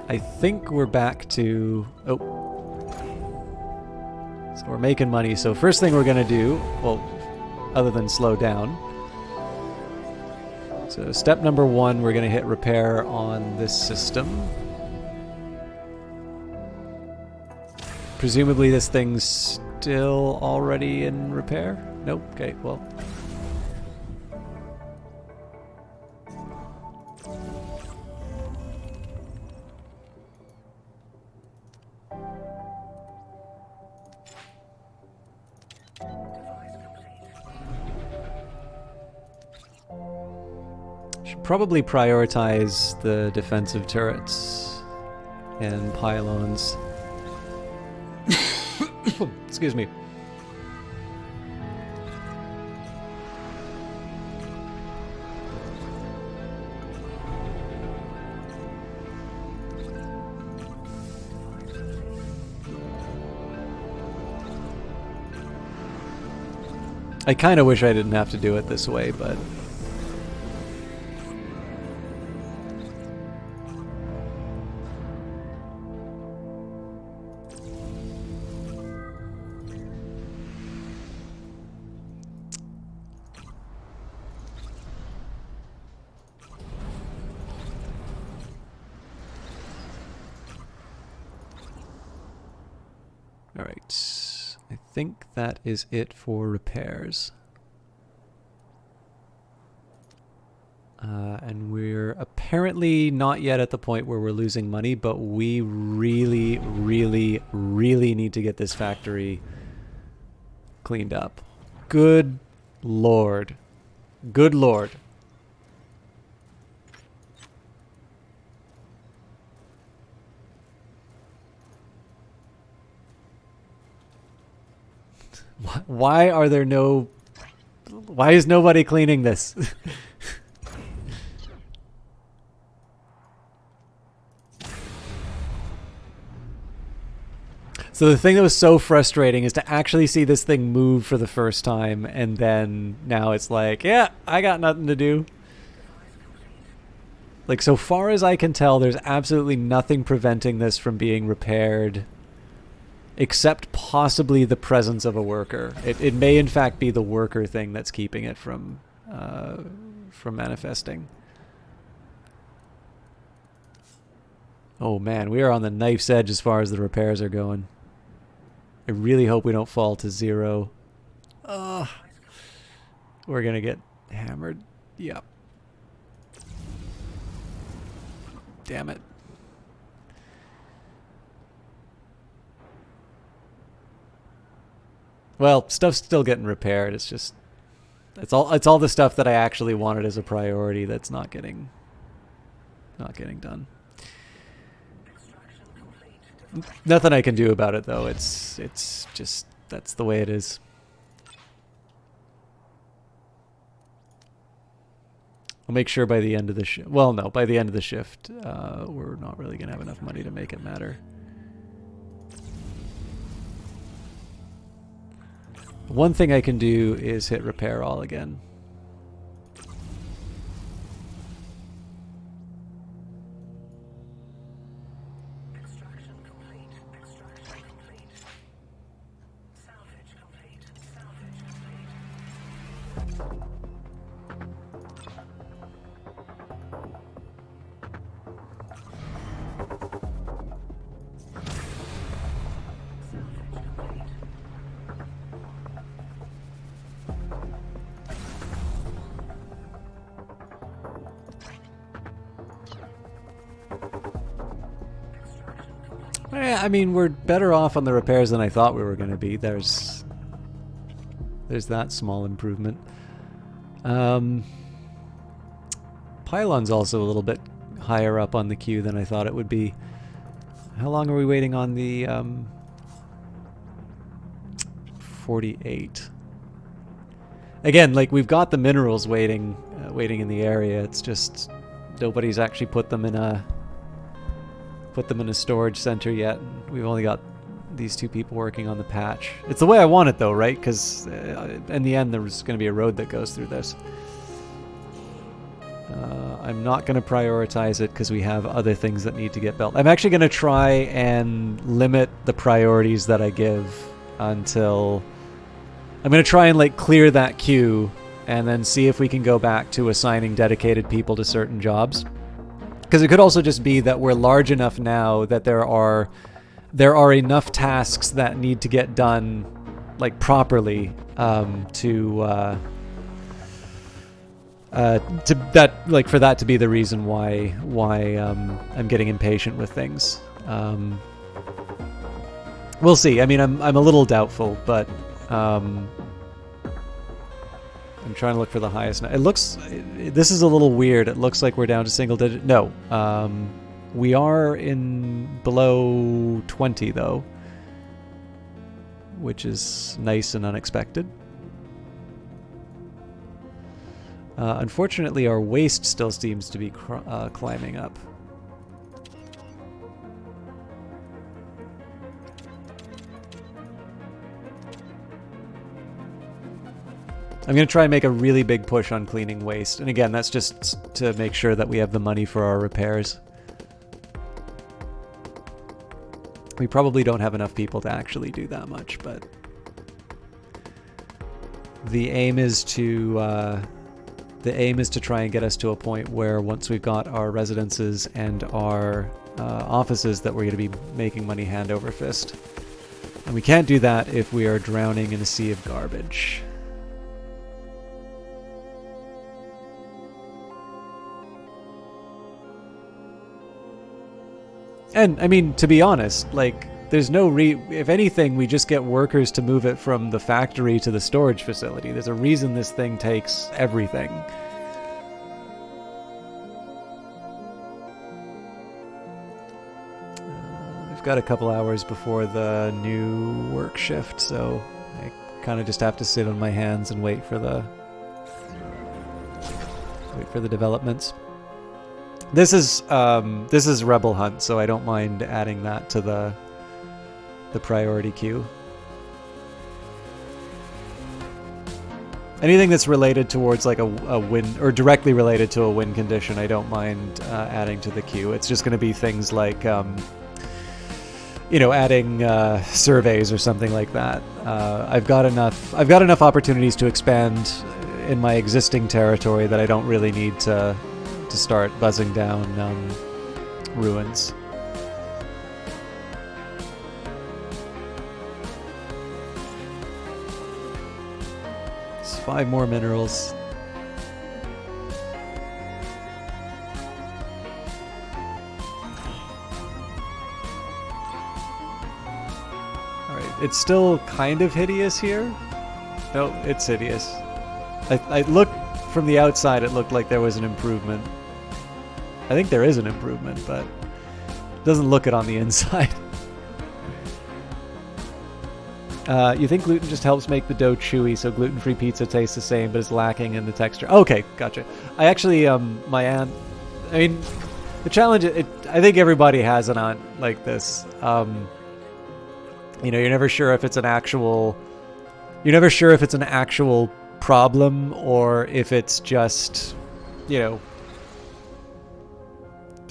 I think we're back to... Oh. So we're making money. So first thing we're going to do, well, other than slow down. So step number 1, we're going to hit repair on this system. Presumably this thing's still already in repair? Nope. Okay, well. Device complete. Should probably prioritize the defensive turrets and pylons. Excuse me. I kind of wish I didn't have to do it this way, but... Alright, I think that is it for repairs. And we're apparently not yet at the point where we're losing money, but we really, really, really need to get this factory cleaned up. Good Lord. Good Lord. Why are there no... Why is nobody cleaning this? So the thing that was so frustrating is to actually see this thing move for the first time, and then now it's like, yeah, I got nothing to do. Like, so far as I can tell, there's absolutely nothing preventing this from being repaired, except possibly the presence of a worker. It may in fact be the worker thing that's keeping it from manifesting. Oh man, we are on the knife's edge as far as the repairs are going. I really hope we don't fall to 0. Ugh. We're gonna get hammered. Yep. Damn it. Well, stuff's still getting repaired. It's just it's all the stuff that I actually wanted as a priority that's not getting done. Nothing I can do about it though. It's just that's the way it is. I'll make sure by the end of the shift. Well, no, by the end of the shift, we're not really gonna have enough money to make it matter. One thing I can do is hit repair all again. Extraction complete. Extraction complete. Salvage complete. Salvage complete. I mean, we're better off on the repairs than I thought we were going to be. There's that small improvement. Pylon's also a little bit higher up on the queue than I thought it would be. How long are we waiting on the 48? Again, like, we've got the minerals waiting in the area. It's just nobody's actually put them in a storage center yet. We've only got these two people working on the patch. It's the way I want it though, right? Because in the end there's going to be a road that goes through this. I'm not going to prioritize it because we have other things that need to get built. I'm actually going to try and limit the priorities that I give until... I'm going to try and like clear that queue and then see if we can go back to assigning dedicated people to certain jobs. Because it could also just be that we're large enough now that there are enough tasks that need to get done like properly to that, like, for that to be the reason why I'm getting impatient with things. We'll see. I mean, I'm a little doubtful, but I'm trying to look for the highest. It looks, this is a little weird. It looks like we're down to single digit. No, we are in below 20 though, which is nice and unexpected. Unfortunately, our waste still seems to be climbing up. I'm going to try and make a really big push on cleaning waste. And again, that's just to make sure that we have the money for our repairs. We probably don't have enough people to actually do that much, but the aim is to try and get us to a point where once we've got our residences and our offices that we're going to be making money hand over fist. And we can't do that if we are drowning in a sea of garbage. And, I mean, to be honest, like, there's no if anything, we just get workers to move it from the factory to the storage facility. There's a reason this thing takes everything. We've got a couple hours before the new work shift, so I kind of just have to sit on my hands and wait for the developments. This is Rebel Hunt, so I don't mind adding that to the priority queue. Anything that's related towards like a win, or directly related to a win condition, I don't mind adding to the queue. It's just going to be things like, you know, adding surveys or something like that. I've got enough opportunities to expand in my existing territory that I don't really need to start buzzing down ruins. It's 5 more minerals. Alright, it's still kind of hideous here. No, it's hideous. I looked from the outside, it looked like there was an improvement. I think there is an improvement, but it doesn't look it on the inside. You think gluten just helps make the dough chewy, so gluten-free pizza tastes the same, but is lacking in the texture. Okay, gotcha. I actually, my aunt, I mean, the challenge, I think everybody has an aunt like this. You know, you're never sure if it's an actual problem or if it's just, you know,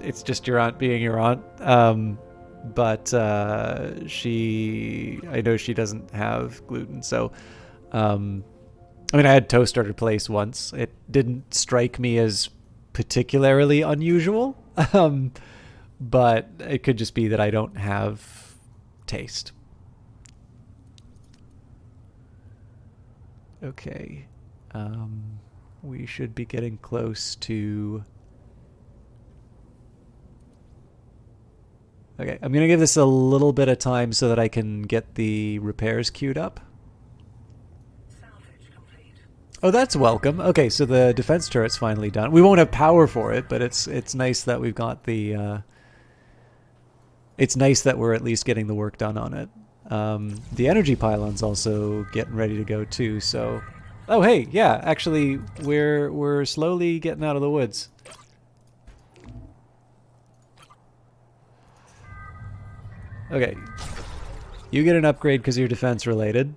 it's just your aunt being your aunt. But I know she doesn't have gluten, so I mean, I had toast starter place once. It didn't strike me as particularly unusual, but it could just be that I don't have taste. Okay, we should be getting close to... Okay, I'm going to give this a little bit of time so that I can get the repairs queued up. Salvage complete. Oh, that's welcome. Okay, so the defense turret's finally done. We won't have power for it, but it's nice that we've got the... it's nice that we're at least getting the work done on it. The energy pylon's also getting ready to go too, so... Oh, hey, yeah, actually, we're slowly getting out of the woods. Okay, you get an upgrade because you're defense related.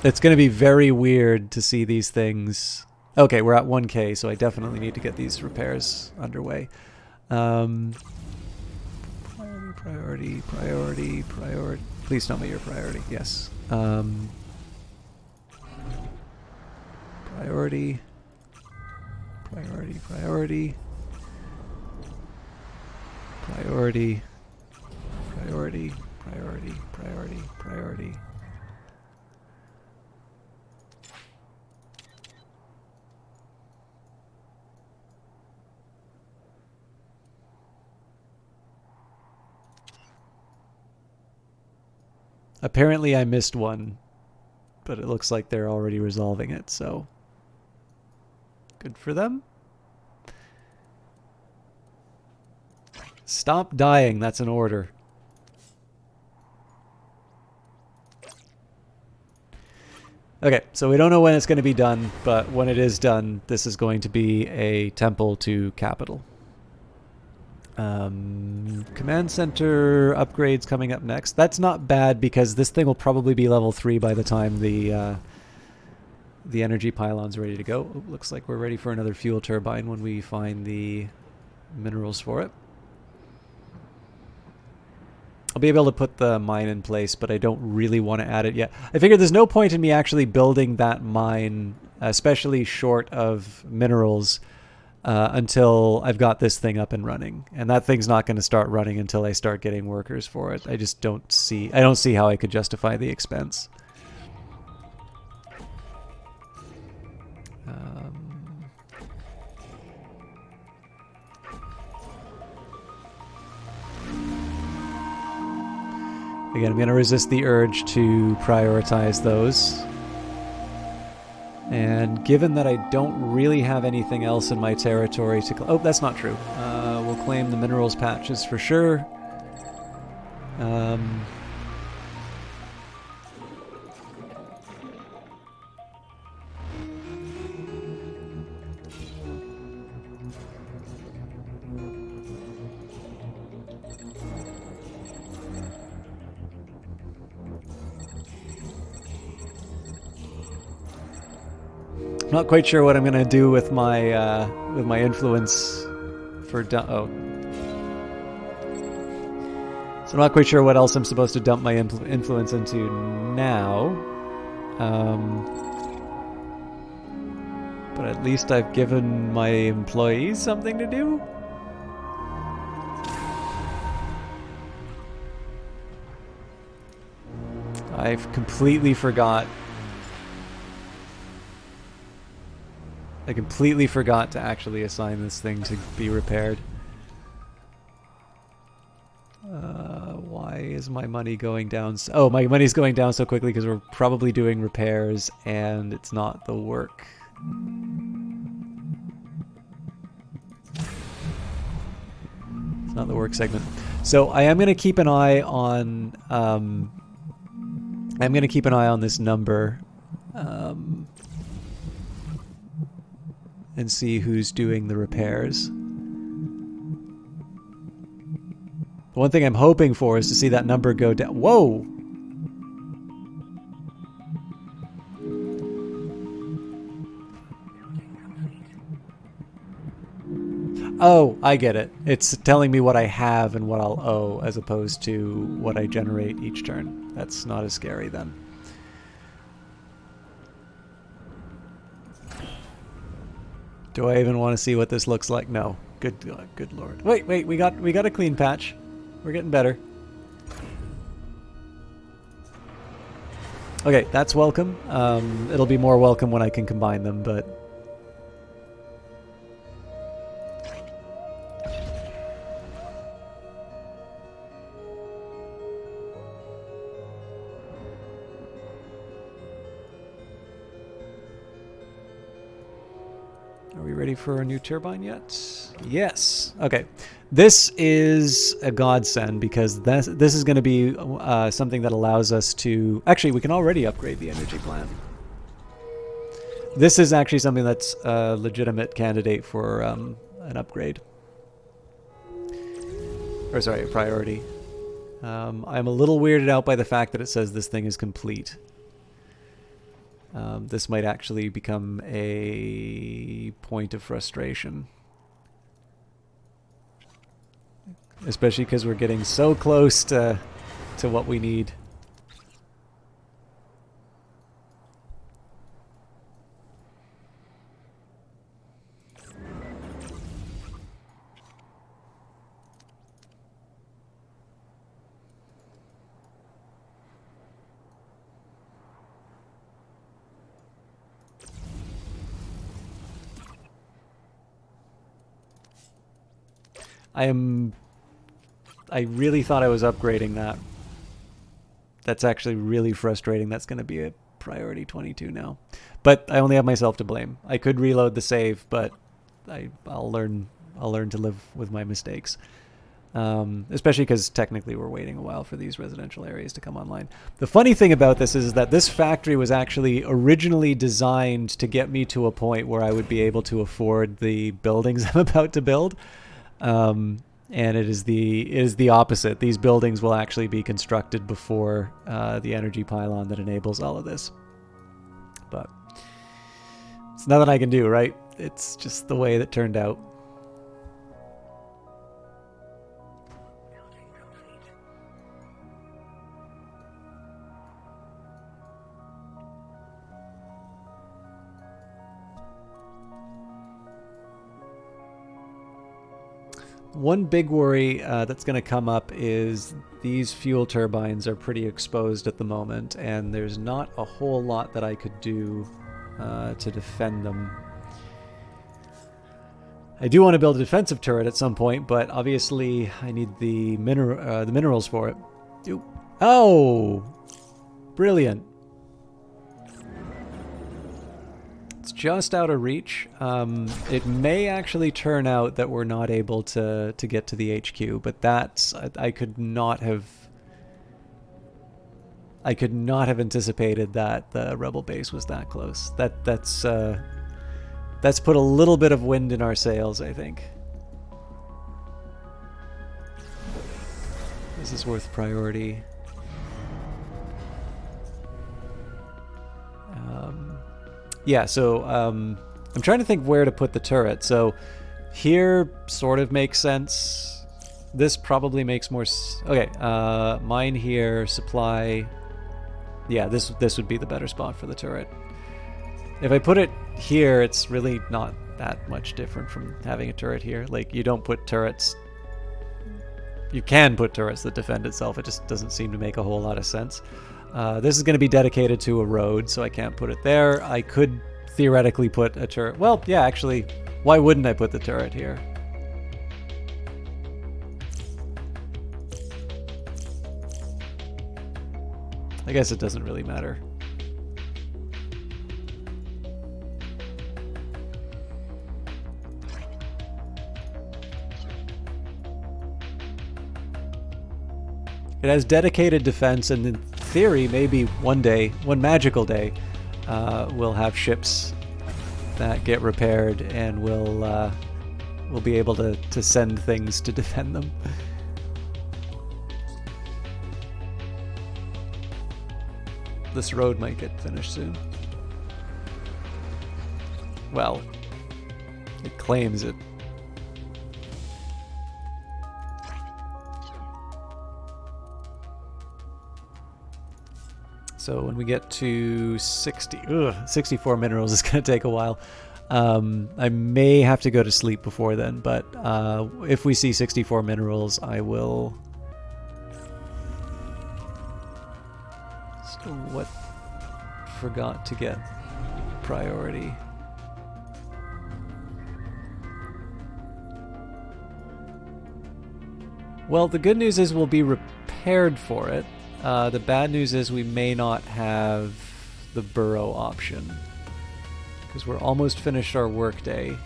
It's going to be very weird to see these things. Okay, we're at 1K, so I definitely need to get these repairs underway. Priority. Please tell me your priority. Yes. Priority. Priority. Priority. Priority. Priority. Priority. Apparently I missed one, but it looks like they're already resolving it, so good for them. Stop dying, that's an order. Okay, so we don't know when it's going to be done, but when it is done, this is going to be a temple to capital. Command center upgrades coming up next. That's not bad because this thing will probably be level 3 by the time the energy pylon's ready to go. Oh, looks like we're ready for another fuel turbine when we find the minerals for it. I'll be able to put the mine in place, but I don't really want to add it yet. I figured there's no point in me actually building that mine, especially short of minerals, until I've got this thing up and running. And that thing's not going to start running until I start getting workers for it. I just don't see how I could justify the expense. Again, I'm going to resist the urge to prioritize those. And given that I don't really have anything else in my territory to... Oh, that's not true. We'll claim the minerals patches for sure. Not quite sure what I'm gonna do with my influence for oh. So I'm not quite sure what else I'm supposed to dump my influence into now. But at least I've given my employees something to do. I've completely forgot. I completely forgot to actually assign this thing to be repaired. Why is my money going down? Oh, my money's going down so quickly because we're probably doing repairs and it's not the work. It's not the work segment. So I am going to keep an eye on... I'm going to keep an eye on this number. And see who's doing the repairs. The one thing I'm hoping for is to see that number go down. Whoa! Oh, I get it. It's telling me what I have and what I'll owe as opposed to what I generate each turn. That's not as scary then. Do I even want to see what this looks like? No. Good lord. Wait, we got a clean patch. We're getting better. Okay, that's welcome. It'll be more welcome when I can combine them, but... Are we ready for a new turbine yet? Yes. Okay. This is a godsend because this is going to be something that allows us to... Actually, we can already upgrade the energy plant. This is actually something that's a legitimate candidate for an upgrade. Or sorry, a priority. I'm a little weirded out by the fact that it says this thing is complete. This might actually become a point of frustration. Especially because we're getting so close to what we need. I really thought I was upgrading that. That's actually really frustrating. That's going to be a priority 22 now. But I only have myself to blame. I could reload the save, but I'll learn to live with my mistakes. Especially because technically we're waiting a while for these residential areas to come online. The funny thing about this is that this factory was actually originally designed to get me to a point where I would be able to afford the buildings I'm about to build. And it is the opposite. These buildings will actually be constructed before the energy pylon that enables all of this. But it's nothing I can do, right? It's just the way that turned out. Building complete. One big worry that's going to come up is these fuel turbines are pretty exposed at the moment, and there's not a whole lot that I could do to defend them. I do want to build a defensive turret at some point, but obviously I need the minerals for it. Oop. Oh! Brilliant. It's just out of reach. It may actually turn out that we're not able to get to the HQ, but that's I could not have anticipated that the rebel base was that close. That's put a little bit of wind in our sails, I think. This is worth priority. Yeah, so I'm trying to think where to put the turret. So here sort of makes sense. This probably makes more okay, mine here, supply. Yeah, this would be the better spot for the turret. If I put it here, it's really not that much different from having a turret here. Like, you don't put turrets... You can put turrets that defend itself. It just doesn't seem to make a whole lot of sense. This is going to be dedicated to a road, so I can't put it there. I could theoretically put a turret... Well, yeah, actually, why wouldn't I put the turret here? I guess it doesn't really matter. It has dedicated defense, and in theory, maybe one day, one magical day, we'll have ships that get repaired, and we'll be able to send things to defend them. This road might get finished soon. Well, it claims it. So when we get to 64 minerals is going to take a while. I may have to go to sleep before then, but if we see 64 minerals, I will... So what forgot to get priority? Well, the good news is we'll be repaired for it. The bad news is we may not have the burrow option because we're almost finished our workday.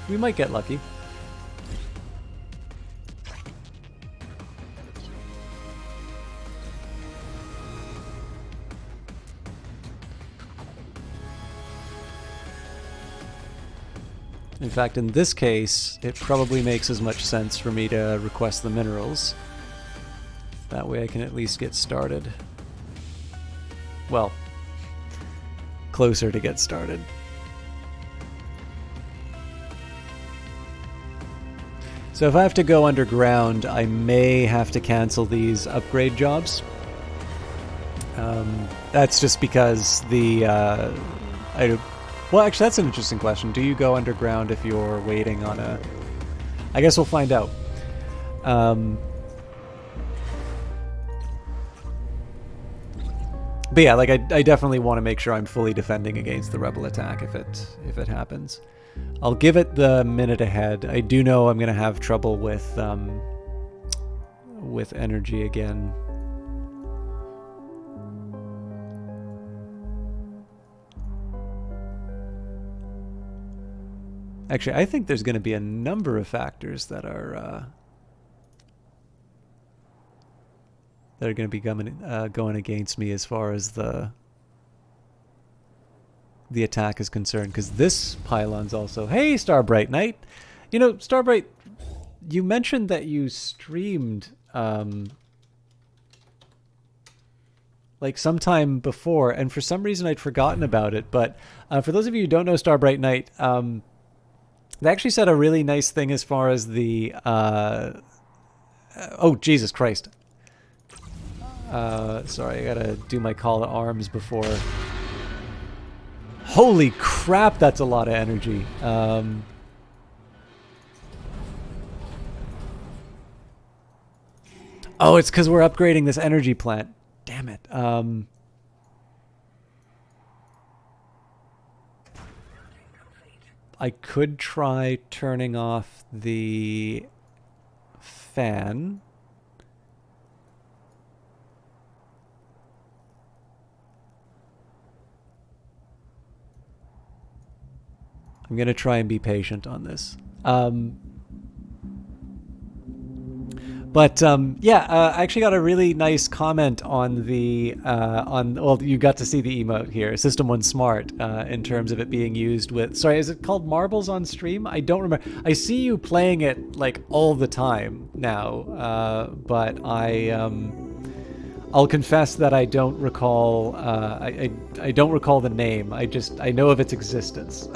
We might get lucky. In fact, in this case, it probably makes as much sense for me to request the minerals. That way I can at least get started. Well, closer to get started. So if I have to go underground, I may have to cancel these upgrade jobs. That's just because the Well, actually, that's an interesting question. Do you go underground if you're waiting on a... I guess we'll find out. But yeah, like I definitely want to make sure I'm fully defending against the rebel attack if it happens. I'll give it the minute ahead. I do know I'm gonna have trouble with energy again. Actually, I think there's going to be a number of factors that are going to be going against me as far as the attack is concerned. Because this pylon's also... Hey, Starbright Knight! You know, Starbright, you mentioned that you streamed like sometime before, and for some reason I'd forgotten about it. But for those of you who don't know Starbright Knight, they actually said a really nice thing as far as the... oh, Jesus Christ. Sorry, I gotta do my call to arms before... Holy crap, that's a lot of energy. Oh, it's because we're upgrading this energy plant. Damn it. I could try turning off the fan. I'm going to try and be patient on this. Yeah, I actually got a really nice comment on the well, you got to see the emote here, System One Smart, in terms of it being used with... Sorry, is it called Marbles on stream? I don't remember. I see you playing it like all the time now, but I'll confess that I don't recall. I don't recall the name. I know of its existence.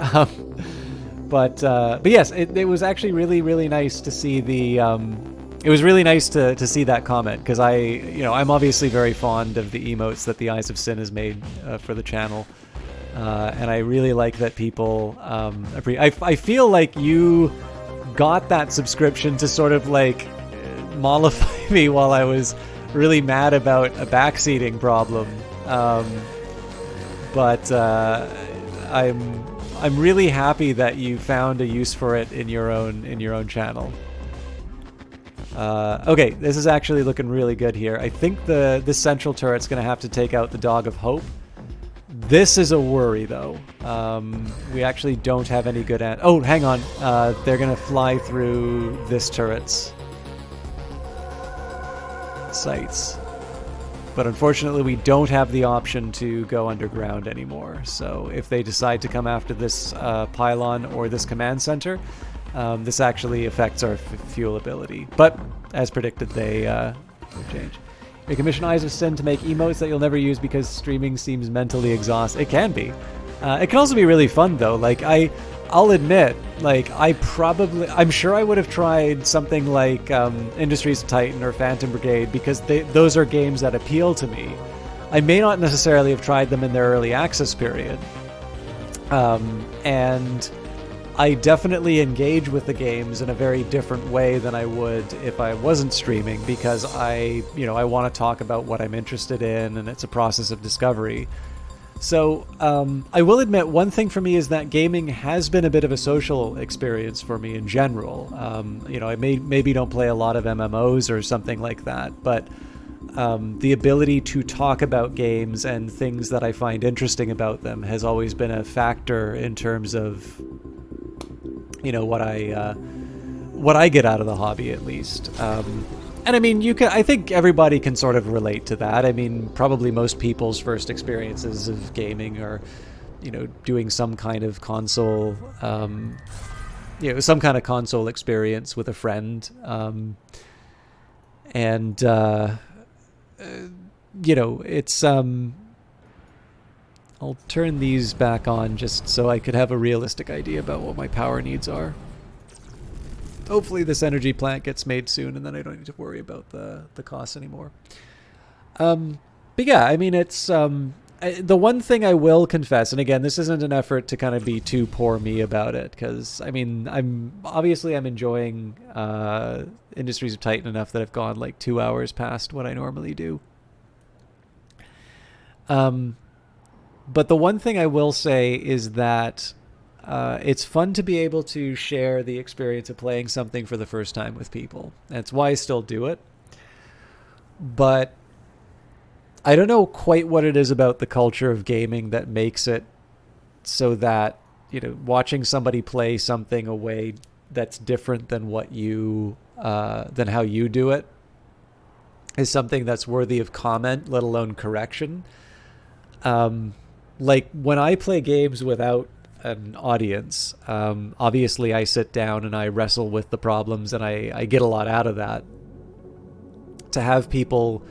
But yes, it was actually really nice to see the. It was really nice to see that comment, because I'm obviously very fond of the emotes that the Eyes of Sin has made for the channel, and I really like that people. I feel like you got that subscription to sort of like mollify me while I was really mad about a backseating problem, but I'm really happy that you found a use for it in your own channel. Okay, this is actually looking really good here. I think this central turret's going to have to take out the Dog of Hope. This is a worry, though. We actually don't have any good... Oh, hang on. They're going to fly through this turret's sights. But unfortunately, we don't have the option to go underground anymore. So if they decide to come after this pylon or this command center... this actually affects our fuel ability, but as predicted, they change. You commission Eyes of Sin to make emotes that you'll never use because streaming seems mentally exhausting. It can be. It can also be really fun, though. Like, I'll admit, like, I'm sure I would have tried something like Industries Titan or Phantom Brigade, because those are games that appeal to me. I may not necessarily have tried them in their early access period. And I definitely engage with the games in a very different way than I would if I wasn't streaming, because I want to talk about what I'm interested in, and it's a process of discovery. So I will admit, one thing for me is that gaming has been a bit of a social experience for me in general. I maybe don't play a lot of MMOs or something like that, but the ability to talk about games and things that I find interesting about them has always been a factor in terms of what I get out of the hobby, at least. And I mean, I think everybody can sort of relate to that. I mean, probably most people's first experiences of gaming are, doing some kind of console, some kind of console experience with a friend. It's, I'll turn these back on just so I could have a realistic idea about what my power needs are. Hopefully this energy plant gets made soon, and then I don't need to worry about the costs anymore. But yeah, I mean, it's... and the one thing I will confess, and again, this isn't an effort to kind of be too poor me about it, because I mean, I'm enjoying Industries of Titan enough that I've gone like 2 hours past what I normally do. But the one thing I will say is that it's fun to be able to share the experience of playing something for the first time with people. That's why I still do it. But I don't know quite what it is about the culture of gaming that makes it so that, watching somebody play something a way that's different than than how you do it is something that's worthy of comment, let alone correction. Like when I play games without an audience, obviously I sit down and I wrestle with the problems, and I get a lot out of that. To have people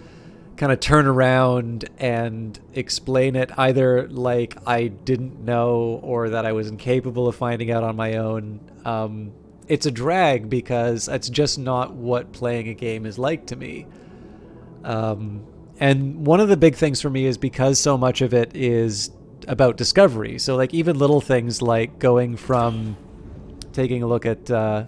kind of turn around and explain it either like I didn't know or that I was incapable of finding out on my own, it's a drag, because it's just not what playing a game is like to me. And one of the big things for me is because so much of it is about discovery. So like even little things like going from taking a look at a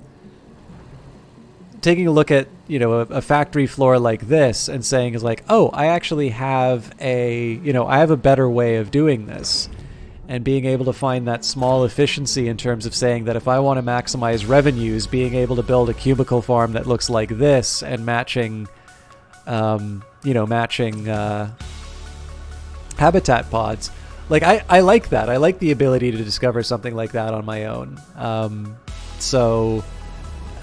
factory floor like this and saying is like, oh, I actually have I have a better way of doing this, and being able to find that small efficiency in terms of saying that if I want to maximize revenues, being able to build a cubicle farm that looks like this and matching habitat pods. Like I like that. I like the ability to discover something like that on my own.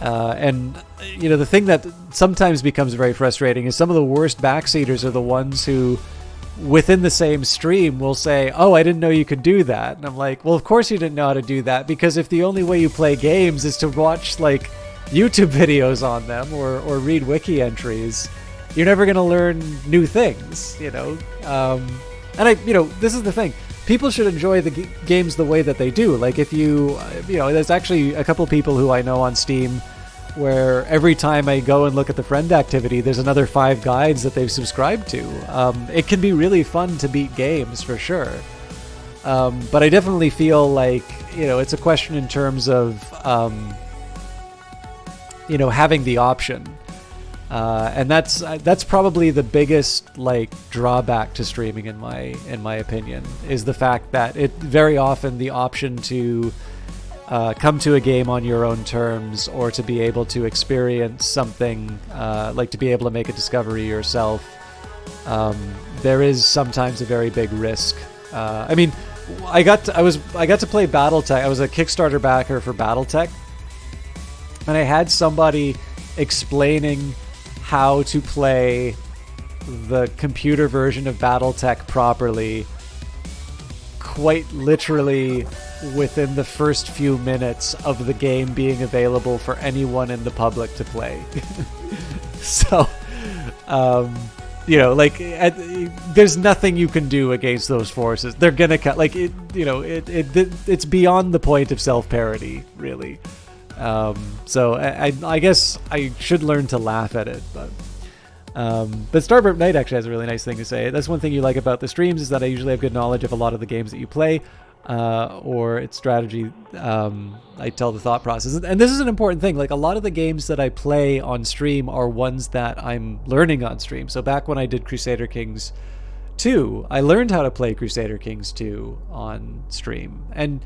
And the thing that sometimes becomes very frustrating is some of the worst backseaters are the ones who, within the same stream, will say, oh, I didn't know you could do that. And I'm like, well, of course you didn't know how to do that, because if the only way you play games is to watch like YouTube videos on them or read wiki entries, you're never going to learn new things, And this is the thing. People should enjoy the games the way that they do. Like if there's actually a couple people who I know on Steam where every time I go and look at the friend activity, there's another 5 guides that they've subscribed to. It can be really fun to beat games for sure. But I definitely feel like, it's a question in terms of, having the option. And that's probably the biggest like drawback to streaming in my opinion, is the fact that it very often the option to come to a game on your own terms, or to be able to experience something, like to be able to make a discovery yourself, there is sometimes a very big risk. I mean, I got to play BattleTech. I was a Kickstarter backer for BattleTech, and I had somebody explaining how to play the computer version of BattleTech properly, quite literally within the first few minutes of the game being available for anyone in the public to play. So, there's nothing you can do against those forces. They're gonna cut. Like it's beyond the point of self-parody, really. So I guess I should learn to laugh at it, but Starburp Knight actually has a really nice thing to say. That's one thing you like about the streams, is that I usually have good knowledge of a lot of the games that you play, or its strategy. I tell the thought process, and this is an important thing. Like a lot of the games that I play on stream are ones that I'm learning on stream. So back when I did Crusader Kings 2, I learned how to play Crusader Kings 2 on stream, and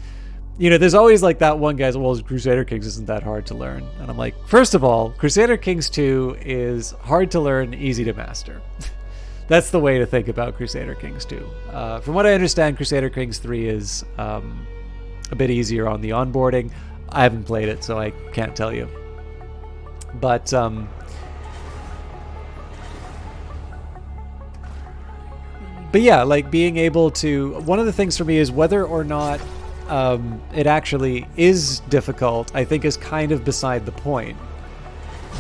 there's always like that one guy's, well, Crusader Kings isn't that hard to learn. And I'm like, first of all, Crusader Kings 2 is hard to learn, easy to master. That's the way to think about Crusader Kings 2. From what I understand, Crusader Kings 3 is a bit easier on the onboarding. I haven't played it, so I can't tell you. But yeah, like being able to, one of the things for me is whether or not it actually is difficult, I think is kind of beside the point,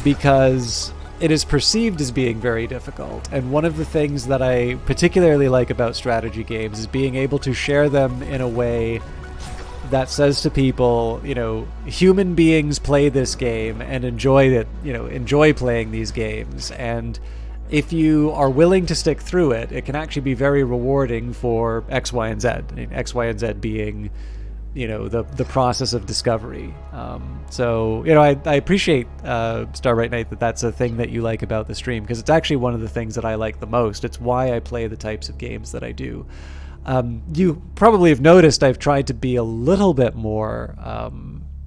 because it is perceived as being very difficult. And one of the things that I particularly like about strategy games is being able to share them in a way that says to people, human beings play this game and enjoy it, enjoy playing these games. And if you are willing to stick through it, it can actually be very rewarding for X, Y, and Z. I mean, X, Y, and Z being, the process of discovery. So I appreciate Starbright Night that's a thing that you like about the stream, because it's actually one of the things that I like the most. It's why I play the types of games that I do. You probably have noticed I've tried to be a little bit more.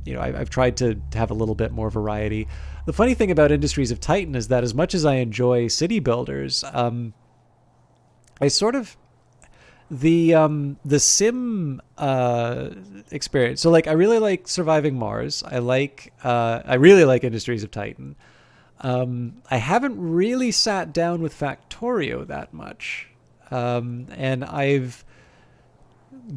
I've tried to have a little bit more variety. The funny thing about Industries of Titan is that as much as I enjoy city builders, I sort of the sim experience. So like I really like Surviving Mars. I really like Industries of Titan. I haven't really sat down with Factorio that much, and I've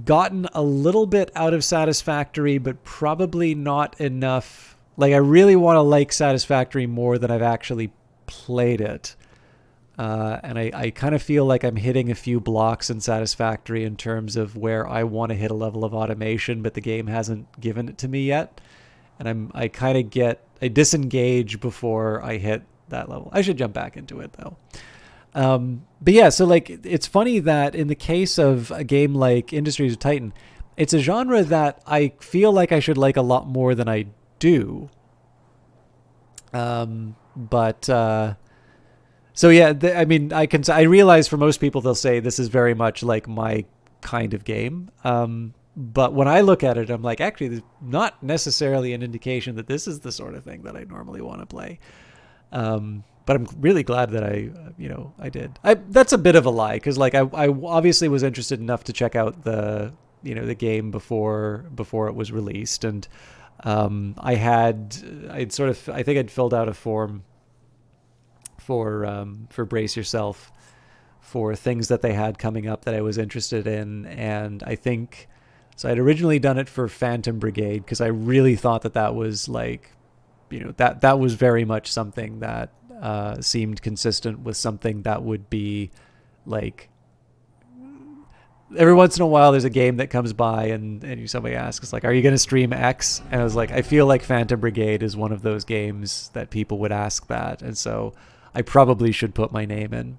gotten a little bit out of Satisfactory, but probably not enough. Like I really want to like Satisfactory more than I've actually played it. And I kind of feel like I'm hitting a few blocks in Satisfactory in terms of where I want to hit a level of automation, but the game hasn't given it to me yet. And I disengage before I hit that level. I should jump back into it though. But yeah, so like it's funny that in the case of a game like Industries of Titan, it's a genre that I feel like I should like a lot more than I do. So yeah, I realize for most people they'll say this is very much like my kind of game. But when I look at it, I'm like, actually, there's not necessarily an indication that this is the sort of thing that I normally want to play. But I'm really glad that I did. That's a bit of a lie, because like I obviously was interested enough to check out the game before it was released, and I think I'd filled out a form for Brace Yourself for things that they had coming up that I was interested in, and I think so. I'd originally done it for Phantom Brigade because I really thought that was like, that was very much something that seemed consistent with something that would be like, every once in a while there's a game that comes by and somebody asks like, are you going to stream X? And I was like, I feel like Phantom Brigade is one of those games that people would ask that, and so I probably should put my name in.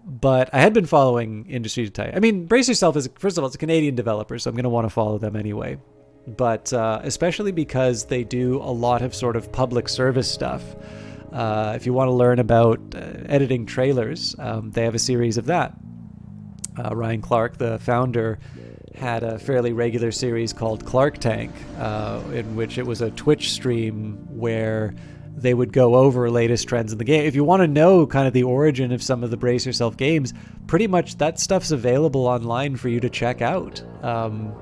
But I had been following Industries of Titan. I mean, Brace Yourself first of all, it's a Canadian developer, so I'm going to want to follow them anyway. But especially because they do a lot of sort of public service stuff. If you want to learn about editing trailers, they have a series of that. Ryan Clark, the founder, had a fairly regular series called Clark Tank, in which it was a Twitch stream where they would go over latest trends in the game. If you want to know kind of the origin of some of the Brace Yourself games, pretty much that stuff's available online for you to check out.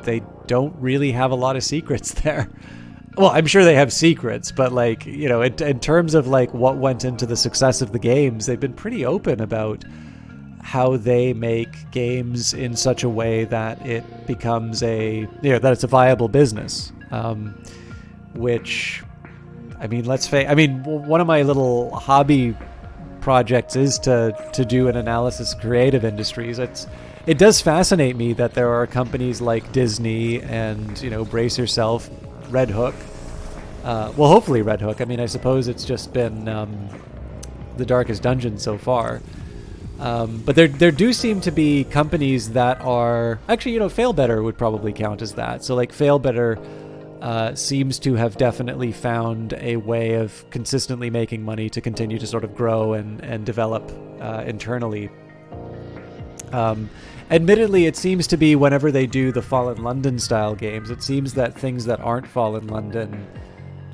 They don't really have a lot of secrets there. Well, I'm sure they have secrets, but like, in terms of like what went into the success of the games, they've been pretty open about how they make games in such a way that it becomes that it's a viable business. Which, I mean, one of my little hobby projects is to do an analysis of creative industries. It does fascinate me that there are companies like Disney and, Brace Yourself, Red Hook. Well, hopefully Red Hook. I mean, I suppose it's just been The Darkest Dungeon so far. But there do seem to be companies that are actually, Failbetter would probably count as that. So like Failbetter seems to have definitely found a way of consistently making money to continue to sort of grow and develop internally. Admittedly, it seems to be whenever they do the Fallen London style games, it seems that things that aren't Fallen London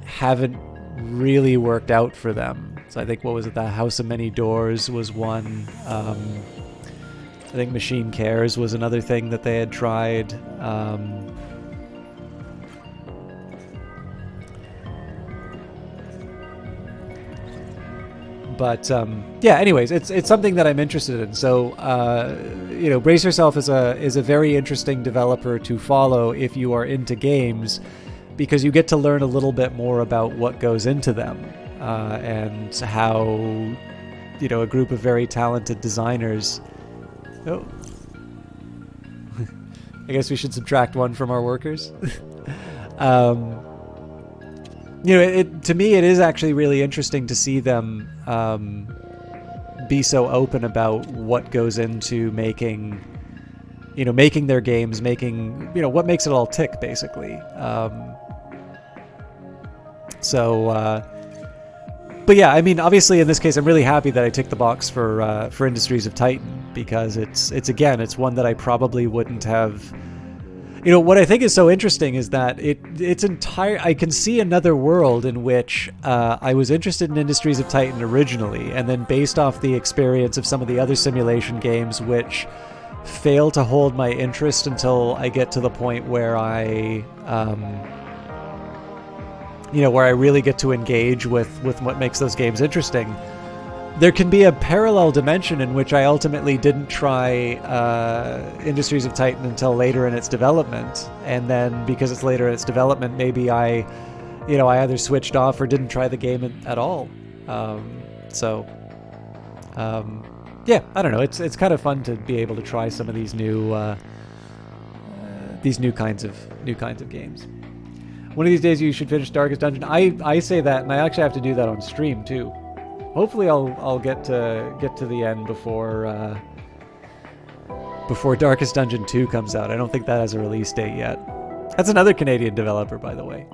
haven't really worked out for them. So I think, what was it? The House of Many Doors was one. I think Machine Cares was another thing that they had tried. But anyways, it's something that I'm interested in. So Brace Yourself is a very interesting developer to follow if you are into games, because you get to learn a little bit more about what goes into them, and how a group of very talented designers. Oh, I guess we should subtract one from our workers. to me, it is actually really interesting to see them be so open about what goes into making their games, making what makes it all tick, basically. But yeah, I mean, obviously in this case, I'm really happy that I ticked the box for Industries of Titan, because it's one that I probably wouldn't have. What I think is so interesting is that I can see another world in which I was interested in Industries of Titan originally, and then based off the experience of some of the other simulation games, which fail to hold my interest until I get to the point where where I really get to engage with what makes those games interesting. There can be a parallel dimension in which I ultimately didn't try Industries of Titan until later in its development, and then because it's later in its development, maybe I either switched off or didn't try the game at all. Yeah, I don't know. It's kind of fun to be able to try some of these new kinds of games. One of these days you should finish Darkest Dungeon. I say that, and I actually have to do that on stream too. Hopefully I'll get to the end before Darkest Dungeon 2 comes out. I don't think that has a release date yet. That's another Canadian developer, by the way.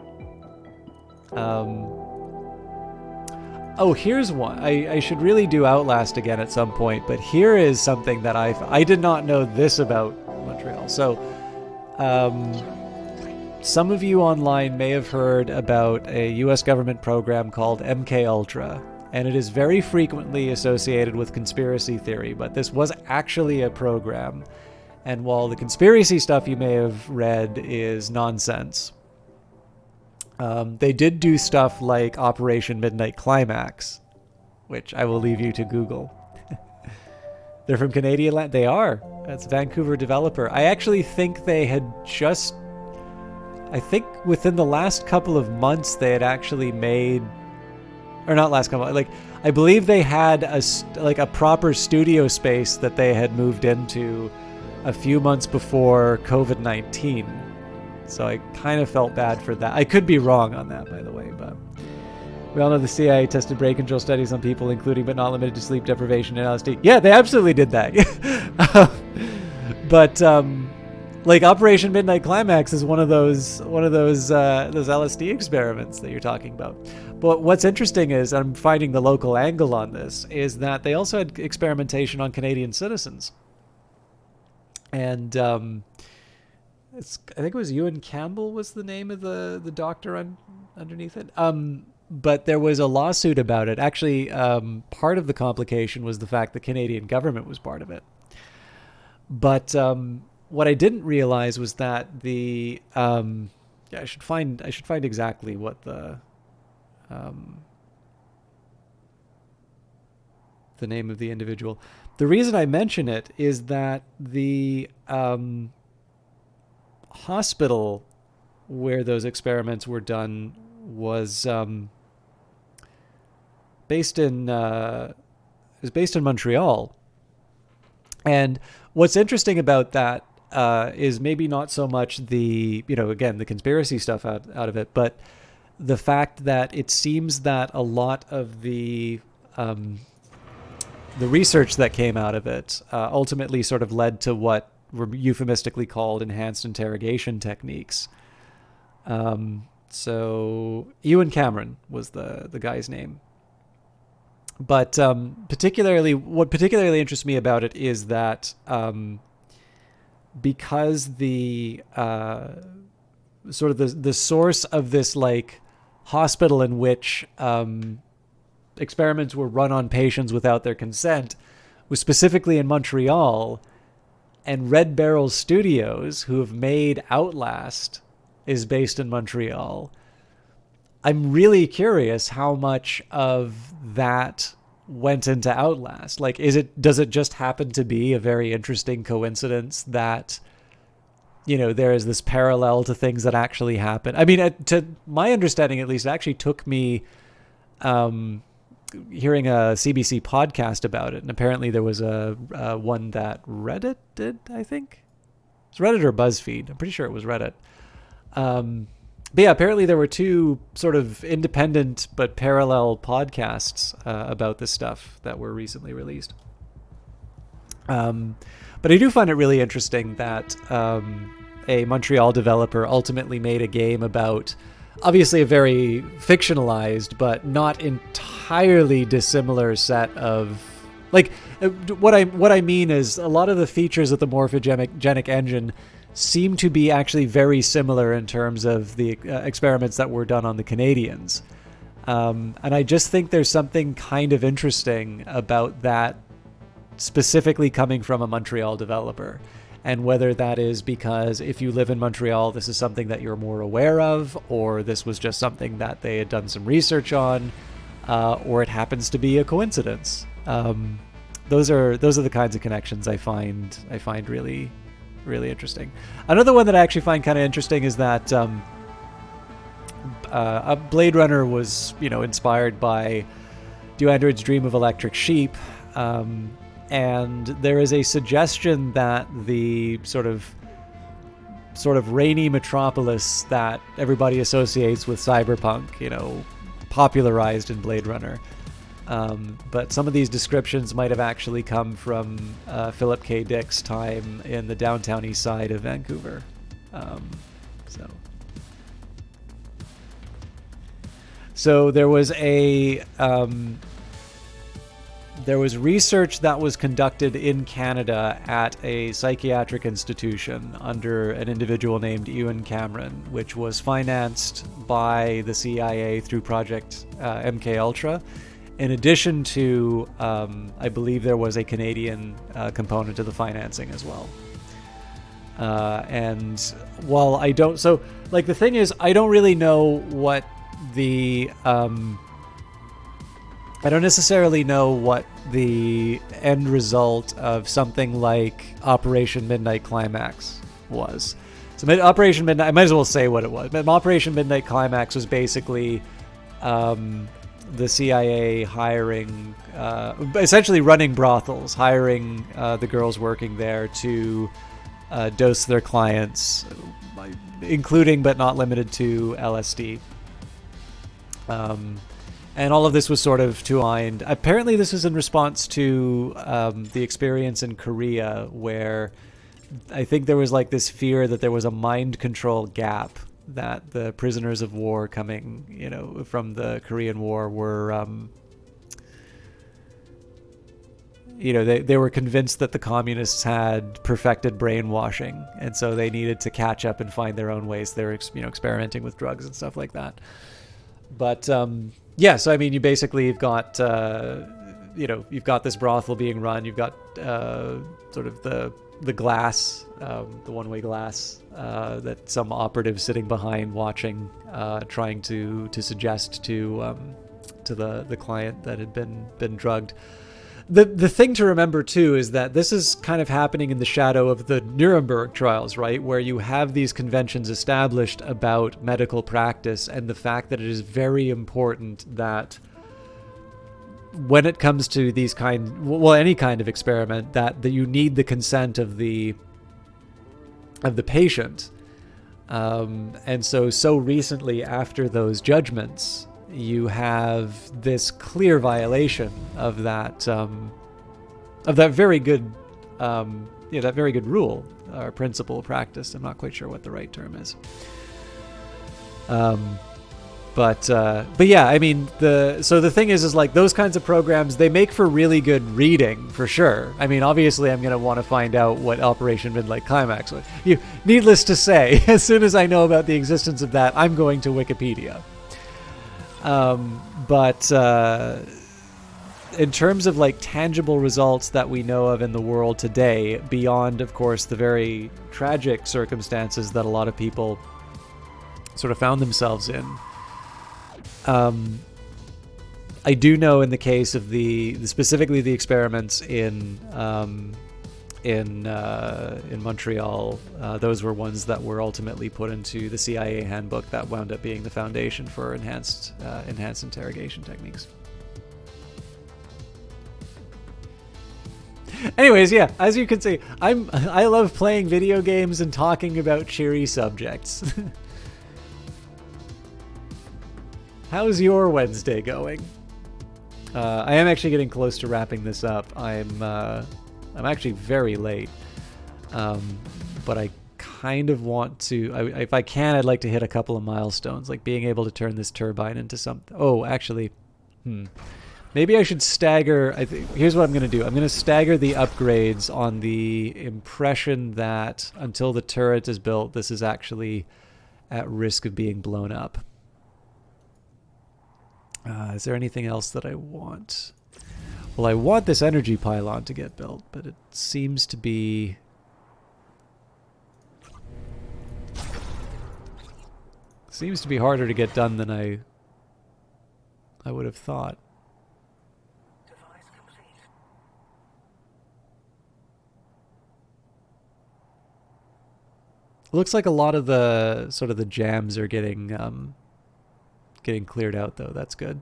Here's one. I should really do Outlast again at some point, but here is something that I did not know this about Montreal. So, some of you online may have heard about a US government program called MK Ultra, and it is very frequently associated with conspiracy theory, but this was actually a program. And while the conspiracy stuff you may have read is nonsense, they did do stuff like Operation Midnight Climax, which I will leave you to Google. They're from Canadian land. They are. That's a Vancouver developer. I actually think they had I think within the last couple of months they had actually made, or not last couple, I believe they had a proper studio space that they had moved into a few months before COVID-19. So I kind of felt bad for that. I could be wrong on that, by the way, but we all know the CIA tested brain control studies on people, including but not limited to sleep deprivation and LSD. Yeah, they absolutely did that. But Operation Midnight Climax is one of those LSD experiments that you're talking about. But what's interesting is, I'm finding the local angle on this, is that they also had experimentation on Canadian citizens. And I think it was Ewan Campbell was the name of the doctor underneath it. But there was a lawsuit about it. Actually, part of the complication was the fact the Canadian government was part of it. But what I didn't realize was that I should find exactly what the name of the individual. The reason I mention it is that the hospital where those experiments were done was based in Montreal. And what's interesting about that is maybe not so much the conspiracy stuff out of it, but the fact that it seems that a lot of the research that came out of it ultimately sort of led to what were euphemistically called enhanced interrogation techniques. So Ewan Cameron was the guy's name. But what particularly interests me about it is that because the sort of the source of this hospital in which experiments were run on patients without their consent was specifically in Montreal, and Red Barrel Studios, who have made Outlast, is based in Montreal. I'm really curious how much of that went into Outlast. Does it just happen to be a very interesting coincidence that, there is this parallel to things that actually happen? I mean, to my understanding, at least, it actually took me hearing a CBC podcast about it. And apparently there was a one that Reddit did, I think. It's Reddit or BuzzFeed. I'm pretty sure it was Reddit. But yeah, apparently there were two sort of independent but parallel podcasts about this stuff that were recently released. But I do find it really interesting that a Montreal developer ultimately made a game about obviously a very fictionalized but not entirely dissimilar set of like what I mean is a lot of the features of the morphogenic engine seem to be actually very similar in terms of the experiments that were done on the Canadians. And I just think there's something kind of interesting about that, specifically coming from a Montreal developer. And whether that is because if you live in Montreal, this is something that you're more aware of, or this was just something that they had done some research on, or it happens to be a coincidence. Those are the kinds of connections I find really, really interesting. Another one that I actually find kind of interesting is that Blade Runner was, inspired by Do Androids Dream of Electric Sheep? And there is a suggestion that the sort of rainy metropolis that everybody associates with cyberpunk, popularized in Blade Runner. But some of these descriptions might have actually come from Philip K. Dick's time in the downtown east side of Vancouver. So there was there was research that was conducted in Canada at a psychiatric institution under an individual named Ewan Cameron, which was financed by the CIA through Project MKUltra. In addition to, I believe there was a Canadian component to the financing as well. And while I don't, so like the thing is, I don't really know what the, I don't necessarily know what the end result of something like Operation Midnight Climax was. So Operation Midnight, I might as well say what it was. But Operation Midnight Climax was basically the CIA hiring, essentially running brothels, hiring the girls working there to dose their clients, including but not limited to LSD. And all of this was sort of two-eyed. Apparently this was in response to the experience in Korea, where I think there was like this fear that there was a mind control gap, that the prisoners of war coming, from the Korean War were, they were convinced that the communists had perfected brainwashing, and so they needed to catch up and find their own ways. They were, experimenting with drugs and stuff like that. But yeah, so I mean, you've got, you've got this brothel being run. You've got sort of the glass, the one-way glass that some operative sitting behind watching, trying to suggest to the client that had been drugged. The thing to remember too is that this is kind of happening in the shadow of the Nuremberg trials, right? Where you have these conventions established about medical practice, and the fact that it is very important that when it comes to these any kind of experiment, that you need the consent of the patient. And so recently after those judgments, you have this clear violation of that very good that very good rule or principle of practice. I'm not quite sure what the right term is. But yeah, I mean, the thing is like those kinds of programs, they make for really good reading for sure. I mean, obviously I'm going to want to find out what Operation Midnight Climax was. Needless to say, as soon as I know about the existence of that, I'm going to Wikipedia. But in terms of like tangible results that we know of in the world today, beyond, of course, the very tragic circumstances that a lot of people sort of found themselves in, I do know in the case of specifically the experiments in Montreal, those were ones that were ultimately put into the CIA handbook that wound up being the foundation for enhanced interrogation techniques. Anyways, yeah, as you can see, I love playing video games and talking about cheery subjects. How's your Wednesday going? I am actually getting close to wrapping this up. I'm actually very late, but I kind of want to. If I can, I'd like to hit a couple of milestones, like being able to turn this turbine into something. Oh, actually, maybe I should stagger. Here's what I'm going to do. I'm going to stagger the upgrades on the impression that until the turret is built, this is actually at risk of being blown up. Is there anything else that I want? Well, I want this energy pylon to get built, but it seems to be... harder to get done than I would have thought. Device complete. Looks like a lot of the sort of the jams are getting cleared out, though. That's good.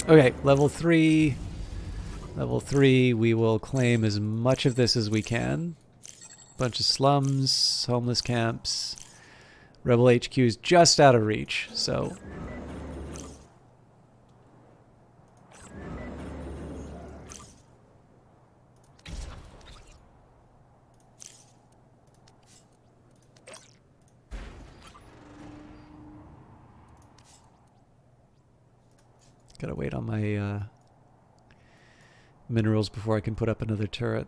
Okay, level 3. Level 3, we will claim as much of this as we can. Bunch of slums, homeless camps. Rebel HQ is just out of reach, so... Gotta wait on my minerals before I can put up another turret.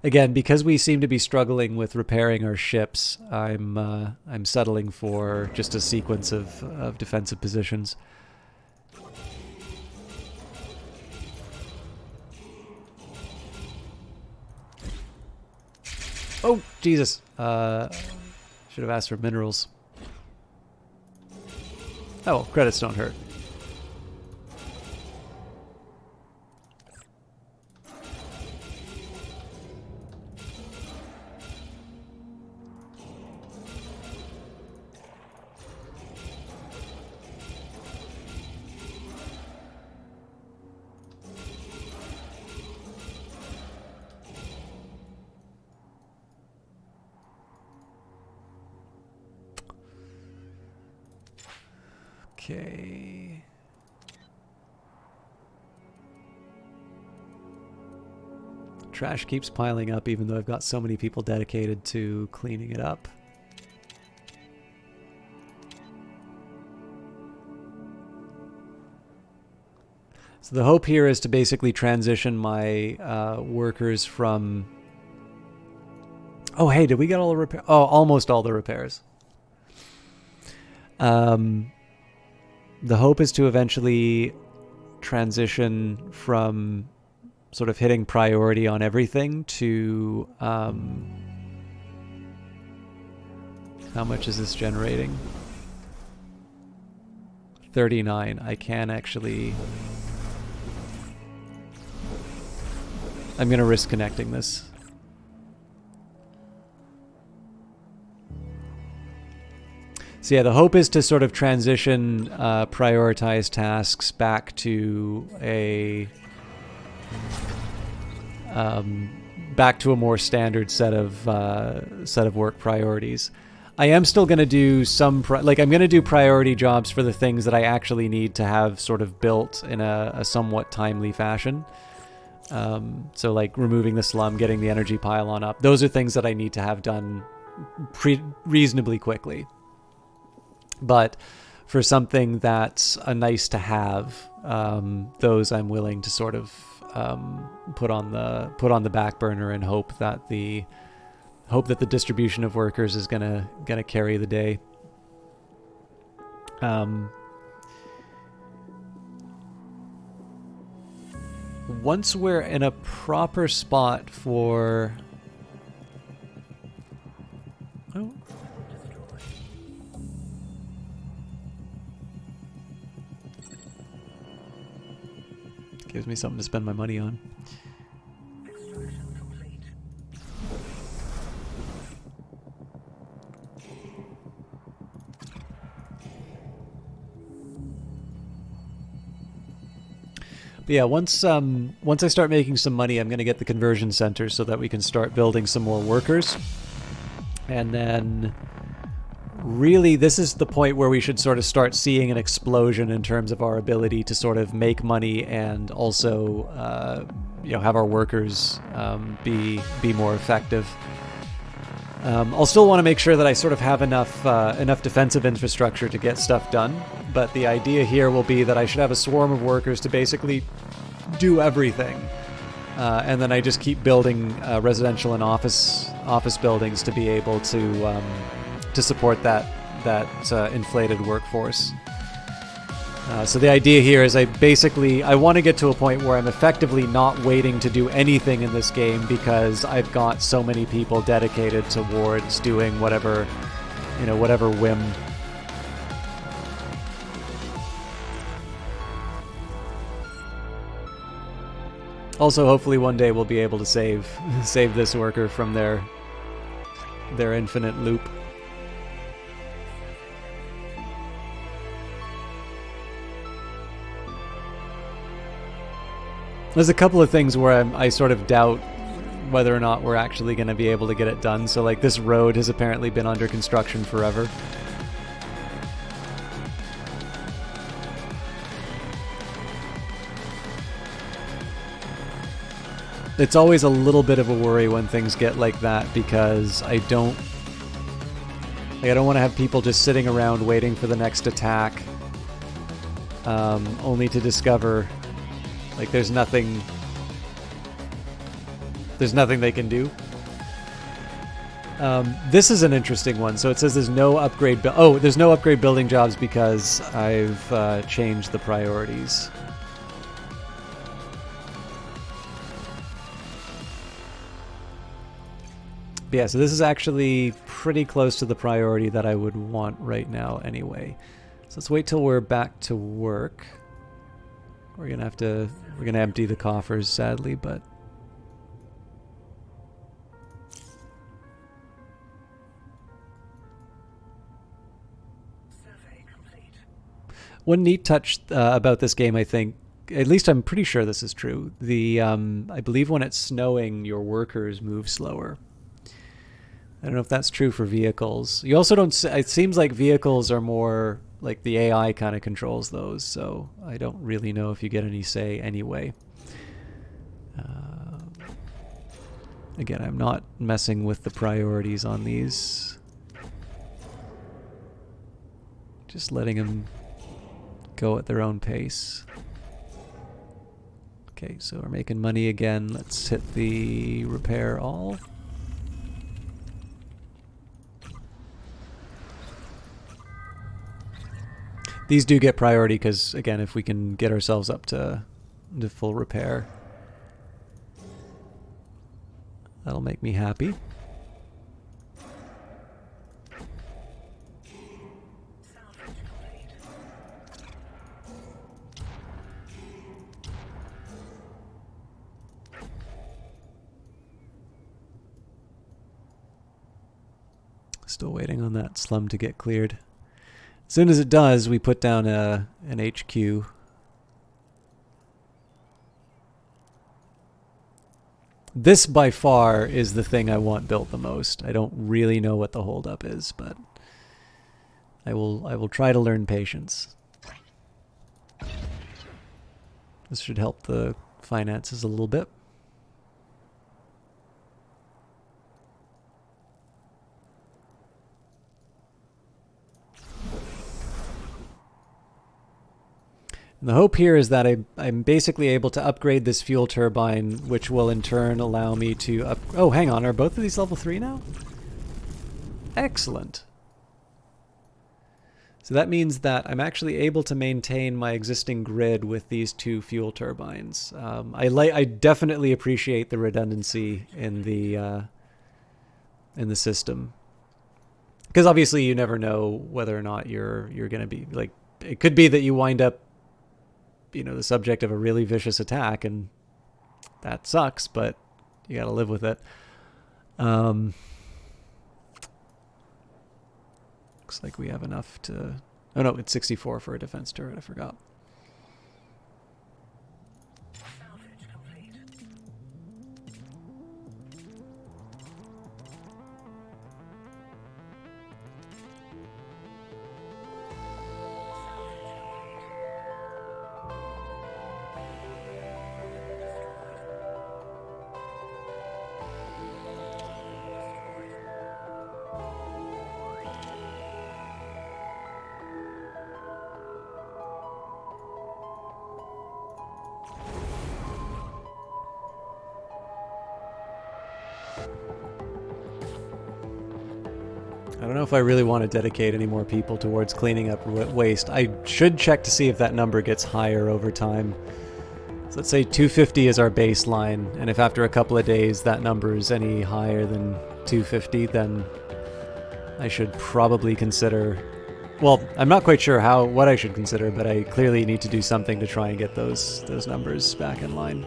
Again, because we seem to be struggling with repairing our ships, I'm settling for just a sequence of defensive positions. Oh, Jesus. Should have asked for minerals. Oh, credits don't hurt. Okay. Trash keeps piling up even though I've got so many people dedicated to cleaning it up. So the hope here is to basically transition my workers from... Oh, hey, did we get all the repairs? Oh, almost all the repairs. The hope is to eventually transition from sort of hitting priority on everything to how much is this generating? 39. I can actually... I'm going to risk connecting this. So yeah, the hope is to sort of transition prioritized tasks back to a more standard set of work priorities. I am still going to do some I'm going to do priority jobs for the things that I actually need to have sort of built in a somewhat timely fashion. So like removing the slum, getting the energy pylon up. Those are things that I need to have done reasonably quickly. But for something that's a nice to have, those I'm willing to sort of put on the back burner and hope that the distribution of workers is gonna carry the day. Once we're in a proper spot for... Oh. Gives me something to spend my money on. Extraction complete. But yeah, once I start making some money, I'm going to get the conversion center so that we can start building some more workers. And then really this is the point where we should sort of start seeing an explosion in terms of our ability to sort of make money and also have our workers be more effective. I'll still want to make sure that I sort of have enough defensive infrastructure to get stuff done, but the idea here will be that I should have a swarm of workers to basically do everything, and then I just keep building residential and office buildings to be able to support that inflated workforce. So the idea here is I want to get to a point where I'm effectively not waiting to do anything in this game because I've got so many people dedicated towards doing whatever whim. Also, hopefully one day we'll be able to save this worker from their infinite loop. There's a couple of things where I sort of doubt whether or not we're actually going to be able to get it done. So like this road has apparently been under construction forever. It's always a little bit of a worry when things get like that because I don't want to have people just sitting around waiting for the next attack, only to discover like there's nothing they can do. This is an interesting one. So it says there's no upgrade. There's no upgrade building jobs because I've changed the priorities. But yeah, so this is actually pretty close to the priority that I would want right now anyway. So let's wait till we're back to work. We're gonna empty the coffers, sadly, but Survey complete. one neat touch about this game, I think, at least I'm pretty sure this is true. I believe when it's snowing, your workers move slower. I don't know if that's true for vehicles. You also don't. It seems like vehicles are more like the AI kind of controls those, so I don't really know if you get any say anyway. Again, I'm not messing with the priorities on these. Just letting them go at their own pace. Okay, so we're making money again. Let's hit the repair all. These do get priority because, again, if we can get ourselves up to full repair, that'll make me happy. Salvage complete. Still waiting on that slum to get cleared. As soon as it does, we put down an HQ. This by far is the thing I want built the most. I don't really know what the holdup is, but I will try to learn patience. This should help the finances a little bit. And the hope here is that I'm basically able to upgrade this fuel turbine, which will in turn allow me to Oh, hang on. Are both of these level 3 now? Excellent. So that means that I'm actually able to maintain my existing grid with these two fuel turbines. I definitely appreciate the redundancy in the system, because obviously you never know whether or not you're going to be like. It could be that you wind up, the subject of a really vicious attack, and that sucks, but you got to live with it. Looks like we have enough to... Oh no, it's 64 for a defense turret, I forgot. I don't know if I really want to dedicate any more people towards cleaning up waste. I should check to see if that number gets higher over time. So let's say 250 is our baseline, and if after a couple of days that number is any higher than 250, then I should probably consider... Well, I'm not quite sure what I should consider, but I clearly need to do something to try and get those numbers back in line.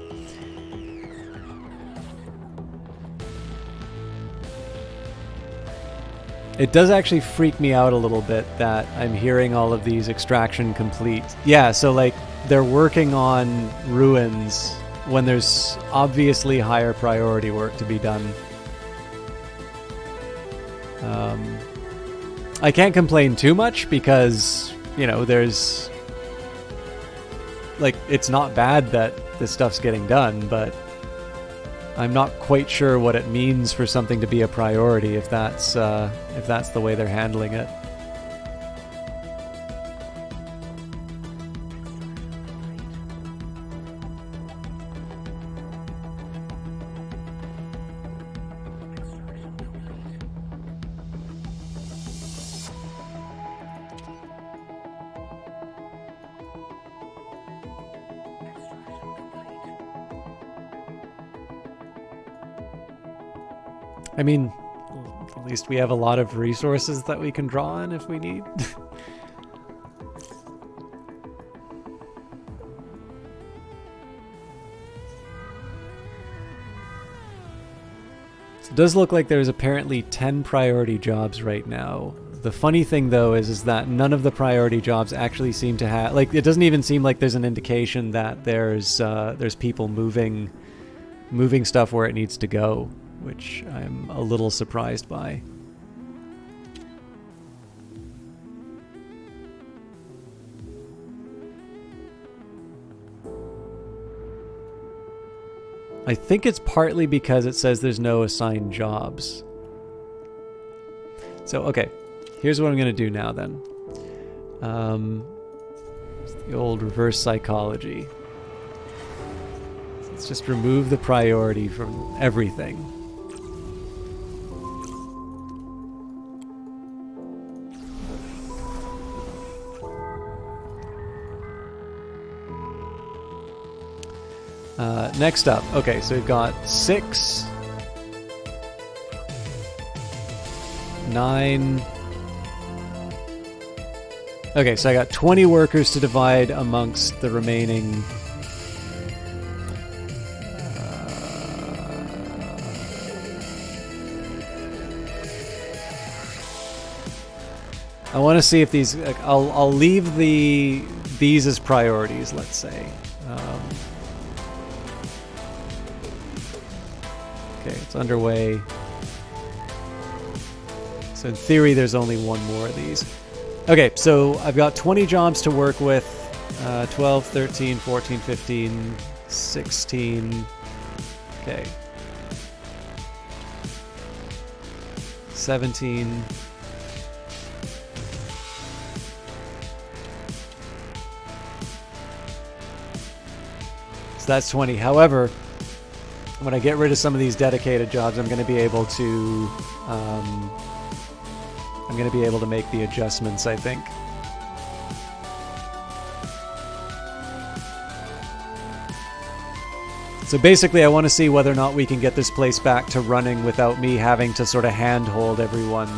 It does actually freak me out a little bit that I'm hearing all of these extraction complete. Yeah, so like they're working on ruins when there's obviously higher priority work to be done. I can't complain too much because, you know, there's... Like, it's not bad that this stuff's getting done, but I'm not quite sure what it means for something to be a priority if that's the way they're handling it. I mean, at least we have a lot of resources that we can draw on if we need. It does look like there's apparently 10 priority jobs right now. The funny thing though is that none of the priority jobs actually seem to have, like, it doesn't even seem like there's an indication that there's people moving stuff where it needs to go, which I'm a little surprised by. I think it's partly because it says there's no assigned jobs. So, okay, here's what I'm going to do now then. It's the old reverse psychology. Let's just remove the priority from everything. Next up, okay, so we've got 6, 9. Okay, so I got 20 workers to divide amongst the remaining. I want to see if these. I'll leave these as priorities. Let's say. Okay, it's underway. So in theory, there's only one more of these. Okay, so I've got 20 jobs to work with. 12, 13, 14, 15, 16. Okay. 17. So that's 20. However, when I get rid of some of these dedicated jobs, I'm going to be able to make the adjustments, I think. So basically, I want to see whether or not we can get this place back to running without me having to sort of handhold everyone.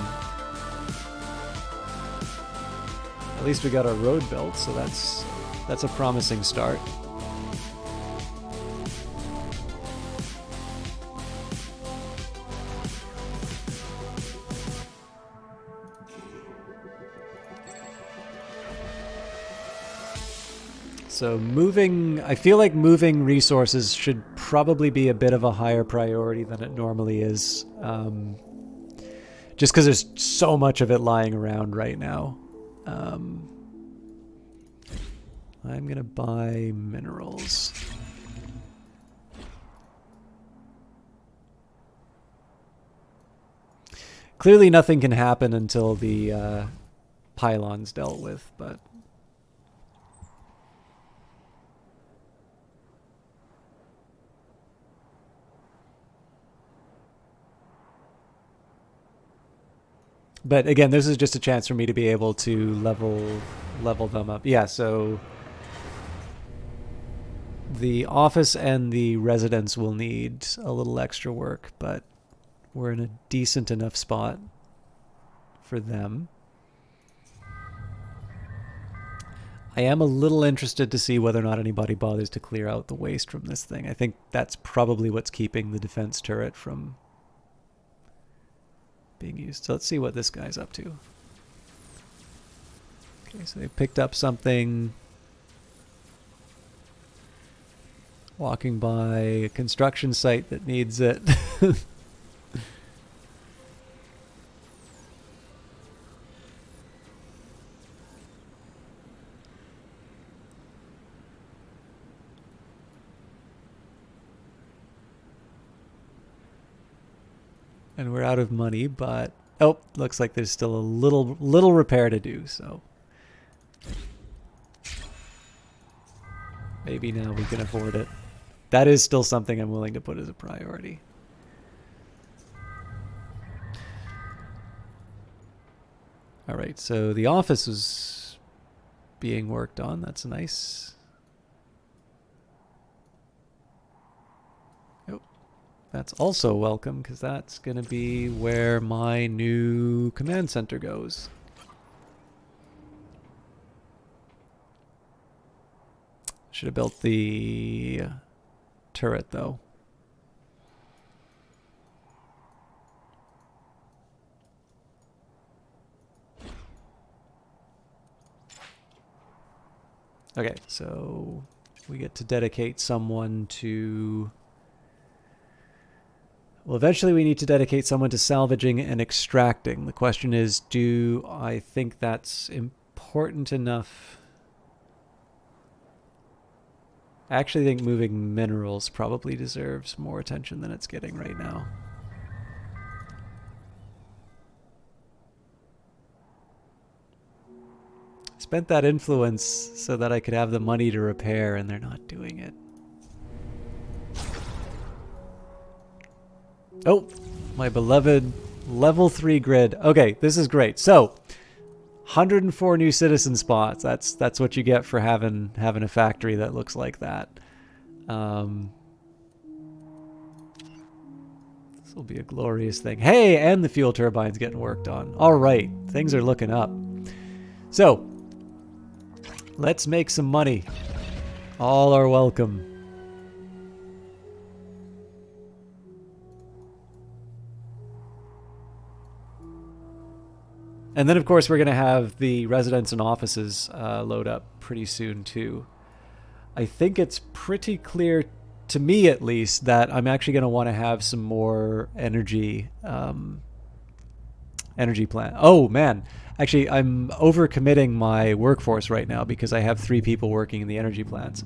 At least we got our road built, so that's a promising start. So I feel like moving resources should probably be a bit of a higher priority than it normally is. Just because there's so much of it lying around right now. I'm going to buy minerals. Clearly nothing can happen until the pylon's dealt with, but... But again, this is just a chance for me to be able to level them up. Yeah, so the office and the residence will need a little extra work, but we're in a decent enough spot for them. I am a little interested to see whether or not anybody bothers to clear out the waste from this thing. I think that's probably what's keeping the defense turret from being used. So let's see what this guy's up to. Okay, so they picked up something. Walking by a construction site that needs it. And we're out of money, but oh, looks like there's still a little repair to do, so maybe now we can afford it. That is still something I'm willing to put as a priority. All right, so the office is being worked on. That's nice. Oh, that's also welcome because that's going to be where my new command center goes. Should have built the turret though. Okay, so we get to dedicate someone to... Well, eventually we need to dedicate someone to salvaging and extracting. The question is, do I think that's important enough? I actually think moving minerals probably deserves more attention than it's getting right now. Spent that influence so that I could have the money to repair, and they're not doing it. Oh, my beloved level 3 grid. Okay, this is great. So, 104 new citizen spots. That's what you get for having a factory that looks like that. This will be a glorious thing. Hey, and the fuel turbine's getting worked on. All right, things are looking up. So, let's make some money. All are welcome. And then, of course, we're going to have the residents and offices load up pretty soon, too. I think it's pretty clear, to me at least, that I'm actually going to want to have some more energy plant. Oh, man. Actually, I'm overcommitting my workforce right now because I have 3 people working in the energy plants.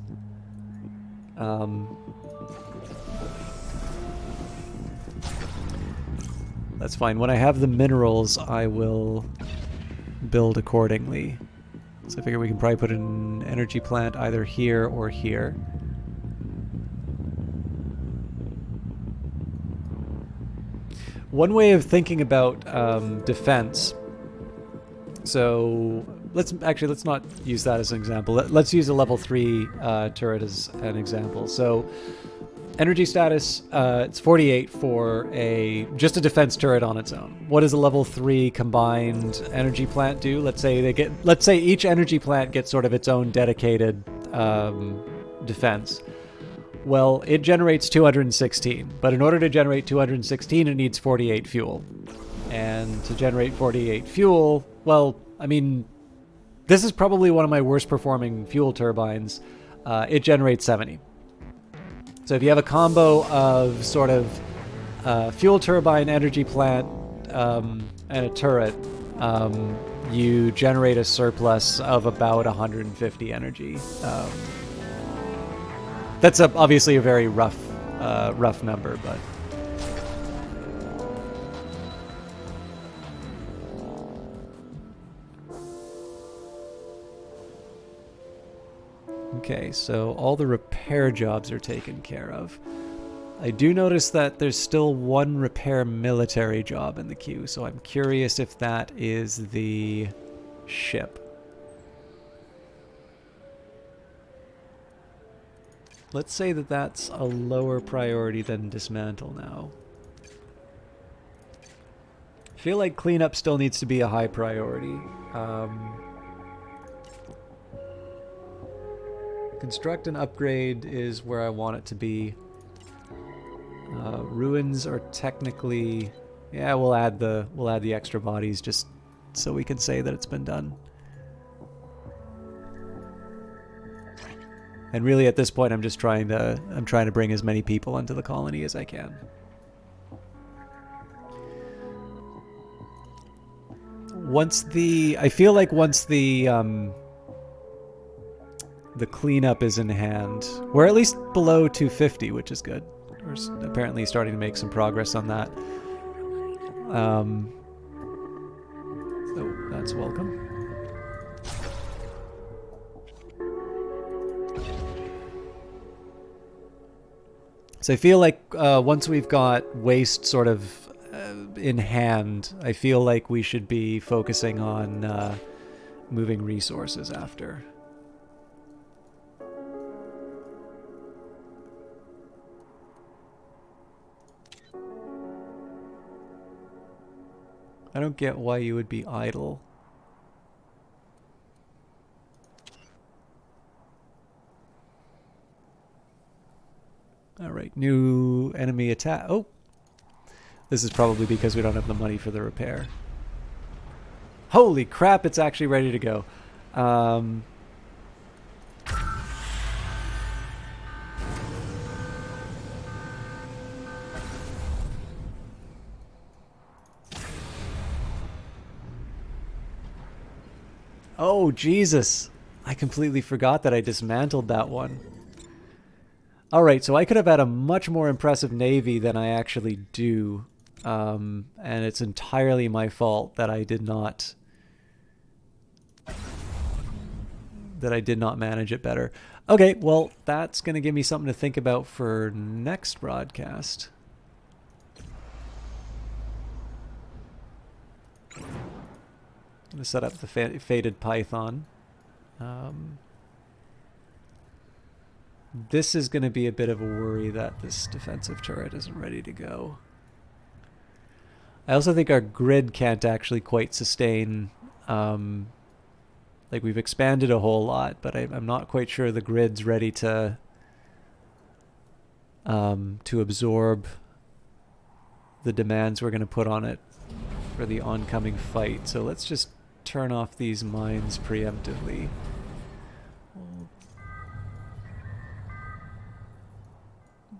That's fine. When I have the minerals, I will build accordingly. So I figure we can probably put an energy plant either here or here. One way of thinking about defense. So let's not use that as an example. Let's use a level 3 turret as an example. So energy status, it's 48 for just a defense turret on its own. What does a level 3 combined energy plant do? Let's say each energy plant gets sort of its own dedicated defense. Well, it generates 216, but in order to generate 216, it needs 48 fuel. And to generate 48 fuel, well, I mean, this is probably one of my worst performing fuel turbines. It generates 70. So if you have a combo of sort of fuel turbine, energy plant, and a turret, you generate a surplus of about 150 energy. That's obviously a very rough number, but... Okay, so all the repair jobs are taken care of. I do notice that there's still one repair military job in the queue, so I'm curious if that is the ship. Let's say that that's a lower priority than dismantle now. I feel like cleanup still needs to be a high priority. Construct and upgrade is where I want it to be. Ruins are technically, yeah. We'll add the extra bodies just so we can say that it's been done. And really, at this point, I'm trying to bring as many people into the colony as I can. I feel like once the cleanup is in hand, we're at least below 250, which is good. We're apparently starting to make some progress on that. Oh, that's welcome. So I feel like once we've got waste sort of in hand, I feel like we should be focusing on moving resources after. I don't get why you would be idle. All right, new enemy attack. Oh, this is probably because we don't have the money for the repair. Holy crap, it's actually ready to go. Oh, Jesus. I completely forgot that I dismantled that one. All right, so I could have had a much more impressive navy than I actually do. And it's entirely my fault that I did not manage it better. Okay, well, that's going to give me something to think about for next broadcast. I'm going to set up the Fated Python. This is going to be a bit of a worry that this defensive turret isn't ready to go. I also think our grid can't actually quite sustain... like, we've expanded a whole lot, but I'm not quite sure the grid's ready to absorb the demands we're going to put on it for the oncoming fight. So let's just turn off these mines preemptively.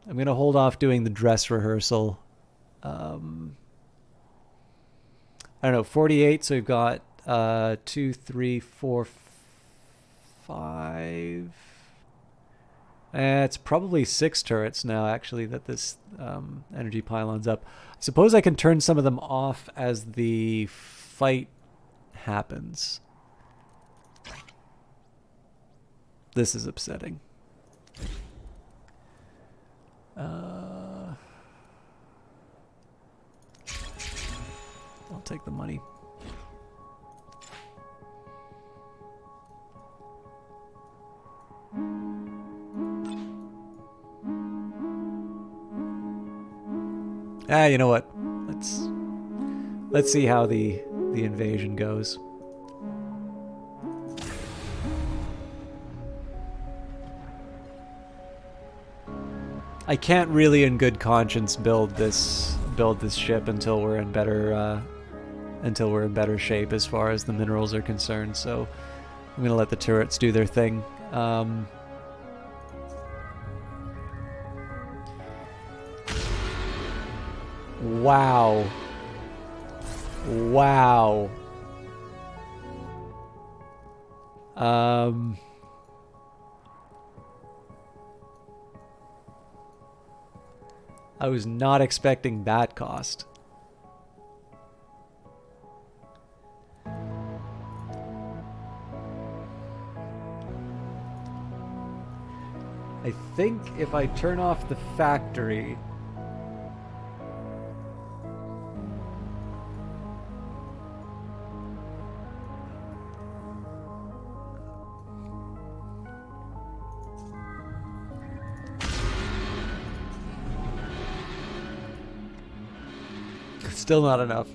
I'm going to hold off doing the dress rehearsal. I don't know, 48, so we've got 2, 3, 4, 5. It's probably 6 turrets now, actually, that this energy pylon's up. I suppose I can turn some of them off as the fight happens. This is upsetting. I'll take the money. You know what? Let's see how the invasion goes. I can't really, in good conscience, build this ship until we're in better shape as far as the minerals are concerned. So I'm gonna let the turrets do their thing. Wow. Wow. I was not expecting that cost. I think if I turn off the factory... Still not enough.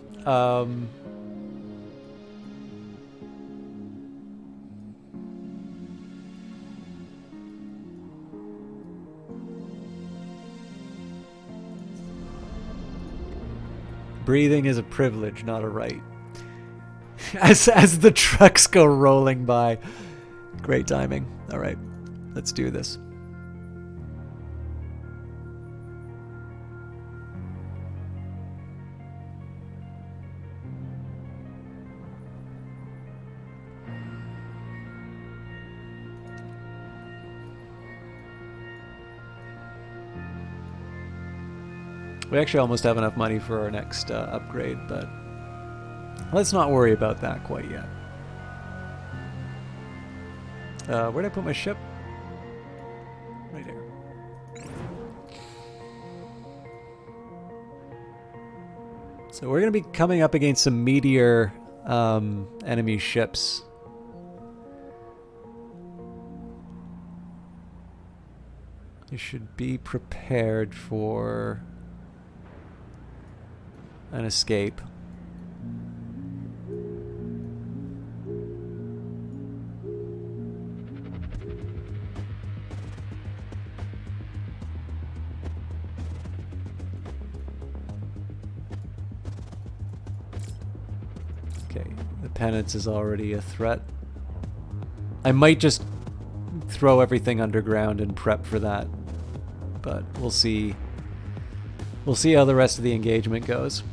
Breathing is a privilege, not a right. As the trucks go rolling by. Great timing. All right, let's do this. We actually almost have enough money for our next upgrade, but let's not worry about that quite yet. Where did I put my ship? Right here. So we're going to be coming up against some meteor enemy ships. You should be prepared for an escape. Okay, the penance is already a threat. I might just throw everything underground and prep for that, but we'll see. We'll see how the rest of the engagement goes.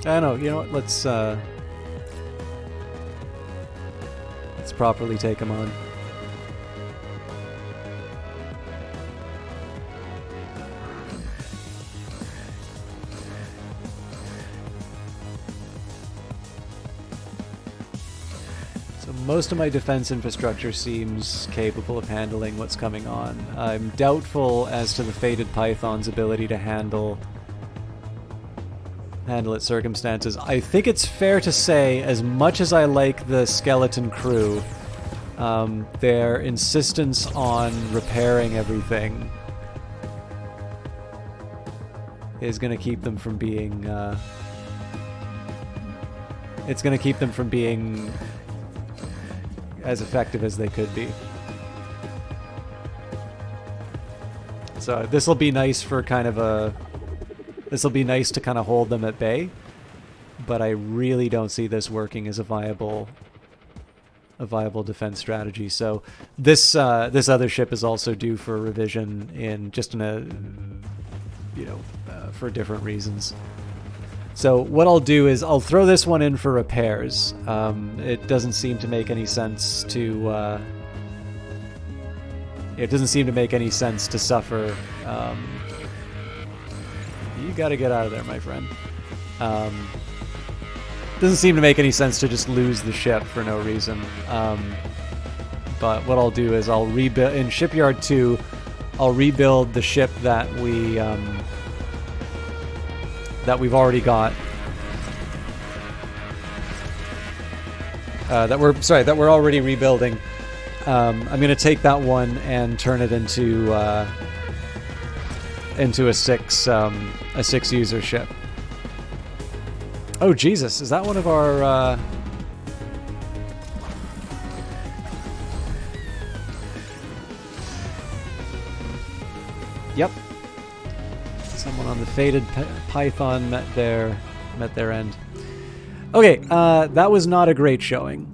I know, you know what, let's properly take him on. So most of my defense infrastructure seems capable of handling what's coming on. I'm doubtful as to the Fated Python's ability to handle its circumstances. I think it's fair to say, as much as I like the skeleton crew, their insistence on repairing everything is going to keep them from being it's going to keep them from being as effective as they could be. So this will be nice for kind of a This will be nice to kind of hold them at bay, but I really don't see this working as a viable defense strategy. So this this other ship is also due for revision for different reasons. So what I'll do is I'll throw this one in for repairs. It doesn't seem to make any sense to suffer. You gotta get out of there, my friend. Doesn't seem to make any sense to just lose the ship for no reason. But what I'll do is I'll rebuild in Shipyard 2. I'll rebuild the ship that we've already got. That we're already rebuilding. I'm gonna take that one and turn it into a six user ship. Oh Jesus, is that one of our Yep. Someone on the Fated Python met their end. Okay, that was not a great showing.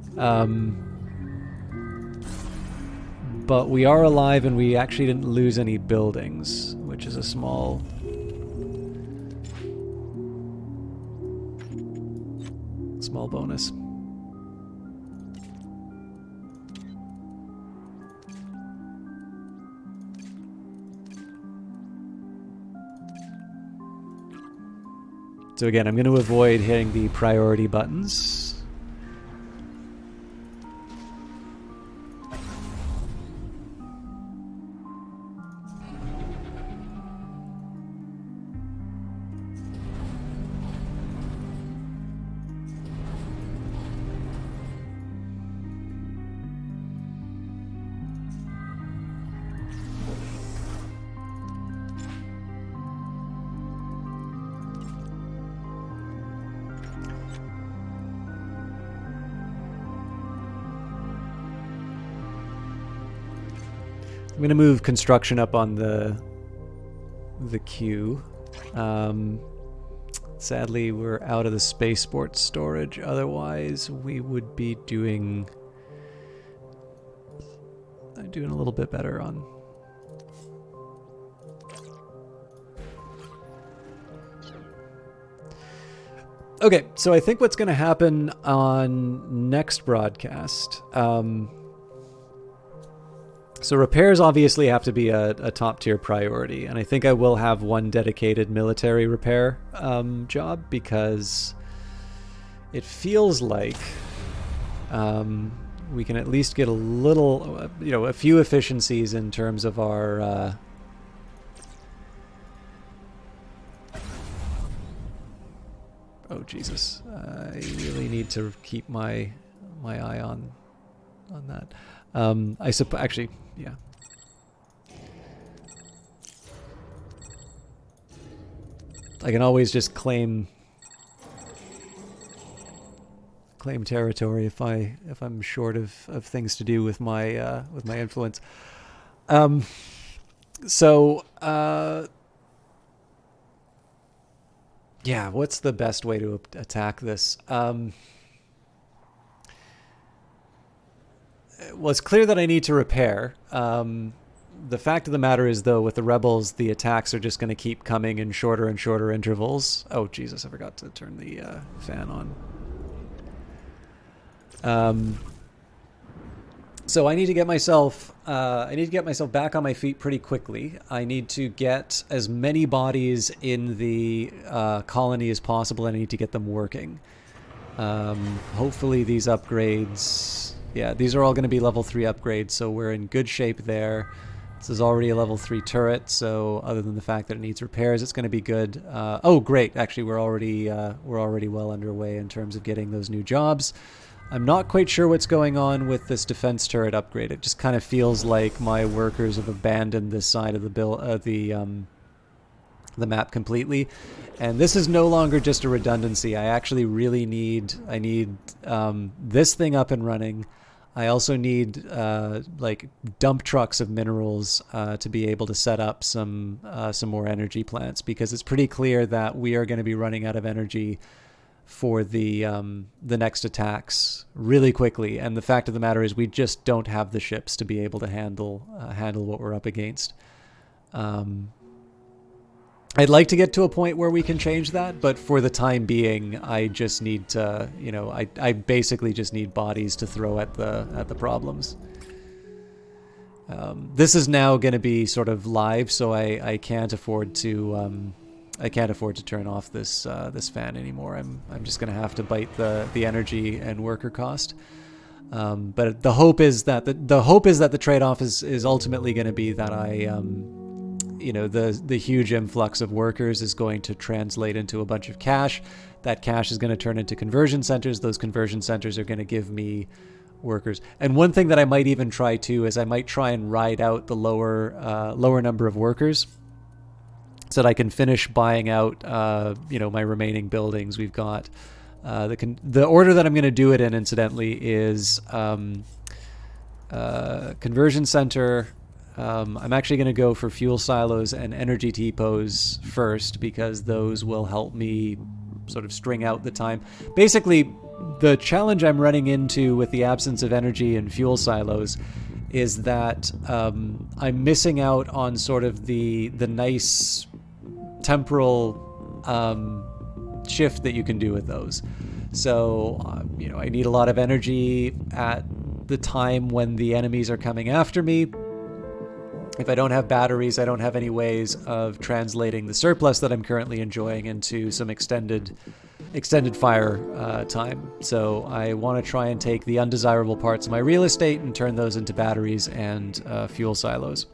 But we are alive and we actually didn't lose any buildings, which is a small bonus. So again, I'm going to avoid hitting the priority buttons. I'm going to move construction up on the queue. Sadly, we're out of the spaceport storage. Otherwise, we would be doing a little bit better on. Okay, so I think what's going to happen on next broadcast. So repairs obviously have to be a top tier priority, and I think I will have one dedicated military repair job, because it feels like we can at least get a little, a few efficiencies in terms of our oh Jesus, I really need to keep my eye on that. I suppose actually, yeah. I can always just claim territory if I'm short of things to do with my influence. Yeah, what's the best way to attack this? Well, it's clear that I need to repair. The fact of the matter is, though, with the rebels, the attacks are just going to keep coming in shorter and shorter intervals. Oh, Jesus, I forgot to turn the fan on. So I need to get myself back on my feet pretty quickly. I need to get as many bodies in the colony as possible. I need to get them working. Hopefully these upgrades, yeah, these are all going to be level 3 upgrades, so we're in good shape there. This is already a level 3 turret, so other than the fact that it needs repairs, it's going to be good. Oh, great! Actually, we're already well underway in terms of getting those new jobs. I'm not quite sure what's going on with this defense turret upgrade. It just kind of feels like my workers have abandoned this side of the map completely, and this is no longer just a redundancy. I actually really need this thing up and running. I also need like dump trucks of minerals to be able to set up some more energy plants, because it's pretty clear that we are going to be running out of energy for the next attacks really quickly. And the fact of the matter is, we just don't have the ships to be able to handle what we're up against. I'd like to get to a point where we can change that, but for the time being, I just need to, I basically just need bodies to throw at the problems. This is now going to be sort of live, so I can't afford to turn off this fan anymore. I'm just going to have to bite the energy and worker cost. But the hope is that the trade-off is ultimately going to be that the huge influx of workers is going to translate into a bunch of cash. That cash is going to turn into conversion centers. Those conversion centers are going to give me workers. And one thing that I might even try too is I might try and ride out the lower number of workers, so that I can finish buying out my remaining buildings. We've got the order that I'm going to do it in, incidentally, is conversion center. I'm actually going to go for fuel silos and energy depots first, because those will help me sort of string out the time. Basically, the challenge I'm running into with the absence of energy and fuel silos is that I'm missing out on sort of the nice temporal shift that you can do with those. So, I need a lot of energy at the time when the enemies are coming after me. If I don't have batteries, I don't have any ways of translating the surplus that I'm currently enjoying into some extended fire time. So I want to try and take the undesirable parts of my real estate and turn those into batteries and fuel silos.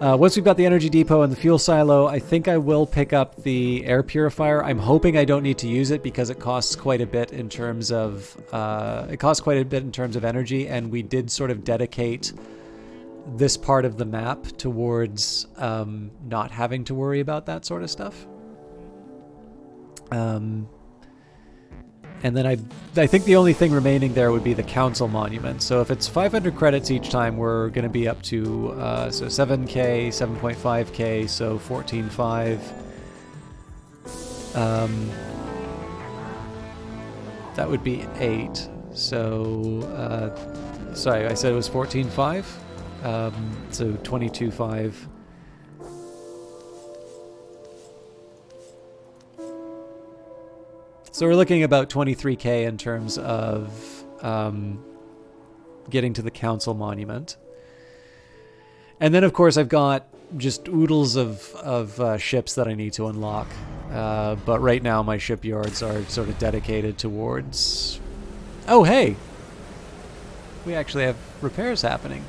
Once we've got the energy depot and the fuel silo, I think I will pick up the air purifier. I'm hoping I don't need to use it because it costs quite a bit in terms of energy, and we did sort of dedicate this part of the map towards not having to worry about that sort of stuff. And then I think the only thing remaining there would be the council monument. So if it's 500 credits each time, we're going to be up to so 7k, 7.5k, so 14.5. That would be 8. So sorry, I said it was 14.5. So 22.5. So we're looking about 23k in terms of getting to the council monument. And then, of course, I've got just oodles of ships that I need to unlock. But right now, my shipyards are sort of dedicated towards... Oh, hey! We actually have repairs happening.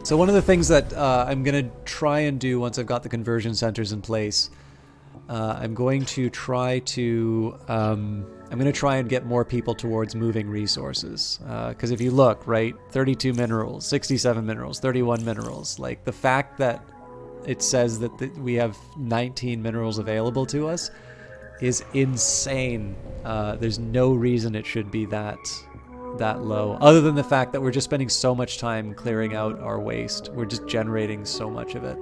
So one of the things that I'm going to try and do once I've got the conversion centers in place, I'm going to try and get more people towards moving resources. Because if you look, right, 32 minerals, 67 minerals, 31 minerals, like the fact that it says that we have 19 minerals available to us is insane. There's no reason it should be that low, other than the fact that we're just spending so much time clearing out our waste. We're just generating so much of it.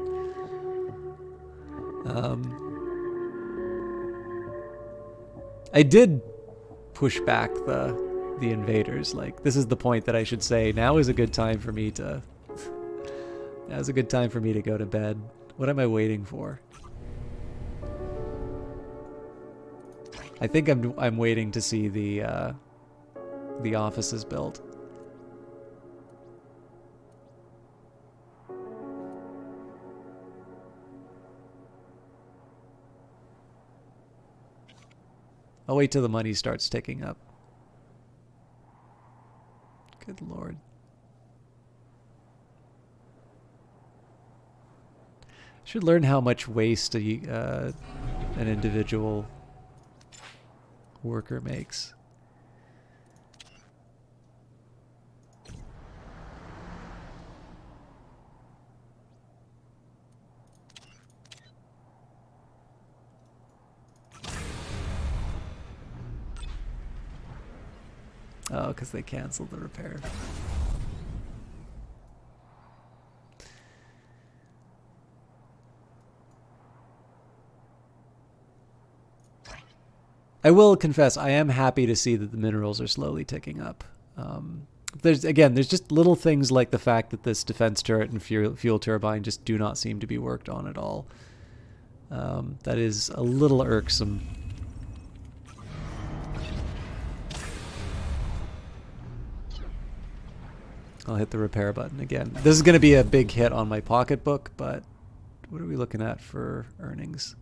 I did push back the invaders. Like, this is the point that I should say, now is a good time for me to go to bed. What am I waiting for? I think I'm waiting to see the offices built. I'll wait till the money starts ticking up. Good Lord. Should learn how much waste an individual worker makes. Oh, because they canceled the repair. I will confess, I am happy to see that the minerals are slowly ticking up. There's just little things like the fact that this defense turret and fuel turbine just do not seem to be worked on at all. That is a little irksome. I'll hit the repair button again. This is going to be a big hit on my pocketbook, but what are we looking at for earnings?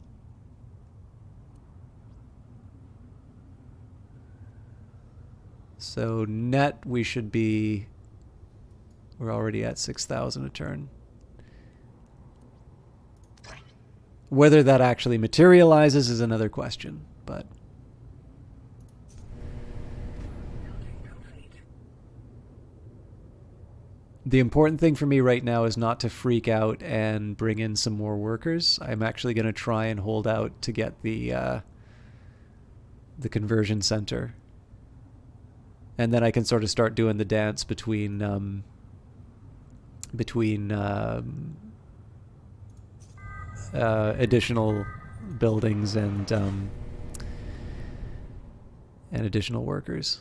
So net, we're already at 6,000 a turn. Whether that actually materializes is another question, but... The important thing for me right now is not to freak out and bring in some more workers. I'm actually going to try and hold out to get the conversion center. And then I can sort of start doing the dance between additional buildings and additional workers.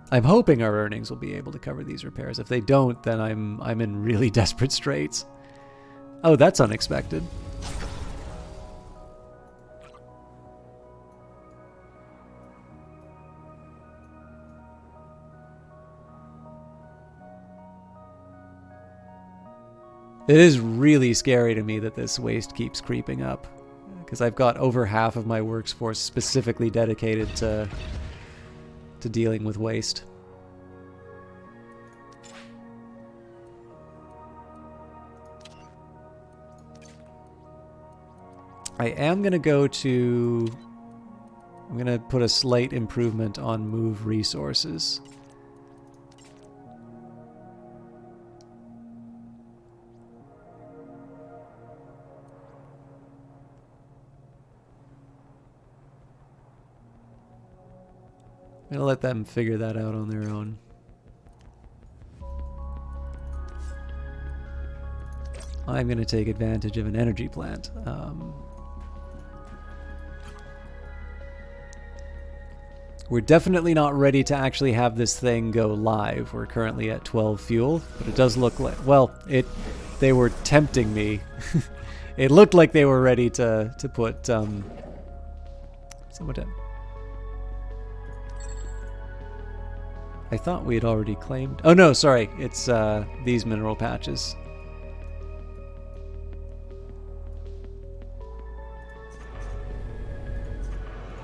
I'm hoping our earnings will be able to cover these repairs. If they don't, then I'm in really desperate straits. Oh, that's unexpected. It is really scary to me that this waste keeps creeping up, because I've got over half of my workforce specifically dedicated to dealing with waste. I am going to go to... I'm going to put a slight improvement on move resources. I'm going to let them figure that out on their own. I'm going to take advantage of an energy plant. We're definitely not ready to actually have this thing go live. We're currently at 12 fuel, but it does look like... Well, they were tempting me. It looked like they were ready to put... Someone down. I thought we had already claimed... Oh no, sorry. It's these mineral patches.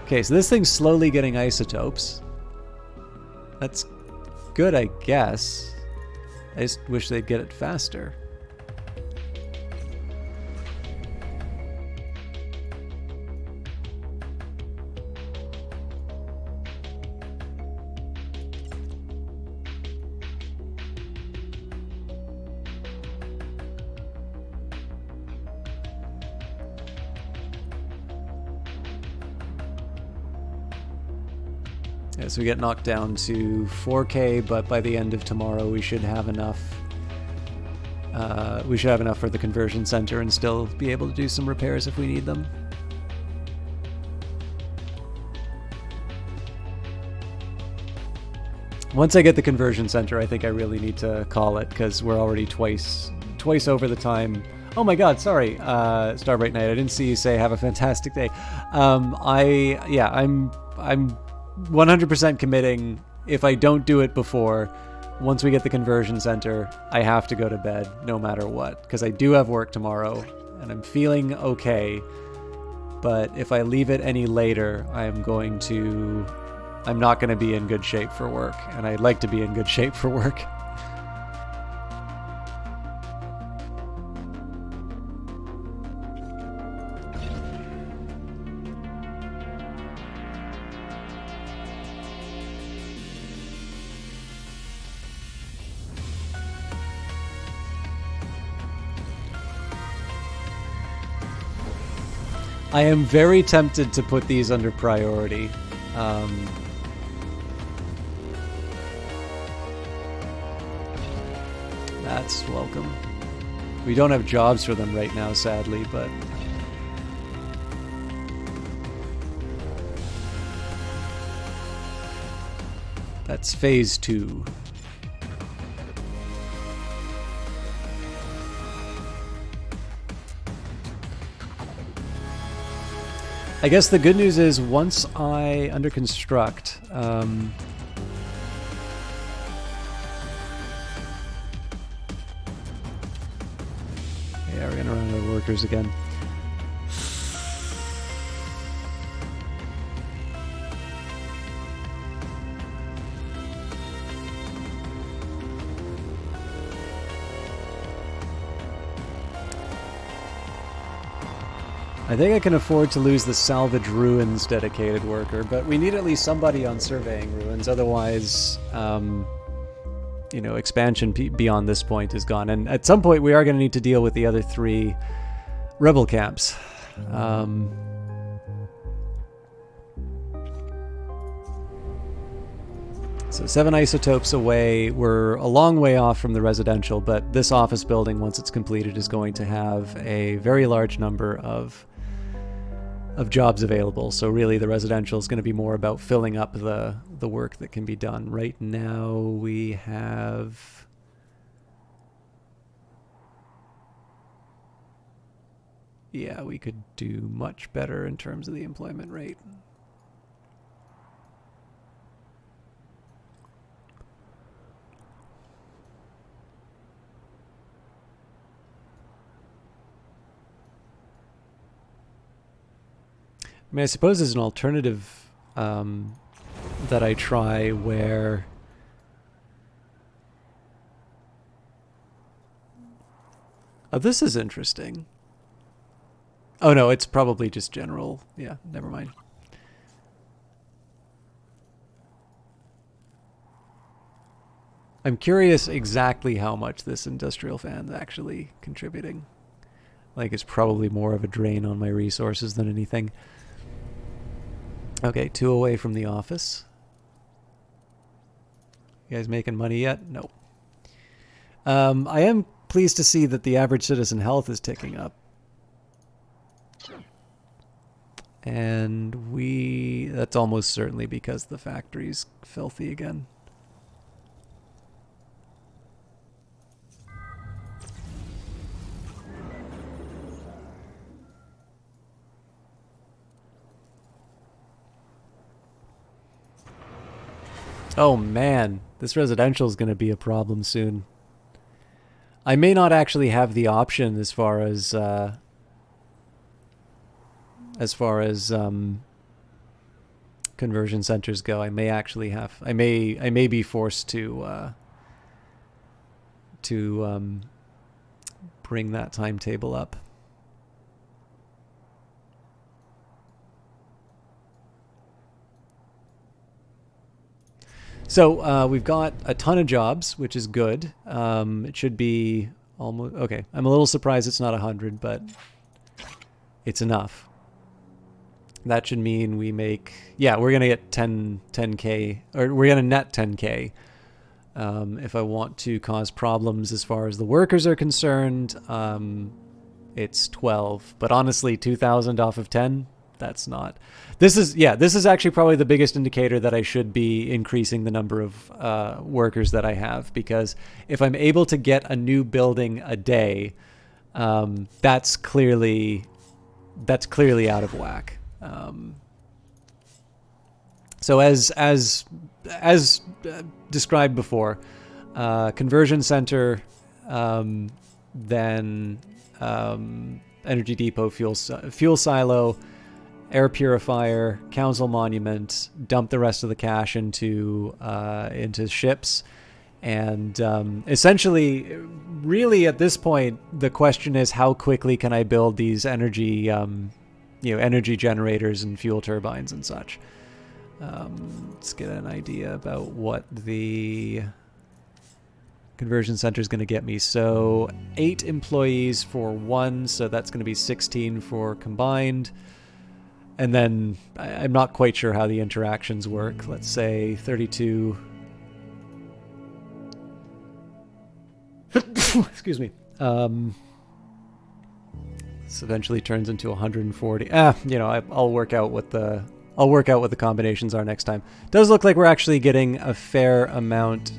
Okay, so this thing's slowly getting isotopes. That's good, I guess. I just wish they'd get it faster. So we get knocked down to 4K, but by the end of tomorrow we should have enough. We should have enough for the conversion center and still be able to do some repairs if we need them. Once I get the conversion center, I think I really need to call it, because we're already twice over the time. Oh my god, sorry, Starbright Knight, I didn't see you say have a fantastic day. I'm 100% committing. If I don't do it before, once we get the conversion center, I have to go to bed no matter what, because I do have work tomorrow and I'm feeling okay. But if I leave it any later, I'm not going to be in good shape for work, and I'd like to be in good shape for work. I am very tempted to put these under priority. That's welcome. We don't have jobs for them right now, sadly, but... That's phase 2. I guess the good news is once I under construct, yeah, we're gonna run out of workers again. I think I can afford to lose the salvage ruins dedicated worker, but we need at least somebody on surveying ruins, otherwise, you know, expansion beyond this point is gone. And at some point we are going to need to deal with the other 3 rebel camps. So 7 isotopes away. We're a long way off from the residential, but this office building, once it's completed, is going to have a very large number of jobs available. So really the residential is going to be more about filling up the work that can be done. Right now we have we could do much better in terms of the employment rate. I mean, I suppose there's an alternative that I try where this is interesting. Oh no, it's probably just general. Yeah, never mind. I'm curious exactly how much this industrial fan's actually contributing. Like, it's probably more of a drain on my resources than anything. Okay, 2 away from the office. You guys making money yet? No. I am pleased to see that the average citizen health is ticking up. And that's almost certainly because the factory's filthy again. Oh man, this residential is going to be a problem soon. I may not actually have the option as far as conversion centers go. I may actually have. I may be forced to bring that timetable up. So we've got a ton of jobs, which is good. It should be almost okay. I'm a little surprised it's not 100, but it's enough. That should mean we make, we're going to get 10K, or we're going to net 10K. If I want to cause problems as far as the workers are concerned, it's 12. But honestly, 2,000 off of 10, that's not. This is actually probably the biggest indicator that I should be increasing the number of workers that I have, because if I'm able to get a new building a day, that's clearly out of whack. So as described before, conversion center, then energy depot, fuel silo, air purifier, council monument, dump the rest of the cash into ships. And essentially, really at this point, the question is how quickly can I build these energy generators and fuel turbines and such. Let's get an idea about what the conversion center is going to get me. So 8 employees for 1, so that's going to be 16 for combined. And then I'm not quite sure how the interactions work. Let's say 32. Excuse me. This eventually turns into 140. I'll work out what the combinations are next time. Does look like we're actually getting a fair amount.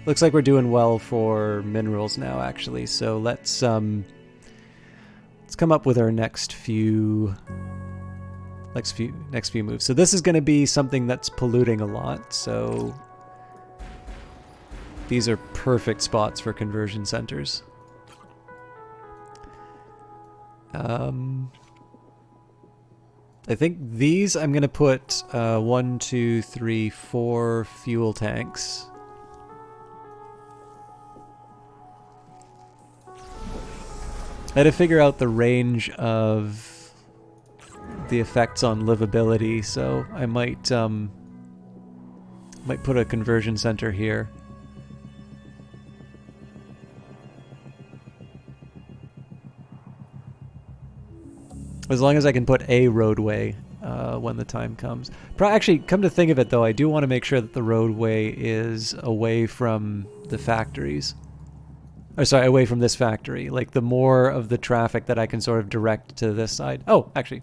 Looks like we're doing well for minerals now, actually. So let's come up with our next few moves. So this is going to be something that's polluting a lot. So these are perfect spots for conversion centers. I think these I'm going to put 1, 2, 3, 4 fuel tanks. I had to figure out the range of the effects on livability, so I might put a conversion center here. As long as I can put a roadway when the time comes. Actually, come to think of it, though, I do want to make sure that the roadway is away from the factories. Or sorry, away from this factory. Like, the more of the traffic that I can sort of direct to this side. Oh, actually,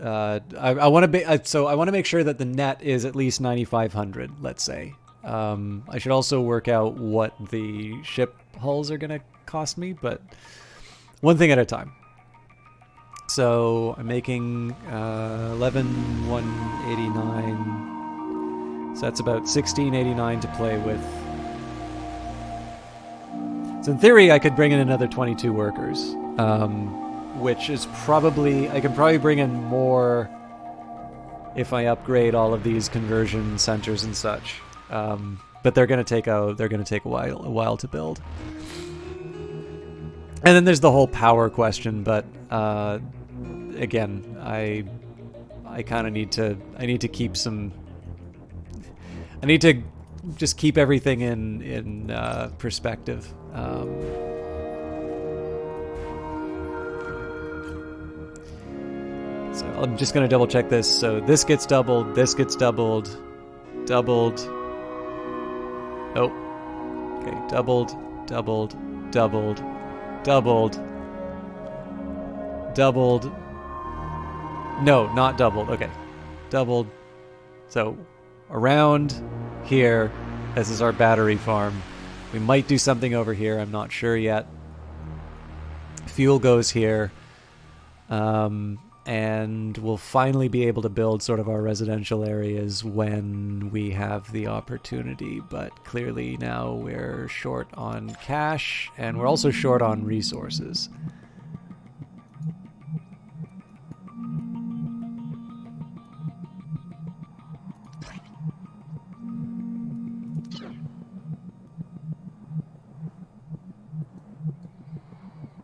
I want to be so I want to make sure that the net is at least 9,500. Let's say. I should also work out what the ship hulls are gonna cost me, but one thing at a time. So I'm making 11,189. So that's about 1689 to play with. So in theory, I could bring in another 22 workers, which is probably I can probably bring in more if I upgrade all of these conversion centers and such. But they're gonna take a while to build. And then there's the whole power question, but again, I kind of need to keep some. I need to just keep everything in perspective. So I'm just gonna double check this. So this gets doubled. This gets doubled. Doubled. Oh. Okay. Doubled. Doubled. Doubled. Doubled. Doubled. No, not doubled. Okay. Doubled. So around here, this is our battery farm. We might do something over here. I'm not sure yet. Fuel goes here. And we'll finally be able to build sort of our residential areas when we have the opportunity. But clearly now we're short on cash, and we're also short on resources.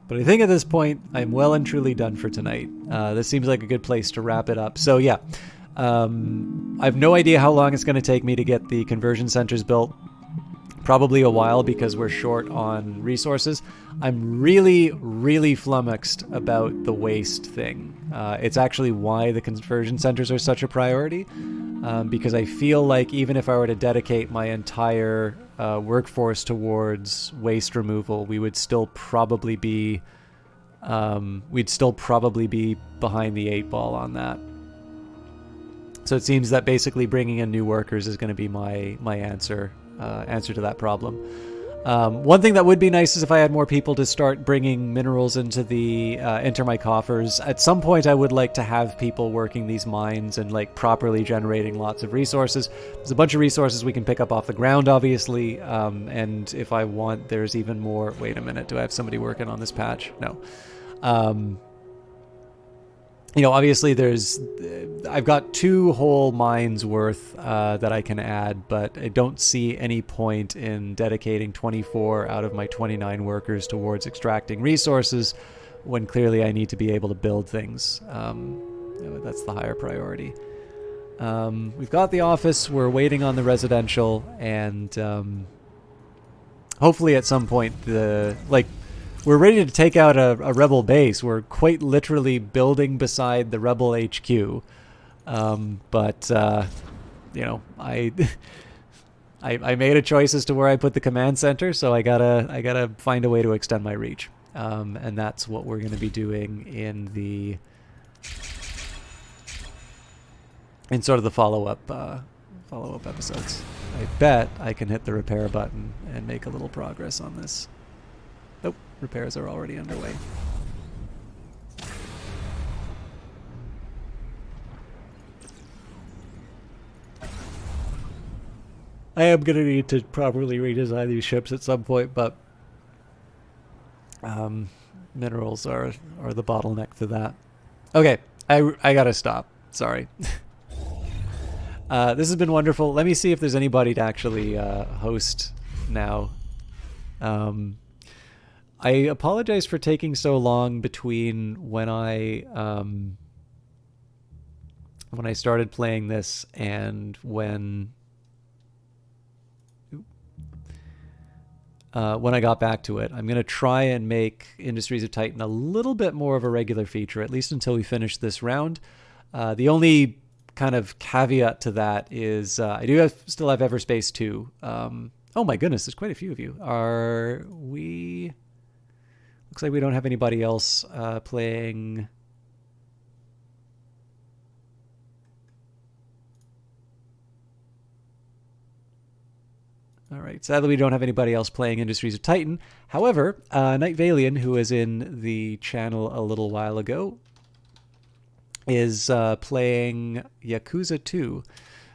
But I think at this point, I'm well and truly done for tonight. This seems like a good place to wrap it up. So yeah, I have no idea how long it's going to take me to get the conversion centers built. Probably a while because we're short on resources. I'm really, really flummoxed about the waste thing. It's actually why the conversion centers are such a priority. Because I feel like even if I were to dedicate my entire workforce towards waste removal, we would still probably be behind the 8 ball on that. So it seems that basically bringing in new workers is going to be my answer to that problem. One thing that would be nice is if I had more people to start bringing minerals into my coffers. At some point, I would like to have people working these mines and like properly generating lots of resources. There's a bunch of resources we can pick up off the ground, obviously. And if I want, there's even more. Wait a minute, do I have somebody working on this patch? No. Obviously I've got 2 whole mines worth that I can add, but I don't see any point in dedicating 24 out of my 29 workers towards extracting resources when clearly I need to be able to build things. That's the higher priority. We've got the office, we're waiting on the residential, and hopefully at some point we're ready to take out a rebel base. We're quite literally building beside the rebel HQ. But I made a choice as to where I put the command center, so I gotta find a way to extend my reach. And that's what we're going to be doing in sort of the follow-up episodes. I bet I can hit the repair button and make a little progress on this. Nope, repairs are already underway. I am going to need to properly redesign these ships at some point, but minerals are the bottleneck to that. Okay, I gotta stop. Sorry. This has been wonderful. Let me see if there's anybody to actually host now. I apologize for taking so long between when I started playing this and when I got back to it. I'm going to try and make Industries of Titan a little bit more of a regular feature, at least until we finish this round. The only kind of caveat to that is I do still have Everspace 2. Oh my goodness, there's quite a few of you. Are we... Looks like we don't have anybody else playing All right. Sadly, we don't have anybody else playing Industries of Titan. However, Night Valian, who was in the channel a little while ago, is playing Yakuza 2.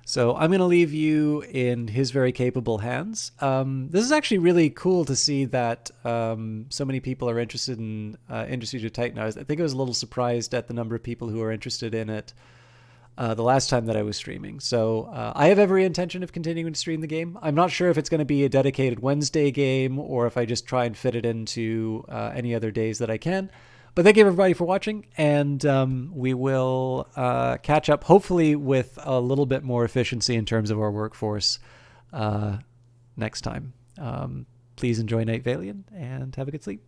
So I'm going to leave you in his very capable hands. This is actually really cool to see that so many people are interested in Industries of Titan. I think I was a little surprised at the number of people who are interested in it the last time that I was streaming. So I have every intention of continuing to stream the game. I'm not sure if it's going to be a dedicated Wednesday game or if I just try and fit it into any other days that I can. But thank you everybody for watching, and we will catch up hopefully with a little bit more efficiency in terms of our workforce next time. Please enjoy Night Valian and have a good sleep.